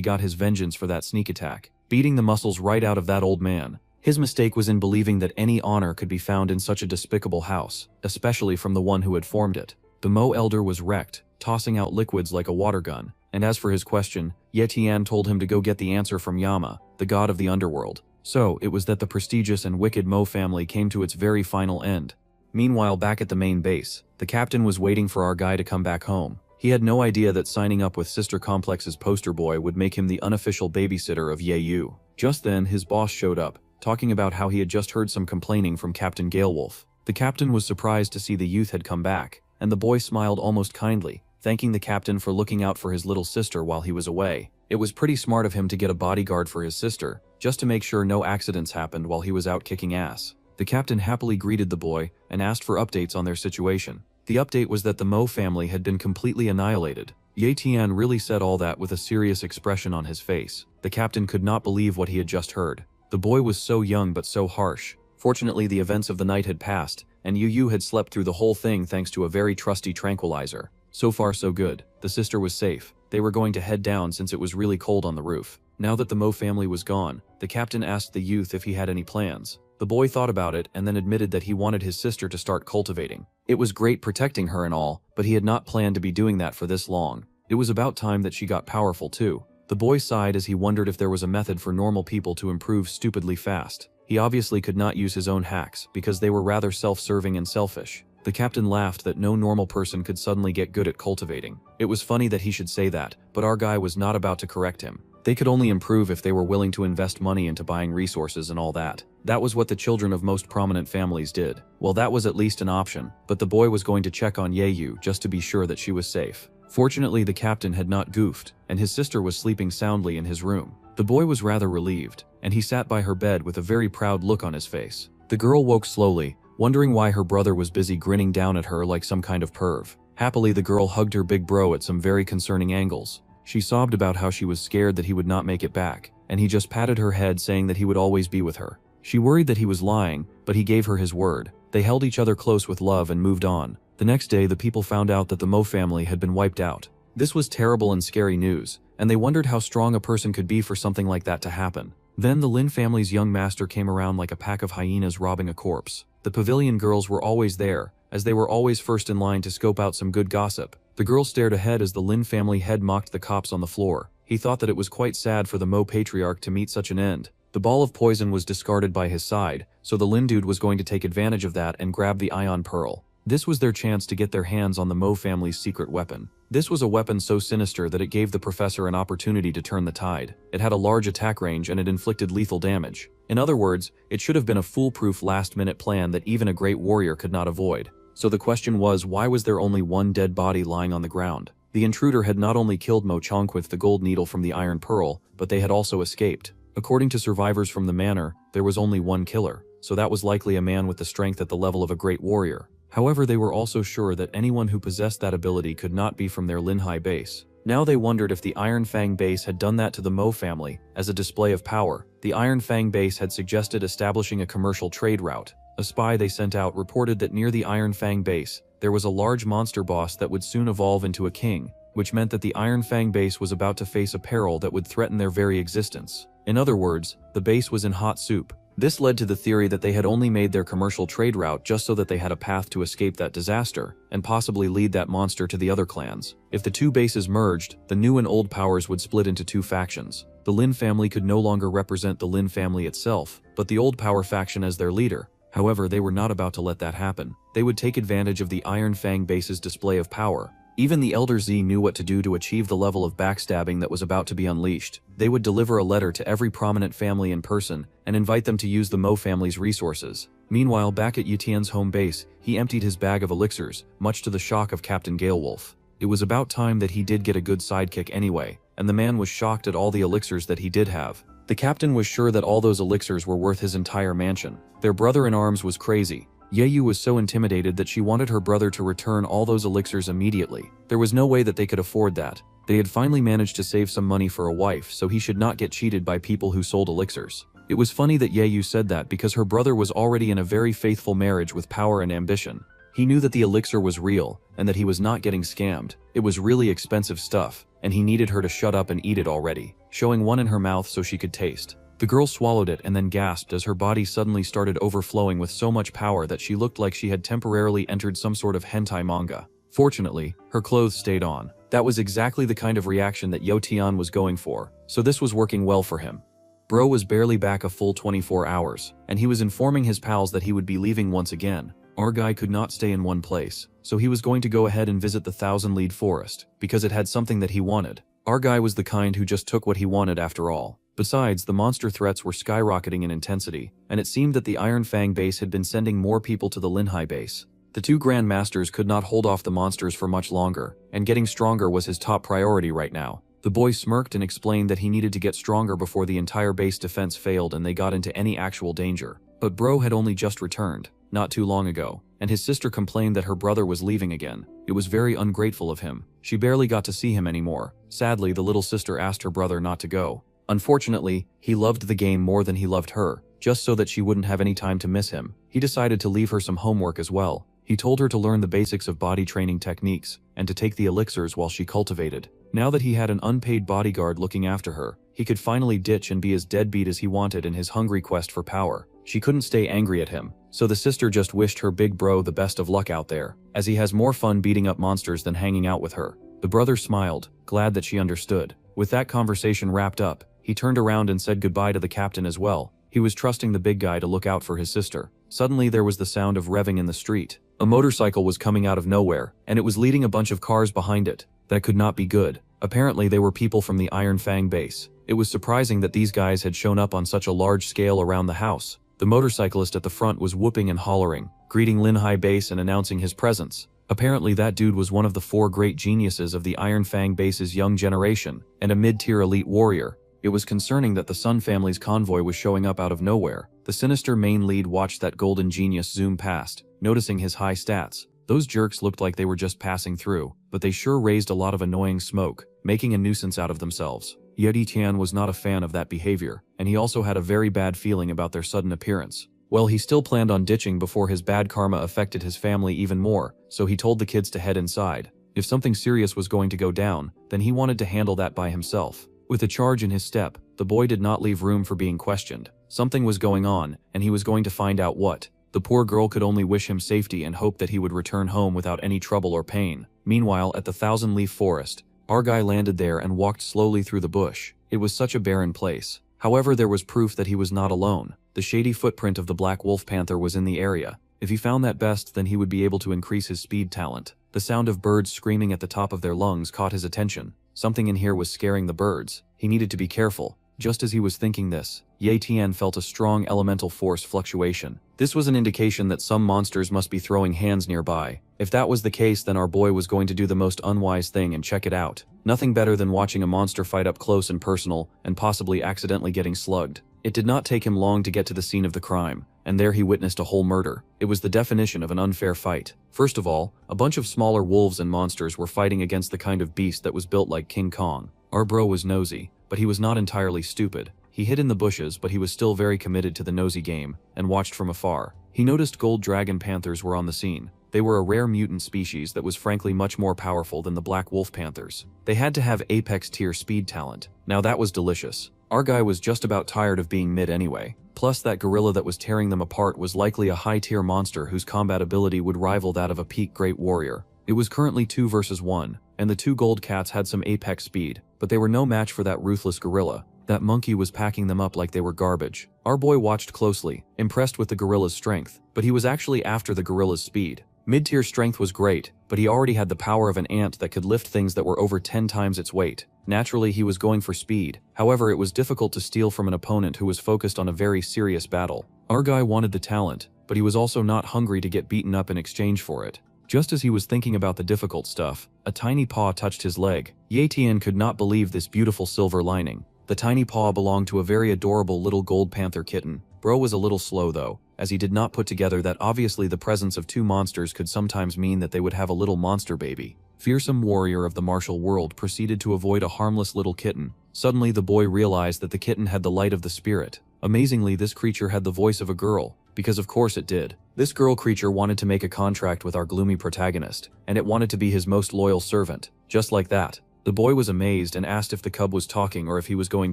got his vengeance for that sneak attack, beating the muscles right out of that old man. His mistake was in believing that any honor could be found in such a despicable house, especially from the one who had formed it. The Mo elder was wrecked, tossing out liquids like a water gun, and as for his question, Ye Tian told him to go get the answer from Yama, the god of the underworld. So, it was that the prestigious and wicked Mo family came to its very final end. Meanwhile, back at the main base, the captain was waiting for our guy to come back home. He had no idea that signing up with Sister Complex's poster boy would make him the unofficial babysitter of Ye Yu. Just then, his boss showed up, talking about how he had just heard some complaining from Captain Galewolf. The captain was surprised to see the youth had come back, and the boy smiled almost kindly, thanking the captain for looking out for his little sister while he was away. It was pretty smart of him to get a bodyguard for his sister, just to make sure no accidents happened while he was out kicking ass. The captain happily greeted the boy and asked for updates on their situation. The update was that the Mo family had been completely annihilated. Ye Tian really said all that with a serious expression on his face. The captain could not believe what he had just heard. The boy was so young but so harsh. Fortunately, the events of the night had passed, and Yu Yu had slept through the whole thing thanks to a very trusty tranquilizer. So far so good. The sister was safe. They were going to head down since it was really cold on the roof. Now that the Mo family was gone, the captain asked the youth if he had any plans. The boy thought about it and then admitted that he wanted his sister to start cultivating. It was great protecting her and all, but he had not planned to be doing that for this long. It was about time that she got powerful too. The boy sighed as he wondered if there was a method for normal people to improve stupidly fast. He obviously could not use his own hacks because they were rather self-serving and selfish. The captain laughed that no normal person could suddenly get good at cultivating. It was funny that he should say that, but our guy was not about to correct him. They could only improve if they were willing to invest money into buying resources and all that. That was what the children of most prominent families did. Well, that was at least an option, but the boy was going to check on Yeyu just to be sure that she was safe. Fortunately, the captain had not goofed, and his sister was sleeping soundly in his room. The boy was rather relieved, and he sat by her bed with a very proud look on his face. The girl woke slowly, wondering why her brother was busy grinning down at her like some kind of perv. Happily, the girl hugged her big bro at some very concerning angles. She sobbed about how she was scared that he would not make it back, and he just patted her head saying that he would always be with her. She worried that he was lying, but he gave her his word. They held each other close with love and moved on. The next day, the people found out that the Mo family had been wiped out. This was terrible and scary news, and they wondered how strong a person could be for something like that to happen. Then the Lin family's young master came around like a pack of hyenas robbing a corpse. The pavilion girls were always there, as they were always first in line to scope out some good gossip. The girl stared ahead as the Lin family head mocked the cops on the floor. He thought that it was quite sad for the Mo patriarch to meet such an end. The ball of poison was discarded by his side, so the Lin dude was going to take advantage of that and grab the ion pearl. This was their chance to get their hands on the Mo family's secret weapon. This was a weapon so sinister that it gave the professor an opportunity to turn the tide. It had a large attack range and it inflicted lethal damage. In other words, it should have been a foolproof last-minute plan that even a great warrior could not avoid. So the question was, why was there only one dead body lying on the ground? The intruder had not only killed Mo Chonk with the gold needle from the iron pearl, but they had also escaped. According to survivors from the manor, there was only one killer, so that was likely a man with the strength at the level of a great warrior. However, they were also sure that anyone who possessed that ability could not be from their Linhai base. Now they wondered if the Iron Fang base had done that to the Mo family as a display of power. The Iron Fang base had suggested establishing a commercial trade route. A spy they sent out reported that near the Iron Fang base, there was a large monster boss that would soon evolve into a king, which meant that the Iron Fang base was about to face a peril that would threaten their very existence. In other words, the base was in hot soup. This led to the theory that they had only made their commercial trade route just so that they had a path to escape that disaster, and possibly lead that monster to the other clans. If the two bases merged, the new and old powers would split into two factions. The Lin family could no longer represent the Lin family itself, but the old power faction as their leader. However, they were not about to let that happen. They would take advantage of the Iron Fang base's display of power. Even the Elder Z knew what to do to achieve the level of backstabbing that was about to be unleashed. They would deliver a letter to every prominent family in person and invite them to use the Mo family's resources. Meanwhile, back at Yutian's home base, he emptied his bag of elixirs, much to the shock of Captain Galewolf. It was about time that he did get a good sidekick anyway, and the man was shocked at all the elixirs that he did have. The captain was sure that all those elixirs were worth his entire mansion. Their brother-in-arms was crazy. Yeyu was so intimidated that she wanted her brother to return all those elixirs immediately. There was no way that they could afford that. They had finally managed to save some money for a wife, so he should not get cheated by people who sold elixirs. It was funny that Yeyu said that because her brother was already in a very faithful marriage with power and ambition. He knew that the elixir was real, and that he was not getting scammed. It was really expensive stuff, and he needed her to shut up and eat it already, showing one in her mouth so she could taste. The girl swallowed it and then gasped as her body suddenly started overflowing with so much power that she looked like she had temporarily entered some sort of hentai manga. Fortunately, her clothes stayed on. That was exactly the kind of reaction that Yotian was going for, so this was working well for him. Bro was barely back a full 24 hours, and he was informing his pals that he would be leaving once again. Our guy could not stay in one place, so he was going to go ahead and visit the Thousand-Lead Forest, because it had something that he wanted. Our guy was the kind who just took what he wanted after all. Besides, the monster threats were skyrocketing in intensity, and it seemed that the Iron Fang base had been sending more people to the Linhai base. The two Grand Masters could not hold off the monsters for much longer, and getting stronger was his top priority right now. The boy smirked and explained that he needed to get stronger before the entire base defense failed and they got into any actual danger. But Bro had only just returned, not too long ago, and his sister complained that her brother was leaving again. It was very ungrateful of him. She barely got to see him anymore. Sadly, the little sister asked her brother not to go. Unfortunately, he loved the game more than he loved her, just so that she wouldn't have any time to miss him. He decided to leave her some homework as well. He told her to learn the basics of body training techniques, and to take the elixirs while she cultivated. Now that he had an unpaid bodyguard looking after her, he could finally ditch and be as deadbeat as he wanted in his hungry quest for power. She couldn't stay angry at him, so the sister just wished her big bro the best of luck out there, as he has more fun beating up monsters than hanging out with her. The brother smiled, glad that she understood. With that conversation wrapped up, he turned around and said goodbye to the captain as well. He was trusting the big guy to look out for his sister. Suddenly there was the sound of revving in the street. A motorcycle was coming out of nowhere, and it was leading a bunch of cars behind it. That could not be good. Apparently they were people from the Iron Fang base. It was surprising that these guys had shown up on such a large scale around the house. The motorcyclist at the front was whooping and hollering, greeting Linhai base and announcing his presence. Apparently that dude was one of the 4 great geniuses of the Iron Fang base's young generation, and a mid-tier elite warrior. It was concerning that the Sun family's convoy was showing up out of nowhere. The sinister main lead watched that golden genius zoom past, noticing his high stats. Those jerks looked like they were just passing through, but they sure raised a lot of annoying smoke, making a nuisance out of themselves. Yeti Tian was not a fan of that behavior, and he also had a very bad feeling about their sudden appearance. Well, he still planned on ditching before his bad karma affected his family even more, so he told the kids to head inside. If something serious was going to go down, then he wanted to handle that by himself. With a charge in his step, the boy did not leave room for being questioned. Something was going on, and he was going to find out what. The poor girl could only wish him safety and hope that he would return home without any trouble or pain. Meanwhile, at the Thousand-Leaf Forest, our guy landed there and walked slowly through the bush. It was such a barren place. However, there was proof that he was not alone. The shady footprint of the black wolf panther was in the area. If he found that best, then he would be able to increase his speed talent. The sound of birds screaming at the top of their lungs caught his attention. Something in here was scaring the birds. He needed to be careful. Just as he was thinking this, Ye Tian felt a strong elemental force fluctuation. This was an indication that some monsters must be throwing hands nearby. If that was the case, then our boy was going to do the most unwise thing and check it out. Nothing better than watching a monster fight up close and personal, and possibly accidentally getting slugged. It did not take him long to get to the scene of the crime, and there he witnessed a whole murder. It was the definition of an unfair fight. First of all, a bunch of smaller wolves and monsters were fighting against the kind of beast that was built like King Kong. Our bro was nosy, but he was not entirely stupid. He hid in the bushes, but he was still very committed to the nosy game, and watched from afar. He noticed gold dragon panthers were on the scene. They were a rare mutant species that was frankly much more powerful than the black wolf panthers. They had to have apex tier speed talent. Now that was delicious. Our guy was just about tired of being mid anyway. Plus, that gorilla that was tearing them apart was likely a high-tier monster whose combat ability would rival that of a peak great warrior. It was currently 2 versus 1, and the 2 gold cats had some apex speed, but they were no match for that ruthless gorilla. That monkey was packing them up like they were garbage. Our boy watched closely, impressed with the gorilla's strength, but he was actually after the gorilla's speed. Mid-tier strength was great, but he already had the power of an ant that could lift things that were over 10 times its weight. Naturally, he was going for speed. However, it was difficult to steal from an opponent who was focused on a very serious battle. Our guy wanted the talent, but he was also not hungry to get beaten up in exchange for it. Just as he was thinking about the difficult stuff, a tiny paw touched his leg. Ye Tian could not believe this beautiful silver lining. The tiny paw belonged to a very adorable little gold panther kitten. Bro was a little slow though, as he did not put together that obviously the presence of 2 monsters could sometimes mean that they would have a little monster baby. Fearsome warrior of the martial world proceeded to avoid a harmless little kitten. Suddenly the boy realized that the kitten had the light of the spirit. Amazingly, this creature had the voice of a girl, because of course it did. This girl creature wanted to make a contract with our gloomy protagonist, and it wanted to be his most loyal servant. Just like that. The boy was amazed and asked if the cub was talking or if he was going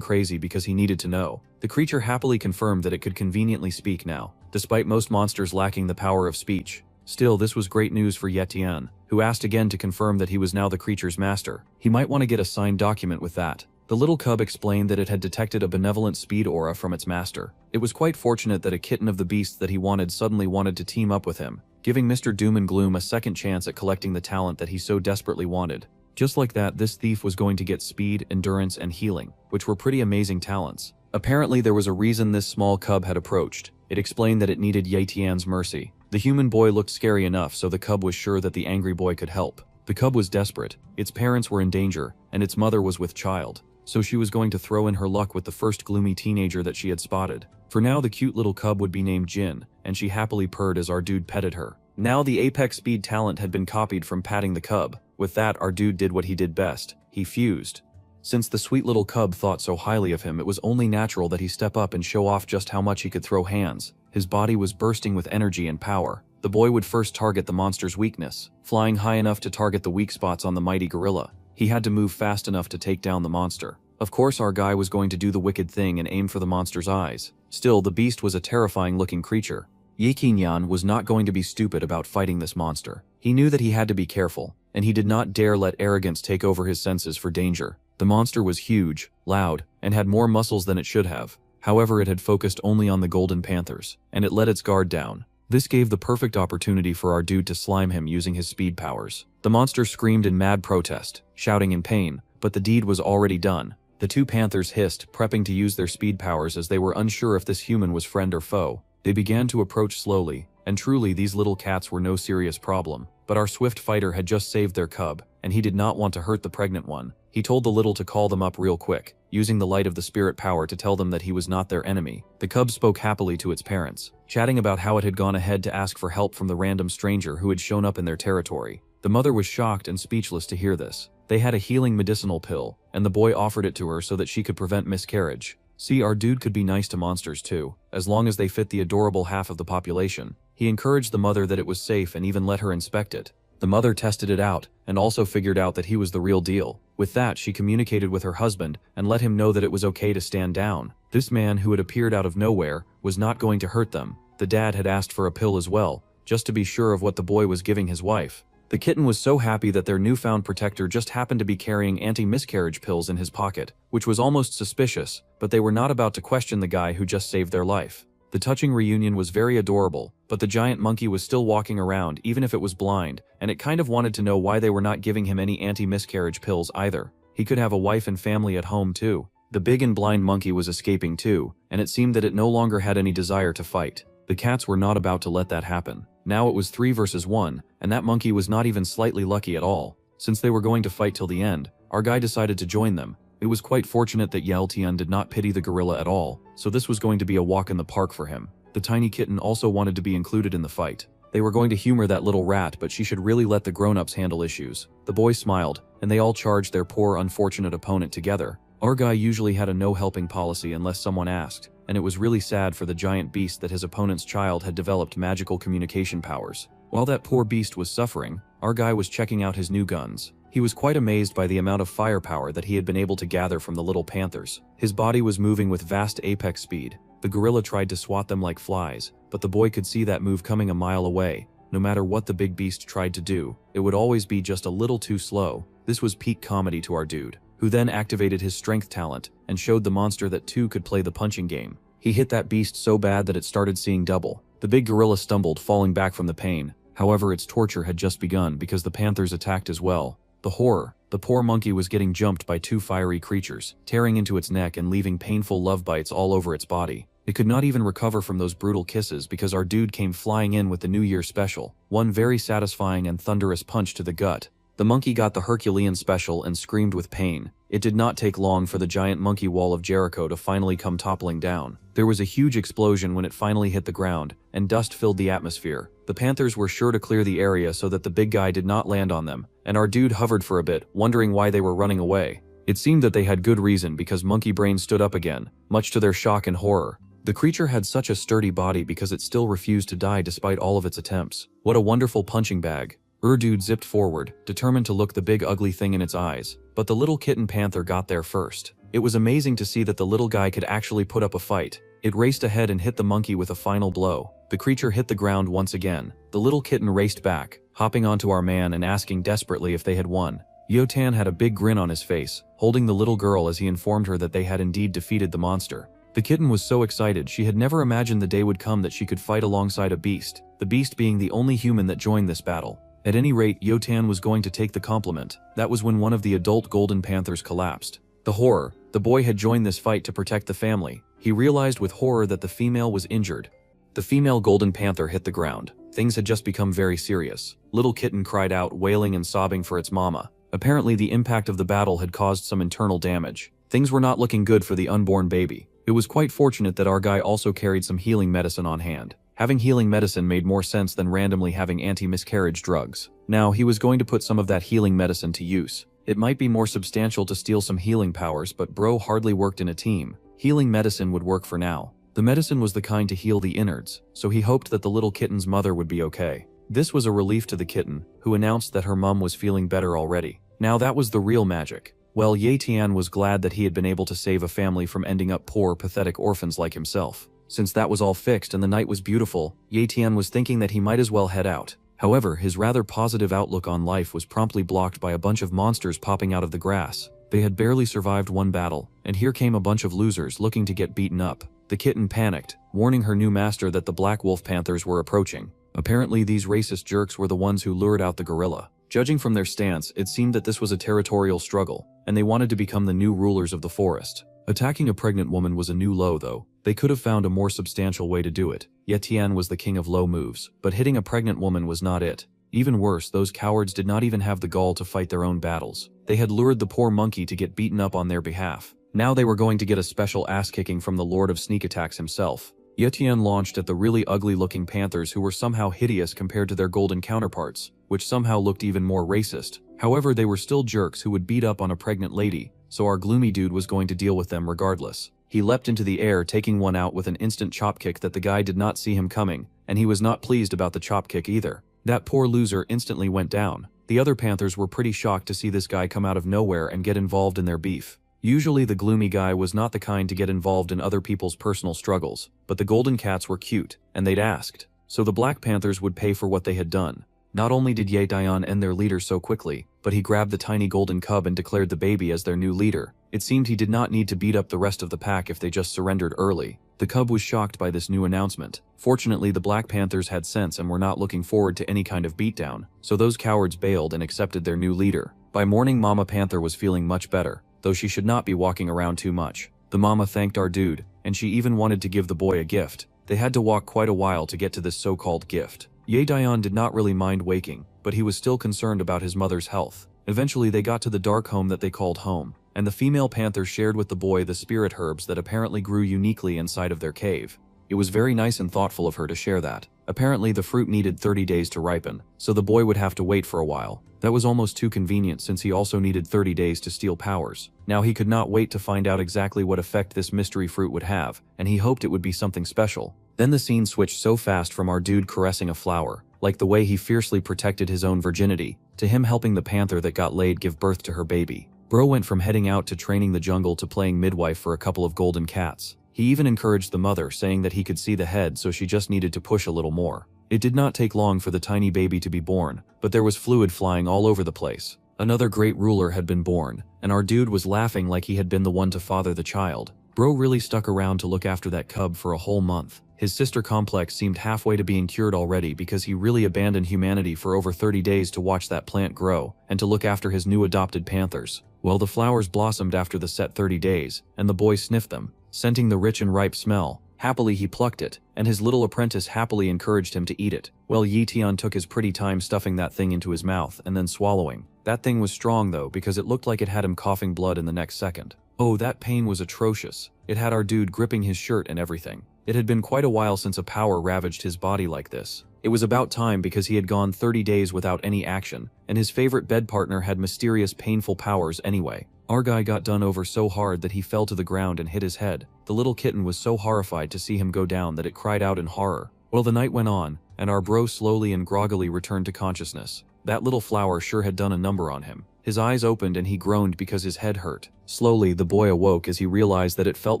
crazy because he needed to know. The creature happily confirmed that it could conveniently speak now, despite most monsters lacking the power of speech. Still, this was great news for Ye Tian, who asked again to confirm that he was now the creature's master. He might want to get a signed document with that. The little cub explained that it had detected a benevolent speed aura from its master. It was quite fortunate that a kitten of the beast that he wanted suddenly wanted to team up with him, giving Mr. Doom and Gloom a second chance at collecting the talent that he so desperately wanted. Just like that, this thief was going to get speed, endurance, and healing, which were pretty amazing talents. Apparently, there was a reason this small cub had approached. It explained that it needed Ye Tian's mercy. The human boy looked scary enough, so the cub was sure that the angry boy could help. The cub was desperate. Its parents were in danger, and its mother was with child. So she was going to throw in her luck with the first gloomy teenager that she had spotted. For now, the cute little cub would be named Jin, and she happily purred as our dude petted her. Now the apex speed talent had been copied from patting the cub. With that, our dude did what he did best. He fused. Since the sweet little cub thought so highly of him, it was only natural that he step up and show off just how much he could throw hands. His body was bursting with energy and power. The boy would first target the monster's weakness, flying high enough to target the weak spots on the mighty gorilla. He had to move fast enough to take down the monster. Of course, our guy was going to do the wicked thing and aim for the monster's eyes. Still, the beast was a terrifying-looking creature. Ye Tian was not going to be stupid about fighting this monster. He knew that he had to be careful, and he did not dare let arrogance take over his senses for danger. The monster was huge, loud, and had more muscles than it should have. However, it had focused only on the golden panthers, and it let its guard down. This gave the perfect opportunity for our dude to slime him using his speed powers. The monster screamed in mad protest, shouting in pain, but the deed was already done. The 2 panthers hissed, prepping to use their speed powers as they were unsure if this human was friend or foe. They began to approach slowly, and truly these little cats were no serious problem. But our swift fighter had just saved their cub, and he did not want to hurt the pregnant one. He told the little to call them up real quick, using the light of the spirit power to tell them that he was not their enemy. The cub spoke happily to its parents, chatting about how it had gone ahead to ask for help from the random stranger who had shown up in their territory. The mother was shocked and speechless to hear this. They had a healing medicinal pill, and the boy offered it to her so that she could prevent miscarriage. See, our dude could be nice to monsters too, as long as they fit the adorable half of the population. He encouraged the mother that it was safe and even let her inspect it. The mother tested it out, and also figured out that he was the real deal. With that, she communicated with her husband, and let him know that it was okay to stand down. This man, who had appeared out of nowhere, was not going to hurt them. The dad had asked for a pill as well, just to be sure of what the boy was giving his wife. The kitten was so happy that their newfound protector just happened to be carrying anti-miscarriage pills in his pocket, which was almost suspicious, but they were not about to question the guy who just saved their life. The touching reunion was very adorable, but the giant monkey was still walking around even if it was blind, and it kind of wanted to know why they were not giving him any anti-miscarriage pills either. He could have a wife and family at home too. The big and blind monkey was escaping too, and it seemed that it no longer had any desire to fight. The cats were not about to let that happen. Now it was 3 versus 1, and that monkey was not even slightly lucky at all. Since they were going to fight till the end, our guy decided to join them. It was quite fortunate that Yeltian did not pity the gorilla at all, so this was going to be a walk in the park for him. The tiny kitten also wanted to be included in the fight. They were going to humor that little rat, but she should really let the grown-ups handle issues. The boys smiled, and they all charged their poor unfortunate opponent together. Our guy usually had a no-helping policy unless someone asked, and it was really sad for the giant beast that his opponent's child had developed magical communication powers. While that poor beast was suffering, our guy was checking out his new guns. He was quite amazed by the amount of firepower that he had been able to gather from the little panthers. His body was moving with vast apex speed. The gorilla tried to swat them like flies, but the boy could see that move coming a mile away. No matter what the big beast tried to do, it would always be just a little too slow. This was peak comedy to our dude, who then activated his strength talent and showed the monster that too could play the punching game. He hit that beast so bad that it started seeing double. The big gorilla stumbled, falling back from the pain. However, its torture had just begun because the panthers attacked as well. The horror. The poor monkey was getting jumped by 2 fiery creatures, tearing into its neck and leaving painful love bites all over its body. It could not even recover from those brutal kisses because our dude came flying in with the New Year special, one very satisfying and thunderous punch to the gut. The monkey got the Herculean special and screamed with pain. It did not take long for the giant monkey wall of Jericho to finally come toppling down. There was a huge explosion when it finally hit the ground, and dust filled the atmosphere. The panthers were sure to clear the area so that the big guy did not land on them, and our dude hovered for a bit, wondering why they were running away. It seemed that they had good reason because Monkey Brain stood up again, much to their shock and horror. The creature had such a sturdy body because it still refused to die despite all of its attempts. What a wonderful punching bag. Dude zipped forward, determined to look the big ugly thing in its eyes, but the little kitten panther got there first. It was amazing to see that the little guy could actually put up a fight. It raced ahead and hit the monkey with a final blow. The creature hit the ground once again. The little kitten raced back, hopping onto our man and asking desperately if they had won. Yotan had a big grin on his face, holding the little girl as he informed her that they had indeed defeated the monster. The kitten was so excited she had never imagined the day would come that she could fight alongside a beast, the beast being the only human that joined this battle. At any rate, Yotan was going to take the compliment. That was when one of the adult golden panthers collapsed. The horror. The boy had joined this fight to protect the family. He realized with horror that the female was injured. The female golden panther hit the ground. Things had just become very serious. Little kitten cried out, wailing and sobbing for its mama. Apparently, the impact of the battle had caused some internal damage. Things were not looking good for the unborn baby. It was quite fortunate that our guy also carried some healing medicine on hand. Having healing medicine made more sense than randomly having anti-miscarriage drugs. Now, he was going to put some of that healing medicine to use. It might be more substantial to steal some healing powers, but bro hardly worked in a team. Healing medicine would work for now. The medicine was the kind to heal the innards, so he hoped that the little kitten's mother would be okay. This was a relief to the kitten, who announced that her mum was feeling better already. Now that was the real magic. Well, Ye Tian was glad that he had been able to save a family from ending up poor, pathetic orphans like himself. Since that was all fixed and the night was beautiful, Ye Tian was thinking that he might as well head out. However, his rather positive outlook on life was promptly blocked by a bunch of monsters popping out of the grass. They had barely survived one battle, and here came a bunch of losers looking to get beaten up. The kitten panicked, warning her new master that the black wolf panthers were approaching. Apparently, these racist jerks were the ones who lured out the gorilla. Judging from their stance, it seemed that this was a territorial struggle, and they wanted to become the new rulers of the forest. Attacking a pregnant woman was a new low, though. They could have found a more substantial way to do it. Ye Tian was the king of low moves, but hitting a pregnant woman was not it. Even worse, those cowards did not even have the gall to fight their own battles. They had lured the poor monkey to get beaten up on their behalf. Now they were going to get a special ass-kicking from the Lord of Sneak Attacks himself. Ye Tian launched at the really ugly-looking panthers who were somehow hideous compared to their golden counterparts, which somehow looked even more racist. However, they were still jerks who would beat up on a pregnant lady, so our gloomy dude was going to deal with them regardless. He leapt into the air, taking one out with an instant chop kick that the guy did not see him coming, and he was not pleased about the chop kick either. That poor loser instantly went down. The other panthers were pretty shocked to see this guy come out of nowhere and get involved in their beef. Usually the gloomy guy was not the kind to get involved in other people's personal struggles, but the golden cats were cute, and they'd asked. So the black panthers would pay for what they had done. Not only did Ye Dian end their leader so quickly, but he grabbed the tiny golden cub and declared the baby as their new leader. It seemed he did not need to beat up the rest of the pack if they just surrendered early. The cub was shocked by this new announcement. Fortunately, the Black Panthers had sense and were not looking forward to any kind of beatdown, so those cowards bailed and accepted their new leader. By morning, Mama Panther was feeling much better, though she should not be walking around too much. The mama thanked our dude, and she even wanted to give the boy a gift. They had to walk quite a while to get to this so-called gift. Ye Dion did not really mind waking, but he was still concerned about his mother's health. Eventually, they got to the dark home that they called home, and the female panther shared with the boy the spirit herbs that apparently grew uniquely inside of their cave. It was very nice and thoughtful of her to share that. Apparently, the fruit needed 30 days to ripen, so the boy would have to wait for a while. That was almost too convenient since he also needed 30 days to steal powers. Now he could not wait to find out exactly what effect this mystery fruit would have, and he hoped it would be something special. Then the scene switched so fast from our dude caressing a flower, like the way he fiercely protected his own virginity, to him helping the panther that got laid give birth to her baby. Bro went from heading out to training the jungle to playing midwife for a couple of golden cats. He even encouraged the mother, saying that he could see the head, so she just needed to push a little more. It did not take long for the tiny baby to be born, but there was fluid flying all over the place. Another great ruler had been born, and our dude was laughing like he had been the one to father the child. Bro really stuck around to look after that cub for a whole month. His sister complex seemed halfway to being cured already because he really abandoned humanity for over 30 days to watch that plant grow and to look after his new adopted panthers. Well, the flowers blossomed after the set 30 days, and the boy sniffed them, scenting the rich and ripe smell. Happily he plucked it, and his little apprentice happily encouraged him to eat it. Well, Yi Tian took his pretty time stuffing that thing into his mouth and then swallowing. That thing was strong though, because it looked like it had him coughing blood in the next second. Oh, that pain was atrocious. It had our dude gripping his shirt and everything. It had been quite a while since a power ravaged his body like this. It was about time because he had gone 30 days without any action, and his favorite bed partner had mysterious painful powers anyway. Our guy got done over so hard that he fell to the ground and hit his head. The little kitten was so horrified to see him go down that it cried out in horror. Well, the night went on, and our bro slowly and groggily returned to consciousness. That little flower sure had done a number on him. His eyes opened and he groaned because his head hurt. Slowly, the boy awoke as he realized that it felt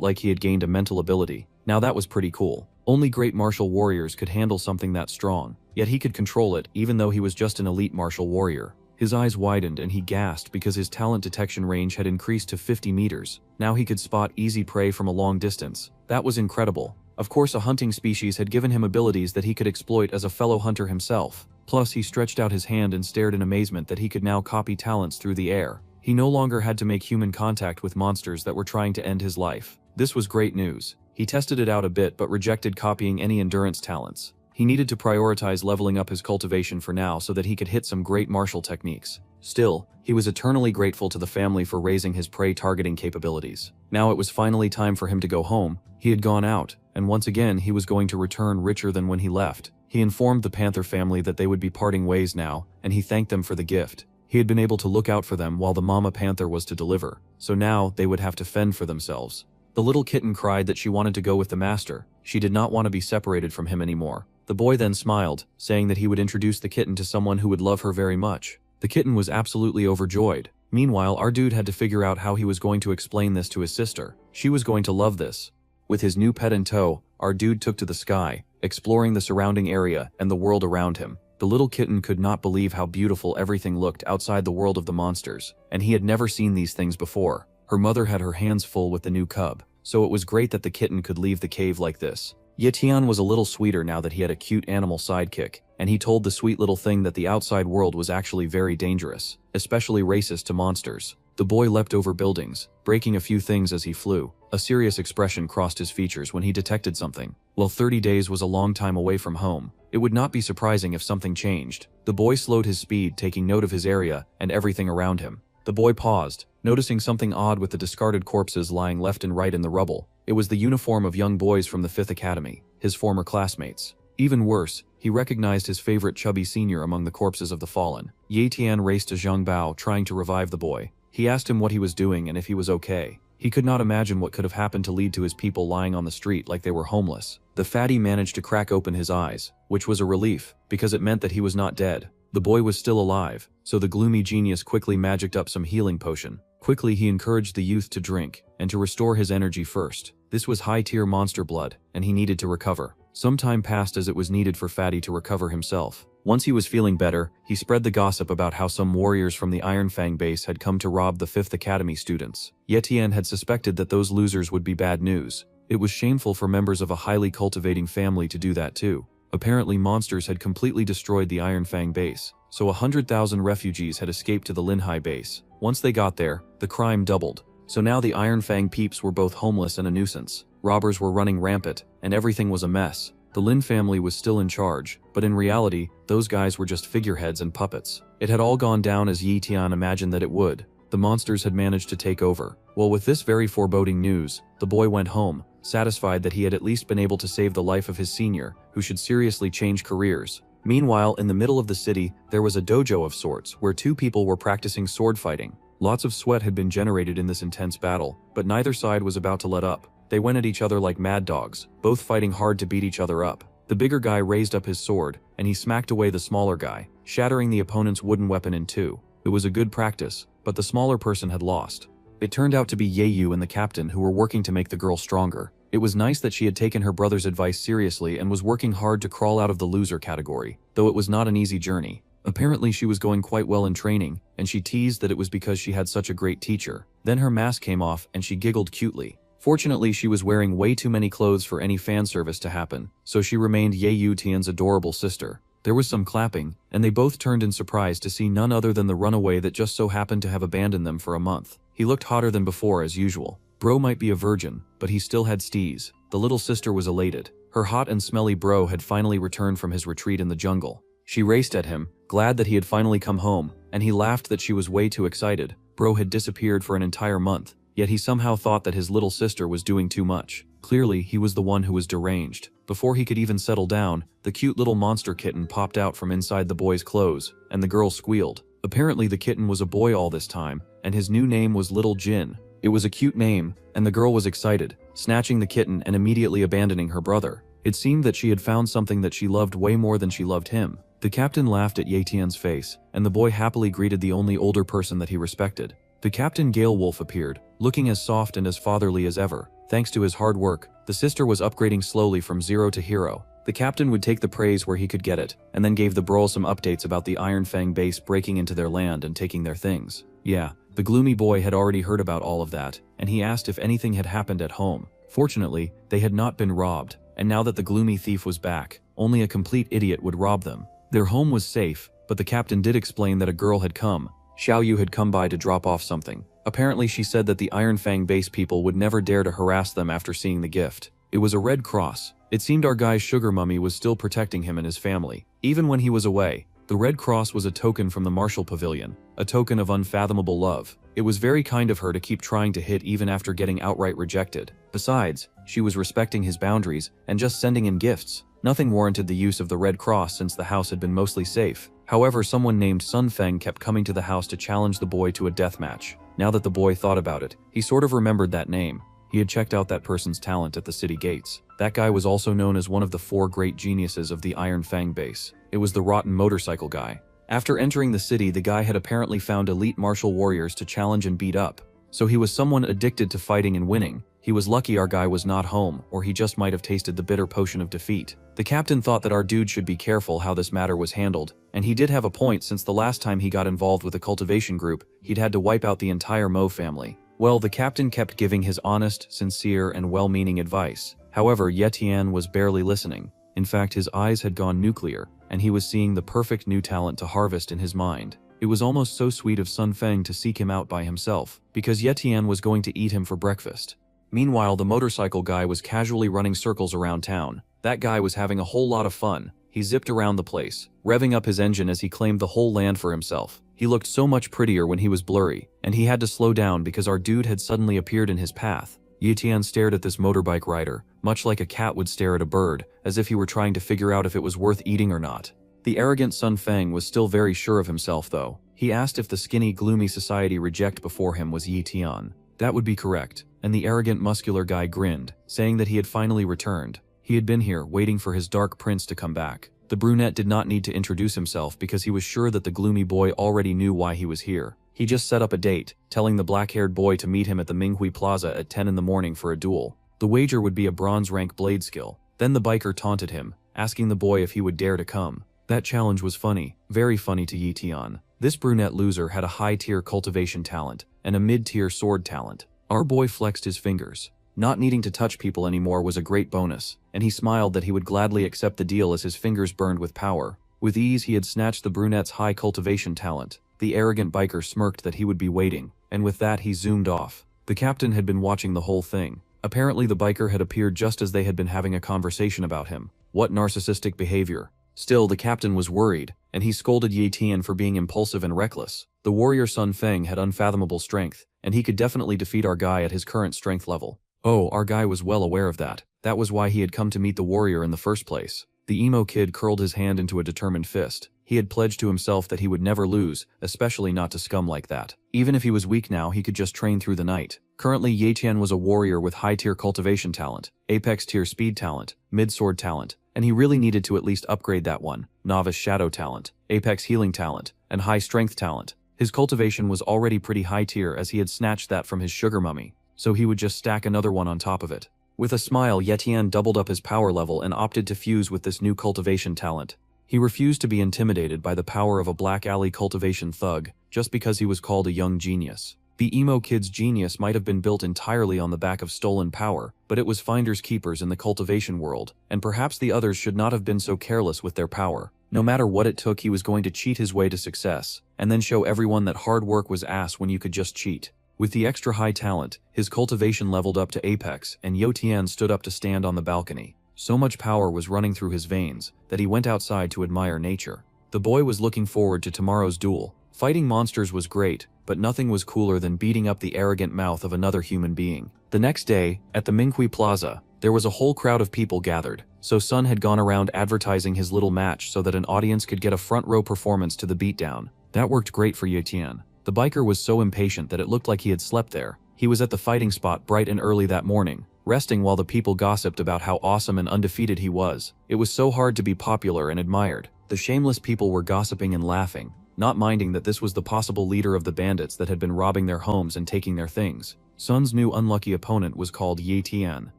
like he had gained a mental ability. Now that was pretty cool. Only great martial warriors could handle something that strong. Yet he could control it, even though he was just an elite martial warrior. His eyes widened and he gasped because his talent detection range had increased to 50 meters. Now he could spot easy prey from a long distance. That was incredible. Of course, a hunting species had given him abilities that he could exploit as a fellow hunter himself. Plus, he stretched out his hand and stared in amazement that he could now copy talents through the air. He no longer had to make human contact with monsters that were trying to end his life. This was great news. He tested it out a bit but rejected copying any endurance talents. He needed to prioritize leveling up his cultivation for now so that he could hit some great martial techniques. Still, he was eternally grateful to the family for raising his prey targeting capabilities. Now it was finally time for him to go home. He had gone out, and once again he was going to return richer than when he left. He informed the panther family that they would be parting ways now, and he thanked them for the gift. He had been able to look out for them while the mama panther was to deliver, so now they would have to fend for themselves. The little kitten cried that she wanted to go with the master. She did not want to be separated from him anymore. The boy then smiled, saying that he would introduce the kitten to someone who would love her very much. The kitten was absolutely overjoyed. Meanwhile, our dude had to figure out how he was going to explain this to his sister. She was going to love this. With his new pet in tow, our dude took to the sky, exploring the surrounding area and the world around him. The little kitten could not believe how beautiful everything looked outside the world of the monsters, and he had never seen these things before. Her mother had her hands full with the new cub, so it was great that the kitten could leave the cave like this. Yetian was a little sweeter now that he had a cute animal sidekick, and he told the sweet little thing that the outside world was actually very dangerous, especially racist to monsters. The boy leapt over buildings, breaking a few things as he flew. A serious expression crossed his features when he detected something. While 30 days was a long time away from home, it would not be surprising if something changed. The boy slowed his speed, taking note of his area and everything around him. The boy paused, noticing something odd with the discarded corpses lying left and right in the rubble. It was the uniform of young boys from the 5th Academy, his former classmates. Even worse, he recognized his favorite chubby senior among the corpses of the fallen. Ye Tian raced to Zhang Bao, trying to revive the boy. He asked him what he was doing and if he was okay. He could not imagine what could have happened to lead to his people lying on the street like they were homeless. The fatty managed to crack open his eyes, which was a relief, because it meant that he was not dead. The boy was still alive, so the gloomy genius quickly magicked up some healing potion. Quickly he encouraged the youth to drink, and to restore his energy first. This was high-tier monster blood, and he needed to recover. Some time passed as it was needed for Fatty to recover himself. Once he was feeling better, he spread the gossip about how some warriors from the Iron Fang base had come to rob the 5th Academy students. Yetian had suspected that those losers would be bad news. It was shameful for members of a highly cultivating family to do that too. Apparently monsters had completely destroyed the Iron Fang base, so 100,000 refugees had escaped to the Linhai base. Once they got there, the crime doubled. So now the Iron Fang peeps were both homeless and a nuisance. Robbers were running rampant, and everything was a mess. The Lin family was still in charge, but in reality, those guys were just figureheads and puppets. It had all gone down as Yi Tian imagined that it would. The monsters had managed to take over. Well, with this very foreboding news, the boy went home, satisfied that he had at least been able to save the life of his senior, who should seriously change careers. Meanwhile, in the middle of the city, there was a dojo of sorts, where 2 people were practicing sword fighting. Lots of sweat had been generated in this intense battle, but neither side was about to let up. They went at each other like mad dogs, both fighting hard to beat each other up. The bigger guy raised up his sword, and he smacked away the smaller guy, shattering the opponent's wooden weapon in 2. It was a good practice, but the smaller person had lost. It turned out to be Yeyu and the captain who were working to make the girl stronger. It was nice that she had taken her brother's advice seriously and was working hard to crawl out of the loser category, though it was not an easy journey. Apparently she was going quite well in training, and she teased that it was because she had such a great teacher. Then her mask came off and she giggled cutely. Fortunately, she was wearing way too many clothes for any fan service to happen, so she remained Yeyu Tian's adorable sister. There was some clapping, and they both turned in surprise to see none other than the runaway that just so happened to have abandoned them for a month. He looked hotter than before as usual. Bro might be a virgin, but he still had steez. The little sister was elated. Her hot and smelly bro had finally returned from his retreat in the jungle. She raced at him, glad that he had finally come home, and he laughed that she was way too excited. Bro had disappeared for an entire month, yet he somehow thought that his little sister was doing too much. Clearly, he was the one who was deranged. Before he could even settle down, the cute little monster kitten popped out from inside the boy's clothes, and the girl squealed. Apparently the kitten was a boy all this time, and his new name was Little Jin. It was a cute name, and the girl was excited, snatching the kitten and immediately abandoning her brother. It seemed that she had found something that she loved way more than she loved him. The captain laughed at Yetian's face, and the boy happily greeted the only older person that he respected. The captain Gale Wolf appeared, looking as soft and as fatherly as ever. Thanks to his hard work, the sister was upgrading slowly from 0 to hero. The captain would take the praise where he could get it, and then gave the Brol some updates about the Iron Fang base breaking into their land and taking their things. Yeah, the gloomy boy had already heard about all of that, and he asked if anything had happened at home. Fortunately, they had not been robbed, and now that the gloomy thief was back, only a complete idiot would rob them. Their home was safe, but the captain did explain that a girl had come. Xiao Yu had come by to drop off something. Apparently she said that the Iron Fang base people would never dare to harass them after seeing the gift. It was a red cross. It seemed our guy's sugar mummy was still protecting him and his family. Even when he was away, the red cross was a token from the Marshall Pavilion, a token of unfathomable love. It was very kind of her to keep trying to hit even after getting outright rejected. Besides, she was respecting his boundaries and just sending in gifts. Nothing warranted the use of the red cross since the house had been mostly safe. However, someone named Sun Feng kept coming to the house to challenge the boy to a death match. Now that the boy thought about it, he sort of remembered that name. He had checked out that person's talent at the city gates. That guy was also known as one of the 4 great geniuses of the Iron Fang base. It was the rotten motorcycle guy. After entering the city, the guy had apparently found elite martial warriors to challenge and beat up. So he was someone addicted to fighting and winning. He was lucky our guy was not home, or he just might have tasted the bitter potion of defeat. The captain thought that our dude should be careful how this matter was handled, and he did have a point since the last time he got involved with a cultivation group, he'd had to wipe out the entire Mo family. Well, the captain kept giving his honest, sincere, and well-meaning advice. However, Yetian was barely listening. In fact, his eyes had gone nuclear, and he was seeing the perfect new talent to harvest in his mind. It was almost so sweet of Sun Feng to seek him out by himself, because Yetian was going to eat him for breakfast. Meanwhile, the motorcycle guy was casually running circles around town. That guy was having a whole lot of fun. He zipped around the place, revving up his engine as he claimed the whole land for himself. He looked so much prettier when he was blurry, and he had to slow down because our dude had suddenly appeared in his path. Yetian stared at this motorbike rider, much like a cat would stare at a bird, as if he were trying to figure out if it was worth eating or not. The arrogant Sun Feng was still very sure of himself though. He asked if the skinny, gloomy society reject before him was Yetian. That would be correct, and the arrogant muscular guy grinned, saying that he had finally returned. He had been here, waiting for his dark prince to come back. The brunette did not need to introduce himself because he was sure that the gloomy boy already knew why he was here. He just set up a date, telling the black-haired boy to meet him at the Minghui Plaza at 10 in the morning for a duel. The wager would be a bronze rank blade skill. Then the biker taunted him, asking the boy if he would dare to come. That challenge was funny, very funny to Yi Tian. This brunette loser had a high-tier cultivation talent and a mid-tier sword talent. Our boy flexed his fingers. Not needing to touch people anymore was a great bonus, and he smiled that he would gladly accept the deal as his fingers burned with power. With ease he had snatched the brunette's high cultivation talent. The arrogant biker smirked that he would be waiting, and with that he zoomed off. The captain had been watching the whole thing. Apparently the biker had appeared just as they had been having a conversation about him. What narcissistic behavior. Still, the captain was worried, and he scolded Yi Tian for being impulsive and reckless. The warrior Sun Feng had unfathomable strength, and he could definitely defeat our guy at his current strength level. Oh, our guy was well aware of that. That was why he had come to meet the warrior in the first place. The emo kid curled his hand into a determined fist. He had pledged to himself that he would never lose, especially not to scum like that. Even if he was weak now, he could just train through the night. Currently, Ye Tian was a warrior with high-tier cultivation talent, apex-tier speed talent, mid-sword talent, and he really needed to at least upgrade that one, novice shadow talent, apex healing talent, and high strength talent. His cultivation was already pretty high-tier as he had snatched that from his sugar mummy, so he would just stack another one on top of it. With a smile, Ye Tian doubled up his power level and opted to fuse with this new cultivation talent. He refused to be intimidated by the power of a black alley cultivation thug, just because he was called a young genius. The emo kid's genius might have been built entirely on the back of stolen power, but it was finders keepers in the cultivation world, and perhaps the others should not have been so careless with their power. No matter what it took, he was going to cheat his way to success, and then show everyone that hard work was ass when you could just cheat. With the extra high talent, his cultivation leveled up to apex, and Ye Tian stood up to stand on the balcony. So much power was running through his veins that he went outside to admire nature. The boy was looking forward to tomorrow's duel. Fighting monsters was great, but nothing was cooler than beating up the arrogant mouth of another human being. The next day, at the Minghui Plaza, there was a whole crowd of people gathered, so Sun had gone around advertising his little match so that an audience could get a front-row performance to the beatdown. That worked great for Ye Tian. The biker was so impatient that it looked like he had slept there. He was at the fighting spot bright and early that morning, resting while the people gossiped about how awesome and undefeated he was. It was so hard to be popular and admired. The shameless people were gossiping and laughing, not minding that this was the possible leader of the bandits that had been robbing their homes and taking their things. Sun's new unlucky opponent was called Ye Tian.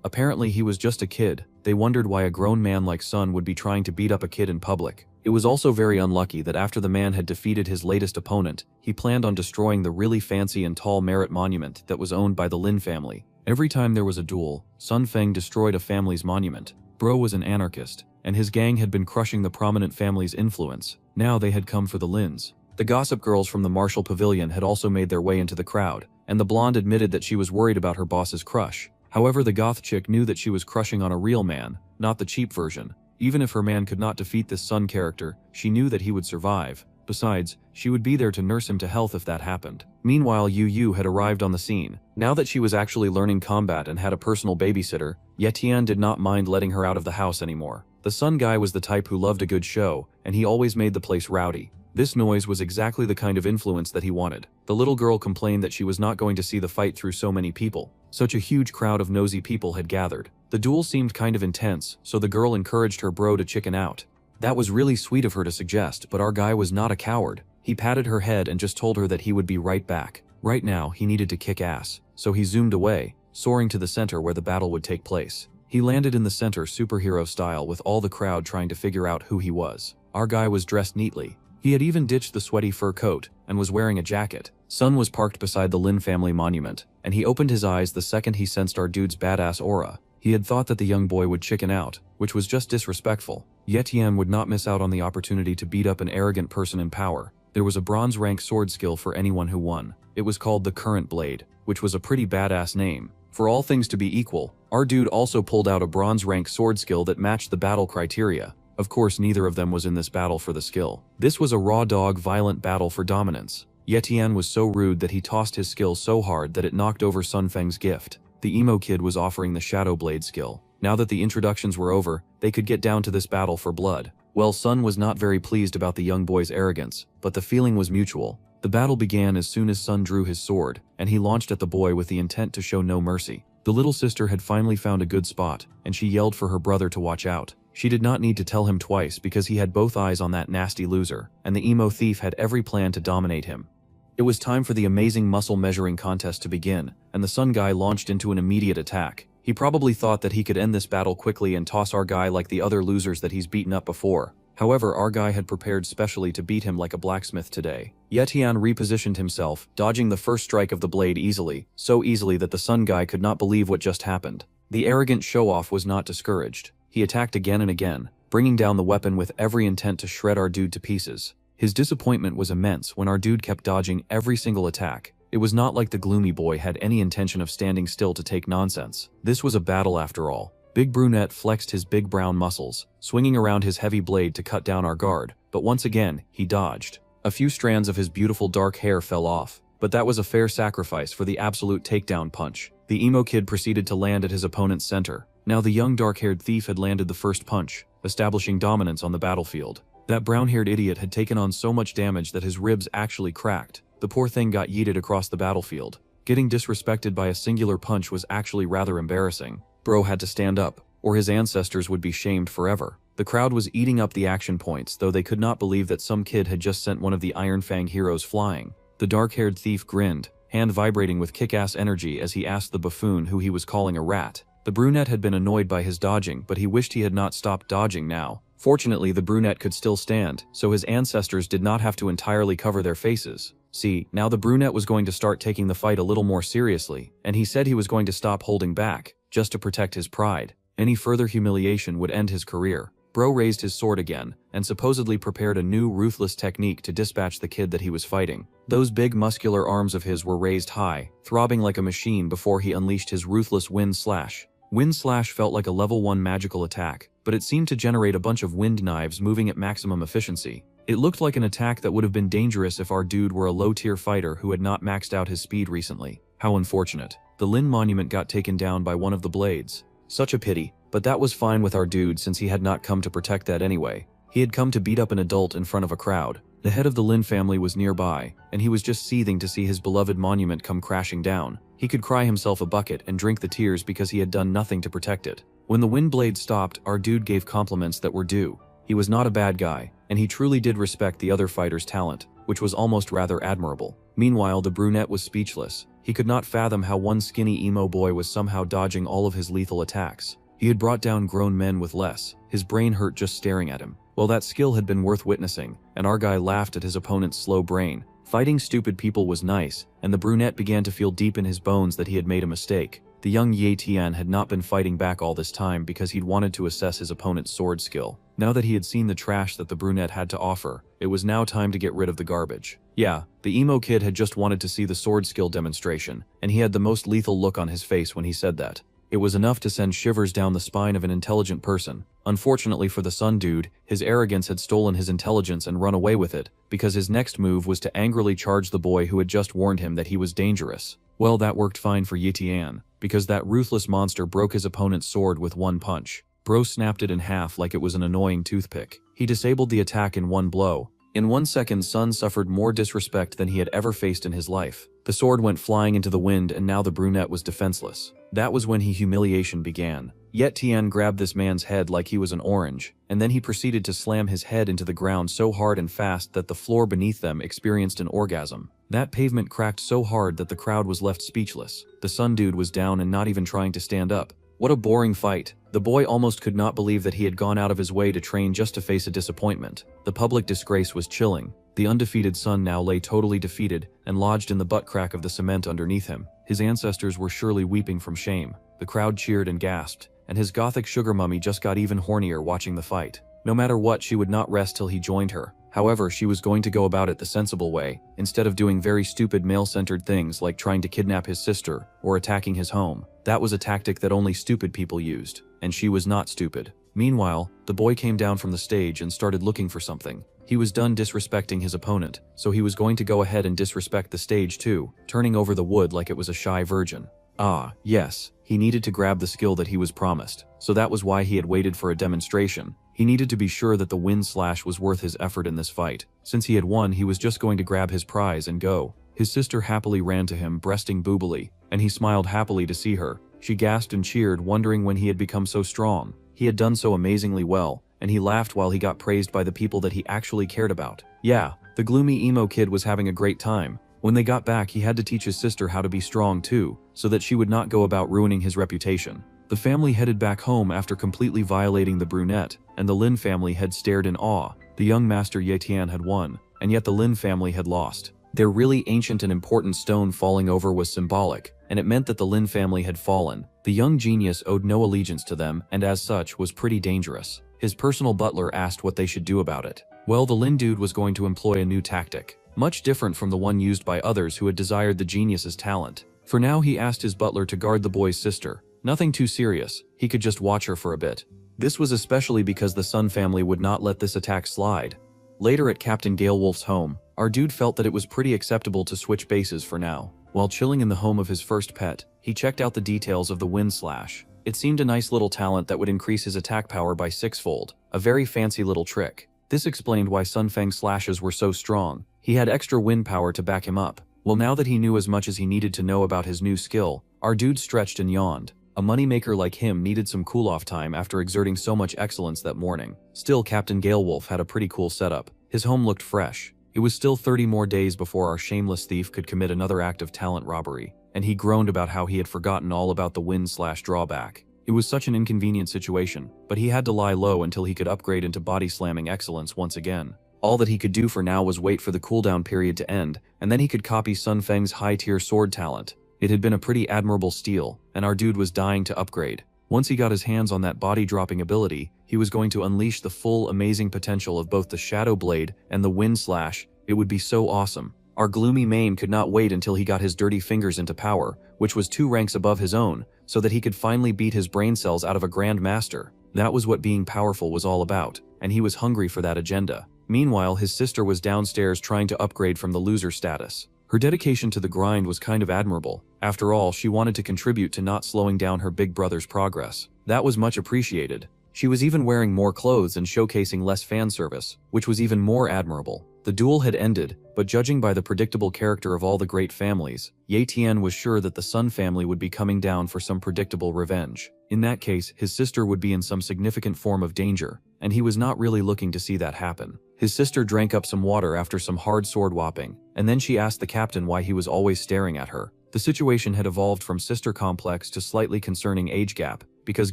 Apparently he was just a kid. They wondered why a grown man like Sun would be trying to beat up a kid in public. It was also very unlucky that after the man had defeated his latest opponent, he planned on destroying the really fancy and tall merit monument that was owned by the Lin family. Every time there was a duel, Sun Feng destroyed a family's monument. Bro was an anarchist, and his gang had been crushing the prominent family's influence. Now they had come for the Lins. The gossip girls from the Martial Pavilion had also made their way into the crowd, and the blonde admitted that she was worried about her boss's crush. However, the goth chick knew that she was crushing on a real man, not the cheap version. Even if her man could not defeat this Sun character, she knew that he would survive. Besides, she would be there to nurse him to health if that happened. Meanwhile, Yu Yu had arrived on the scene. Now that she was actually learning combat and had a personal babysitter, Ye Tian did not mind letting her out of the house anymore. The Sun guy was the type who loved a good show, and he always made the place rowdy. This noise was exactly the kind of influence that he wanted. The little girl complained that she was not going to see the fight through so many people. Such a huge crowd of nosy people had gathered. The duel seemed kind of intense, so the girl encouraged her bro to chicken out. That was really sweet of her to suggest, but our guy was not a coward. He patted her head and just told her that he would be right back. Right now, he needed to kick ass, so he zoomed away, soaring to the center where the battle would take place. He landed in the center superhero style with all the crowd trying to figure out who he was. Our guy was dressed neatly. He had even ditched the sweaty fur coat and was wearing a jacket. Sun was parked beside the Lin family monument, and he opened his eyes the second he sensed our dude's badass aura. He had thought that the young boy would chicken out, which was just disrespectful. Ye Tian would not miss out on the opportunity to beat up an arrogant person in power. There was a bronze rank sword skill for anyone who won. It was called the Current Blade, which was a pretty badass name. For all things to be equal, our dude also pulled out a bronze rank sword skill that matched the battle criteria. Of course, neither of them was in this battle for the skill. This was a raw dog violent battle for dominance. Ye Tian was so rude that he tossed his skill so hard that it knocked over Sun Feng's gift. The emo kid was offering the Shadow Blade skill. Now that the introductions were over, they could get down to this battle for blood. Well, Sun was not very pleased about the young boy's arrogance, but the feeling was mutual. The battle began as soon as Sun drew his sword, and he launched at the boy with the intent to show no mercy. The little sister had finally found a good spot, and she yelled for her brother to watch out. She did not need to tell him twice because he had both eyes on that nasty loser, and the emo thief had every plan to dominate him. It was time for the amazing muscle measuring contest to begin, and the Sun guy launched into an immediate attack. He probably thought that he could end this battle quickly and toss our guy like the other losers that he's beaten up before. However, our guy had prepared specially to beat him like a blacksmith today. Yetian repositioned himself, dodging the first strike of the blade easily, so easily that the Sun guy could not believe what just happened. The arrogant show-off was not discouraged. He attacked again and again, bringing down the weapon with every intent to shred our dude to pieces. His disappointment was immense when our dude kept dodging every single attack. It was not like the gloomy boy had any intention of standing still to take nonsense. This was a battle after all. Big Brunette flexed his big brown muscles, swinging around his heavy blade to cut down our guard, but once again, he dodged. A few strands of his beautiful dark hair fell off, but that was a fair sacrifice for the absolute takedown punch. The emo kid proceeded to land at his opponent's center. Now the young dark-haired thief had landed the first punch, establishing dominance on the battlefield. That brown-haired idiot had taken on so much damage that his ribs actually cracked. The poor thing got yeeted across the battlefield. Getting disrespected by a singular punch was actually rather embarrassing. Bro had to stand up, or his ancestors would be shamed forever. The crowd was eating up the action points, though they could not believe that some kid had just sent one of the Iron Fang heroes flying. The dark-haired thief grinned, hand vibrating with kick-ass energy as he asked the buffoon who he was calling a rat. The brunette had been annoyed by his dodging, but he wished he had not stopped dodging now. Fortunately, the brunette could still stand, so his ancestors did not have to entirely cover their faces. See, now the brunette was going to start taking the fight a little more seriously, and he said he was going to stop holding back, just to protect his pride. Any further humiliation would end his career. Bro raised his sword again, and supposedly prepared a new ruthless technique to dispatch the kid that he was fighting. Those big muscular arms of his were raised high, throbbing like a machine before he unleashed his ruthless wind slash. Wind slash felt like a level 1 magical attack, but it seemed to generate a bunch of wind knives moving at maximum efficiency. It looked like an attack that would have been dangerous if our dude were a low-tier fighter who had not maxed out his speed recently. How unfortunate. The Lin monument got taken down by one of the blades. Such a pity, but that was fine with our dude since he had not come to protect that anyway. He had come to beat up an adult in front of a crowd. The head of the Lin family was nearby, and he was just seething to see his beloved monument come crashing down. He could cry himself a bucket and drink the tears because he had done nothing to protect it. When the wind blade stopped, our dude gave compliments that were due. He was not a bad guy, and he truly did respect the other fighter's talent, which was almost rather admirable. Meanwhile, the brunette was speechless. He could not fathom how one skinny emo boy was somehow dodging all of his lethal attacks. He had brought down grown men with less. His brain hurt just staring at him. Well, that skill had been worth witnessing, and our guy laughed at his opponent's slow brain. Fighting stupid people was nice, and the brunette began to feel deep in his bones that he had made a mistake. The young Ye Tian had not been fighting back all this time because he'd wanted to assess his opponent's sword skill. Now that he had seen the trash that the brunette had to offer, it was now time to get rid of the garbage. Yeah, the emo kid had just wanted to see the sword skill demonstration, and he had the most lethal look on his face when he said that. It was enough to send shivers down the spine of an intelligent person. Unfortunately for the Sun dude, his arrogance had stolen his intelligence and run away with it, because his next move was to angrily charge the boy who had just warned him that he was dangerous. Well, that worked fine for Yitian, because that ruthless monster broke his opponent's sword with one punch. Bro snapped it in half like it was an annoying toothpick. He disabled the attack in one blow. In 1 second, Sun suffered more disrespect than he had ever faced in his life. The sword went flying into the wind, and now the brunette was defenseless. That was when humiliation began. Yet Tian grabbed this man's head like he was an orange, and then he proceeded to slam his head into the ground so hard and fast that the floor beneath them experienced an orgasm. That pavement cracked so hard that the crowd was left speechless. The Sun dude was down and not even trying to stand up. What a boring fight. The boy almost could not believe that he had gone out of his way to train just to face a disappointment. The public disgrace was chilling. The undefeated Sun now lay totally defeated and lodged in the butt crack of the cement underneath him. His ancestors were surely weeping from shame. The crowd cheered and gasped, and his gothic sugar mummy just got even hornier watching the fight. No matter what, she would not rest till he joined her. However, she was going to go about it the sensible way, instead of doing very stupid male-centered things like trying to kidnap his sister or attacking his home. That was a tactic that only stupid people used, and she was not stupid. Meanwhile, the boy came down from the stage and started looking for something. He was done disrespecting his opponent, so he was going to go ahead and disrespect the stage too, turning over the wood like it was a shy virgin. Ah, yes, he needed to grab the skill that he was promised, so that was why he had waited for a demonstration. He needed to be sure that the wind slash was worth his effort in this fight. Since he had won, he was just going to grab his prize and go. His sister happily ran to him, breasting boobily, and he smiled happily to see her. She gasped and cheered, wondering when he had become so strong. He had done so amazingly well, and he laughed while he got praised by the people that he actually cared about. Yeah, the gloomy emo kid was having a great time. When they got back, he had to teach his sister how to be strong too, so that she would not go about ruining his reputation. The family headed back home after completely violating the brunette, and the Lin family had stared in awe. The young master Ye Tian had won, and yet the Lin family had lost. Their really ancient and important stone falling over was symbolic, and it meant that the Lin family had fallen. The young genius owed no allegiance to them and as such was pretty dangerous. His personal butler asked what they should do about it. Well, the Lin dude was going to employ a new tactic, much different from the one used by others who had desired the genius's talent. For now, he asked his butler to guard the boy's sister. Nothing too serious, he could just watch her for a bit. This was especially because the Sun family would not let this attack slide. Later at Captain Galewolf's home, our dude felt that it was pretty acceptable to switch bases for now. While chilling in the home of his first pet, he checked out the details of the wind slash. It seemed a nice little talent that would increase his attack power by 6-fold, a very fancy little trick. This explained why Sun Feng's slashes were so strong. He had extra wind power to back him up. Well, now that he knew as much as he needed to know about his new skill, our dude stretched and yawned. A moneymaker like him needed some cool-off time after exerting so much excellence that morning. Still, Captain Galewolf had a pretty cool setup. His home looked fresh. It was still 30 more days before our shameless thief could commit another act of talent robbery, and he groaned about how he had forgotten all about the wind/drawback. It was such an inconvenient situation, but he had to lie low until he could upgrade into body-slamming excellence once again. All that he could do for now was wait for the cooldown period to end, and then he could copy Sun Feng's high-tier sword talent. It had been a pretty admirable steal, and our dude was dying to upgrade. Once he got his hands on that body-dropping ability, he was going to unleash the full amazing potential of both the Shadow Blade and the Wind Slash. It would be so awesome. Our gloomy main could not wait until he got his dirty fingers into power, which was 2 ranks above his own, so that he could finally beat his brain cells out of a Grand Master. That was what being powerful was all about, and he was hungry for that agenda. Meanwhile, his sister was downstairs trying to upgrade from the loser status. Her dedication to the grind was kind of admirable. After all, she wanted to contribute to not slowing down her big brother's progress. That was much appreciated. She was even wearing more clothes and showcasing less fan service, which was even more admirable. The duel had ended, but judging by the predictable character of all the great families, Ye Tian was sure that the Sun family would be coming down for some predictable revenge. In that case, his sister would be in some significant form of danger, and he was not really looking to see that happen. His sister drank up some water after some hard sword whopping, and then she asked the captain why he was always staring at her. The situation had evolved from sister complex to slightly concerning age gap, because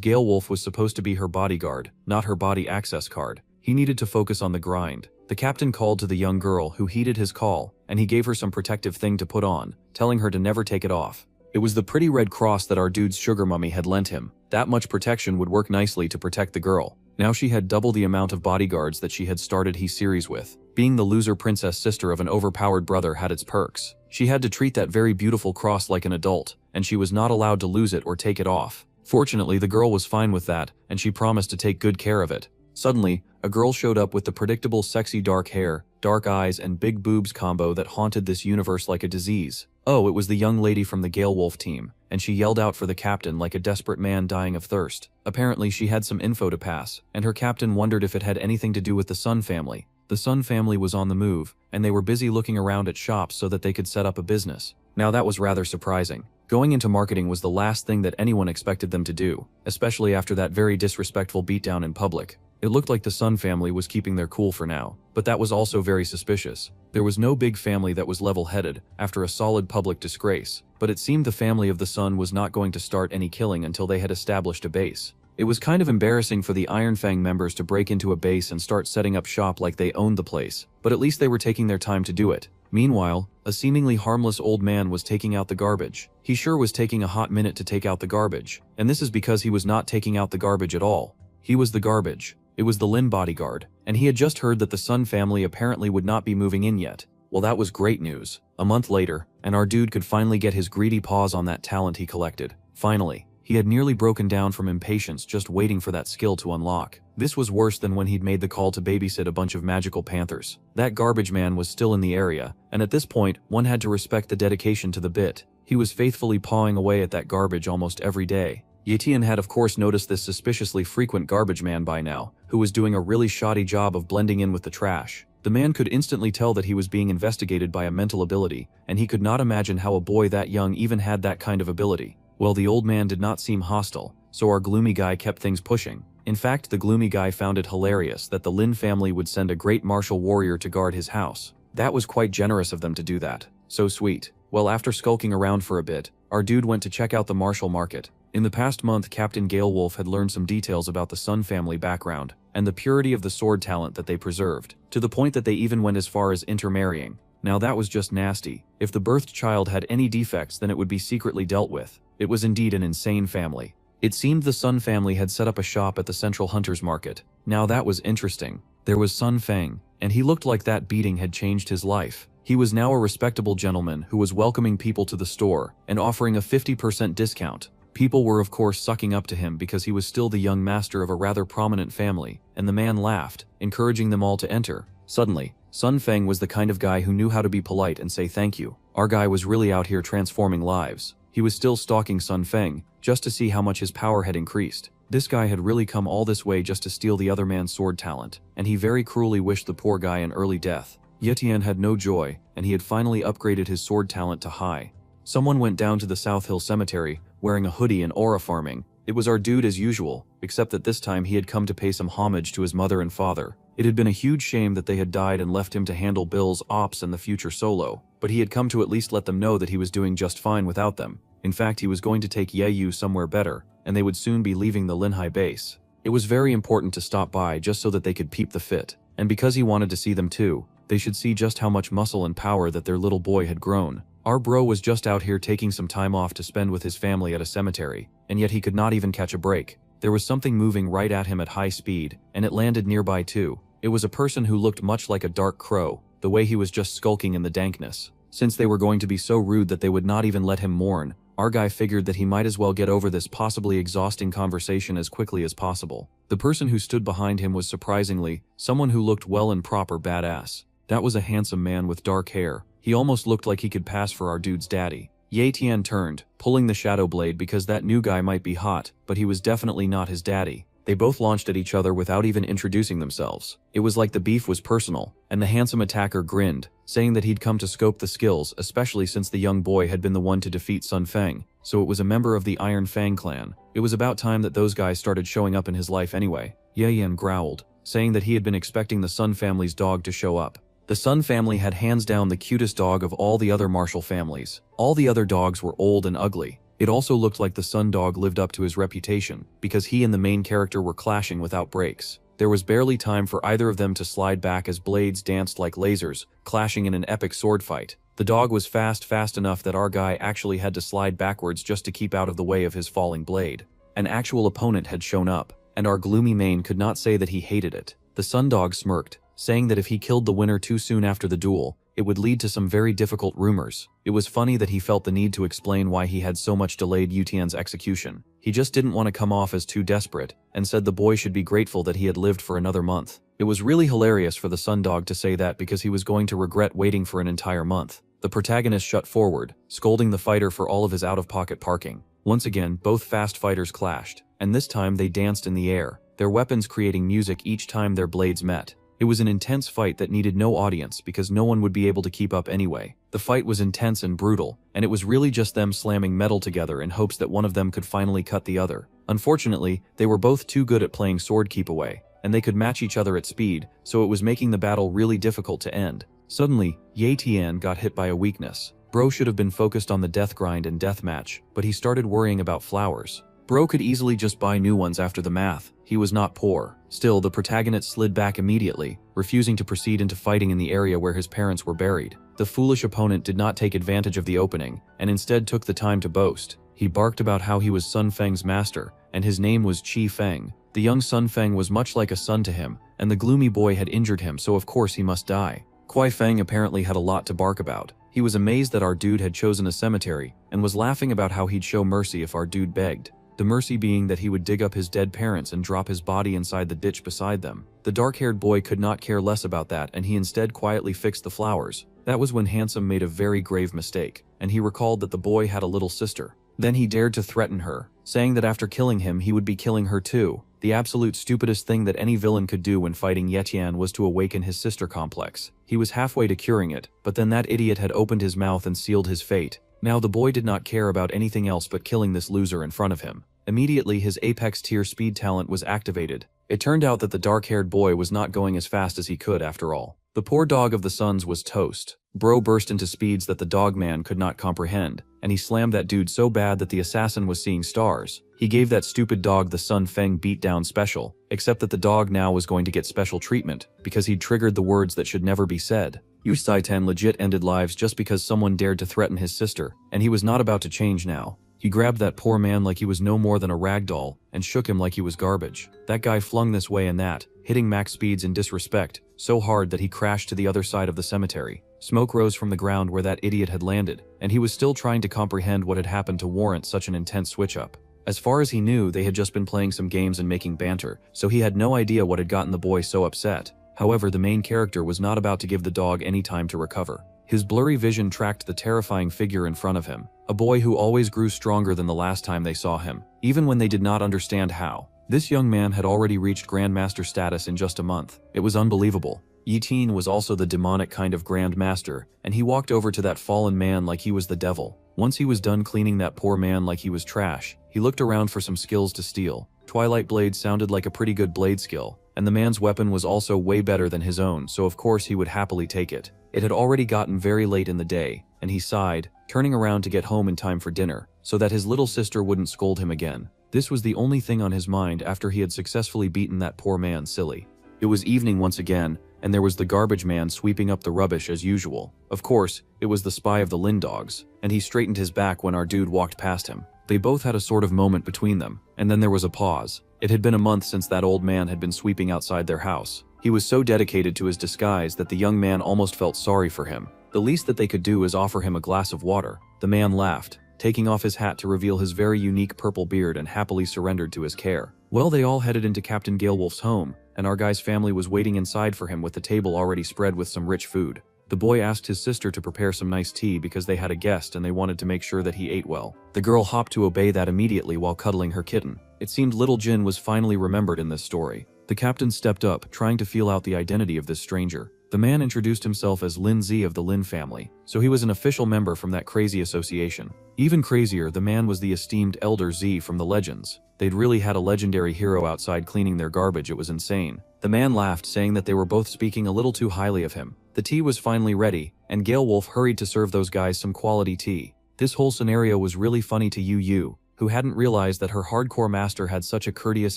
Galewolf was supposed to be her bodyguard, not her body access card. He needed to focus on the grind. The captain called to the young girl, who heeded his call, and he gave her some protective thing to put on, telling her to never take it off. It was the pretty red cross that our dude's sugar mummy had lent him. That much protection would work nicely to protect the girl. Now she had double the amount of bodyguards that she had started his series with. Being the loser princess sister of an overpowered brother had its perks. She had to treat that very beautiful cross like an adult, and she was not allowed to lose it or take it off. Fortunately, the girl was fine with that, and she promised to take good care of it. Suddenly, a girl showed up with the predictable sexy dark hair, dark eyes, and big boobs combo that haunted this universe like a disease. Oh, it was the young lady from the Galewolf team, and she yelled out for the captain like a desperate man dying of thirst. Apparently, she had some info to pass, and her captain wondered if it had anything to do with the Sun family. The Sun family was on the move, and they were busy looking around at shops so that they could set up a business. Now that was rather surprising. Going into marketing was the last thing that anyone expected them to do, especially after that very disrespectful beatdown in public. It looked like the Sun family was keeping their cool for now, but that was also very suspicious. There was no big family that was level-headed after a solid public disgrace, but it seemed the family of the Sun was not going to start any killing until they had established a base. It was kind of embarrassing for the Iron Fang members to break into a base and start setting up shop like they owned the place, but at least they were taking their time to do it. Meanwhile, a seemingly harmless old man was taking out the garbage. He sure was taking a hot minute to take out the garbage, and this is because he was not taking out the garbage at all. He was the garbage. It was the Lin bodyguard, and he had just heard that the Sun family apparently would not be moving in yet. Well, that was great news. A month later, and our dude could finally get his greedy paws on that talent he collected. Finally, he had nearly broken down from impatience just waiting for that skill to unlock. This was worse than when he'd made the call to babysit a bunch of magical panthers. That garbage man was still in the area, and at this point, one had to respect the dedication to the bit. He was faithfully pawing away at that garbage almost every day. Ye Tian had of course noticed this suspiciously frequent garbage man by now, who was doing a really shoddy job of blending in with the trash. The man could instantly tell that he was being investigated by a mental ability, and he could not imagine how a boy that young even had that kind of ability. Well, the old man did not seem hostile, so our gloomy guy kept things pushing. In fact, the gloomy guy found it hilarious that the Lin family would send a great martial warrior to guard his house. That was quite generous of them to do that. So sweet. Well, after skulking around for a bit, our dude went to check out the martial market. In the past month, Captain Galewolf had learned some details about the Sun family background and the purity of the sword talent that they preserved, to the point that they even went as far as intermarrying. Now that was just nasty. If the birthed child had any defects, then it would be secretly dealt with. It was indeed an insane family. It seemed the Sun family had set up a shop at the Central Hunters Market. Now that was interesting. There was Sun Feng, and he looked like that beating had changed his life. He was now a respectable gentleman who was welcoming people to the store and offering a 50% discount. People were of course sucking up to him because he was still the young master of a rather prominent family, and the man laughed, encouraging them all to enter. Suddenly, Sun Feng was the kind of guy who knew how to be polite and say thank you. Our guy was really out here transforming lives. He was still stalking Sun Feng, just to see how much his power had increased. This guy had really come all this way just to steal the other man's sword talent, and he very cruelly wished the poor guy an early death. Yetian had no joy, and he had finally upgraded his sword talent to high. Someone went down to the South Hill Cemetery, wearing a hoodie and aura farming. It was our dude as usual, except that this time he had come to pay some homage to his mother and father. It had been a huge shame that they had died and left him to handle Bill's ops and the future solo, but he had come to at least let them know that he was doing just fine without them. In fact, he was going to take Yeyu somewhere better, and they would soon be leaving the Linhai base. It was very important to stop by just so that they could peep the fit, and because he wanted to see them too, they should see just how much muscle and power that their little boy had grown. Our bro was just out here taking some time off to spend with his family at a cemetery, and yet he could not even catch a break. There was something moving right at him at high speed, and it landed nearby too. It was a person who looked much like a dark crow, the way he was just skulking in the dankness. Since they were going to be so rude that they would not even let him mourn, our guy figured that he might as well get over this possibly exhausting conversation as quickly as possible. The person who stood behind him was surprisingly someone who looked well and proper badass. That was a handsome man with dark hair. He almost looked like he could pass for our dude's daddy. Ye Tian turned, pulling the shadow blade because that new guy might be hot, but he was definitely not his daddy. They both launched at each other without even introducing themselves. It was like the beef was personal, and the handsome attacker grinned, saying that he'd come to scope the skills, especially since the young boy had been the one to defeat Sun Feng, so it was a member of the Iron Fang clan. It was about time that those guys started showing up in his life anyway. Ye Yan growled, saying that he had been expecting the Sun family's dog to show up. The Sun family had hands down the cutest dog of all the other martial families. All the other dogs were old and ugly. It also looked like the Sun dog lived up to his reputation, because he and the main character were clashing without breaks. There was barely time for either of them to slide back as blades danced like lasers, clashing in an epic sword fight. The dog was fast enough that our guy actually had to slide backwards just to keep out of the way of his falling blade. An actual opponent had shown up, and our gloomy main could not say that he hated it. The Sun dog smirked, saying that if he killed the winner too soon after the duel, it would lead to some very difficult rumors. It was funny that he felt the need to explain why he had so much delayed Yutian's execution. He just didn't want to come off as too desperate, and said the boy should be grateful that he had lived for another month. It was really hilarious for the Sun dog to say that because he was going to regret waiting for an entire month. The protagonist shut forward, scolding the fighter for all of his out-of-pocket parking. Once again, both fast fighters clashed, and this time they danced in the air, their weapons creating music each time their blades met. It was an intense fight that needed no audience because no one would be able to keep up anyway. The fight was intense and brutal, and it was really just them slamming metal together in hopes that one of them could finally cut the other. Unfortunately, they were both too good at playing sword keep away, and they could match each other at speed, so it was making the battle really difficult to end. Suddenly, Ye Tian got hit by a weakness. Bro should have been focused on the death grind and death match, but he started worrying about flowers. Bro could easily just buy new ones after the math. He was not poor. Still, the protagonist slid back immediately, refusing to proceed into fighting in the area where his parents were buried. The foolish opponent did not take advantage of the opening, and instead took the time to boast. He barked about how he was Sun Feng's master, and his name was Qi Feng. The young Sun Feng was much like a son to him, and the gloomy boy had injured him, so of course he must die. Kuai Feng apparently had a lot to bark about. He was amazed that our dude had chosen a cemetery, and was laughing about how he'd show mercy if our dude begged. The mercy being that he would dig up his dead parents and drop his body inside the ditch beside them. The dark-haired boy could not care less about that, and he instead quietly fixed the flowers. That was when Handsome made a very grave mistake, and he recalled that the boy had a little sister. Then he dared to threaten her, saying that after killing him he would be killing her too. The absolute stupidest thing that any villain could do when fighting Yetian was to awaken his sister complex. He was halfway to curing it, but then that idiot had opened his mouth and sealed his fate. Now the boy did not care about anything else but killing this loser in front of him. Immediately his apex tier speed talent was activated. It turned out that the dark-haired boy was not going as fast as he could after all. The poor dog of the Suns was toast. Bro burst into speeds that the dog man could not comprehend, and he slammed that dude so bad that the assassin was seeing stars. He gave that stupid dog the Sun Feng beatdown special, except that the dog now was going to get special treatment, because he'd triggered the words that should never be said. Yu Saitan legit ended lives just because someone dared to threaten his sister, and he was not about to change now. He grabbed that poor man like he was no more than a rag doll, and shook him like he was garbage. That guy flung this way and that, hitting max speeds in disrespect, so hard that he crashed to the other side of the cemetery. Smoke rose from the ground where that idiot had landed, and he was still trying to comprehend what had happened to warrant such an intense switch-up. As far as he knew, they had just been playing some games and making banter, so he had no idea what had gotten the boy so upset. However, the main character was not about to give the dog any time to recover. His blurry vision tracked the terrifying figure in front of him, a boy who always grew stronger than the last time they saw him, even when they did not understand how. This young man had already reached Grandmaster status in just a month. It was unbelievable. Yi Tin was also the demonic kind of Grandmaster, and he walked over to that fallen man like he was the devil. Once he was done cleaning that poor man like he was trash, he looked around for some skills to steal. Twilight Blade sounded like a pretty good blade skill, and the man's weapon was also way better than his own, so of course he would happily take it. It had already gotten very late in the day, and he sighed, turning around to get home in time for dinner, so that his little sister wouldn't scold him again. This was the only thing on his mind after he had successfully beaten that poor man silly. It was evening once again, and there was the garbage man sweeping up the rubbish as usual. Of course, it was the spy of the Lin dogs, and he straightened his back when our dude walked past him. They both had a sort of moment between them, and then there was a pause. It had been a month since that old man had been sweeping outside their house. He was so dedicated to his disguise that the young man almost felt sorry for him. The least that they could do is offer him a glass of water. The man laughed, taking off his hat to reveal his very unique purple beard, and happily surrendered to his care. Well, they all headed into Captain Galewolf's home, and our guy's family was waiting inside for him with the table already spread with some rich food. The boy asked his sister to prepare some nice tea because they had a guest and they wanted to make sure that he ate well. The girl hopped to obey that immediately while cuddling her kitten. It seemed little Jin was finally remembered in this story. The captain stepped up, trying to feel out the identity of this stranger. The man introduced himself as Lin Zi of the Lin family, so he was an official member from that crazy association. Even crazier, the man was the esteemed Elder Zi from the legends. They'd really had a legendary hero outside cleaning their garbage. It was insane. The man laughed, saying that they were both speaking a little too highly of him. The tea was finally ready, and Galewolf hurried to serve those guys some quality tea. This whole scenario was really funny to Yu, who hadn't realized that her hardcore master had such a courteous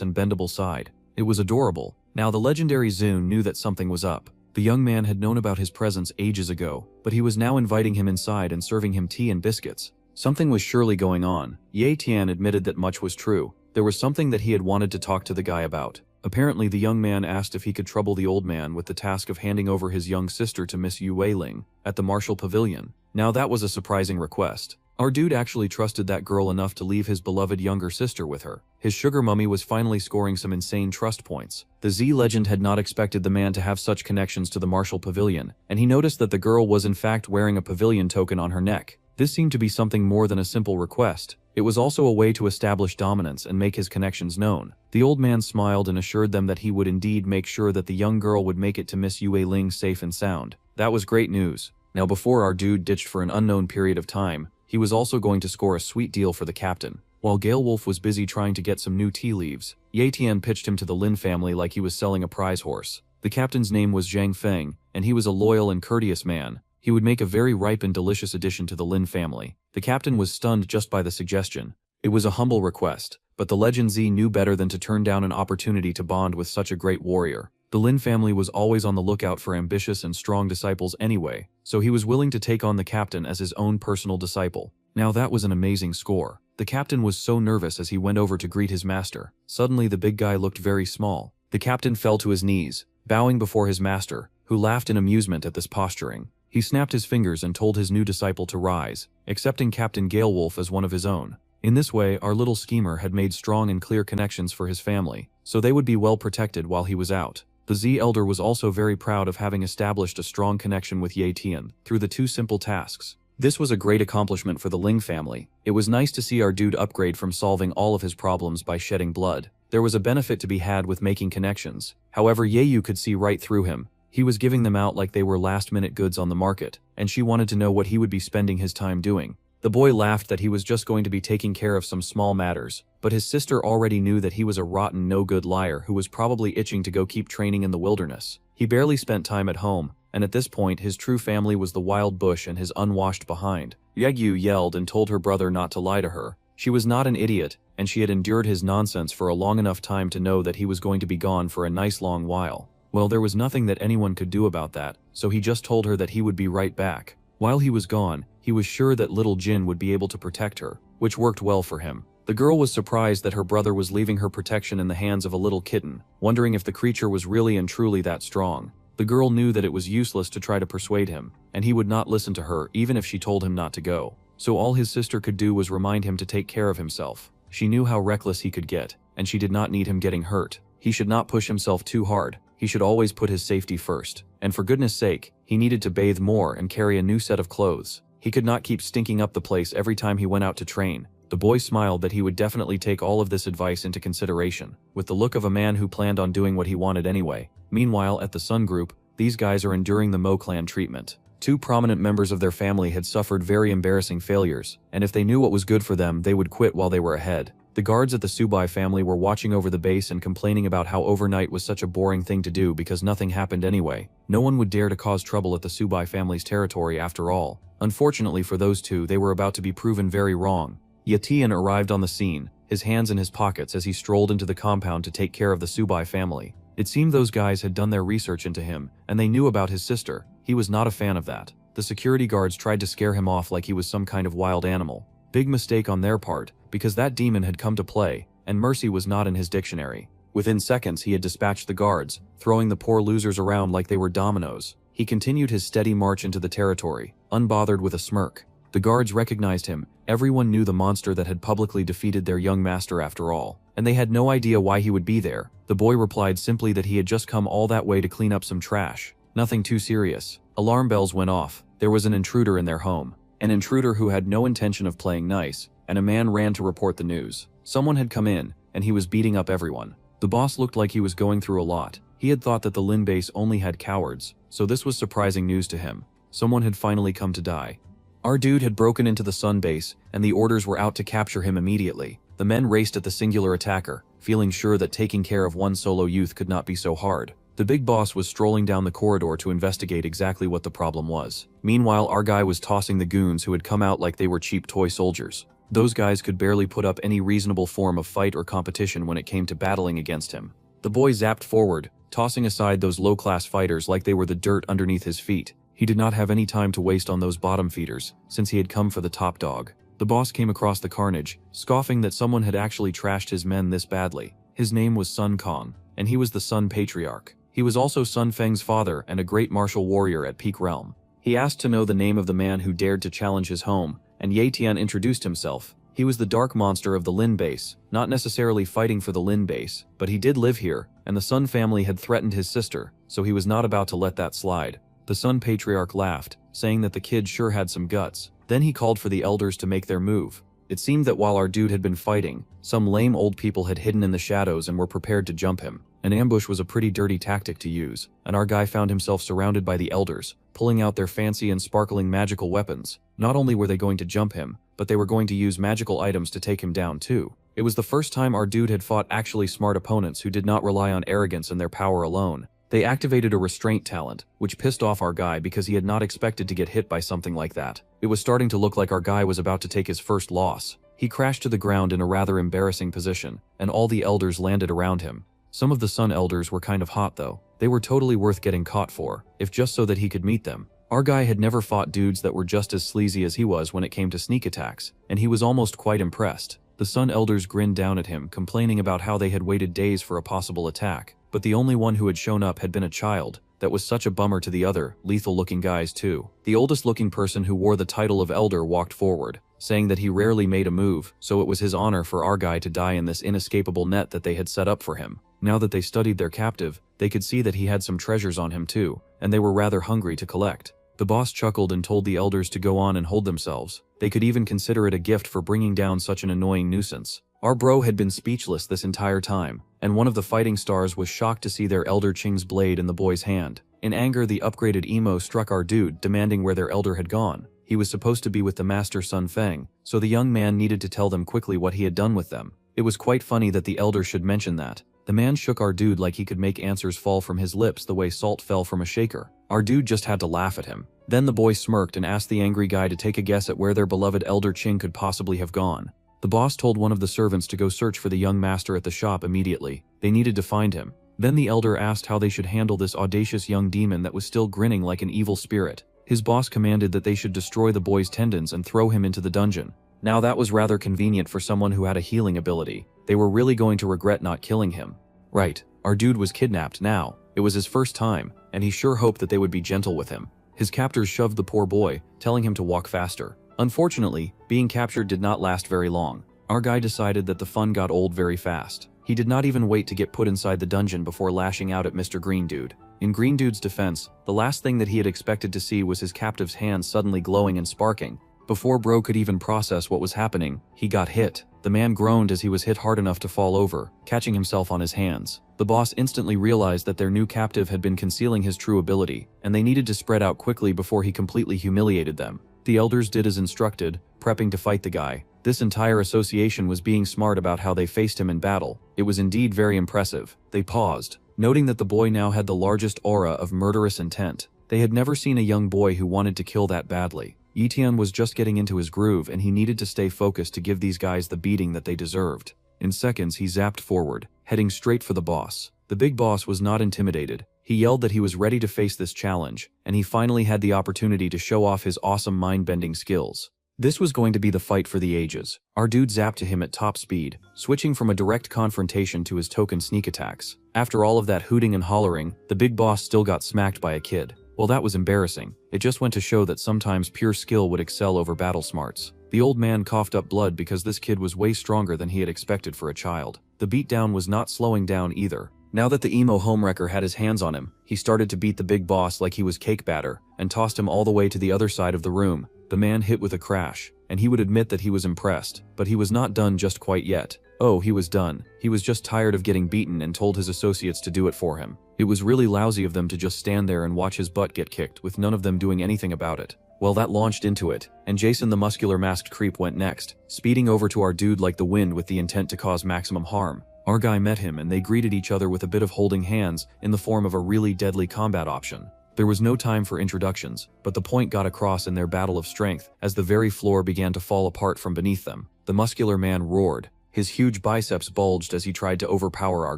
and bendable side. It was adorable. Now the legendary Zun knew that something was up. The young man had known about his presence ages ago, but he was now inviting him inside and serving him tea and biscuits. Something was surely going on. Ye Tian admitted that much was true. There was something that he had wanted to talk to the guy about. Apparently, the young man asked if he could trouble the old man with the task of handing over his young sister to Miss Yu Weiling at the Martial Pavilion. Now that was a surprising request. Our dude actually trusted that girl enough to leave his beloved younger sister with her. His sugar mummy was finally scoring some insane trust points. The Z legend had not expected the man to have such connections to the Martial Pavilion, and he noticed that the girl was in fact wearing a pavilion token on her neck. This seemed to be something more than a simple request. It was also a way to establish dominance and make his connections known. The old man smiled and assured them that he would indeed make sure that the young girl would make it to Miss Yue Ling safe and sound. That was great news. Now before our dude ditched for an unknown period of time, he was also going to score a sweet deal for the captain. While Galewolf was busy trying to get some new tea leaves, Ye Tian pitched him to the Lin family like he was selling a prize horse. The captain's name was Zhang Feng, and he was a loyal and courteous man. He would make a very ripe and delicious addition to the Lin family. The captain was stunned just by the suggestion. It was a humble request, but the Legend Z knew better than to turn down an opportunity to bond with such a great warrior. The Lin family was always on the lookout for ambitious and strong disciples anyway, so he was willing to take on the captain as his own personal disciple. Now that was an amazing score. The captain was so nervous as he went over to greet his master. Suddenly the big guy looked very small. The captain fell to his knees, bowing before his master, who laughed in amusement at this posturing. He snapped his fingers and told his new disciple to rise, accepting Captain Galewolf as one of his own. In this way, our little schemer had made strong and clear connections for his family, so they would be well protected while he was out. The Z Elder was also very proud of having established a strong connection with Ye Tian through the two simple tasks. This was a great accomplishment for the Ling family. It was nice to see our dude upgrade from solving all of his problems by shedding blood. There was a benefit to be had with making connections. However, Yeyu could see right through him. He was giving them out like they were last-minute goods on the market, and she wanted to know what he would be spending his time doing. The boy laughed that he was just going to be taking care of some small matters, but his sister already knew that he was a rotten no-good liar who was probably itching to go keep training in the wilderness. He barely spent time at home, and at this point his true family was the wild bush and his unwashed behind. Yegyu yelled and told her brother not to lie to her. She was not an idiot, and she had endured his nonsense for a long enough time to know that he was going to be gone for a nice long while. Well, there was nothing that anyone could do about that, so he just told her that he would be right back. While he was gone, he was sure that little Jin would be able to protect her, which worked well for him. The girl was surprised that her brother was leaving her protection in the hands of a little kitten, wondering if the creature was really and truly that strong. The girl knew that it was useless to try to persuade him, and he would not listen to her even if she told him not to go. So all his sister could do was remind him to take care of himself. She knew how reckless he could get, and she did not need him getting hurt. He should not push himself too hard. He should always put his safety first. And for goodness sake, he needed to bathe more and carry a new set of clothes. He could not keep stinking up the place every time he went out to train. The boy smiled that he would definitely take all of this advice into consideration, with the look of a man who planned on doing what he wanted anyway. Meanwhile, at the Sun Group, these guys are enduring the Mo clan treatment. Two prominent members of their family had suffered very embarrassing failures, and if they knew what was good for them, they would quit while they were ahead. The guards at the Subai family were watching over the base and complaining about how overnight was such a boring thing to do because nothing happened anyway. No one would dare to cause trouble at the Subai family's territory after all. Unfortunately for those two, they were about to be proven very wrong. Yatian arrived on the scene, his hands in his pockets as he strolled into the compound to take care of the Subai family. It seemed those guys had done their research into him, and they knew about his sister. He was not a fan of that. The security guards tried to scare him off like he was some kind of wild animal. Big mistake on their part, because that demon had come to play, and mercy was not in his dictionary. Within seconds he had dispatched the guards, throwing the poor losers around like they were dominoes. He continued his steady march into the territory, unbothered with a smirk. The guards recognized him. Everyone knew the monster that had publicly defeated their young master after all, and they had no idea why he would be there. The boy replied simply that he had just come all that way to clean up some trash. Nothing too serious. Alarm bells went off. There was an intruder in their home. An intruder who had no intention of playing nice, and a man ran to report the news. Someone had come in, and he was beating up everyone. The boss looked like he was going through a lot. He had thought that the Lin base only had cowards, so this was surprising news to him. Someone had finally come to die. Our dude had broken into the Sun base, and the orders were out to capture him immediately. The men raced at the singular attacker, feeling sure that taking care of one solo youth could not be so hard. The big boss was strolling down the corridor to investigate exactly what the problem was. Meanwhile, our guy was tossing the goons who had come out like they were cheap toy soldiers. Those guys could barely put up any reasonable form of fight or competition when it came to battling against him. The boy zapped forward, tossing aside those low-class fighters like they were the dirt underneath his feet. He did not have any time to waste on those bottom feeders, since he had come for the top dog. The boss came across the carnage, scoffing that someone had actually trashed his men this badly. His name was Sun Kong, and he was the Sun Patriarch. He was also Sun Feng's father and a great martial warrior at Peak Realm. He asked to know the name of the man who dared to challenge his home, and Ye Tian introduced himself. He was the dark monster of the Lin base, not necessarily fighting for the Lin base, but he did live here, and the Sun family had threatened his sister, so he was not about to let that slide. The Sun Patriarch laughed, saying that the kid sure had some guts. Then he called for the elders to make their move. It seemed that while our dude had been fighting, some lame old people had hidden in the shadows and were prepared to jump him. An ambush was a pretty dirty tactic to use, and our guy found himself surrounded by the elders, pulling out their fancy and sparkling magical weapons. Not only were they going to jump him, but they were going to use magical items to take him down too. It was the first time our dude had fought actually smart opponents who did not rely on arrogance and their power alone. They activated a restraint talent, which pissed off our guy because he had not expected to get hit by something like that. It was starting to look like our guy was about to take his first loss. He crashed to the ground in a rather embarrassing position, and all the elders landed around him. Some of the Sun elders were kind of hot though. They were totally worth getting caught for, if just so that he could meet them. Our guy had never fought dudes that were just as sleazy as he was when it came to sneak attacks, and he was almost quite impressed. The Sun elders grinned down at him, complaining about how they had waited days for a possible attack, but the only one who had shown up had been a child. That was such a bummer to the other, lethal-looking guys too. The oldest-looking person who wore the title of elder walked forward, saying that he rarely made a move, so it was his honor for our guy to die in this inescapable net that they had set up for him. Now that they studied their captive, they could see that he had some treasures on him too, and they were rather hungry to collect. The boss chuckled and told the elders to go on and hold themselves. They could even consider it a gift for bringing down such an annoying nuisance. Our bro had been speechless this entire time, and one of the fighting stars was shocked to see their elder Ching's blade in the boy's hand. In anger, the upgraded emo struck our dude, demanding where their elder had gone. He was supposed to be with the master Sun Feng, so the young man needed to tell them quickly what he had done with them. It was quite funny that the elder should mention that. The man shook our dude like he could make answers fall from his lips the way salt fell from a shaker. Our dude just had to laugh at him. Then the boy smirked and asked the angry guy to take a guess at where their beloved elder Ching could possibly have gone. The boss told one of the servants to go search for the young master at the shop immediately. They needed to find him. Then the elder asked how they should handle this audacious young demon that was still grinning like an evil spirit. His boss commanded that they should destroy the boy's tendons and throw him into the dungeon. Now that was rather convenient for someone who had a healing ability. They were really going to regret not killing him. Right, our dude was kidnapped now. It was his first time, and he sure hoped that they would be gentle with him. His captors shoved the poor boy, telling him to walk faster. Unfortunately, being captured did not last very long. Our guy decided that the fun got old very fast. He did not even wait to get put inside the dungeon before lashing out at Mr. Green Dude. In Green Dude's defense, the last thing that he had expected to see was his captive's hands suddenly glowing and sparking. Before Bro could even process what was happening, he got hit. The man groaned as he was hit hard enough to fall over, catching himself on his hands. The boss instantly realized that their new captive had been concealing his true ability, and they needed to spread out quickly before he completely humiliated them. The elders did as instructed, prepping to fight the guy. This entire association was being smart about how they faced him in battle. It was indeed very impressive. They paused, noting that the boy now had the largest aura of murderous intent. They had never seen a young boy who wanted to kill that badly. Etienne was just getting into his groove and he needed to stay focused to give these guys the beating that they deserved. In seconds, he zapped forward, heading straight for the boss. The big boss was not intimidated. He yelled that he was ready to face this challenge, and he finally had the opportunity to show off his awesome mind-bending skills. This was going to be the fight for the ages. Our dude zapped to him at top speed, switching from a direct confrontation to his token sneak attacks. After all of that hooting and hollering, the big boss still got smacked by a kid. Well, that was embarrassing. It just went to show that sometimes pure skill would excel over battle smarts. The old man coughed up blood because this kid was way stronger than he had expected for a child. The beatdown was not slowing down either. Now that the emo homewrecker had his hands on him, he started to beat the big boss like he was cake batter, and tossed him all the way to the other side of the room. The man hit with a crash, and he would admit that he was impressed, but he was not done just quite yet. Oh, he was done. He was just tired of getting beaten and told his associates to do it for him. It was really lousy of them to just stand there and watch his butt get kicked with none of them doing anything about it. Well, that launched into it, and Jason the muscular masked creep went next, speeding over to our dude like the wind with the intent to cause maximum harm. Our guy met him and they greeted each other with a bit of holding hands in the form of a really deadly combat option. There was no time for introductions, but the point got across in their battle of strength as the very floor began to fall apart from beneath them. The muscular man roared. His huge biceps bulged as he tried to overpower our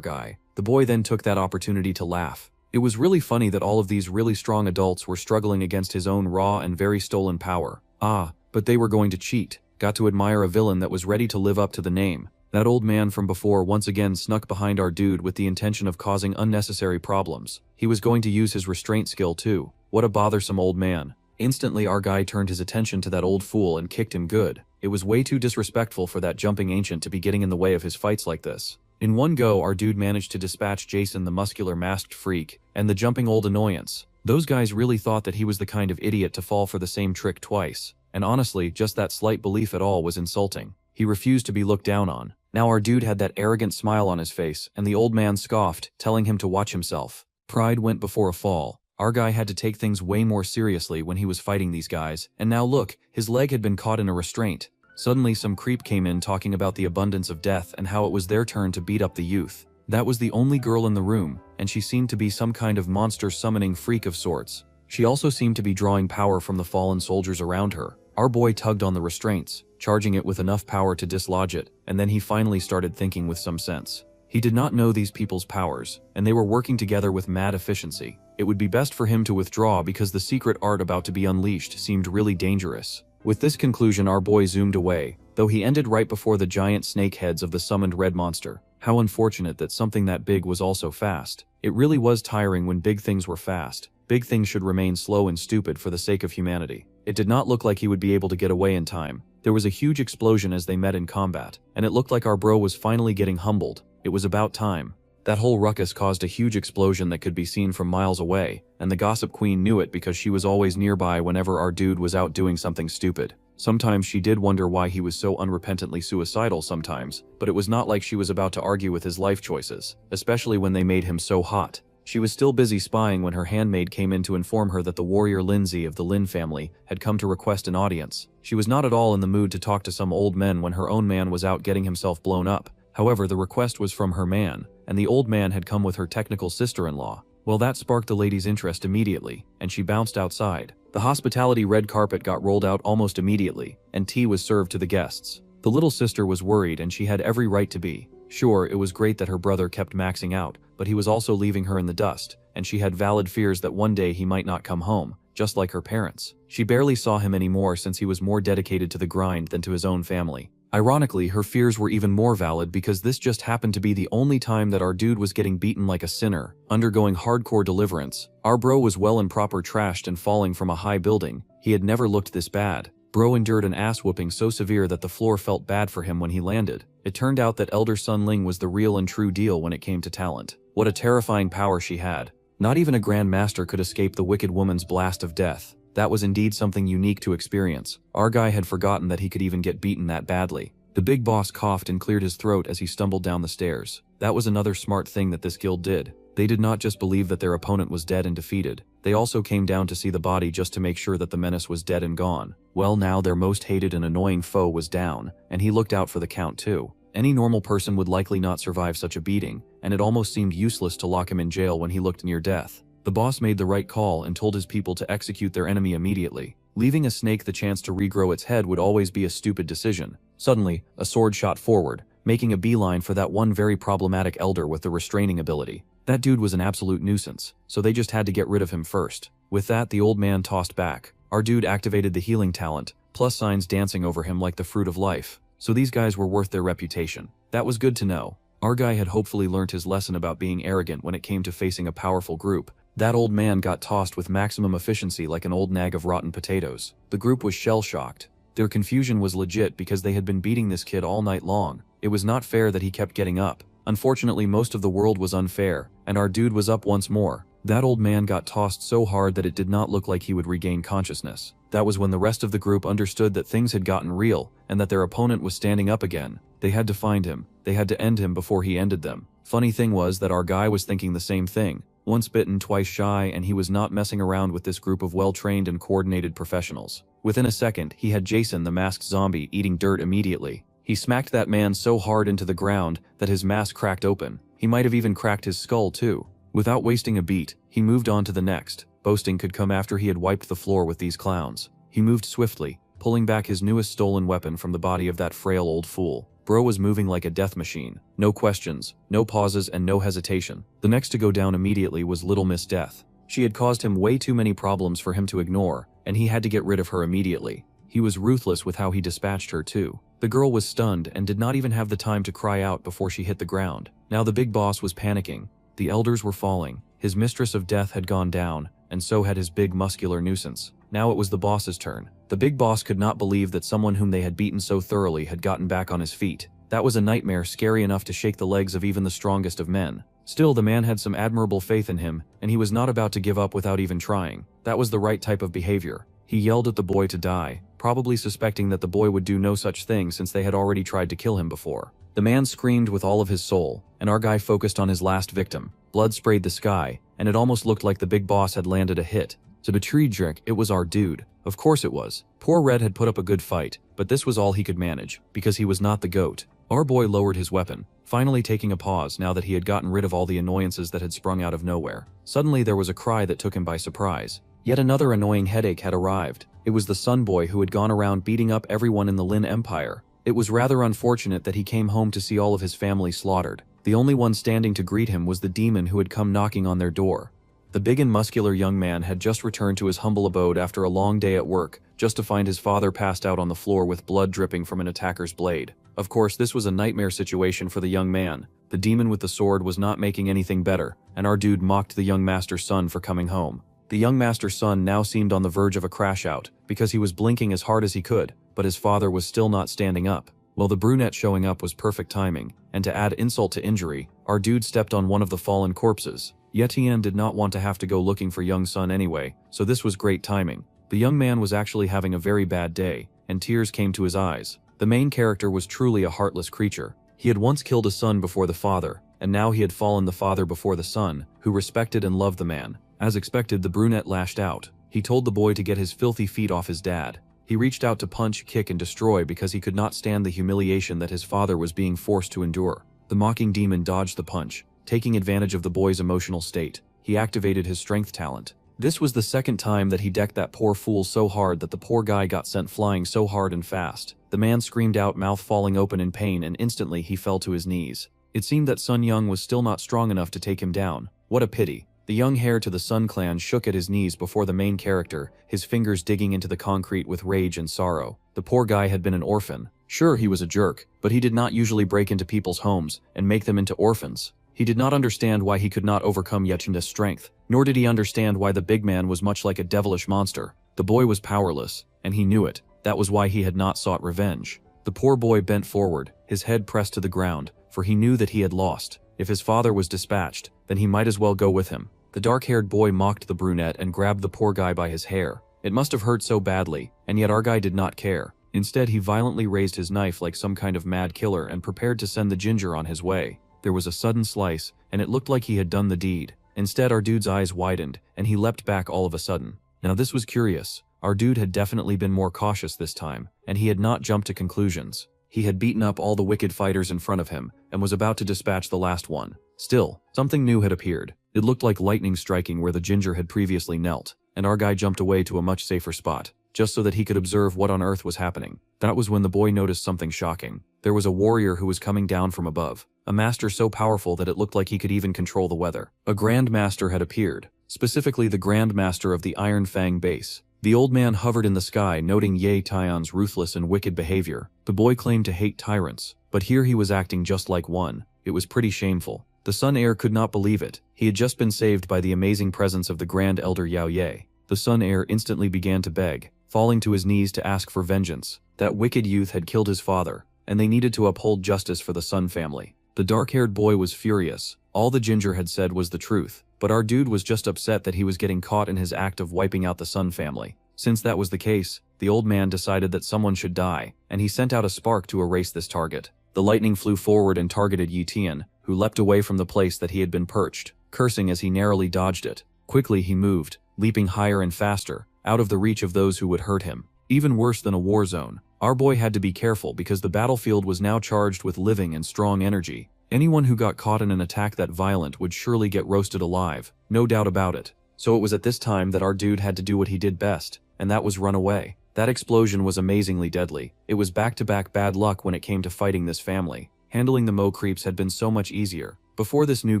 guy. The boy then took that opportunity to laugh. It was really funny that all of these really strong adults were struggling against his own raw and very stolen power. Ah, but they were going to cheat. Got to admire a villain that was ready to live up to the name. That old man from before once again snuck behind our dude with the intention of causing unnecessary problems. He was going to use his restraint skill too. What a bothersome old man. Instantly our guy turned his attention to that old fool and kicked him good. It was way too disrespectful for that jumping ancient to be getting in the way of his fights like this. In one go, our dude managed to dispatch Jason the muscular masked freak and the jumping old annoyance. Those guys really thought that he was the kind of idiot to fall for the same trick twice. And honestly, just that slight belief at all was insulting. He refused to be looked down on. Now our dude had that arrogant smile on his face, and the old man scoffed, telling him to watch himself. Pride went before a fall. Our guy had to take things way more seriously when he was fighting these guys, and now look, his leg had been caught in a restraint. Suddenly some creep came in talking about the abundance of death and how it was their turn to beat up the youth. That was the only girl in the room, and she seemed to be some kind of monster summoning freak of sorts. She also seemed to be drawing power from the fallen soldiers around her. Our boy tugged on the restraints, charging it with enough power to dislodge it, and then he finally started thinking with some sense. He did not know these people's powers, and they were working together with mad efficiency. It would be best for him to withdraw because the secret art about to be unleashed seemed really dangerous. With this conclusion, our boy zoomed away, though he ended right before the giant snake heads of the summoned red monster. How unfortunate that something that big was also fast. It really was tiring when big things were fast. Big things should remain slow and stupid for the sake of humanity. It did not look like he would be able to get away in time. There was a huge explosion as they met in combat, and it looked like our bro was finally getting humbled. It was about time. That whole ruckus caused a huge explosion that could be seen from miles away, and the gossip queen knew it because she was always nearby whenever our dude was out doing something stupid. Sometimes she did wonder why he was so unrepentantly suicidal sometimes, but it was not like she was about to argue with his life choices, especially when they made him so hot. She was still busy spying when her handmaid came in to inform her that the warrior Lindsay of the Lin family had come to request an audience. She was not at all in the mood to talk to some old men when her own man was out getting himself blown up. However, the request was from her man, and the old man had come with her technical sister-in-law. Well, that sparked the lady's interest immediately, and she bounced outside. The hospitality red carpet got rolled out almost immediately, and tea was served to the guests. The little sister was worried, and she had every right to be. Sure, it was great that her brother kept maxing out, but he was also leaving her in the dust, and she had valid fears that one day he might not come home, just like her parents. She barely saw him anymore since he was more dedicated to the grind than to his own family. Ironically, her fears were even more valid because this just happened to be the only time that our dude was getting beaten like a sinner, undergoing hardcore deliverance. Our bro was well and proper trashed and falling from a high building. He had never looked this bad. Bro endured an ass whooping so severe that the floor felt bad for him when he landed. It turned out that elder Sun Ling was the real and true deal when it came to talent. What a terrifying power she had. Not even a Grand Master could escape the wicked woman's blast of death. That was indeed something unique to experience. Our guy had forgotten that he could even get beaten that badly. The big boss coughed and cleared his throat as he stumbled down the stairs. That was another smart thing that this guild did. They did not just believe that their opponent was dead and defeated. They also came down to see the body just to make sure that the menace was dead and gone. Well, now their most hated and annoying foe was down, and he looked out for the count too. Any normal person would likely not survive such a beating, and it almost seemed useless to lock him in jail when he looked near death. The boss made the right call and told his people to execute their enemy immediately. Leaving a snake the chance to regrow its head would always be a stupid decision. Suddenly, a sword shot forward, making a beeline for that one very problematic elder with the restraining ability. That dude was an absolute nuisance, so they just had to get rid of him first. With that, the old man tossed back. Our dude activated the healing talent, plus signs dancing over him like the fruit of life. So these guys were worth their reputation. That was good to know. Our guy had hopefully learned his lesson about being arrogant when it came to facing a powerful group. That old man got tossed with maximum efficiency like an old nag of rotten potatoes. The group was shell-shocked. Their confusion was legit because they had been beating this kid all night long. It was not fair that he kept getting up. Unfortunately, most of the world was unfair, and our dude was up once more. That old man got tossed so hard that it did not look like he would regain consciousness. That was when the rest of the group understood that things had gotten real, and that their opponent was standing up again. They had to find him. They had to end him before he ended them. Funny thing was that our guy was thinking the same thing. Once bitten, twice shy, and he was not messing around with this group of well-trained and coordinated professionals. Within a second, he had Jason the masked zombie eating dirt immediately. He smacked that man so hard into the ground that his mask cracked open. He might have even cracked his skull too. Without wasting a beat, he moved on to the next. Boasting could come after he had wiped the floor with these clowns. He moved swiftly, pulling back his newest stolen weapon from the body of that frail old fool. Bro was moving like a death machine. No questions, no pauses, and no hesitation. The next to go down immediately was Little Miss Death. She had caused him way too many problems for him to ignore, and he had to get rid of her immediately. He was ruthless with how he dispatched her too. The girl was stunned and did not even have the time to cry out before she hit the ground. Now the big boss was panicking. The elders were falling. His mistress of death had gone down, and so had his big muscular nuisance. Now it was the boss's turn. The big boss could not believe that someone whom they had beaten so thoroughly had gotten back on his feet. That was a nightmare scary enough to shake the legs of even the strongest of men. Still, the man had some admirable faith in him, and he was not about to give up without even trying. That was the right type of behavior. He yelled at the boy to die, probably suspecting that the boy would do no such thing since they had already tried to kill him before. The man screamed with all of his soul, and our guy focused on his last victim. Blood sprayed the sky, and it almost looked like the big boss had landed a hit. To be trick, it was our dude. Of course it was. Poor Red had put up a good fight, but this was all he could manage, because he was not the GOAT. Our boy lowered his weapon, finally taking a pause now that he had gotten rid of all the annoyances that had sprung out of nowhere. Suddenly there was a cry that took him by surprise. Yet another annoying headache had arrived. It was the Sun Boy who had gone around beating up everyone in the Lin Empire. It was rather unfortunate that he came home to see all of his family slaughtered. The only one standing to greet him was the demon who had come knocking on their door. The big and muscular young man had just returned to his humble abode after a long day at work, just to find his father passed out on the floor with blood dripping from an attacker's blade. Of course, this was a nightmare situation for the young man. The demon with the sword was not making anything better, and our dude mocked the young master's son for coming home. The young master's son now seemed on the verge of a crash out, because he was blinking as hard as he could, but his father was still not standing up. Well, the brunette showing up was perfect timing, and to add insult to injury, our dude stepped on one of the fallen corpses. Yetian did not want to have to go looking for young son anyway, so this was great timing. The young man was actually having a very bad day, and tears came to his eyes. The main character was truly a heartless creature. He had once killed a son before the father, and now he had fallen the father before the son, who respected and loved the man. As expected, the brunette lashed out. He told the boy to get his filthy feet off his dad. He reached out to punch, kick, and destroy because he could not stand the humiliation that his father was being forced to endure. The mocking demon dodged the punch, taking advantage of the boy's emotional state. He activated his strength talent. This was the second time that he decked that poor fool so hard that the poor guy got sent flying so hard and fast. The man screamed out, mouth falling open in pain, and instantly he fell to his knees. It seemed that Sun Young was still not strong enough to take him down. What a pity. The young heir to the Sun clan shook at his knees before the main character, his fingers digging into the concrete with rage and sorrow. The poor guy had been an orphan. Sure, he was a jerk, but he did not usually break into people's homes and make them into orphans. He did not understand why he could not overcome Yechinda's strength, nor did he understand why the big man was much like a devilish monster. The boy was powerless, and he knew it. That was why he had not sought revenge. The poor boy bent forward, his head pressed to the ground, for he knew that he had lost. If his father was dispatched, then he might as well go with him. The dark-haired boy mocked the brunette and grabbed the poor guy by his hair. It must have hurt so badly, and yet our guy did not care. Instead, he violently raised his knife like some kind of mad killer and prepared to send the ginger on his way. There was a sudden slice, and it looked like he had done the deed. Instead, our dude's eyes widened, and he leapt back all of a sudden. Now this was curious. Our dude had definitely been more cautious this time, and he had not jumped to conclusions. He had beaten up all the wicked fighters in front of him, and was about to dispatch the last one. Still, something new had appeared. It looked like lightning striking where the ginger had previously knelt, and our guy jumped away to a much safer spot, just so that he could observe what on earth was happening. That was when the boy noticed something shocking. There was a warrior who was coming down from above. A master so powerful that it looked like he could even control the weather. A Grand Master had appeared, specifically the Grand Master of the Iron Fang base. The old man hovered in the sky, noting Ye Tian's ruthless and wicked behavior. The boy claimed to hate tyrants, but here he was acting just like one. It was pretty shameful. The Sun Heir could not believe it. He had just been saved by the amazing presence of the Grand Elder Yao Ye. The Sun Heir instantly began to beg, falling to his knees to ask for vengeance. That wicked youth had killed his father, and they needed to uphold justice for the Sun family. The dark-haired boy was furious. All the ginger had said was the truth, but our dude was just upset that he was getting caught in his act of wiping out the Sun family. Since that was the case, the old man decided that someone should die, and he sent out a spark to erase this target. The lightning flew forward and targeted Yi Tian, who leapt away from the place that he had been perched, cursing as he narrowly dodged it. Quickly he moved, leaping higher and faster, out of the reach of those who would hurt him. Even worse than a war zone, our boy had to be careful because the battlefield was now charged with living and strong energy. Anyone who got caught in an attack that violent would surely get roasted alive, no doubt about it. So it was at this time that our dude had to do what he did best, and that was run away. That explosion was amazingly deadly. It was back-to-back bad luck when it came to fighting this family. Handling the Mo creeps had been so much easier. Before this new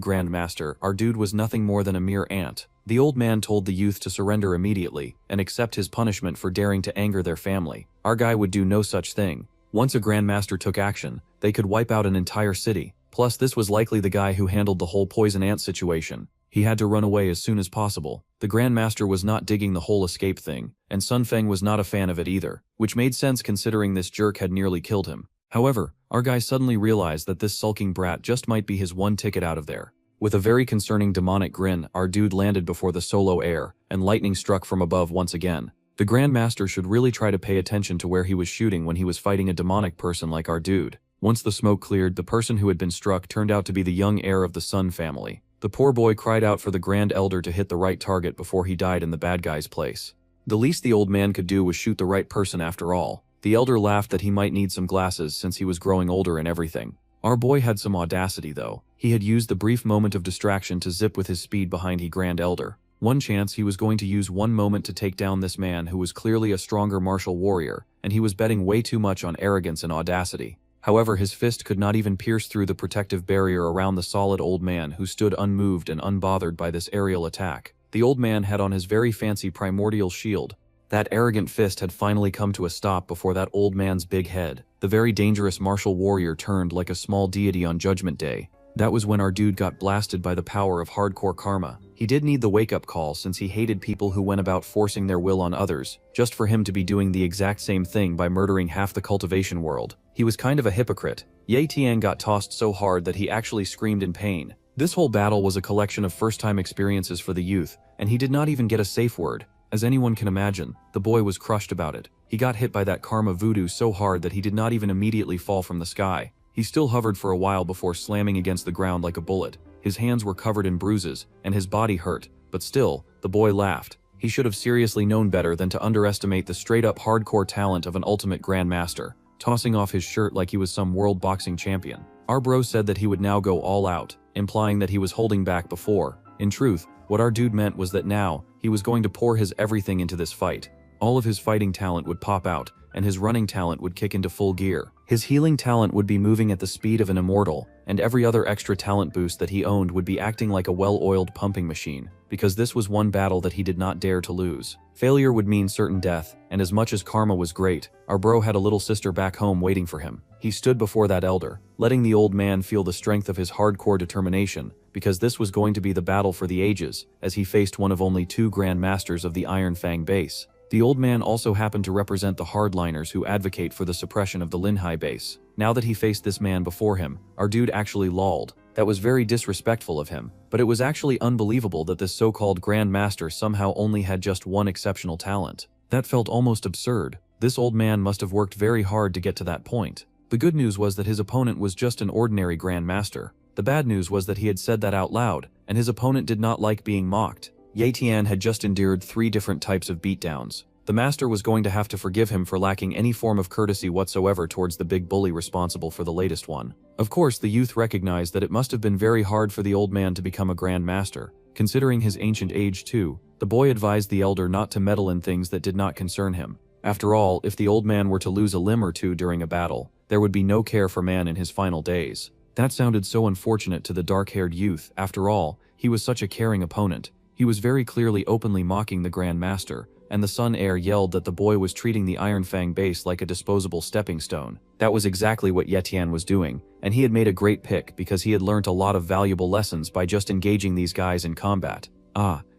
Grand Master, our dude was nothing more than a mere ant. The old man told the youth to surrender immediately and accept his punishment for daring to anger their family. Our guy would do no such thing. Once a Grand Master took action, they could wipe out an entire city. Plus, this was likely the guy who handled the whole poison ant situation. He had to run away as soon as possible. The Grand Master was not digging the whole escape thing, and Sun Feng was not a fan of it either, which made sense considering this jerk had nearly killed him. However, our guy suddenly realized that this sulking brat just might be his one ticket out of there. With a very concerning demonic grin, our dude landed before the solo air, and lightning struck from above once again. The Grand Master should really try to pay attention to where he was shooting when he was fighting a demonic person like our dude. Once the smoke cleared, the person who had been struck turned out to be the young heir of the Sun family. The poor boy cried out for the Grand Elder to hit the right target before he died in the bad guy's place. The least the old man could do was shoot the right person after all. The elder laughed that he might need some glasses since he was growing older and everything. Our boy had some audacity though. He had used the brief moment of distraction to zip with his speed behind the Grand Elder. One chance he was going to use one moment to take down this man who was clearly a stronger martial warrior, and he was betting way too much on arrogance and audacity. However, his fist could not even pierce through the protective barrier around the solid old man who stood unmoved and unbothered by this aerial attack. The old man had on his very fancy primordial shield. That arrogant fist had finally come to a stop before that old man's big head. The very dangerous martial warrior turned like a small deity on Judgment Day. That was when our dude got blasted by the power of hardcore karma. He did need the wake-up call since he hated people who went about forcing their will on others, just for him to be doing the exact same thing by murdering half the cultivation world. He was kind of a hypocrite. Ye Tian got tossed so hard that he actually screamed in pain. This whole battle was a collection of first-time experiences for the youth, and he did not even get a safe word. As anyone can imagine, the boy was crushed about it. He got hit by that karma voodoo so hard that he did not even immediately fall from the sky. He still hovered for a while before slamming against the ground like a bullet. His hands were covered in bruises, and his body hurt, but still, the boy laughed. He should have seriously known better than to underestimate the straight-up hardcore talent of an ultimate grandmaster, tossing off his shirt like he was some world boxing champion. Our bro said that he would now go all out, implying that he was holding back before. In truth, what our dude meant was that now, he was going to pour his everything into this fight. All of his fighting talent would pop out, and his running talent would kick into full gear. His healing talent would be moving at the speed of an immortal, and every other extra talent boost that he owned would be acting like a well-oiled pumping machine, because this was one battle that he did not dare to lose. Failure would mean certain death, and as much as karma was great, our bro had a little sister back home waiting for him. He stood before that elder, letting the old man feel the strength of his hardcore determination, because this was going to be the battle for the ages, as he faced one of only 2 Grand Masters of the Iron Fang base. The old man also happened to represent the hardliners who advocate for the suppression of the Linhai base. Now that he faced this man before him, our dude actually lolled. That was very disrespectful of him, but it was actually unbelievable that this so-called Grand Master somehow only had just one exceptional talent. That felt almost absurd. This old man must have worked very hard to get to that point. The good news was that his opponent was just an ordinary Grand Master. The bad news was that he had said that out loud, and his opponent did not like being mocked. Ye Tian had just endured 3 different types of beatdowns. The master was going to have to forgive him for lacking any form of courtesy whatsoever towards the big bully responsible for the latest one. Of course, the youth recognized that it must have been very hard for the old man to become a Grand Master. Considering his ancient age too, the boy advised the elder not to meddle in things that did not concern him. After all, if the old man were to lose a limb or two during a battle, there would be no care for man in his final days. That sounded so unfortunate to the dark-haired youth. After all, he was such a caring opponent. He was very clearly openly mocking the Grand Master, and the Sun Heir yelled that the boy was treating the Iron Fang base like a disposable stepping stone. That was exactly what Ye Tian was doing, and he had made a great pick because he had learnt a lot of valuable lessons by just engaging these guys in combat.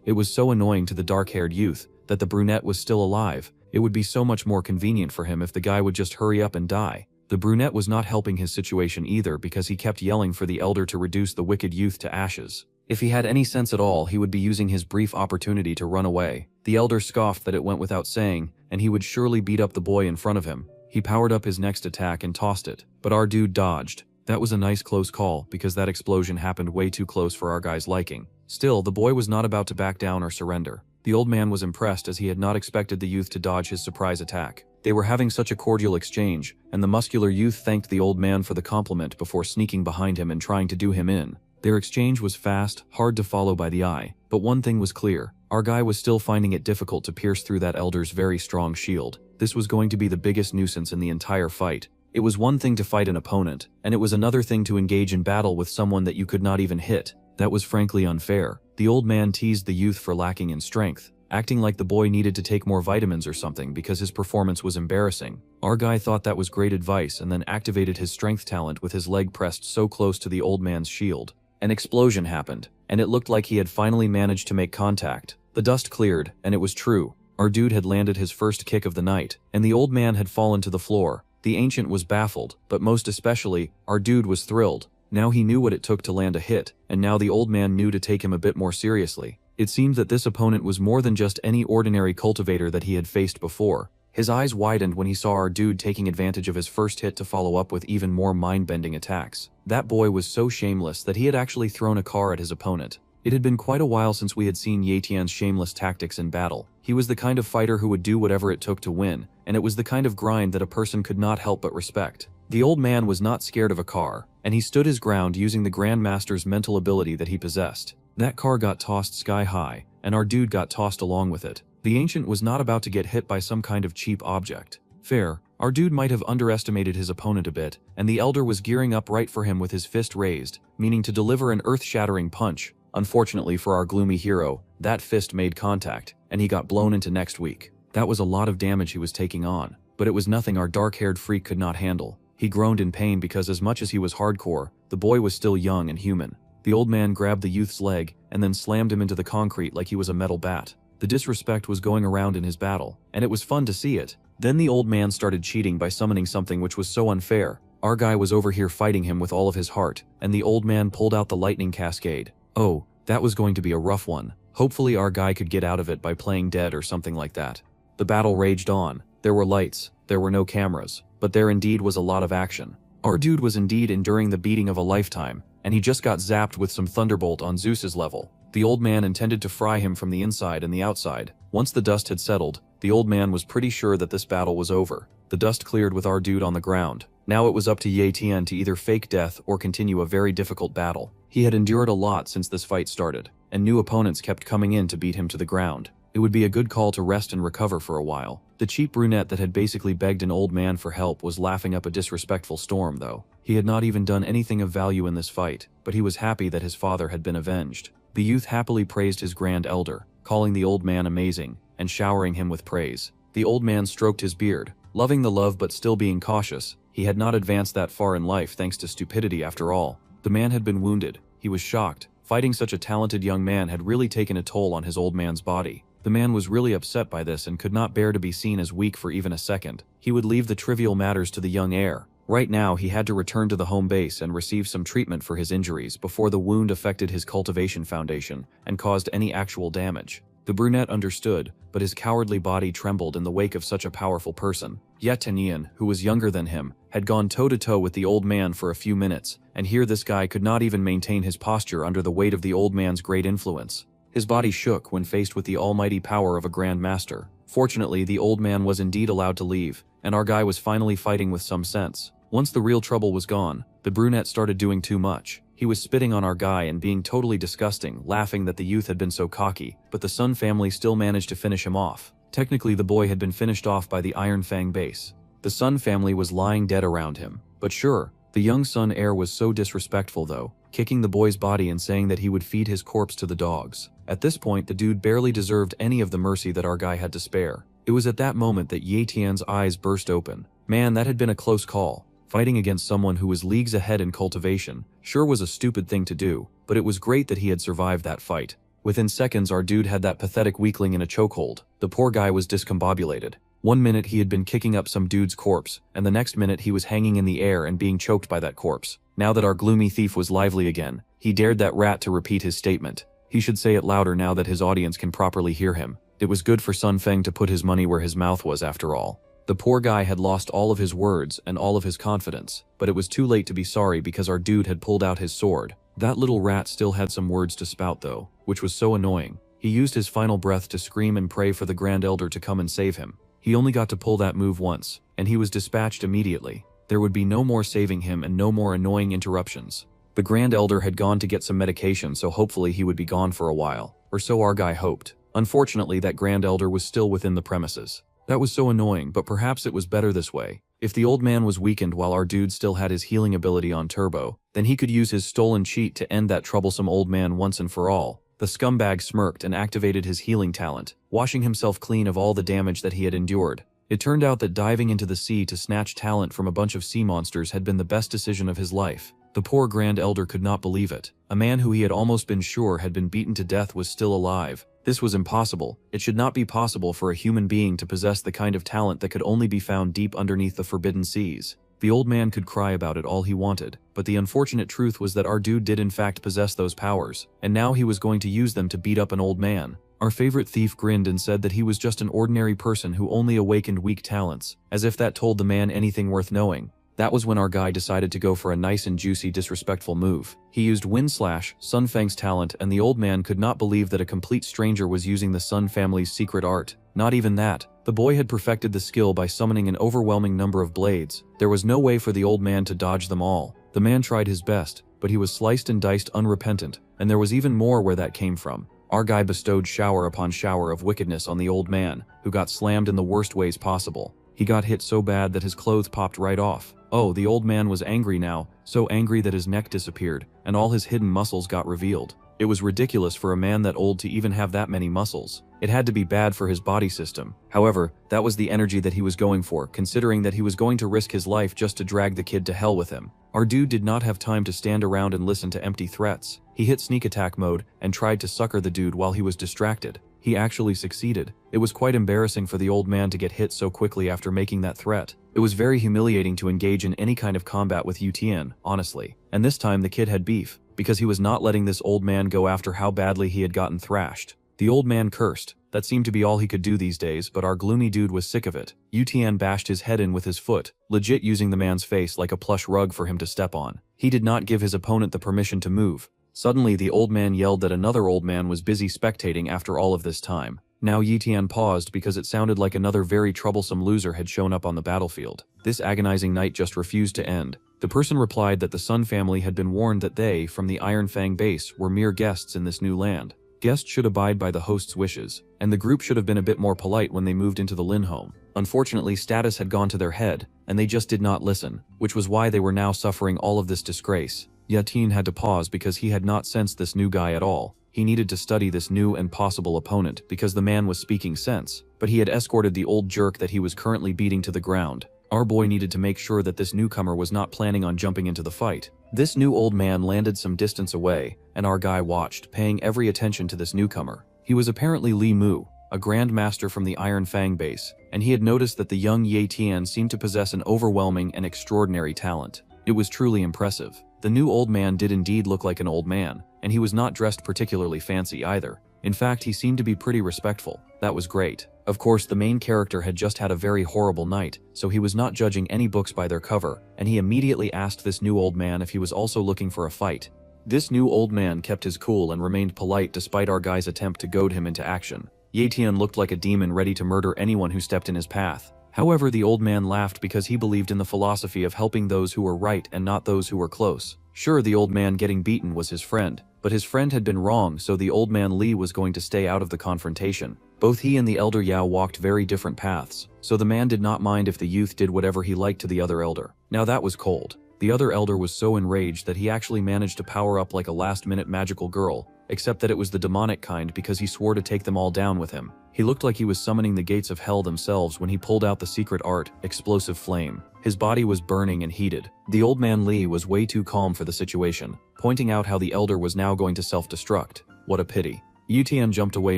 It was so annoying to the dark-haired youth that the brunette was still alive. It would be so much more convenient for him if the guy would just hurry up and die. The brunette was not helping his situation either because he kept yelling for the elder to reduce the wicked youth to ashes. If he had any sense at all, he would be using his brief opportunity to run away. The elder scoffed that it went without saying, and he would surely beat up the boy in front of him. He powered up his next attack and tossed it, but our dude dodged. That was a nice close call because that explosion happened way too close for our guy's liking. Still, the boy was not about to back down or surrender. The old man was impressed as he had not expected the youth to dodge his surprise attack. They were having such a cordial exchange, and the muscular youth thanked the old man for the compliment before sneaking behind him and trying to do him in. Their exchange was fast, hard to follow by the eye, but one thing was clear. Our guy was still finding it difficult to pierce through that elder's very strong shield. This was going to be the biggest nuisance in the entire fight. It was one thing to fight an opponent, and it was another thing to engage in battle with someone that you could not even hit. That was frankly unfair. The old man teased the youth for lacking in strength, acting like the boy needed to take more vitamins or something because his performance was embarrassing. Our guy thought that was great advice and then activated his strength talent with his leg pressed so close to the old man's shield. An explosion happened, and it looked like he had finally managed to make contact. The dust cleared, and it was true. Our dude had landed his first kick of the night, and the old man had fallen to the floor. The ancient was baffled, but most especially, our dude was thrilled. Now he knew what it took to land a hit, and now the old man knew to take him a bit more seriously. It seemed that this opponent was more than just any ordinary cultivator that he had faced before. His eyes widened when he saw our dude taking advantage of his first hit to follow up with even more mind-bending attacks. That boy was so shameless that he had actually thrown a car at his opponent. It had been quite a while since we had seen Ye Tian's shameless tactics in battle. He was the kind of fighter who would do whatever it took to win, and it was the kind of grind that a person could not help but respect. The old man was not scared of a car, and he stood his ground using the Grand Master's mental ability that he possessed. That car got tossed sky high, and our dude got tossed along with it. The ancient was not about to get hit by some kind of cheap object. Fair, our dude might have underestimated his opponent a bit, and the elder was gearing up right for him with his fist raised, meaning to deliver an earth-shattering punch. Unfortunately for our gloomy hero, that fist made contact, and he got blown into next week. That was a lot of damage he was taking on, but it was nothing our dark-haired freak could not handle. He groaned in pain because as much as he was hardcore, the boy was still young and human. The old man grabbed the youth's leg, and then slammed him into the concrete like he was a metal bat. The disrespect was going around in his battle, and it was fun to see it. Then the old man started cheating by summoning something which was so unfair. Our guy was over here fighting him with all of his heart, and the old man pulled out the lightning cascade. Oh, that was going to be a rough one. Hopefully our guy could get out of it by playing dead or something like that. The battle raged on. There were lights, there were no cameras, but there indeed was a lot of action. Our dude was indeed enduring the beating of a lifetime, and he just got zapped with some thunderbolt on Zeus's level. The old man intended to fry him from the inside and the outside. Once the dust had settled, the old man was pretty sure that this battle was over. The dust cleared with our dude on the ground. Now it was up to Ye Tian to either fake death or continue a very difficult battle. He had endured a lot since this fight started, and new opponents kept coming in to beat him to the ground. It would be a good call to rest and recover for a while. The cheap brunette that had basically begged an old man for help was laughing up a disrespectful storm, though. He had not even done anything of value in this fight, but he was happy that his father had been avenged. The youth happily praised his grand elder, calling the old man amazing, and showering him with praise. The old man stroked his beard, loving the love but still being cautious. He had not advanced that far in life thanks to stupidity after all. The man had been wounded. He was shocked. Fighting such a talented young man had really taken a toll on his old man's body. The man was really upset by this and could not bear to be seen as weak for even a second. He would leave the trivial matters to the young heir. Right now he had to return to the home base and receive some treatment for his injuries before the wound affected his cultivation foundation and caused any actual damage. The brunette understood, but his cowardly body trembled in the wake of such a powerful person. Yet Tanian, who was younger than him, had gone toe-to-toe with the old man for a few minutes, and here this guy could not even maintain his posture under the weight of the old man's great influence. His body shook when faced with the almighty power of a Grand Master. Fortunately, the old man was indeed allowed to leave, and our guy was finally fighting with some sense. Once the real trouble was gone, the brunette started doing too much. He was spitting on our guy and being totally disgusting, laughing that the youth had been so cocky, but the Sun family still managed to finish him off. Technically, the boy had been finished off by the Iron Fang base. The Sun family was lying dead around him. But sure, the young Sun heir was so disrespectful though, kicking the boy's body and saying that he would feed his corpse to the dogs. At this point, the dude barely deserved any of the mercy that our guy had to spare. It was at that moment that Ye Tian's eyes burst open. Man, that had been a close call. Fighting against someone who was leagues ahead in cultivation sure was a stupid thing to do, but it was great that he had survived that fight. Within seconds, our dude had that pathetic weakling in a chokehold. The poor guy was discombobulated. One minute he had been kicking up some dude's corpse, and the next minute he was hanging in the air and being choked by that corpse. Now that our gloomy thief was lively again, he dared that rat to repeat his statement. He should say it louder now that his audience can properly hear him. It was good for Sun Feng to put his money where his mouth was after all. The poor guy had lost all of his words and all of his confidence, but it was too late to be sorry because our dude had pulled out his sword. That little rat still had some words to spout though, which was so annoying. He used his final breath to scream and pray for the Grand Elder to come and save him. He only got to pull that move once, and he was dispatched immediately. There would be no more saving him and no more annoying interruptions. The Grand Elder had gone to get some medication, so hopefully he would be gone for a while, or so our guy hoped. Unfortunately, that Grand Elder was still within the premises. That was so annoying, but perhaps it was better this way. If the old man was weakened while our dude still had his healing ability on turbo, then he could use his stolen cheat to end that troublesome old man once and for all. The scumbag smirked and activated his healing talent, washing himself clean of all the damage that he had endured. It turned out that diving into the sea to snatch talent from a bunch of sea monsters had been the best decision of his life. The poor Grand Elder could not believe it. A man who he had almost been sure had been beaten to death was still alive. This was impossible. It should not be possible for a human being to possess the kind of talent that could only be found deep underneath the forbidden seas. The old man could cry about it all he wanted, but the unfortunate truth was that our dude did in fact possess those powers, and now he was going to use them to beat up an old man. Our favorite thief grinned and said that he was just an ordinary person who only awakened weak talents, as if that told the man anything worth knowing. That was when our guy decided to go for a nice and juicy disrespectful move. He used Wind Slash, Sun Feng's talent, and the old man could not believe that a complete stranger was using the Sun family's secret art. Not even that. The boy had perfected the skill by summoning an overwhelming number of blades. There was no way for the old man to dodge them all. The man tried his best, but he was sliced and diced unrepentant, and there was even more where that came from. Our guy bestowed shower upon shower of wickedness on the old man, who got slammed in the worst ways possible. He got hit so bad that his clothes popped right off. Oh, the old man was angry now, so angry that his neck disappeared, and all his hidden muscles got revealed. It was ridiculous for a man that old to even have that many muscles. It had to be bad for his body system. However, that was the energy that he was going for, considering that he was going to risk his life just to drag the kid to hell with him. Our dude did not have time to stand around and listen to empty threats. He hit sneak attack mode and tried to sucker the dude while he was distracted. He actually succeeded. It was quite embarrassing for the old man to get hit so quickly after making that threat. It was very humiliating to engage in any kind of combat with Yu Tian, honestly. And this time the kid had beef, because he was not letting this old man go after how badly he had gotten thrashed. The old man cursed. That seemed to be all he could do these days, but our gloomy dude was sick of it. Yu Tian bashed his head in with his foot, legit using the man's face like a plush rug for him to step on. He did not give his opponent the permission to move. Suddenly, the old man yelled that another old man was busy spectating after all of this time. Now Yitian paused because it sounded like another very troublesome loser had shown up on the battlefield. This agonizing night just refused to end. The person replied that the Sun family had been warned that they, from the Iron Fang base, were mere guests in this new land. Guests should abide by the host's wishes, and the group should have been a bit more polite when they moved into the Lin home. Unfortunately, status had gone to their head, and they just did not listen, which was why they were now suffering all of this disgrace. Yatin had to pause because he had not sensed this new guy at all. He needed to study this new and possible opponent because the man was speaking sense, but he had escorted the old jerk that he was currently beating to the ground. Our boy needed to make sure that this newcomer was not planning on jumping into the fight. This new old man landed some distance away, and our guy watched, paying every attention to this newcomer. He was apparently Li Mu, a Grand Master from the Iron Fang base, and he had noticed that the young Ye Tian seemed to possess an overwhelming and extraordinary talent. It was truly impressive. The new old man did indeed look like an old man, and he was not dressed particularly fancy either. In fact, he seemed to be pretty respectful. That was great. Of course, the main character had just had a very horrible night, so he was not judging any books by their cover, and he immediately asked this new old man if he was also looking for a fight. This new old man kept his cool and remained polite despite our guy's attempt to goad him into action. Ye Tian looked like a demon ready to murder anyone who stepped in his path. However, the old man laughed because he believed in the philosophy of helping those who were right and not those who were close. Sure, the old man getting beaten was his friend, but his friend had been wrong, so the old man Li was going to stay out of the confrontation. Both he and the elder Yao walked very different paths, so the man did not mind if the youth did whatever he liked to the other elder. Now that was cold. The other elder was so enraged that he actually managed to power up like a last-minute magical girl, except that it was the demonic kind because he swore to take them all down with him. He looked like he was summoning the gates of hell themselves when he pulled out the secret art, Explosive Flame. His body was burning and heated. The old man Li was way too calm for the situation, pointing out how the elder was now going to self-destruct. What a pity. Yutian jumped away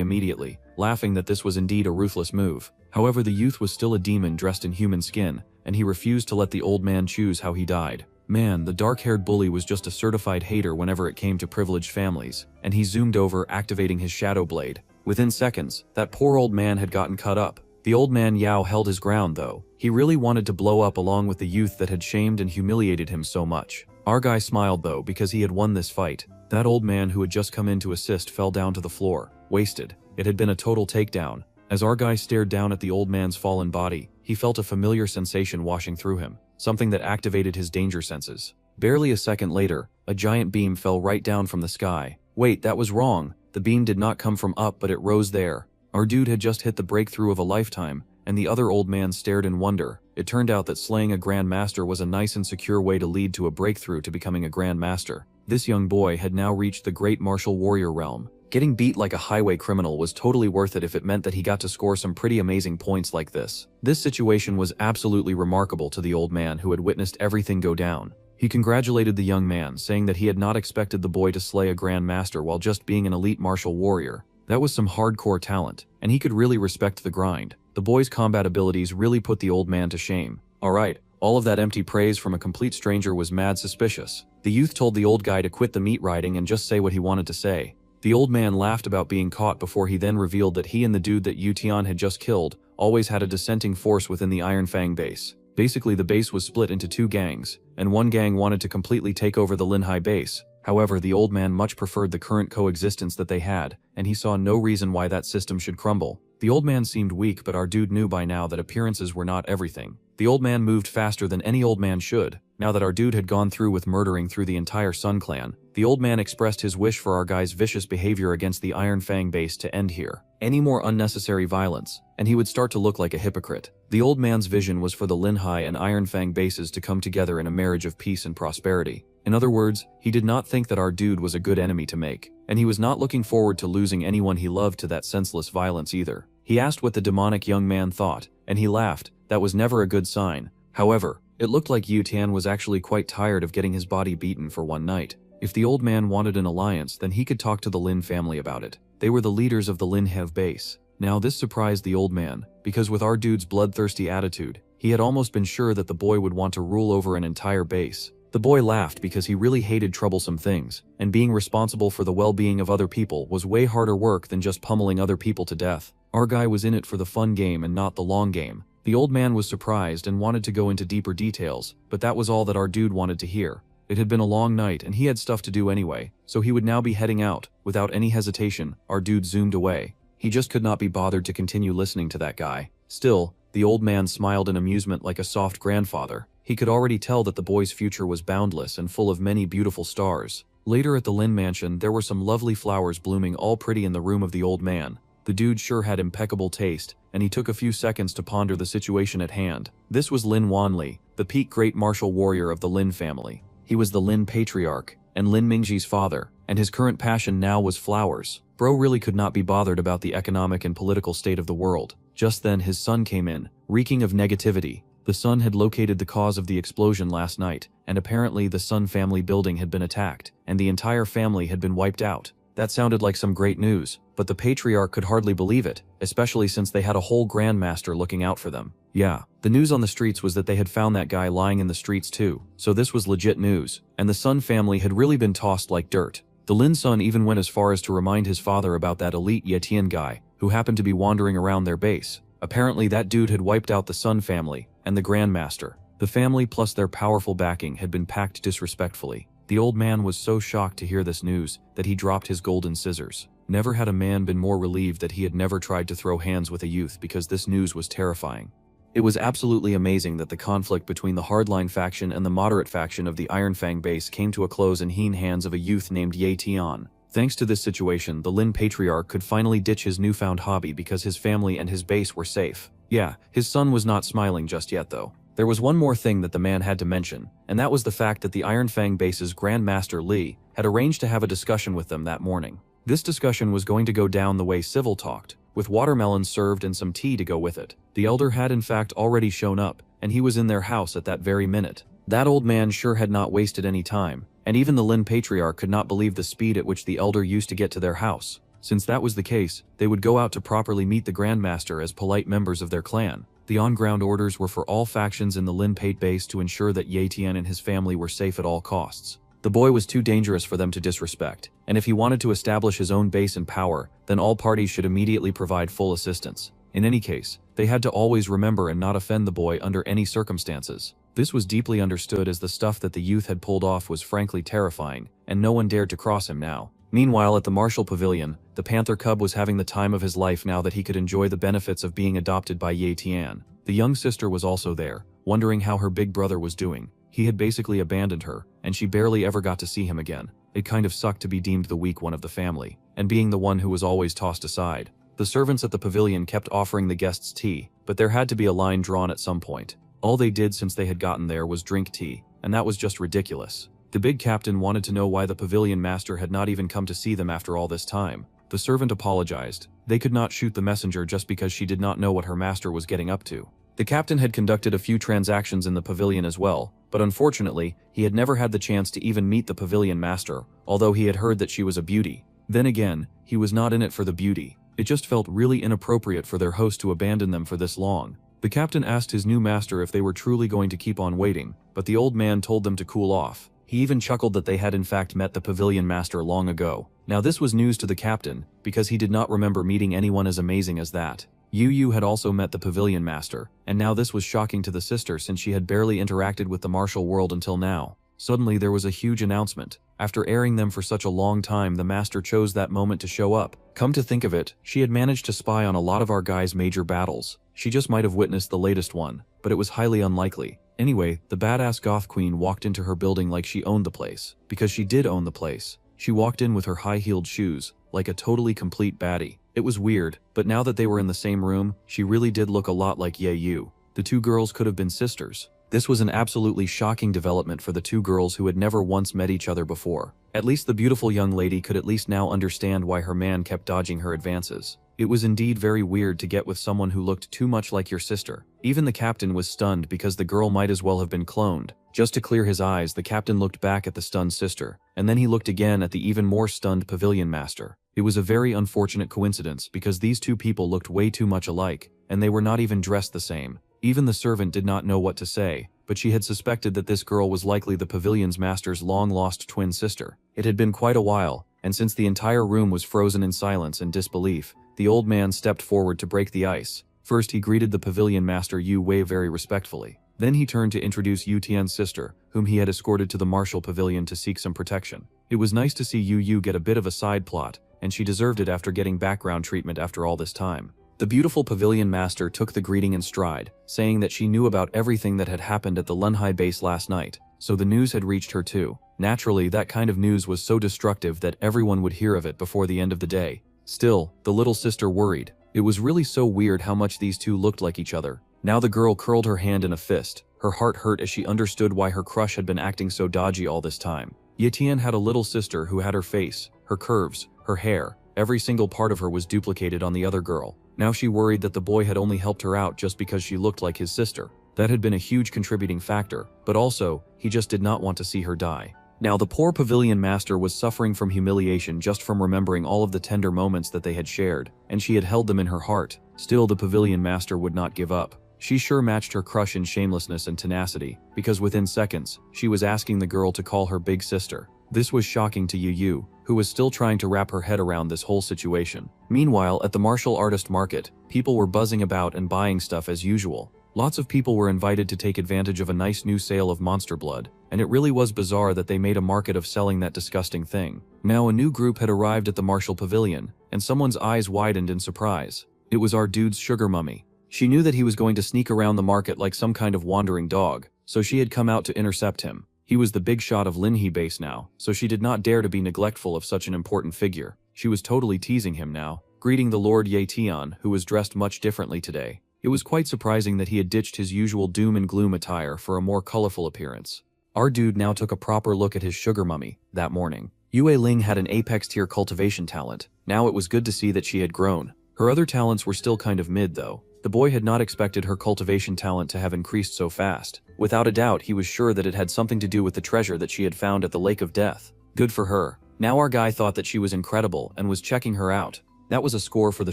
immediately, laughing that this was indeed a ruthless move. However, the youth was still a demon dressed in human skin, and he refused to let the old man choose how he died. Man, the dark-haired bully was just a certified hater whenever it came to privileged families, and he zoomed over, activating his shadow blade. Within seconds, that poor old man had gotten cut up. The old man Yao held his ground though. He really wanted to blow up along with the youth that had shamed and humiliated him so much. Our guy smiled though because he had won this fight. That old man who had just come in to assist fell down to the floor, wasted. It had been a total takedown. As our guy stared down at the old man's fallen body, he felt a familiar sensation washing through him, something that activated his danger senses. Barely a second later, a giant beam fell right down from the sky. Wait, that was wrong. The beam did not come from up, but it rose there. Our dude had just hit the breakthrough of a lifetime, and the other old man stared in wonder. It turned out that slaying a Grand Master was a nice and secure way to lead to a breakthrough to becoming a Grand Master. This young boy had now reached the great martial warrior realm. Getting beat like a highway criminal was totally worth it if it meant that he got to score some pretty amazing points like this. This situation was absolutely remarkable to the old man who had witnessed everything go down. He congratulated the young man, saying that he had not expected the boy to slay a Grand Master while just being an elite martial warrior. That was some hardcore talent, and he could really respect the grind. The boy's combat abilities really put the old man to shame. Alright, all of that empty praise from a complete stranger was mad suspicious. The youth told the old guy to quit the meat riding and just say what he wanted to say. The old man laughed about being caught before he then revealed that he and the dude that Yutian had just killed always had a dissenting force within the Iron Fang base. Basically, the base was split into two gangs, and one gang wanted to completely take over the Linhai base. However, the old man much preferred the current coexistence that they had, and he saw no reason why that system should crumble. The old man seemed weak, but our dude knew by now that appearances were not everything. The old man moved faster than any old man should. Now that our dude had gone through with murdering through the entire Sun clan, the old man expressed his wish for our guy's vicious behavior against the Iron Fang base to end here. Any more unnecessary violence, and he would start to look like a hypocrite. The old man's vision was for the Linhai and Iron Fang bases to come together in a marriage of peace and prosperity. In other words, he did not think that our dude was a good enemy to make, and he was not looking forward to losing anyone he loved to that senseless violence either. He asked what the demonic young man thought, and he laughed. That was never a good sign. However, it looked like Yu Tian was actually quite tired of getting his body beaten for one night. If the old man wanted an alliance, then he could talk to the Lin family about it. They were the leaders of the Lin Hev base. Now this surprised the old man, because with our dude's bloodthirsty attitude, he had almost been sure that the boy would want to rule over an entire base. The boy laughed because he really hated troublesome things, and being responsible for the well-being of other people was way harder work than just pummeling other people to death. Our guy was in it for the fun game and not the long game. The old man was surprised and wanted to go into deeper details, but that was all that our dude wanted to hear. It had been a long night and he had stuff to do anyway, so he would now be heading out. Without any hesitation, our dude zoomed away. He just could not be bothered to continue listening to that guy. Still, the old man smiled in amusement like a soft grandfather. He could already tell that the boy's future was boundless and full of many beautiful stars. Later at the Lin mansion, there were some lovely flowers blooming all pretty in the room of the old man. The dude sure had impeccable taste, and he took a few seconds to ponder the situation at hand. This was Lin Wanli, the peak great martial warrior of the Lin family. He was the Lin patriarch, and Lin Mingji's father, and his current passion now was flowers. Bro really could not be bothered about the economic and political state of the world. Just then his son came in, reeking of negativity. The son had located the cause of the explosion last night, and apparently the Sun family building had been attacked, and the entire family had been wiped out. That sounded like some great news, but the patriarch could hardly believe it, especially since they had a whole grandmaster looking out for them. Yeah, the news on the streets was that they had found that guy lying in the streets too, so this was legit news, and the Sun family had really been tossed like dirt. The Lin son even went as far as to remind his father about that elite Yetian guy, who happened to be wandering around their base. Apparently that dude had wiped out the Sun family, and the grandmaster. The family plus their powerful backing had been packed disrespectfully. The old man was so shocked to hear this news that he dropped his golden scissors. Never had a man been more relieved that he had never tried to throw hands with a youth because this news was terrifying. It was absolutely amazing that the conflict between the hardline faction and the moderate faction of the Iron Fang base came to a close in the hands of a youth named Ye Tian. Thanks to this situation, the Lin patriarch could finally ditch his newfound hobby because his family and his base were safe. Yeah, his son was not smiling just yet though. There was one more thing that the man had to mention, and that was the fact that the Iron Fang base's Grandmaster Li had arranged to have a discussion with them that morning. This discussion was going to go down the way Civil talked, with watermelons served and some tea to go with it. The elder had in fact already shown up, and he was in their house at that very minute. That old man sure had not wasted any time, and even the Lin patriarch could not believe the speed at which the elder used to get to their house. Since that was the case, they would go out to properly meet the Grandmaster as polite members of their clan. The on-ground orders were for all factions in the Lin Pate base to ensure that Ye Tian and his family were safe at all costs. The boy was too dangerous for them to disrespect, and if he wanted to establish his own base and power, then all parties should immediately provide full assistance. In any case, they had to always remember and not offend the boy under any circumstances. This was deeply understood as the stuff that the youth had pulled off was frankly terrifying, and no one dared to cross him now. Meanwhile, at the Martial Pavilion, the Panther Cub was having the time of his life now that he could enjoy the benefits of being adopted by Ye Tian. The young sister was also there, wondering how her big brother was doing. He had basically abandoned her, and she barely ever got to see him again. It kind of sucked to be deemed the weak one of the family, and being the one who was always tossed aside. The servants at the pavilion kept offering the guests tea, but there had to be a line drawn at some point. All they did since they had gotten there was drink tea, and that was just ridiculous. The big captain wanted to know why the pavilion master had not even come to see them after all this time. The servant apologized. They could not shoot the messenger just because she did not know what her master was getting up to. The captain had conducted a few transactions in the pavilion as well, but unfortunately, he had never had the chance to even meet the pavilion master, although he had heard that she was a beauty. Then again, he was not in it for the beauty. It just felt really inappropriate for their host to abandon them for this long. The captain asked his new master if they were truly going to keep on waiting, but the old man told them to cool off. He even chuckled that they had in fact met the pavilion master long ago. Now this was news to the captain, because he did not remember meeting anyone as amazing as that. Yu Yu had also met the pavilion master, and now this was shocking to the sister since she had barely interacted with the martial world until now. Suddenly there was a huge announcement. After airing them for such a long time, the master chose that moment to show up. Come to think of it, she had managed to spy on a lot of our guys' major battles. She just might have witnessed the latest one, but it was highly unlikely. Anyway, the badass goth queen walked into her building like she owned the place, because she did own the place. She walked in with her high-heeled shoes, like a totally complete baddie. It was weird, but now that they were in the same room, she really did look a lot like Ye Yu. The two girls could have been sisters. This was an absolutely shocking development for the two girls who had never once met each other before. At least the beautiful young lady could at least now understand why her man kept dodging her advances. It was indeed very weird to get with someone who looked too much like your sister. Even the captain was stunned because the girl might as well have been cloned. Just to clear his eyes, the captain looked back at the stunned sister, and then he looked again at the even more stunned pavilion master. It was a very unfortunate coincidence because these two people looked way too much alike, and they were not even dressed the same. Even the servant did not know what to say, but she had suspected that this girl was likely the pavilion's master's long-lost twin sister. It had been quite a while, and since the entire room was frozen in silence and disbelief, the old man stepped forward to break the ice. First he greeted the pavilion master Yu Wei very respectfully. Then he turned to introduce Yu Tian's sister, whom he had escorted to the martial pavilion to seek some protection. It was nice to see Yu Yu get a bit of a side plot, and she deserved it after getting background treatment after all this time. The beautiful pavilion master took the greeting in stride, saying that she knew about everything that had happened at the Lunhai base last night, so the news had reached her too. Naturally, that kind of news was so destructive that everyone would hear of it before the end of the day. Still, the little sister worried. It was really so weird how much these two looked like each other. Now the girl curled her hand in a fist. Her heart hurt as she understood why her crush had been acting so dodgy all this time. Yetian had a little sister who had her face, her curves, her hair, every single part of her was duplicated on the other girl. Now she worried that the boy had only helped her out just because she looked like his sister. That had been a huge contributing factor, but also, he just did not want to see her die. Now the poor pavilion master was suffering from humiliation just from remembering all of the tender moments that they had shared, and she had held them in her heart. Still, the pavilion master would not give up. She sure matched her crush in shamelessness and tenacity, because within seconds, she was asking the girl to call her big sister. This was shocking to Yu, who was still trying to wrap her head around this whole situation. Meanwhile, at the martial artist market, people were buzzing about and buying stuff as usual. Lots of people were invited to take advantage of a nice new sale of monster blood, and it really was bizarre that they made a market of selling that disgusting thing. Now a new group had arrived at the martial pavilion, and someone's eyes widened in surprise. It was our dude's sugar mummy. She knew that he was going to sneak around the market like some kind of wandering dog, so she had come out to intercept him. He was the big shot of Linhai base now, so she did not dare to be neglectful of such an important figure. She was totally teasing him now, greeting the Lord Yetian, who was dressed much differently today. It was quite surprising that he had ditched his usual doom and gloom attire for a more colorful appearance. Our dude now took a proper look at his sugar mummy that morning. Yue Ling had an apex tier cultivation talent. Now it was good to see that she had grown. Her other talents were still kind of mid though. The boy had not expected her cultivation talent to have increased so fast. Without a doubt, he was sure that it had something to do with the treasure that she had found at the Lake of Death. Good for her. Now our guy thought that she was incredible and was checking her out. That was a score for the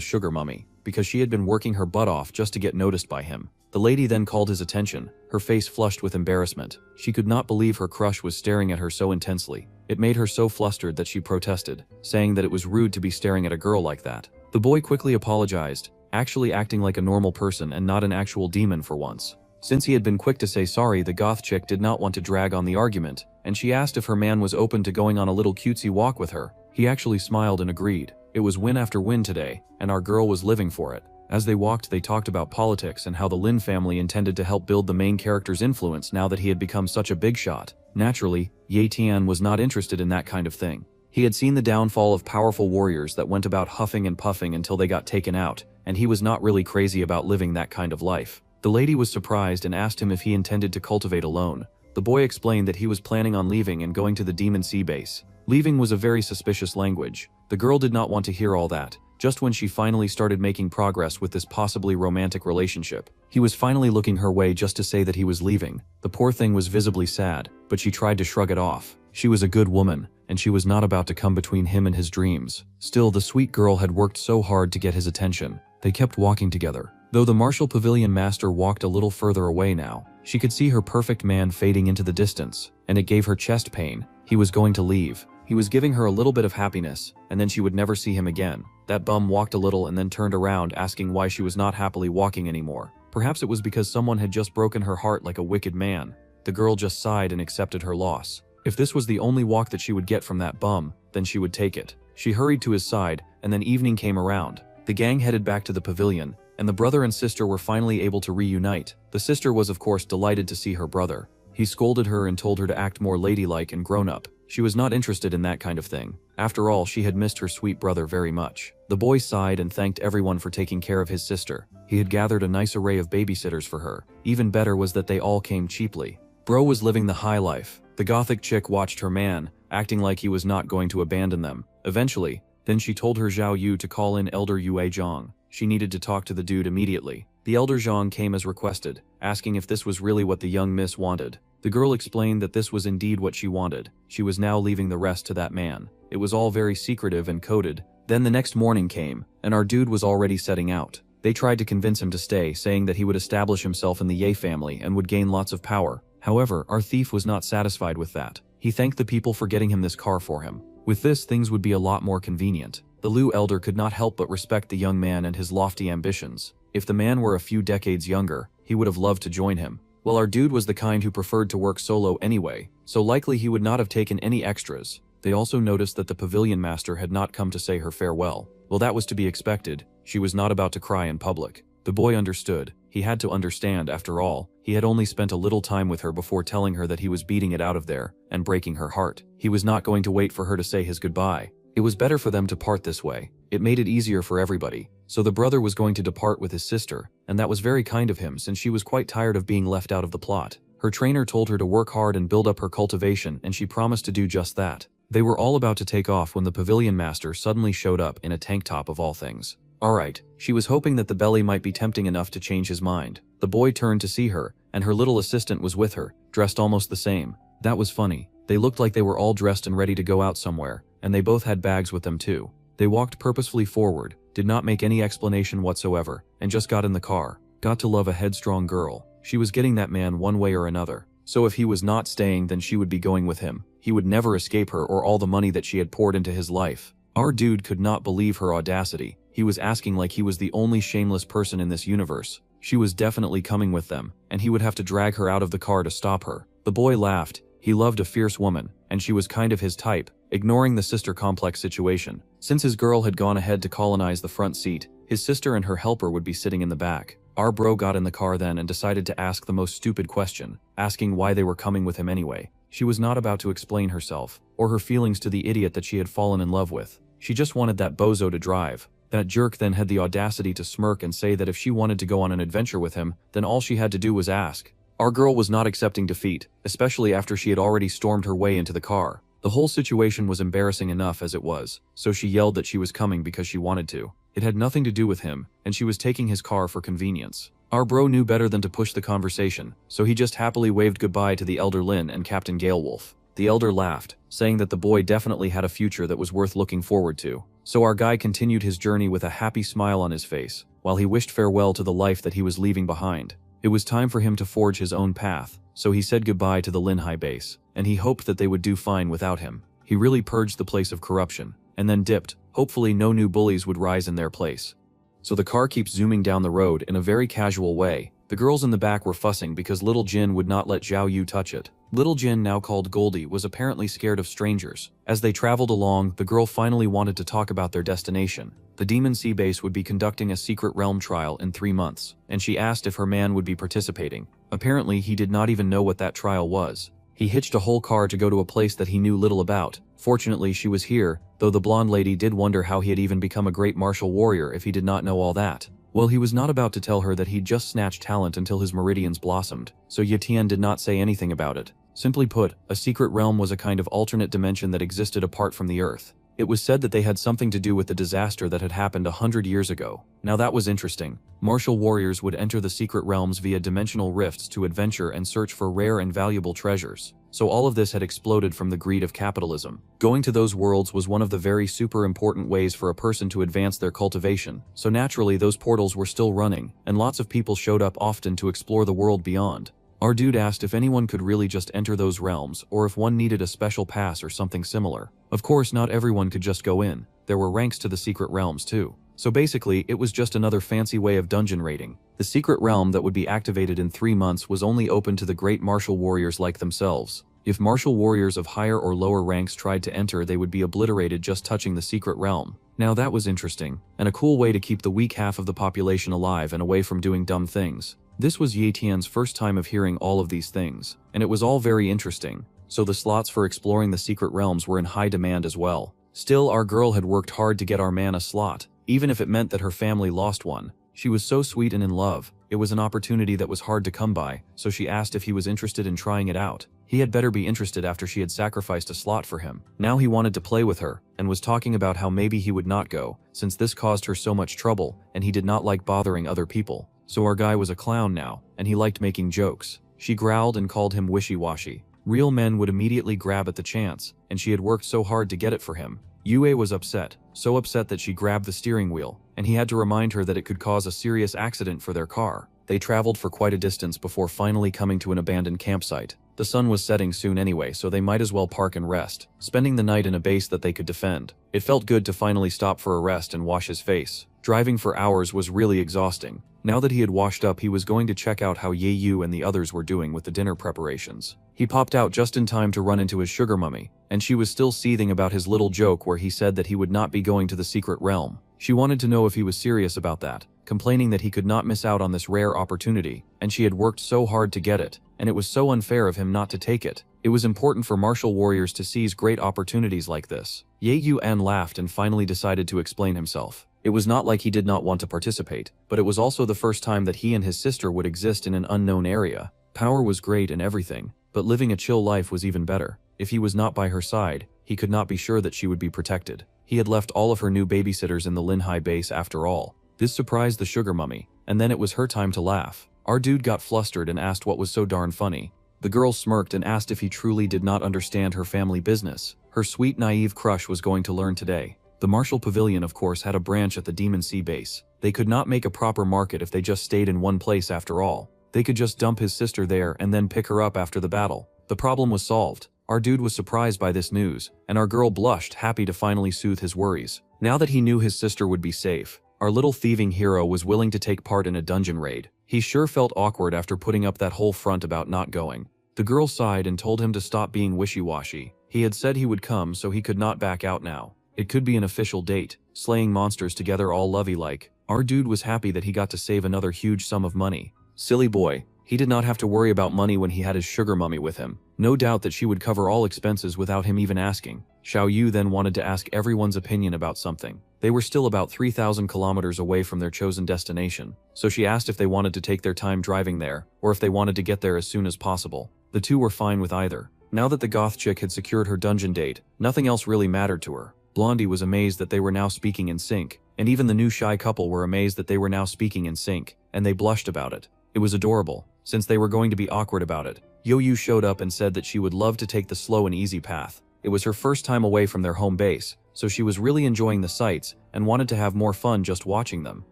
sugar mummy, because she had been working her butt off just to get noticed by him. The lady then called his attention, her face flushed with embarrassment. She could not believe her crush was staring at her so intensely. It made her so flustered that she protested, saying that it was rude to be staring at a girl like that. The boy quickly apologized, actually acting like a normal person and not an actual demon for once. Since he had been quick to say sorry, the goth chick did not want to drag on the argument, and she asked if her man was open to going on a little cutesy walk with her. He actually smiled and agreed. It was win after win today, and our girl was living for it. As they walked, they talked about politics and how the Lin family intended to help build the main character's influence now that he had become such a big shot. Naturally, Ye Tian was not interested in that kind of thing. He had seen the downfall of powerful warriors that went about huffing and puffing until they got taken out, and he was not really crazy about living that kind of life. The lady was surprised and asked him if he intended to cultivate alone. The boy explained that he was planning on leaving and going to the Demon Sea base. Leaving was a very suspicious language. The girl did not want to hear all that. Just when she finally started making progress with this possibly romantic relationship, he was finally looking her way just to say that he was leaving. The poor thing was visibly sad, but she tried to shrug it off. She was a good woman, and she was not about to come between him and his dreams. Still, the sweet girl had worked so hard to get his attention. They kept walking together. Though the martial pavilion master walked a little further away now, she could see her perfect man fading into the distance, and it gave her chest pain. He was going to leave. He was giving her a little bit of happiness, and then she would never see him again. That bum walked a little and then turned around, asking why she was not happily walking anymore. Perhaps it was because someone had just broken her heart like a wicked man. The girl just sighed and accepted her loss. If this was the only walk that she would get from that bum, then she would take it. She hurried to his side, and then evening came around. The gang headed back to the pavilion, and the brother and sister were finally able to reunite. The sister was of course delighted to see her brother. He scolded her and told her to act more ladylike and grown up. She was not interested in that kind of thing. After all, she had missed her sweet brother very much. The boy sighed and thanked everyone for taking care of his sister. He had gathered a nice array of babysitters for her. Even better was that they all came cheaply. Bro was living the high life. The gothic chick watched her man, acting like he was not going to abandon them. Eventually, then she told her Zhao Yu to call in Elder Yue Zhang. She needed to talk to the dude immediately. The Elder Zhang came as requested, asking if this was really what the young miss wanted. The girl explained that this was indeed what she wanted. She was now leaving the rest to that man. It was all very secretive and coded. Then the next morning came, and our dude was already setting out. They tried to convince him to stay, saying that he would establish himself in the Ye family and would gain lots of power. However, our thief was not satisfied with that. He thanked the people for getting him this car for him. With this, things would be a lot more convenient. The Liu elder could not help but respect the young man and his lofty ambitions. If the man were a few decades younger, he would have loved to join him. Well, our dude was the kind who preferred to work solo anyway, so likely he would not have taken any extras. They also noticed that the pavilion master had not come to say her farewell. Well, that was to be expected. She was not about to cry in public. The boy understood. He had to understand, after all. He had only spent a little time with her before telling her that he was beating it out of there and breaking her heart. He was not going to wait for her to say his goodbye. It was better for them to part this way. It made it easier for everybody. So the brother was going to depart with his sister, and that was very kind of him since she was quite tired of being left out of the plot. Her trainer told her to work hard and build up her cultivation, and she promised to do just that. They were all about to take off when the pavilion master suddenly showed up in a tank top of all things. Alright, she was hoping that the belly might be tempting enough to change his mind. The boy turned to see her, and her little assistant was with her, dressed almost the same. That was funny. They looked like they were all dressed and ready to go out somewhere, and they both had bags with them too. They walked purposefully forward, did not make any explanation whatsoever, and just got in the car. Got to love a headstrong girl. She was getting that man one way or another. So if he was not staying, then she would be going with him. He would never escape her or all the money that she had poured into his life. Our dude could not believe her audacity. He was asking like he was the only shameless person in this universe. She was definitely coming with them, and he would have to drag her out of the car to stop her. The boy laughed. He loved a fierce woman, and she was kind of his type, ignoring the sister complex situation. Since his girl had gone ahead to colonize the front seat, his sister and her helper would be sitting in the back. Our bro got in the car then and decided to ask the most stupid question, asking why they were coming with him anyway. She was not about to explain herself, or her feelings to the idiot that she had fallen in love with. She just wanted that bozo to drive. That jerk then had the audacity to smirk and say that if she wanted to go on an adventure with him, then all she had to do was ask. Our girl was not accepting defeat, especially after she had already stormed her way into the car. The whole situation was embarrassing enough as it was, so she yelled that she was coming because she wanted to. It had nothing to do with him, and she was taking his car for convenience. Our bro knew better than to push the conversation, so he just happily waved goodbye to the elder Lin and Captain Galewolf. The elder laughed, saying that the boy definitely had a future that was worth looking forward to. So our guy continued his journey with a happy smile on his face, while he wished farewell to the life that he was leaving behind. It was time for him to forge his own path, so he said goodbye to the Lin High base, and he hoped that they would do fine without him. He really purged the place of corruption, and then dipped. Hopefully no new bullies would rise in their place. So the car keeps zooming down the road in a very casual way. The girls in the back were fussing because Little Jin would not let Zhao Yu touch it. Little Jin, now called Goldie, was apparently scared of strangers. As they traveled along, the girl finally wanted to talk about their destination. The Demon Sea base would be conducting a secret realm trial in 3 months, and she asked if her man would be participating. Apparently, he did not even know what that trial was. He hitched a whole car to go to a place that he knew little about. Fortunately, she was here, though the blonde lady did wonder how he had even become a great martial warrior if he did not know all that. Well, he was not about to tell her that he'd just snatched talent until his meridians blossomed, so Yetian did not say anything about it. Simply put, a secret realm was a kind of alternate dimension that existed apart from the Earth. It was said that they had something to do with the disaster that had happened 100 years ago. Now that was interesting. Martial warriors would enter the secret realms via dimensional rifts to adventure and search for rare and valuable treasures. So all of this had exploded from the greed of capitalism. Going to those worlds was one of the very super important ways for a person to advance their cultivation. So naturally those portals were still running, and lots of people showed up often to explore the world beyond. Our dude asked if anyone could really just enter those realms, or if one needed a special pass or something similar. Of course, not everyone could just go in. There were ranks to the secret realms too. So basically, it was just another fancy way of dungeon raiding. The secret realm that would be activated in 3 months was only open to the great martial warriors like themselves. If martial warriors of higher or lower ranks tried to enter, they would be obliterated just touching the secret realm. Now that was interesting, and a cool way to keep the weak half of the population alive and away from doing dumb things. This was Ye Tian's first time of hearing all of these things, and it was all very interesting, so the slots for exploring the secret realms were in high demand as well. Still, our girl had worked hard to get our man a slot, even if it meant that her family lost one. She was so sweet and in love. It was an opportunity that was hard to come by, so she asked if he was interested in trying it out. He had better be interested after she had sacrificed a slot for him. Now he wanted to play with her, and was talking about how maybe he would not go, since this caused her so much trouble, and he did not like bothering other people. So our guy was a clown now, and he liked making jokes. She growled and called him wishy-washy. Real men would immediately grab at the chance, and she had worked so hard to get it for him. Yue was upset, so upset that she grabbed the steering wheel, and he had to remind her that it could cause a serious accident for their car. They traveled for quite a distance before finally coming to an abandoned campsite. The sun was setting soon anyway, so they might as well park and rest, spending the night in a base that they could defend. It felt good to finally stop for a rest and wash his face. Driving for hours was really exhausting. Now that he had washed up, he was going to check out how Yeyu and the others were doing with the dinner preparations. He popped out just in time to run into his sugar mummy, and she was still seething about his little joke where he said that he would not be going to the secret realm. She wanted to know if he was serious about that, complaining that he could not miss out on this rare opportunity, and she had worked so hard to get it, and it was so unfair of him not to take it. It was important for martial warriors to seize great opportunities like this. Yeyu laughed and finally decided to explain himself. It was not like he did not want to participate, but it was also the first time that he and his sister would exist in an unknown area. Power was great and everything, but living a chill life was even better. If he was not by her side, he could not be sure that she would be protected. He had left all of her new babysitters in the Linhai base after all. This surprised the sugar mummy, and then it was her time to laugh. Our dude got flustered and asked what was so darn funny. The girl smirked and asked if he truly did not understand her family business. Her sweet naive crush was going to learn today. The Martial Pavilion of course had a branch at the Demon Sea base. They could not make a proper market if they just stayed in one place after all. They could just dump his sister there and then pick her up after the battle. The problem was solved. Our dude was surprised by this news, and our girl blushed, happy to finally soothe his worries. Now that he knew his sister would be safe, our little thieving hero was willing to take part in a dungeon raid. He sure felt awkward after putting up that whole front about not going. The girl sighed and told him to stop being wishy-washy. He had said he would come, so he could not back out now. It could be an official date, slaying monsters together all lovey-like. Our dude was happy that he got to save another huge sum of money. Silly boy, he did not have to worry about money when he had his sugar mummy with him. No doubt that she would cover all expenses without him even asking. Xiao Yu then wanted to ask everyone's opinion about something. They were still about 3,000 kilometers away from their chosen destination, so she asked if they wanted to take their time driving there, or if they wanted to get there as soon as possible. The two were fine with either. Now that the goth chick had secured her dungeon date, nothing else really mattered to her. Blondie was amazed that they were now speaking in sync, and even the new shy couple were amazed that they were now speaking in sync, and they blushed about it. It was adorable, since they were going to be awkward about it. Yo-Yu showed up and said that she would love to take the slow and easy path. It was her first time away from their home base, so she was really enjoying the sights and wanted to have more fun just watching them.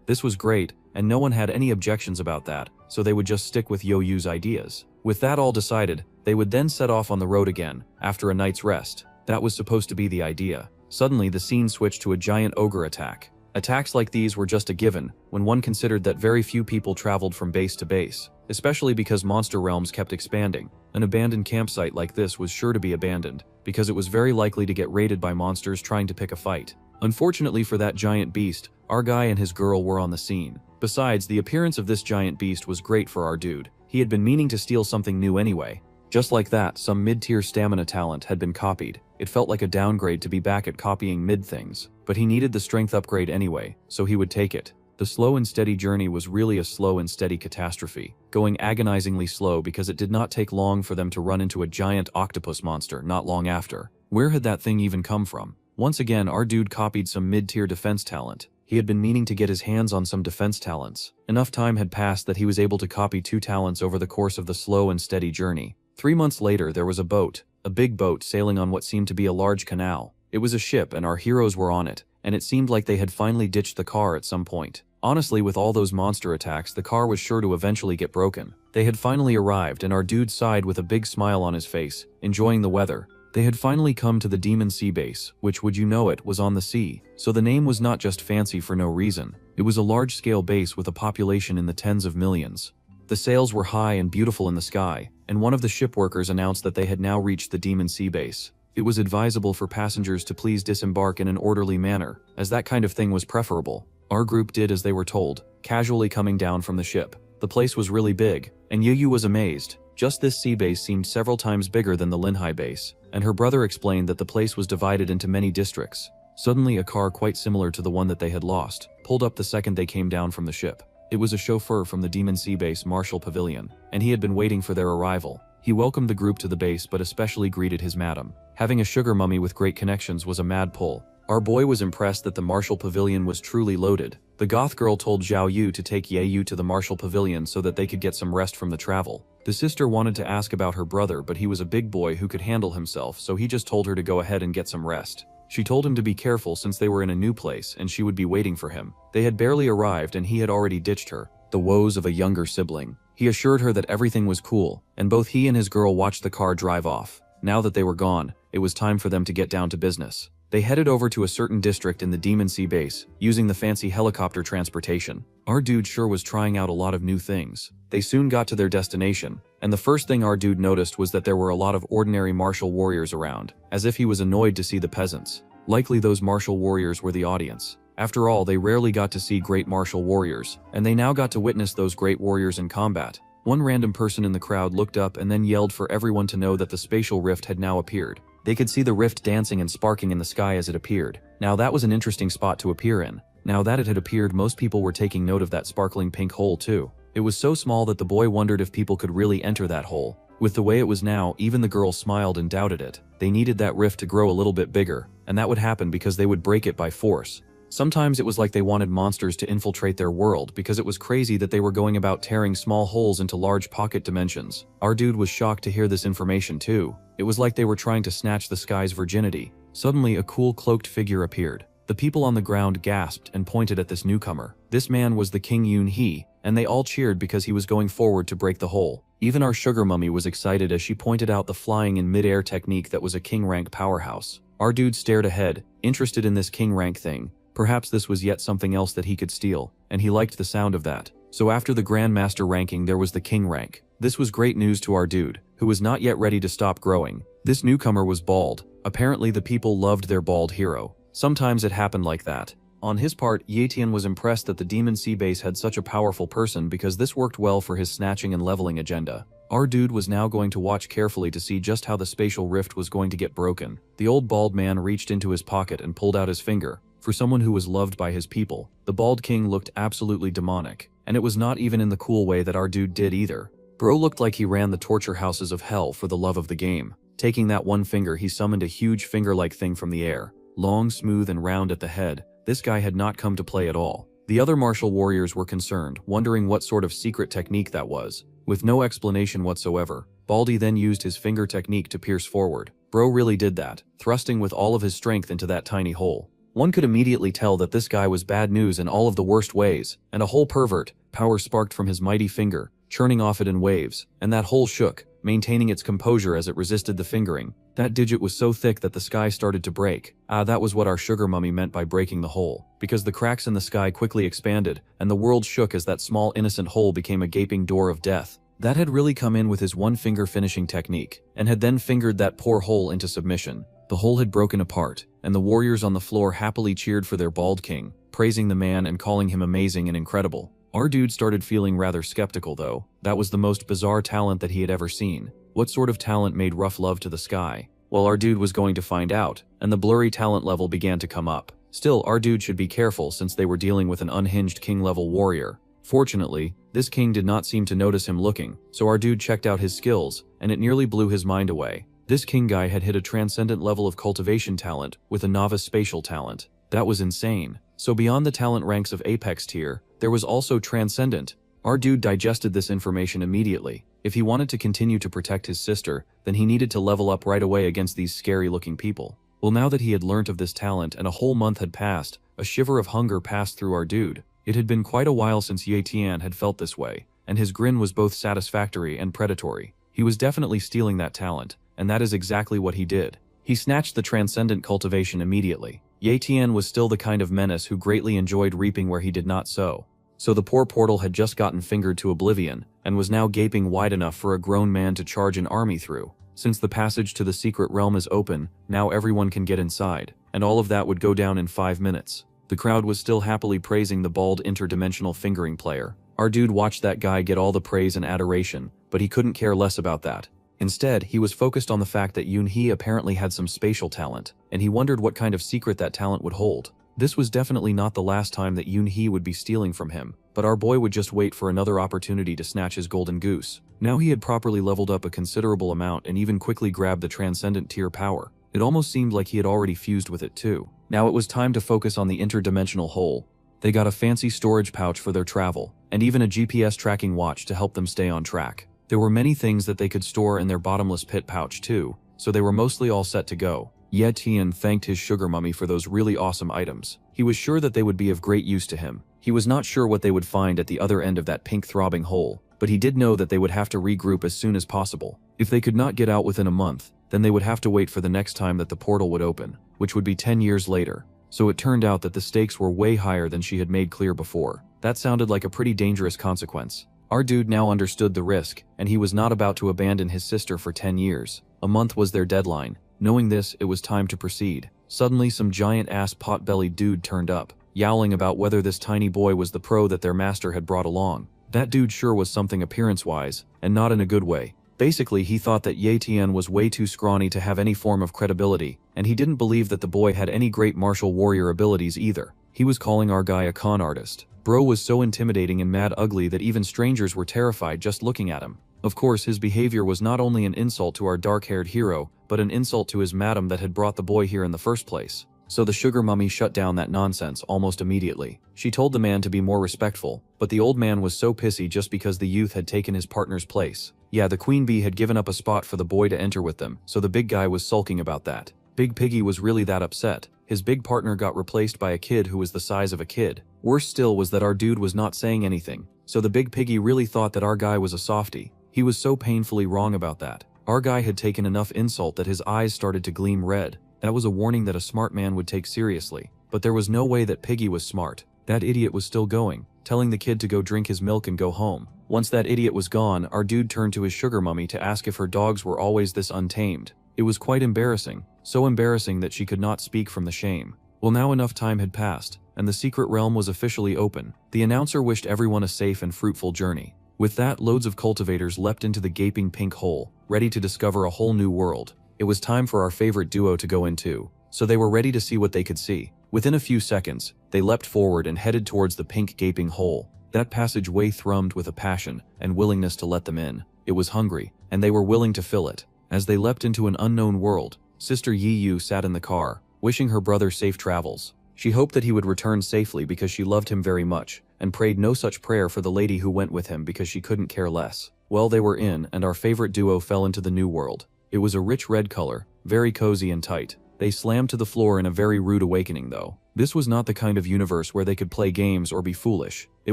This was great, and no one had any objections about that, so they would just stick with Yo-Yu's ideas. With that all decided, they would then set off on the road again, after a night's rest. That was supposed to be the idea. Suddenly the scene switched to a giant ogre attack. Attacks like these were just a given, when one considered that very few people traveled from base to base, especially because monster realms kept expanding. An abandoned campsite like this was sure to be abandoned, because it was very likely to get raided by monsters trying to pick a fight. Unfortunately for that giant beast, our guy and his girl were on the scene. Besides, the appearance of this giant beast was great for our dude. He had been meaning to steal something new anyway. Just like that, some mid-tier stamina talent had been copied. It felt like a downgrade to be back at copying mid-things, but he needed the strength upgrade anyway, so he would take it. The slow and steady journey was really a slow and steady catastrophe, going agonizingly slow because it did not take long for them to run into a giant octopus monster not long after. Where had that thing even come from? Once again, our dude copied some mid-tier defense talent. He had been meaning to get his hands on some defense talents. Enough time had passed that he was able to copy 2 talents over the course of the slow and steady journey. 3 months later, there was a boat, a big boat sailing on what seemed to be a large canal. It was a ship and our heroes were on it, and it seemed like they had finally ditched the car at some point. Honestly, with all those monster attacks, the car was sure to eventually get broken. They had finally arrived and our dude sighed with a big smile on his face, enjoying the weather. They had finally come to the Demon Sea base, which, would you know it, was on the sea. So the name was not just fancy for no reason. It was a large-scale base with a population in the tens of millions. The sails were high and beautiful in the sky, and one of the ship workers announced that they had now reached the Demon Sea base. It was advisable for passengers to please disembark in an orderly manner, as that kind of thing was preferable. Our group did as they were told, casually coming down from the ship. The place was really big, and Yu was amazed. Just this sea base seemed several times bigger than the Linhai base, and her brother explained that the place was divided into many districts. Suddenly a car quite similar to the one that they had lost pulled up the second they came down from the ship. It was a chauffeur from the Demon Sea base Martial Pavilion, and he had been waiting for their arrival. He welcomed the group to the base but especially greeted his madam. Having a sugar mummy with great connections was a mad pull. Our boy was impressed that the Martial Pavilion was truly loaded. The goth girl told Xiao Yu to take Ye Yu to the Martial Pavilion so that they could get some rest from the travel. The sister wanted to ask about her brother, but he was a big boy who could handle himself, so he just told her to go ahead and get some rest. She told him to be careful since they were in a new place and she would be waiting for him. They had barely arrived and he had already ditched her. The woes of a younger sibling. He assured her that everything was cool, and both he and his girl watched the car drive off. Now that they were gone, it was time for them to get down to business. They headed over to a certain district in the Demon Sea base, using the fancy helicopter transportation. Our dude sure was trying out a lot of new things. They soon got to their destination, and the first thing our dude noticed was that there were a lot of ordinary martial warriors around, as if he was annoyed to see the peasants. Likely those martial warriors were the audience. After all, they rarely got to see great martial warriors, and they now got to witness those great warriors in combat. One random person in the crowd looked up and then yelled for everyone to know that the spatial rift had now appeared. They could see the rift dancing and sparking in the sky as it appeared. Now that was an interesting spot to appear in. Now that it had appeared, most people were taking note of that sparkling pink hole too. It was so small that the boy wondered if people could really enter that hole. With the way it was now, even the girl smiled and doubted it. They needed that rift to grow a little bit bigger, and that would happen because they would break it by force. Sometimes it was like they wanted monsters to infiltrate their world because it was crazy that they were going about tearing small holes into large pocket dimensions. Our dude was shocked to hear this information too. It was like they were trying to snatch the sky's virginity. Suddenly, a cool cloaked figure appeared. The people on the ground gasped and pointed at this newcomer. This man was the King Yoon-hee, and they all cheered because he was going forward to break the hole. Even our sugar mummy was excited as she pointed out the flying in mid-air technique that was a king rank powerhouse. Our dude stared ahead, interested in this king rank thing. Perhaps this was yet something else that he could steal, and he liked the sound of that. So after the Grandmaster ranking, there was the king rank. This was great news to our dude, who was not yet ready to stop growing. This newcomer was bald. Apparently the people loved their bald hero. Sometimes it happened like that. On his part, Yetian was impressed that the Demon Sea base had such a powerful person because this worked well for his snatching and leveling agenda. Our dude was now going to watch carefully to see just how the spatial rift was going to get broken. The old bald man reached into his pocket and pulled out his finger. For someone who was loved by his people, the bald king looked absolutely demonic, and it was not even in the cool way that our dude did either. Bro looked like he ran the torture houses of hell for the love of the game. Taking that one finger, he summoned a huge finger-like thing from the air. Long, smooth, and round at the head, this guy had not come to play at all. The other martial warriors were concerned, wondering what sort of secret technique that was. With no explanation whatsoever, Baldy then used his finger technique to pierce forward. Bro really did that, thrusting with all of his strength into that tiny hole. One could immediately tell that this guy was bad news in all of the worst ways, and a whole pervert. Power sparked from his mighty finger, churning off it in waves, and that hole shook, maintaining its composure as it resisted the fingering. That digit was so thick that the sky started to break. That was what our sugar mummy meant by breaking the hole, because the cracks in the sky quickly expanded, and the world shook as that small innocent hole became a gaping door of death. That had really come in with his one finger finishing technique, and had then fingered that poor hole into submission. The hole had broken apart, and the warriors on the floor happily cheered for their bald king, praising the man and calling him amazing and incredible. Our dude started feeling rather skeptical though. That was the most bizarre talent that he had ever seen. What sort of talent made rough love to the sky? Well, our dude was going to find out, and the blurry talent level began to come up. Still, our dude should be careful since they were dealing with an unhinged king-level warrior. Fortunately, this king did not seem to notice him looking, so our dude checked out his skills, and it nearly blew his mind away. This king guy had hit a transcendent level of cultivation talent with a novice spatial talent. That was insane. So beyond the talent ranks of apex tier, there was also transcendent. Our dude digested this information immediately. If he wanted to continue to protect his sister, then he needed to level up right away against these scary looking people. Well, now that he had learnt of this talent and a whole month had passed, a shiver of hunger passed through our dude. It had been quite a while since Ye Tian had felt this way, and his grin was both satisfactory and predatory. He was definitely stealing that talent, and that is exactly what he did. He snatched the transcendent cultivation immediately. Ye Tian was still the kind of menace who greatly enjoyed reaping where he did not sow. So the poor portal had just gotten fingered to oblivion, and was now gaping wide enough for a grown man to charge an army through. Since the passage to the secret realm is open, now everyone can get inside, and all of that would go down in 5 minutes. The crowd was still happily praising the bald interdimensional fingering player. Our dude watched that guy get all the praise and adoration, but he couldn't care less about that. Instead, he was focused on the fact that Yoon-hee apparently had some spatial talent, and he wondered what kind of secret that talent would hold. This was definitely not the last time that Yoon-hee would be stealing from him, but our boy would just wait for another opportunity to snatch his golden goose. Now he had properly leveled up a considerable amount and even quickly grabbed the transcendent tier power. It almost seemed like he had already fused with it too. Now it was time to focus on the interdimensional hole. They got a fancy storage pouch for their travel, and even a GPS tracking watch to help them stay on track. There were many things that they could store in their bottomless pit pouch too, so they were mostly all set to go. Ye Tian thanked his sugar mummy for those really awesome items. He was sure that they would be of great use to him. He was not sure what they would find at the other end of that pink throbbing hole, but he did know that they would have to regroup as soon as possible. If they could not get out within a month, then they would have to wait for the next time that the portal would open. which would be 10 years later. So it turned out that the stakes were way higher than she had made clear before. That sounded like a pretty dangerous consequence. Our dude now understood the risk, and he was not about to abandon his sister for 10 years. A month was their deadline. Knowing this, it was time to proceed. Suddenly, some giant-ass pot-bellied dude turned up, yowling about whether this tiny boy was the pro that their master had brought along. That dude sure was something appearance-wise, and not in a good way. Basically, he thought that Ye Tian was way too scrawny to have any form of credibility, and he didn't believe that the boy had any great martial warrior abilities either. He was calling our guy a con artist. Bro was so intimidating and mad ugly that even strangers were terrified just looking at him. Of course, his behavior was not only an insult to our dark-haired hero, but an insult to his madam that had brought the boy here in the first place. So the sugar mummy shut down that nonsense almost immediately. She told the man to be more respectful, but the old man was so pissy just because the youth had taken his partner's place. Yeah, the queen bee had given up a spot for the boy to enter with them, so the big guy was sulking about that. Big Piggy was really that upset. His big partner got replaced by a kid who was the size of a kid. Worse still was that our dude was not saying anything, so the big piggy really thought that our guy was a softie. He was so painfully wrong about that. Our guy had taken enough insult that his eyes started to gleam red. That was a warning that a smart man would take seriously. But there was no way that Piggy was smart. That idiot was still going, telling the kid to go drink his milk and go home. Once that idiot was gone, our dude turned to his sugar mummy to ask if her dogs were always this untamed. It was quite embarrassing, so embarrassing that she could not speak from the shame. Well, now enough time had passed, and the secret realm was officially open. The announcer wished everyone a safe and fruitful journey. With that, loads of cultivators leapt into the gaping pink hole, ready to discover a whole new world. It was time for our favorite duo to go into, so they were ready to see what they could see. Within a few seconds, they leapt forward and headed towards the pink gaping hole. That passageway thrummed with a passion and willingness to let them in. It was hungry, and they were willing to fill it. As they leapt into an unknown world, Sister Yi Yu sat in the car, wishing her brother safe travels. She hoped that he would return safely because she loved him very much, and prayed no such prayer for the lady who went with him because she couldn't care less. Well, they were in, and our favorite duo fell into the new world. It was a rich red color, very cozy and tight. They slammed to the floor in a very rude awakening though. This was not the kind of universe where they could play games or be foolish. It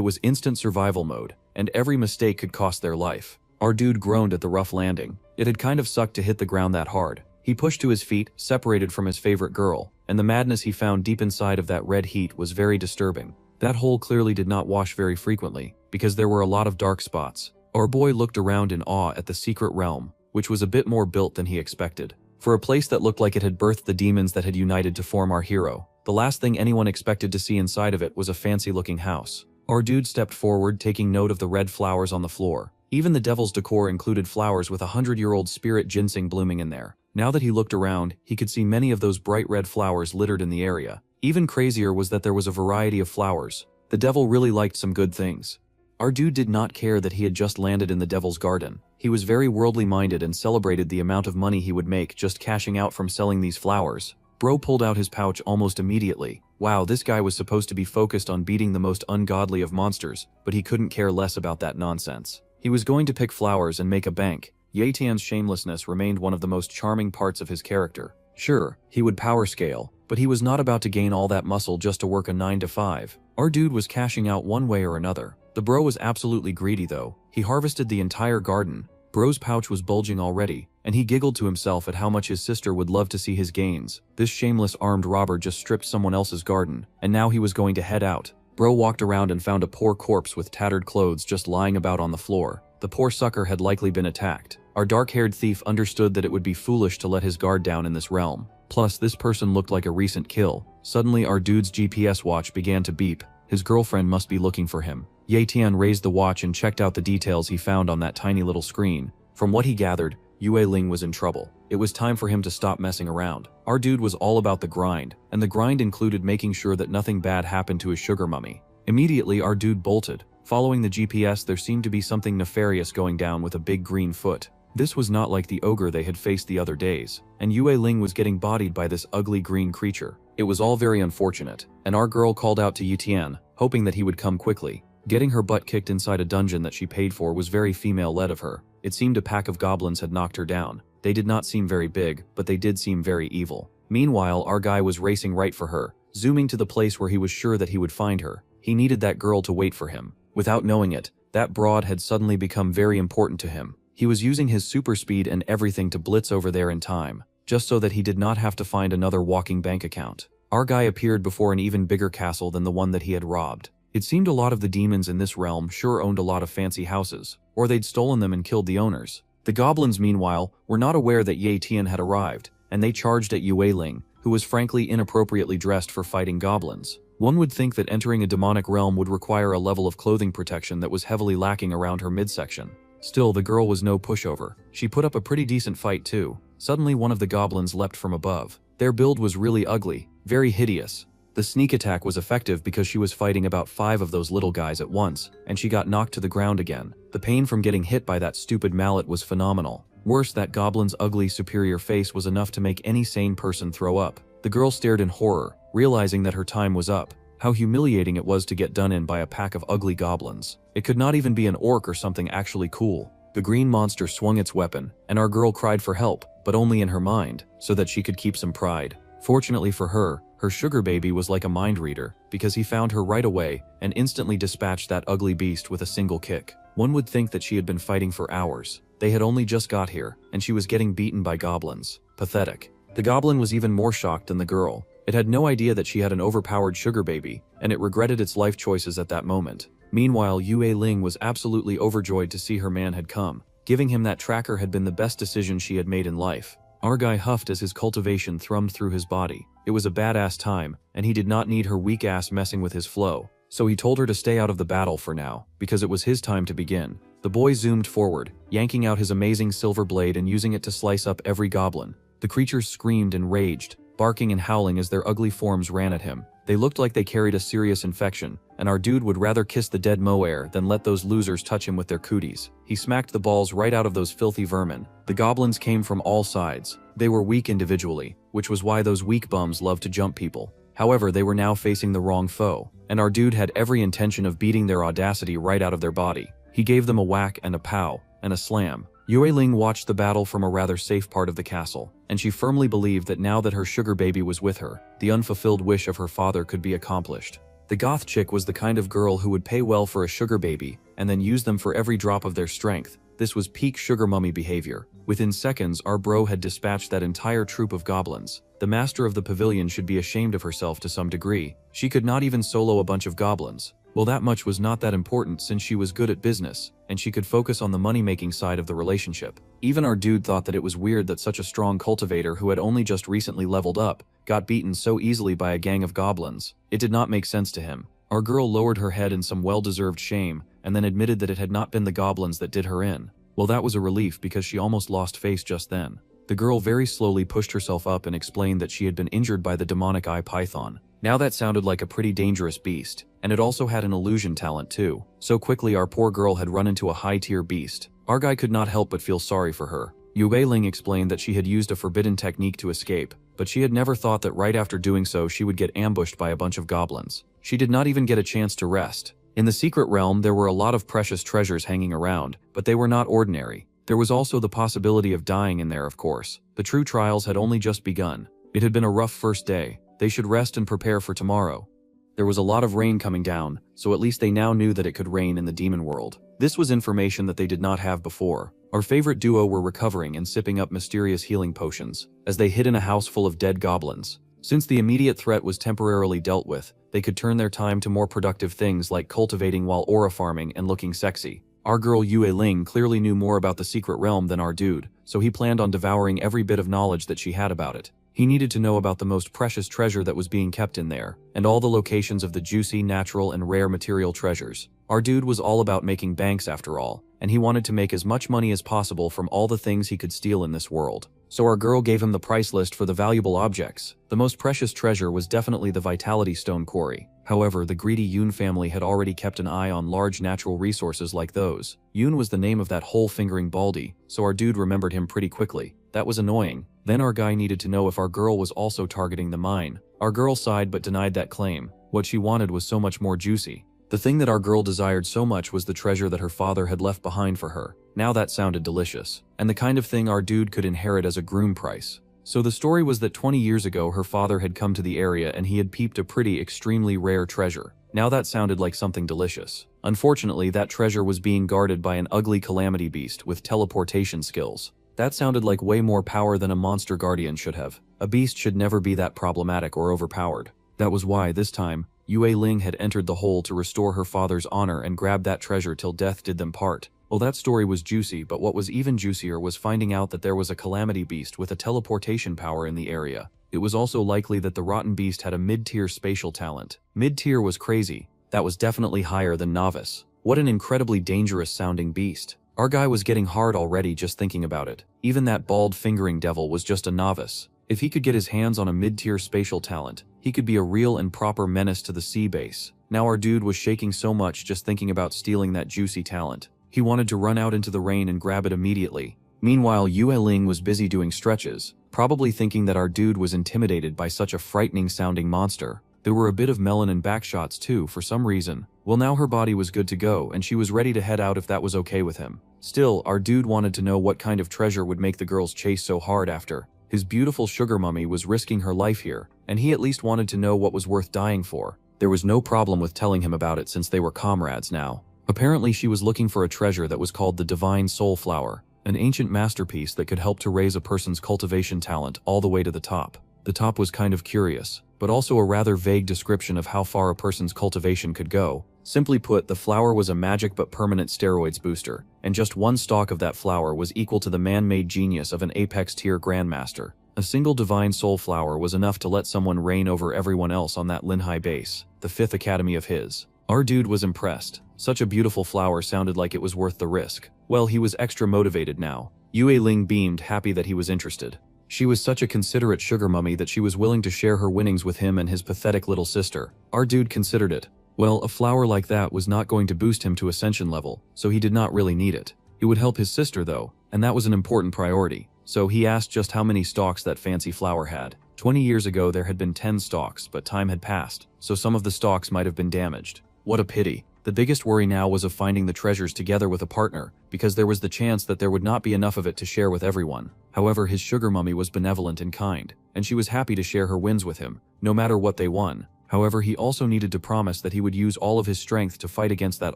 was instant survival mode, and every mistake could cost their life. Our dude groaned at the rough landing. It had kind of sucked to hit the ground that hard. He pushed to his feet, separated from his favorite girl, and the madness he found deep inside of that red heat was very disturbing. That hole clearly did not wash very frequently, because there were a lot of dark spots. Our boy looked around in awe at the secret realm, which was a bit more built than he expected. For a place that looked like it had birthed the demons that had united to form our hero, the last thing anyone expected to see inside of it was a fancy-looking house. Our dude stepped forward, taking note of the red flowers on the floor. Even the devil's decor included flowers with 100-year-old spirit ginseng blooming in there. Now that he looked around, he could see many of those bright red flowers littered in the area. Even crazier was that there was a variety of flowers. The devil really liked some good things. Our dude did not care that he had just landed in the devil's garden. He was very worldly minded and celebrated the amount of money he would make just cashing out from selling these flowers. Bro pulled out his pouch almost immediately. Wow, this guy was supposed to be focused on beating the most ungodly of monsters, but he couldn't care less about that nonsense. He was going to pick flowers and make a bank. Ye Tian's shamelessness remained one of the most charming parts of his character. Sure, he would power scale, but he was not about to gain all that muscle just to work a 9 to 5. Our dude was cashing out one way or another. The bro was absolutely greedy though. He harvested the entire garden. Bro's pouch was bulging already, and he giggled to himself at how much his sister would love to see his gains. This shameless armed robber just stripped someone else's garden, and now he was going to head out. Bro walked around and found a poor corpse with tattered clothes just lying about on the floor. The poor sucker had likely been attacked. Our dark-haired thief understood that it would be foolish to let his guard down in this realm. Plus, this person looked like a recent kill. Suddenly, our dude's GPS watch began to beep. His girlfriend must be looking for him. Ye Tian raised the watch and checked out the details he found on that tiny little screen. From what he gathered, Yue Ling was in trouble. It was time for him to stop messing around. Our dude was all about the grind, and the grind included making sure that nothing bad happened to his sugar mummy. Immediately, our dude bolted. Following the GPS, there seemed to be something nefarious going down with a big green foot. This was not like the ogre they had faced the other days, and Yue Ling was getting bodied by this ugly green creature. It was all very unfortunate, and our girl called out to Yi Tian, hoping that he would come quickly. Getting her butt kicked inside a dungeon that she paid for was very female-led of her. It seemed a pack of goblins had knocked her down. They did not seem very big, but they did seem very evil. Meanwhile, our guy was racing right for her, zooming to the place where he was sure that he would find her. He needed that girl to wait for him. Without knowing it, that broad had suddenly become very important to him. He was using his super speed and everything to blitz over there in time. just so that he did not have to find another walking bank account. Our guy appeared before an even bigger castle than the one that he had robbed. It seemed a lot of the demons in this realm sure owned a lot of fancy houses, or they'd stolen them and killed the owners. The goblins, meanwhile, were not aware that Ye Tian had arrived, and they charged at Yue Ling, who was frankly inappropriately dressed for fighting goblins. One would think that entering a demonic realm would require a level of clothing protection that was heavily lacking around her midsection. Still, the girl was no pushover. She put up a pretty decent fight too. Suddenly one of the goblins leapt from above. Their build was really ugly, very hideous. The sneak attack was effective because she was fighting about 5 of those little guys at once, and she got knocked to the ground again. The pain from getting hit by that stupid mallet was phenomenal. Worse, that goblin's ugly superior face was enough to make any sane person throw up. The girl stared in horror, realizing that her time was up. How humiliating it was to get done in by a pack of ugly goblins. It could not even be an orc or something actually cool. The green monster swung its weapon, and our girl cried for help, but only in her mind, so that she could keep some pride. Fortunately for her, her sugar baby was like a mind reader, because he found her right away and instantly dispatched that ugly beast with a single kick. One would think that she had been fighting for hours. They had only just got here, and she was getting beaten by goblins. Pathetic. The goblin was even more shocked than the girl. It had no idea that she had an overpowered sugar baby, and it regretted its life choices at that moment. Meanwhile, Yue Ling was absolutely overjoyed to see her man had come. Giving him that tracker had been the best decision she had made in life. Our guy huffed as his cultivation thrummed through his body. It was a badass time, and he did not need her weak ass messing with his flow. So he told her to stay out of the battle for now, because it was his time to begin. The boy zoomed forward, yanking out his amazing silver blade and using it to slice up every goblin. The creatures screamed and raged, barking and howling as their ugly forms ran at him. They looked like they carried a serious infection, and our dude would rather kiss the dead moair than let those losers touch him with their cooties. He smacked the balls right out of those filthy vermin. The goblins came from all sides. They were weak individually, which was why those weak bums loved to jump people. However, they were now facing the wrong foe, and our dude had every intention of beating their audacity right out of their body. He gave them a whack and a pow, and a slam. Yue Ling watched the battle from a rather safe part of the castle, and she firmly believed that now that her sugar baby was with her, the unfulfilled wish of her father could be accomplished. The goth chick was the kind of girl who would pay well for a sugar baby, and then use them for every drop of their strength. This was peak sugar mummy behavior. Within seconds, our bro had dispatched that entire troop of goblins. The master of the pavilion should be ashamed of herself to some degree. She could not even solo a bunch of goblins. Well, that much was not that important since she was good at business, and she could focus on the money-making side of the relationship. Even our dude thought that it was weird that such a strong cultivator who had only just recently leveled up, got beaten so easily by a gang of goblins. It did not make sense to him. Our girl lowered her head in some well-deserved shame, and then admitted that it had not been the goblins that did her in. Well, that was a relief because she almost lost face just then. The girl very slowly pushed herself up and explained that she had been injured by the demonic eye python. Now that sounded like a pretty dangerous beast, and it also had an illusion talent too. So quickly our poor girl had run into a high-tier beast. Our guy could not help but feel sorry for her. Yue Ling explained that she had used a forbidden technique to escape, but she had never thought that right after doing so she would get ambushed by a bunch of goblins. She did not even get a chance to rest. In the secret realm there were a lot of precious treasures hanging around, but they were not ordinary. There was also the possibility of dying in there, of course. The true trials had only just begun. It had been a rough first day. They should rest and prepare for tomorrow. There was a lot of rain coming down, so at least they now knew that it could rain in the demon world. This was information that they did not have before. Our favorite duo were recovering and sipping up mysterious healing potions, as they hid in a house full of dead goblins. Since the immediate threat was temporarily dealt with, they could turn their time to more productive things like cultivating while aura farming and looking sexy. Our girl Yue Ling clearly knew more about the secret realm than our dude, so he planned on devouring every bit of knowledge that she had about it. He needed to know about the most precious treasure that was being kept in there, and all the locations of the juicy, natural, and rare material treasures. Our dude was all about making banks after all, and he wanted to make as much money as possible from all the things he could steal in this world. So our girl gave him the price list for the valuable objects. The most precious treasure was definitely the Vitality Stone quarry. However, the greedy Yoon family had already kept an eye on large natural resources like those. Yoon was the name of that hole-fingering baldy, so our dude remembered him pretty quickly. That was annoying. Then our guy needed to know if our girl was also targeting the mine. Our girl sighed but denied that claim. What she wanted was so much more juicy. The thing that our girl desired so much was the treasure that her father had left behind for her. Now that sounded delicious, and the kind of thing our dude could inherit as a groom price. So the story was that 20 years ago her father had come to the area and he had peeped a pretty extremely rare treasure. Now that sounded like something delicious. Unfortunately, that treasure was being guarded by an ugly calamity beast with teleportation skills. That sounded like way more power than a monster guardian should have. A beast should never be that problematic or overpowered. That was why, this time, Yue Ling had entered the hole to restore her father's honor and grab that treasure till death did them part. Well, that story was juicy, but what was even juicier was finding out that there was a calamity beast with a teleportation power in the area. It was also likely that the rotten beast had a mid-tier spatial talent. Mid-tier was crazy. That was definitely higher than novice. What an incredibly dangerous sounding beast. Our guy was getting hard already just thinking about it. Even that bald fingering devil was just a novice. If he could get his hands on a mid-tier spatial talent, he could be a real and proper menace to the sea base. Now our dude was shaking so much just thinking about stealing that juicy talent. He wanted to run out into the rain and grab it immediately. Meanwhile, Yue Ling was busy doing stretches, probably thinking that our dude was intimidated by such a frightening sounding monster. There were a bit of melon and backshots too for some reason. Well, now her body was good to go and she was ready to head out if that was okay with him. Still, our dude wanted to know what kind of treasure would make the girls chase so hard after. His beautiful sugar mummy was risking her life here, and he at least wanted to know what was worth dying for. There was no problem with telling him about it since they were comrades now. Apparently she was looking for a treasure that was called the Divine Soul Flower, an ancient masterpiece that could help to raise a person's cultivation talent all the way to the top. The top was kind of curious, but also a rather vague description of how far a person's cultivation could go. Simply put, the flower was a magic but permanent steroids booster, and just one stalk of that flower was equal to the man-made genius of an apex-tier grandmaster. A single divine soul flower was enough to let someone reign over everyone else on that Linhai base, the 5th academy of his. Our dude was impressed. Such a beautiful flower sounded like it was worth the risk. Well, he was extra motivated now. Yue Ling beamed, happy that he was interested. She was such a considerate sugar mummy that she was willing to share her winnings with him and his pathetic little sister. Our dude considered it. Well, a flower like that was not going to boost him to ascension level, so he did not really need it. It would help his sister though, and that was an important priority. So he asked just how many stalks that fancy flower had. 20 years ago there had been 10 stalks, but time had passed, so some of the stalks might have been damaged. What a pity. The biggest worry now was of finding the treasures together with a partner, because there was the chance that there would not be enough of it to share with everyone. However, his sugar mummy was benevolent and kind, and she was happy to share her wins with him, no matter what they won. However, he also needed to promise that he would use all of his strength to fight against that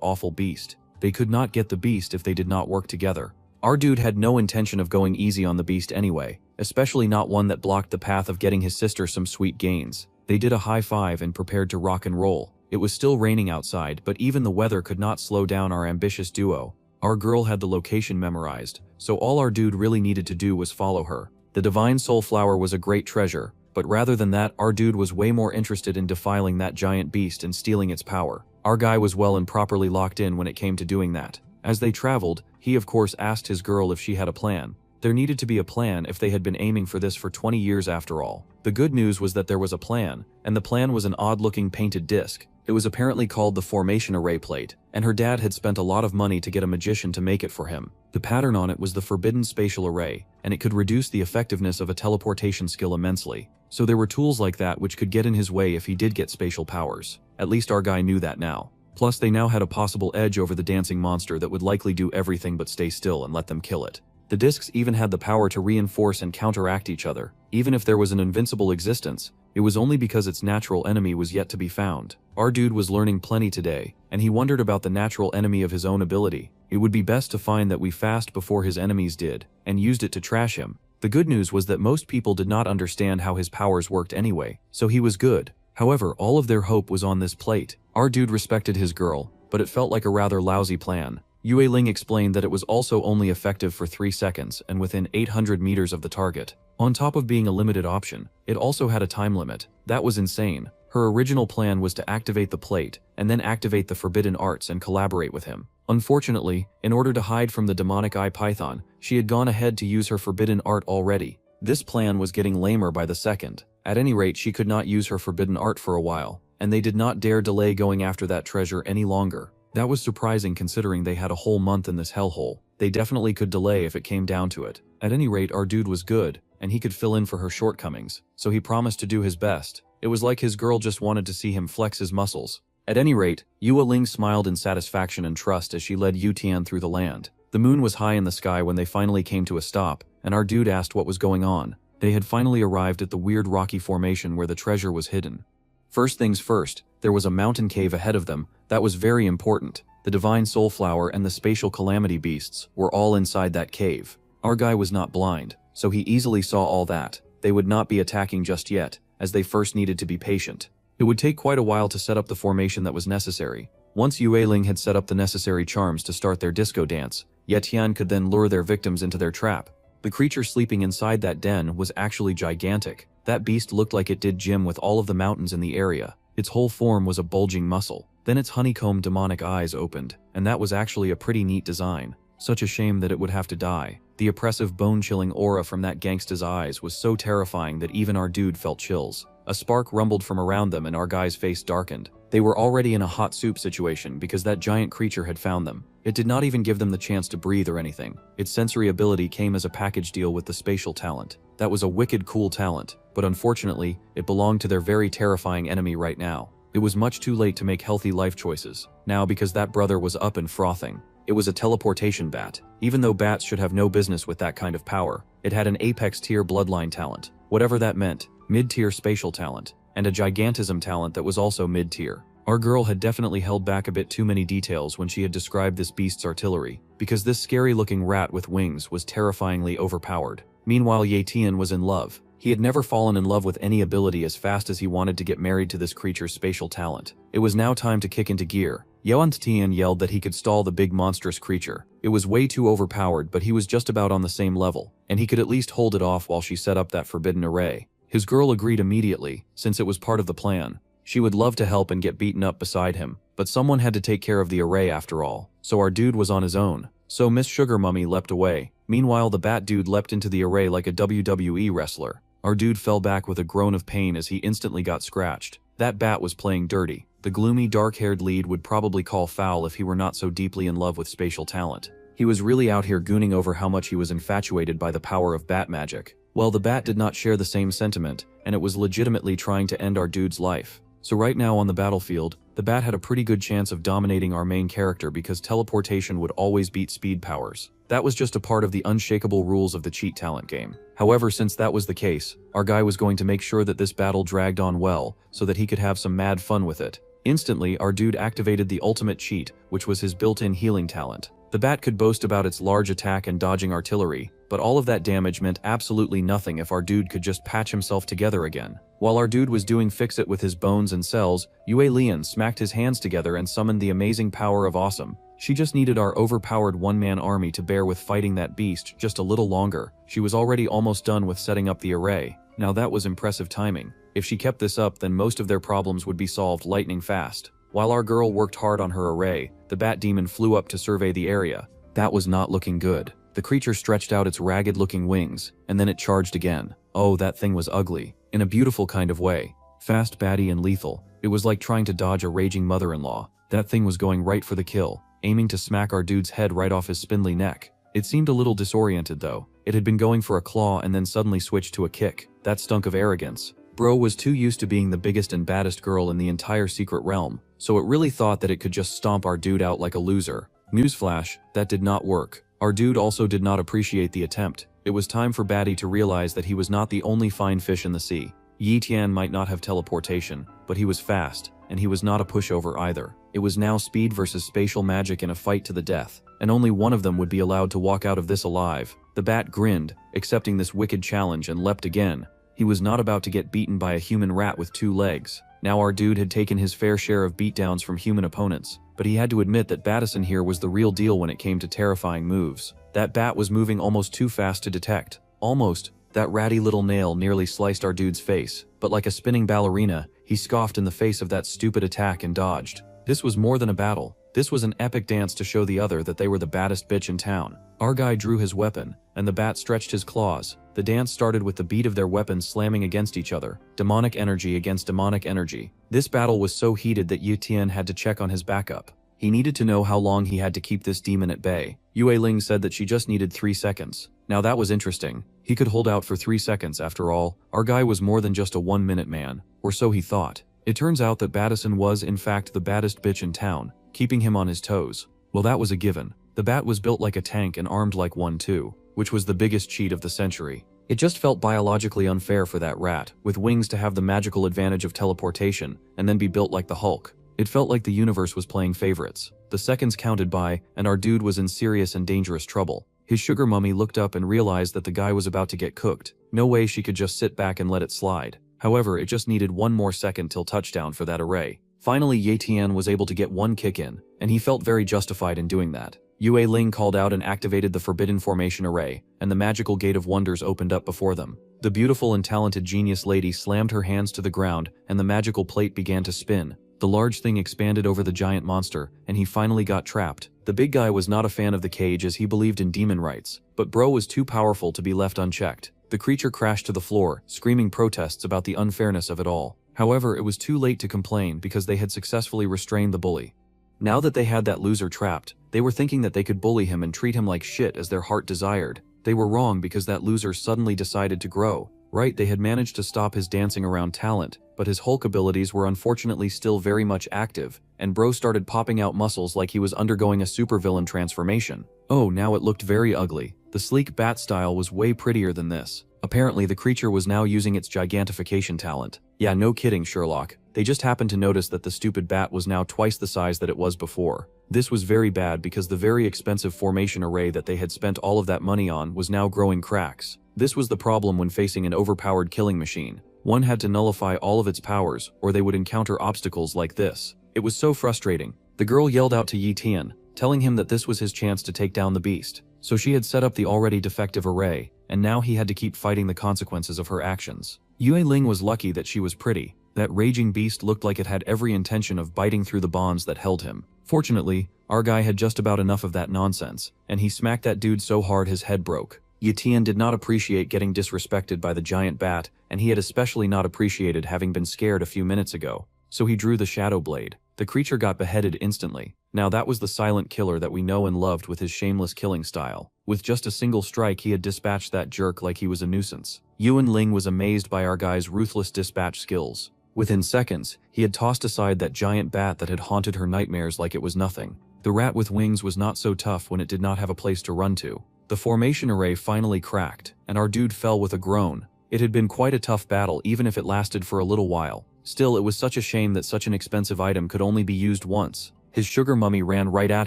awful beast. They could not get the beast if they did not work together. Our dude had no intention of going easy on the beast anyway, especially not one that blocked the path of getting his sister some sweet gains. They did a high five and prepared to rock and roll. It was still raining outside, but even the weather could not slow down our ambitious duo. Our girl had the location memorized, so all our dude really needed to do was follow her. The Divine Soul Flower was a great treasure, but rather than that, our dude was way more interested in defiling that giant beast and stealing its power. Our guy was well and properly locked in when it came to doing that. As they traveled, he of course asked his girl if she had a plan. There needed to be a plan if they had been aiming for this for 20 years after all. The good news was that there was a plan, and the plan was an odd-looking painted disc. It was apparently called the Formation Array Plate, and her dad had spent a lot of money to get a magician to make it for him. The pattern on it was the Forbidden Spatial Array, and it could reduce the effectiveness of a teleportation skill immensely. So there were tools like that which could get in his way if he did get spatial powers. At least our guy knew that now. Plus, they now had a possible edge over the dancing monster that would likely do everything but stay still and let them kill it. The discs even had the power to reinforce and counteract each other. Even if there was an invincible existence, it was only because its natural enemy was yet to be found. Our dude was learning plenty today, and he wondered about the natural enemy of his own ability. It would be best to find that we fast before his enemies did, and used it to trash him. The good news was that most people did not understand how his powers worked anyway, so he was good. However, all of their hope was on this plate. Our dude respected his girl, but it felt like a rather lousy plan. Yue Ling explained that it was also only effective for 3 seconds and within 800 meters of the target. On top of being a limited option, it also had a time limit. That was insane. Her original plan was to activate the plate, and then activate the forbidden arts and collaborate with him. Unfortunately, in order to hide from the demonic eye python, she had gone ahead to use her forbidden art already. This plan was getting lamer by the second. At any rate, she could not use her forbidden art for a while, and they did not dare delay going after that treasure any longer. That was surprising considering they had a whole month in this hellhole. They definitely could delay if it came down to it. At any rate, our dude was good, and he could fill in for her shortcomings, so he promised to do his best. It was like his girl just wanted to see him flex his muscles. At any rate, Yue Ling smiled in satisfaction and trust as she led Yu Tian through the land. The moon was high in the sky when they finally came to a stop, and our dude asked what was going on. They had finally arrived at the weird rocky formation where the treasure was hidden. First things first, there was a mountain cave ahead of them. That was very important. The Divine Soul Flower and the Spatial Calamity Beasts were all inside that cave. Our guy was not blind, so he easily saw all that. They would not be attacking just yet, as they first needed to be patient. It would take quite a while to set up the formation that was necessary. Once Yueling had set up the necessary charms to start their disco dance, Ye Tian could then lure their victims into their trap. The creature sleeping inside that den was actually gigantic. That beast looked like it did gym with all of the mountains in the area. Its whole form was a bulging muscle. Then its honeycomb demonic eyes opened, and that was actually a pretty neat design. Such a shame that it would have to die. The oppressive bone-chilling aura from that gangsta's eyes was so terrifying that even our dude felt chills. A spark rumbled from around them and our guy's face darkened. They were already in a hot soup situation because that giant creature had found them. It did not even give them the chance to breathe or anything. Its sensory ability came as a package deal with the spatial talent. That was a wicked cool talent, but unfortunately, it belonged to their very terrifying enemy right now. It was much too late to make healthy life choices, now because that brother was up and frothing. It was a teleportation bat. Even though bats should have no business with that kind of power, it had an apex tier bloodline talent, whatever that meant, mid-tier spatial talent, and a gigantism talent that was also mid-tier. Our girl had definitely held back a bit too many details when she had described this beast's artillery, because this scary-looking rat with wings was terrifyingly overpowered. Meanwhile, Ye Tian was in love. He had never fallen in love with any ability as fast as he wanted to get married to this creature's spatial talent. It was now time to kick into gear. Ye Tian yelled that he could stall the big monstrous creature. It was way too overpowered, but he was just about on the same level, and he could at least hold it off while she set up that forbidden array. His girl agreed immediately, since it was part of the plan. She would love to help and get beaten up beside him, but someone had to take care of the array after all, so our dude was on his own. So Miss Sugar Mummy leapt away. Meanwhile, the bat dude leapt into the array like a WWE wrestler. Our dude fell back with a groan of pain as he instantly got scratched. That bat was playing dirty. The gloomy, dark-haired lead would probably call foul if he were not so deeply in love with spatial talent. He was really out here gooning over how much he was infatuated by the power of bat magic. Well, the bat did not share the same sentiment, and it was legitimately trying to end our dude's life. So right now on the battlefield, the bat had a pretty good chance of dominating our main character because teleportation would always beat speed powers. That was just a part of the unshakable rules of the cheat talent game. However, since that was the case, our guy was going to make sure that this battle dragged on well, so that he could have some mad fun with it. Instantly, our dude activated the ultimate cheat, which was his built-in healing talent. The bat could boast about its large attack and dodging artillery, but all of that damage meant absolutely nothing if our dude could just patch himself together again. While our dude was doing fix-it with his bones and cells, Yue Lian smacked his hands together and summoned the amazing power of awesome. She just needed our overpowered one-man army to bear with fighting that beast just a little longer. She was already almost done with setting up the array. Now that was impressive timing. If she kept this up, then most of their problems would be solved lightning fast. While our girl worked hard on her array, the bat demon flew up to survey the area. That was not looking good. The creature stretched out its ragged-looking wings, and then it charged again. Oh, that thing was ugly. In a beautiful kind of way. Fast, batty, and lethal. It was like trying to dodge a raging mother-in-law. That thing was going right for the kill, aiming to smack our dude's head right off his spindly neck. It seemed a little disoriented though. It had been going for a claw and then suddenly switched to a kick. That stunk of arrogance. Bro was too used to being the biggest and baddest girl in the entire secret realm, so it really thought that it could just stomp our dude out like a loser. Newsflash, that did not work. Our dude also did not appreciate the attempt. It was time for Batty to realize that he was not the only fine fish in the sea. Yi Tian might not have teleportation, but he was fast, and he was not a pushover either. It was now speed versus spatial magic in a fight to the death, and only one of them would be allowed to walk out of this alive. The bat grinned, accepting this wicked challenge, and leapt again. He was not about to get beaten by a human rat with 2 legs. Now our dude had taken his fair share of beatdowns from human opponents, but he had to admit that Battison here was the real deal when it came to terrifying moves. That bat was moving almost too fast to detect. Almost. That ratty little nail nearly sliced our dude's face, but like a spinning ballerina, he scoffed in the face of that stupid attack and dodged. This was more than a battle. This was an epic dance to show the other that they were the baddest bitch in town. Our guy drew his weapon, and the bat stretched his claws. The dance started with the beat of their weapons slamming against each other, demonic energy against demonic energy. This battle was so heated that Yu Tian had to check on his backup. He needed to know how long he had to keep this demon at bay. Yue Ling said that she just needed 3 seconds. Now that was interesting. He could hold out for 3 seconds after all. Our guy was more than just a 1-minute man, or so he thought. It turns out that Battison was in fact the baddest bitch in town, keeping him on his toes. Well, that was a given. The bat was built like a tank and armed like one too, which was the biggest cheat of the century. It just felt biologically unfair for that rat, with wings, to have the magical advantage of teleportation, and then be built like the Hulk. It felt like the universe was playing favorites. The seconds counted by, and our dude was in serious and dangerous trouble. His sugar mummy looked up and realized that the guy was about to get cooked. No way she could just sit back and let it slide. However, it just needed one more second till touchdown for that array. Finally, Ye Tian was able to get one kick in, and he felt very justified in doing that. Yue Ling called out and activated the Forbidden Formation array, and the magical gate of wonders opened up before them. The beautiful and talented genius lady slammed her hands to the ground, and the magical plate began to spin. The large thing expanded over the giant monster, and he finally got trapped. The big guy was not a fan of the cage as he believed in demon rights, but Bro was too powerful to be left unchecked. The creature crashed to the floor, screaming protests about the unfairness of it all. However, it was too late to complain because they had successfully restrained the bully. Now that they had that loser trapped, they were thinking that they could bully him and treat him like shit as their heart desired. They were wrong because that loser suddenly decided to grow. Right, they had managed to stop his dancing around talent, but his Hulk abilities were unfortunately still very much active, and Bro started popping out muscles like he was undergoing a supervillain transformation. Oh, now it looked very ugly. The sleek bat style was way prettier than this. Apparently, the creature was now using its gigantification talent. Yeah, no kidding, Sherlock. They just happened to notice that the stupid bat was now twice the size that it was before. This was very bad because the very expensive formation array that they had spent all of that money on was now growing cracks. This was the problem when facing an overpowered killing machine. One had to nullify all of its powers, or they would encounter obstacles like this. It was so frustrating. The girl yelled out to Yi Tian, telling him that this was his chance to take down the beast. So she had set up the already defective array, and now he had to keep fighting the consequences of her actions. Yue Ling was lucky that she was pretty. That raging beast looked like it had every intention of biting through the bonds that held him. Fortunately, our guy had just about enough of that nonsense, and he smacked that dude so hard his head broke. Yi Tian did not appreciate getting disrespected by the giant bat, and he had especially not appreciated having been scared a few minutes ago. So he drew the shadow blade. The creature got beheaded instantly. Now that was the silent killer that we know and loved with his shameless killing style. With just a single strike he had dispatched that jerk like he was a nuisance. Yuan Ling was amazed by our guy's ruthless dispatch skills. Within seconds, he had tossed aside that giant bat that had haunted her nightmares like it was nothing. The rat with wings was not so tough when it did not have a place to run to. The formation array finally cracked, and our dude fell with a groan. It had been quite a tough battle even if it lasted for a little while. Still, it was such a shame that such an expensive item could only be used once. His sugar mummy ran right at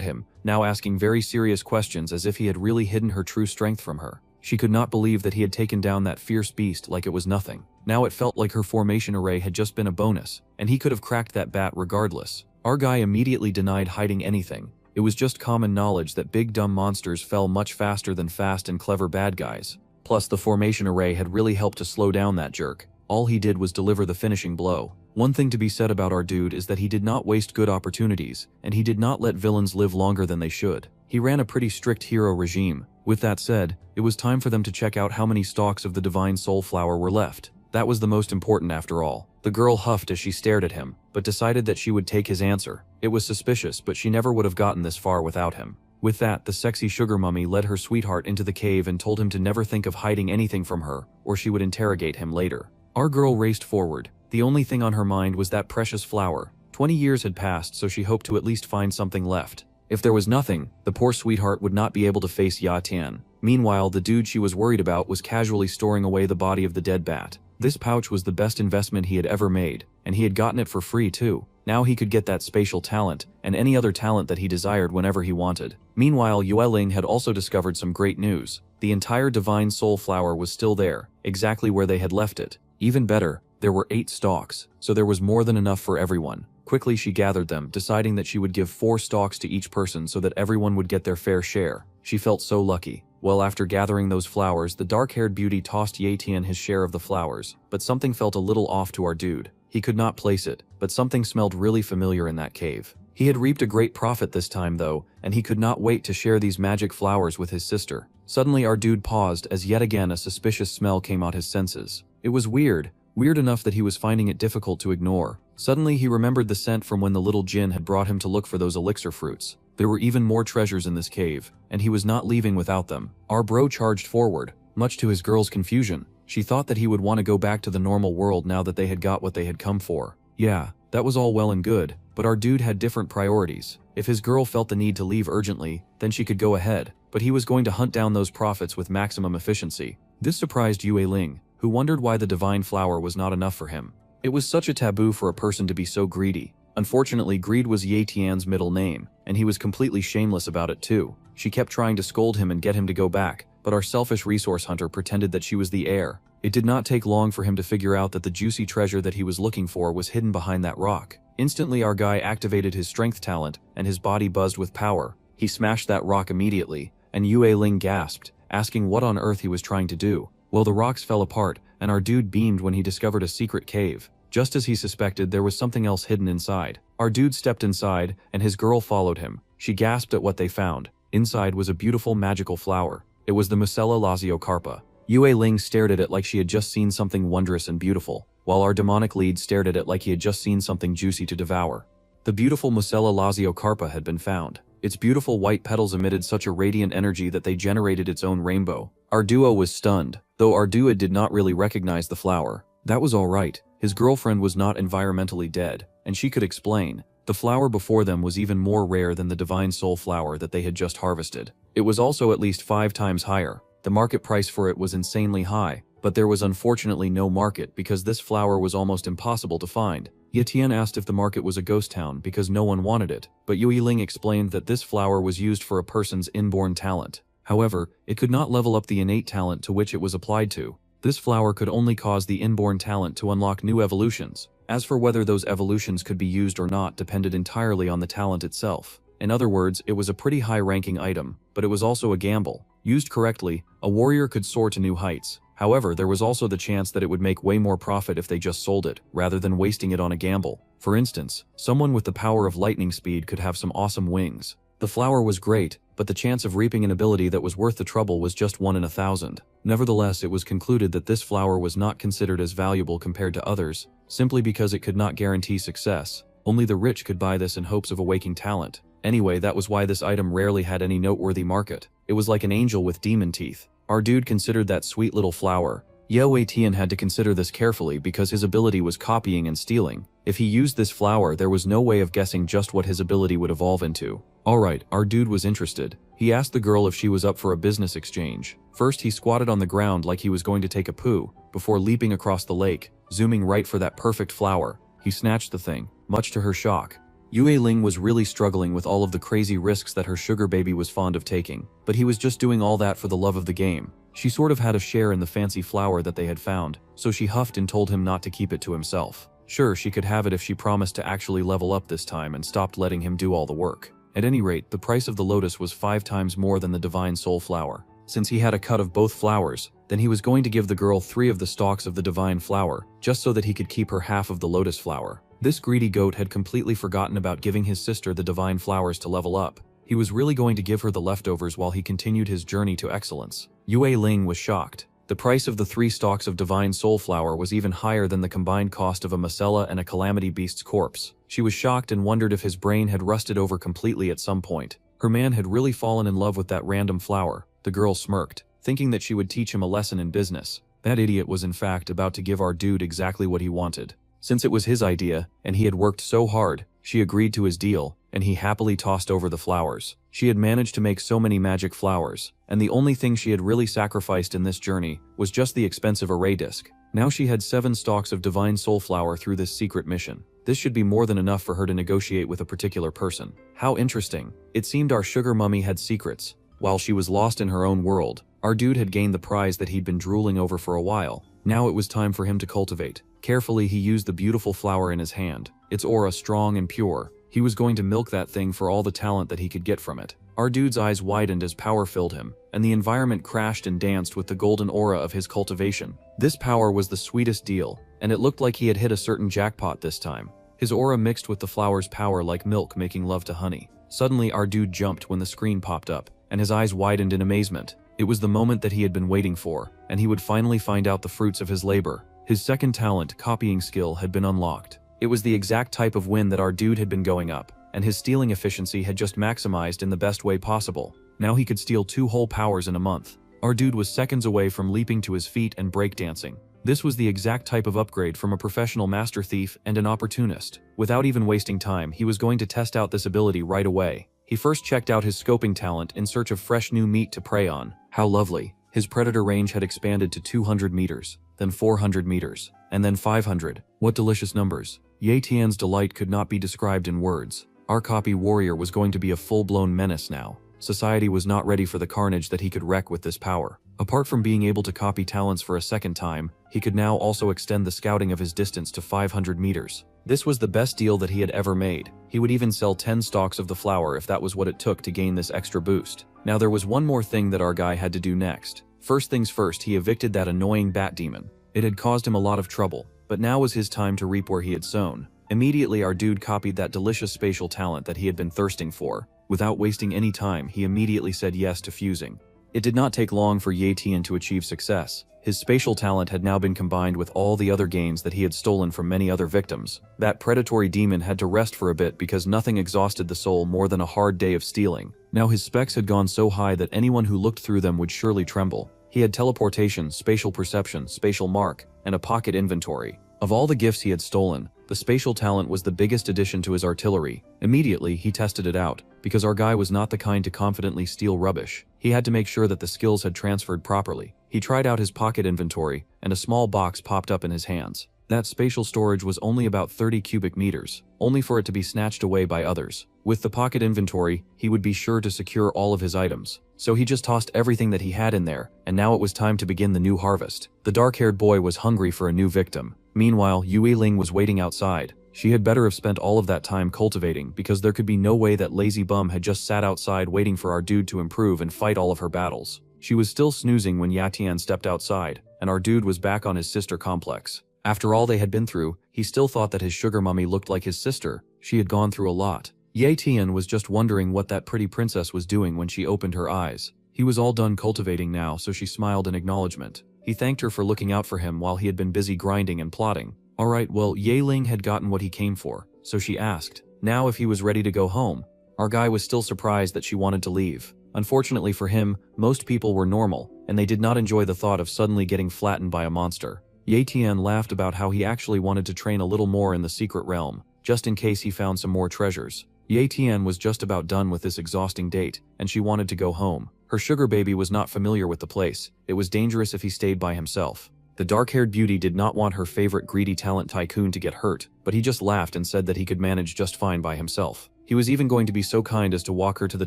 him, now asking very serious questions as if he had really hidden her true strength from her. She could not believe that he had taken down that fierce beast like it was nothing. Now it felt like her formation array had just been a bonus, and he could have cracked that bat regardless. Our guy immediately denied hiding anything. It was just common knowledge that big dumb monsters fell much faster than fast and clever bad guys. Plus, the formation array had really helped to slow down that jerk. All he did was deliver the finishing blow. One thing to be said about our dude is that he did not waste good opportunities, and he did not let villains live longer than they should. He ran a pretty strict hero regime. With that said, it was time for them to check out how many stalks of the divine soul flower were left. That was the most important after all. The girl huffed as she stared at him, but decided that she would take his answer. It was suspicious, but she never would have gotten this far without him. With that, the sexy sugar mummy led her sweetheart into the cave and told him to never think of hiding anything from her, or she would interrogate him later. Our girl raced forward. The only thing on her mind was that precious flower. 20 years had passed, so she hoped to at least find something left. If there was nothing, the poor sweetheart would not be able to face Ya Tian. Meanwhile, the dude she was worried about was casually storing away the body of the dead bat. This pouch was the best investment he had ever made, and he had gotten it for free too. Now he could get that spatial talent, and any other talent that he desired whenever he wanted. Meanwhile, Yue Ling had also discovered some great news. The entire divine soul flower was still there, exactly where they had left it. Even better, there were 8 stalks, so there was more than enough for everyone. Quickly she gathered them, deciding that she would give 4 stalks to each person so that everyone would get their fair share. She felt so lucky. Well, after gathering those flowers, the dark-haired beauty tossed Ye Tian his share of the flowers, but something felt a little off to our dude. He could not place it, but something smelled really familiar in that cave. He had reaped a great profit this time though, and he could not wait to share these magic flowers with his sister. Suddenly our dude paused as yet again a suspicious smell came out his senses. It was weird enough that he was finding it difficult to ignore. Suddenly he remembered the scent from when the little djinn had brought him to look for those elixir fruits. There were even more treasures in this cave, and he was not leaving without them. Our bro charged forward, much to his girl's confusion. She thought that he would want to go back to the normal world now that they had got what they had come for. Yeah, that was all well and good, but our dude had different priorities. If his girl felt the need to leave urgently, then she could go ahead, but he was going to hunt down those profits with maximum efficiency. This surprised Yue Ling, who wondered why the divine flower was not enough for him. It was such a taboo for a person to be so greedy. Unfortunately, greed was Ye Tian's middle name, and he was completely shameless about it too. She kept trying to scold him and get him to go back, but our selfish resource hunter pretended that she was the heir. It did not take long for him to figure out that the juicy treasure that he was looking for was hidden behind that rock. Instantly, our guy activated his strength talent, and his body buzzed with power. He smashed that rock immediately, and Yue Ling gasped, asking what on earth he was trying to do. Well, the rocks fell apart, and our dude beamed when he discovered a secret cave. Just as he suspected, there was something else hidden inside. Our dude stepped inside, and his girl followed him. She gasped at what they found. Inside was a beautiful magical flower. It was the Musella laziocarpa. Yue Ling stared at it like she had just seen something wondrous and beautiful, while our demonic lead stared at it like he had just seen something juicy to devour. The beautiful Musella laziocarpa had been found. Its beautiful white petals emitted such a radiant energy that they generated its own rainbow. Our duo was stunned, though our duo did not really recognize the flower. That was all right. His girlfriend was not environmentally dead, and she could explain. The flower before them was even more rare than the divine soul flower that they had just harvested. It was also at least 5 times higher. The market price for it was insanely high, but there was unfortunately no market because this flower was almost impossible to find. Yetian asked if the market was a ghost town because no one wanted it, but Yue Ling explained that this flower was used for a person's inborn talent. However, it could not level up the innate talent to which it was applied to. This flower could only cause the inborn talent to unlock new evolutions. As for whether those evolutions could be used or not depended entirely on the talent itself. In other words, it was a pretty high-ranking item, but it was also a gamble. Used correctly, a warrior could soar to new heights. However, there was also the chance that it would make way more profit if they just sold it, rather than wasting it on a gamble. For instance, someone with the power of lightning speed could have some awesome wings. The flower was great, but the chance of reaping an ability that was worth the trouble was just 1 in 1,000. Nevertheless, it was concluded that this flower was not considered as valuable compared to others, simply because it could not guarantee success. Only the rich could buy this in hopes of awakening talent. Anyway, that was why this item rarely had any noteworthy market. It was like an angel with demon teeth. Our dude considered that sweet little flower. Yue Tian had to consider this carefully because his ability was copying and stealing. If he used this flower, there was no way of guessing just what his ability would evolve into. Alright, our dude was interested. He asked the girl if she was up for a business exchange. First, he squatted on the ground like he was going to take a poo, before leaping across the lake, zooming right for that perfect flower. He snatched the thing, much to her shock. Yue Ling was really struggling with all of the crazy risks that her sugar baby was fond of taking, but he was just doing all that for the love of the game. She sort of had a share in the fancy flower that they had found, so she huffed and told him not to keep it to himself. Sure, she could have it if she promised to actually level up this time and stopped letting him do all the work. At any rate, the price of the lotus was 5 times more than the divine soul flower. Since he had a cut of both flowers, then he was going to give the girl 3 of the stalks of the divine flower, just so that he could keep her half of the lotus flower. This greedy goat had completely forgotten about giving his sister the divine flowers to level up. He was really going to give her the leftovers while he continued his journey to excellence. Yue Ling was shocked. The price of the 3 stalks of divine soul flower was even higher than the combined cost of a Musella and a calamity beast's corpse. She was shocked and wondered if his brain had rusted over completely at some point. Her man had really fallen in love with that random flower. The girl smirked, thinking that she would teach him a lesson in business. That idiot was in fact about to give our dude exactly what he wanted. Since it was his idea, and he had worked so hard, she agreed to his deal, and he happily tossed over the flowers. She had managed to make so many magic flowers, and the only thing she had really sacrificed in this journey was just the expensive array disc. Now she had 7 stalks of divine soul flower through this secret mission. This should be more than enough for her to negotiate with a particular person. How interesting. It seemed our sugar mummy had secrets. While she was lost in her own world, our dude had gained the prize that he'd been drooling over for a while. Now it was time for him to cultivate. Carefully, he used the beautiful flower in his hand, its aura strong and pure. He was going to milk that thing for all the talent that he could get from it. Our dude's eyes widened as power filled him, and the environment crashed and danced with the golden aura of his cultivation. This power was the sweetest deal, and it looked like he had hit a certain jackpot this time. His aura mixed with the flower's power like milk making love to honey. Suddenly, our dude jumped when the screen popped up, and his eyes widened in amazement. It was the moment that he had been waiting for, and he would finally find out the fruits of his labor. His second talent, copying skill, had been unlocked. It was the exact type of win that our dude had been going up, and his stealing efficiency had just maximized in the best way possible. Now he could steal 2 whole powers in a month. Our dude was seconds away from leaping to his feet and breakdancing. This was the exact type of upgrade from a professional master thief and an opportunist. Without even wasting time, he was going to test out this ability right away. He first checked out his scoping talent in search of fresh new meat to prey on. How lovely. His predator range had expanded to 200 meters, then 400 meters, and then 500. What delicious numbers. Ye Tian's delight could not be described in words. Our copy warrior was going to be a full-blown menace now. society was not ready for the carnage that he could wreak with this power. Apart from being able to copy talents for a second time, he could now also extend the scouting of his distance to 500 meters. This was the best deal that he had ever made. He would even sell 10 stalks of the flower if that was what it took to gain this extra boost. Now there was one more thing that our guy had to do next. First things first, he evicted that annoying bat demon. It had caused him a lot of trouble, but now was his time to reap where he had sown. Immediately our dude copied that delicious spatial talent that he had been thirsting for. Without wasting any time, he immediately said yes to fusing. It did not take long for Ye Tian to achieve success. His spatial talent had now been combined with all the other gains that he had stolen from many other victims. That predatory demon had to rest for a bit because nothing exhausted the soul more than a hard day of stealing. Now his specs had gone so high that anyone who looked through them would surely tremble. He had teleportation, spatial perception, spatial mark, and a pocket inventory. Of all the gifts he had stolen, the spatial talent was the biggest addition to his artillery. Immediately, he tested it out, because our guy was not the kind to confidently steal rubbish. He had to make sure that the skills had transferred properly. He tried out his pocket inventory, and a small box popped up in his hands. That spatial storage was only about 30 cubic meters, only for it to be snatched away by others. With the pocket inventory, he would be sure to secure all of his items. So he just tossed everything that he had in there, and now it was time to begin the new harvest. The dark-haired boy was hungry for a new victim. Meanwhile, Yue Ling was waiting outside. She had better have spent all of that time cultivating, because there could be no way that lazy bum had just sat outside waiting for our dude to improve and fight all of her battles. She was still snoozing when Yatian stepped outside, and our dude was back on his sister complex. After all they had been through, he still thought that his sugar mummy looked like his sister. She had gone through a lot. Ye Tian was just wondering what that pretty princess was doing when she opened her eyes. He was all done cultivating now, so she smiled in acknowledgement. He thanked her for looking out for him while he had been busy grinding and plotting. Alright, well, Ye Ling had gotten what he came for, so she asked, now if he was ready to go home. Our guy was still surprised that she wanted to leave. Unfortunately for him, most people were normal, and they did not enjoy the thought of suddenly getting flattened by a monster. Ye Tian laughed about how he actually wanted to train a little more in the secret realm, just in case he found some more treasures. Ye Tian was just about done with this exhausting date, and she wanted to go home. Her sugar baby was not familiar with the place. It was dangerous if he stayed by himself. The dark-haired beauty did not want her favorite greedy talent tycoon to get hurt, but he just laughed and said that he could manage just fine by himself. He was even going to be so kind as to walk her to the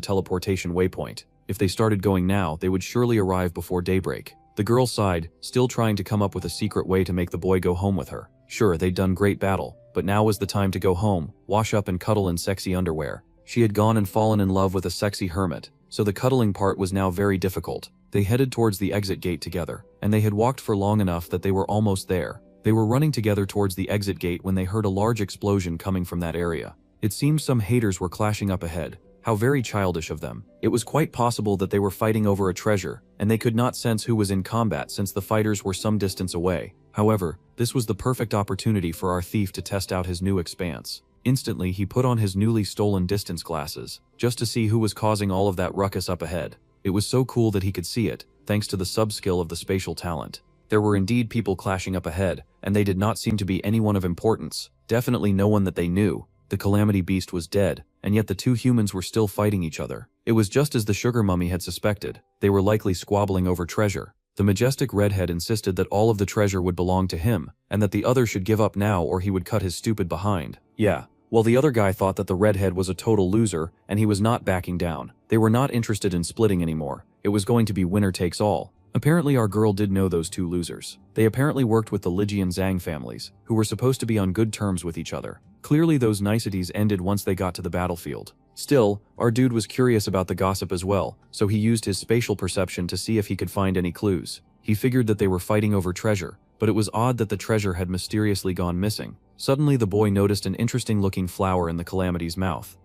teleportation waypoint. If they started going now, they would surely arrive before daybreak. The girl sighed, still trying to come up with a secret way to make the boy go home with her. Sure, they'd done great battle, but now was the time to go home, wash up and cuddle in sexy underwear. She had gone and fallen in love with a sexy hermit, so the cuddling part was now very difficult. They headed towards the exit gate together, and they had walked for long enough that they were almost there. They were running together towards the exit gate when they heard a large explosion coming from that area. It seemed some haters were clashing up ahead. How very childish of them. It was quite possible that they were fighting over a treasure, and they could not sense who was in combat since the fighters were some distance away. However, this was the perfect opportunity for our thief to test out his new expanse. Instantly, he put on his newly stolen distance glasses, just to see who was causing all of that ruckus up ahead. It was so cool that he could see it, thanks to the sub-skill of the spatial talent. There were indeed people clashing up ahead, and they did not seem to be anyone of importance. Definitely no one that they knew. The calamity beast was dead, and yet the two humans were still fighting each other. It was just as the sugar mummy had suspected. They were likely squabbling over treasure. The majestic redhead insisted that all of the treasure would belong to him, and that the other should give up now or he would cut his stupid behind. Yeah. Well, the other guy thought that the redhead was a total loser, and he was not backing down. They were not interested in splitting anymore. It was going to be winner takes all. Apparently our girl did know those two losers. They apparently worked with the Lijian Zhang families, who were supposed to be on good terms with each other. Clearly those niceties ended once they got to the battlefield. Still, our dude was curious about the gossip as well, so he used his spatial perception to see if he could find any clues. He figured that they were fighting over treasure, but it was odd that the treasure had mysteriously gone missing. Suddenly the boy noticed an interesting-looking flower in the Calamity's mouth.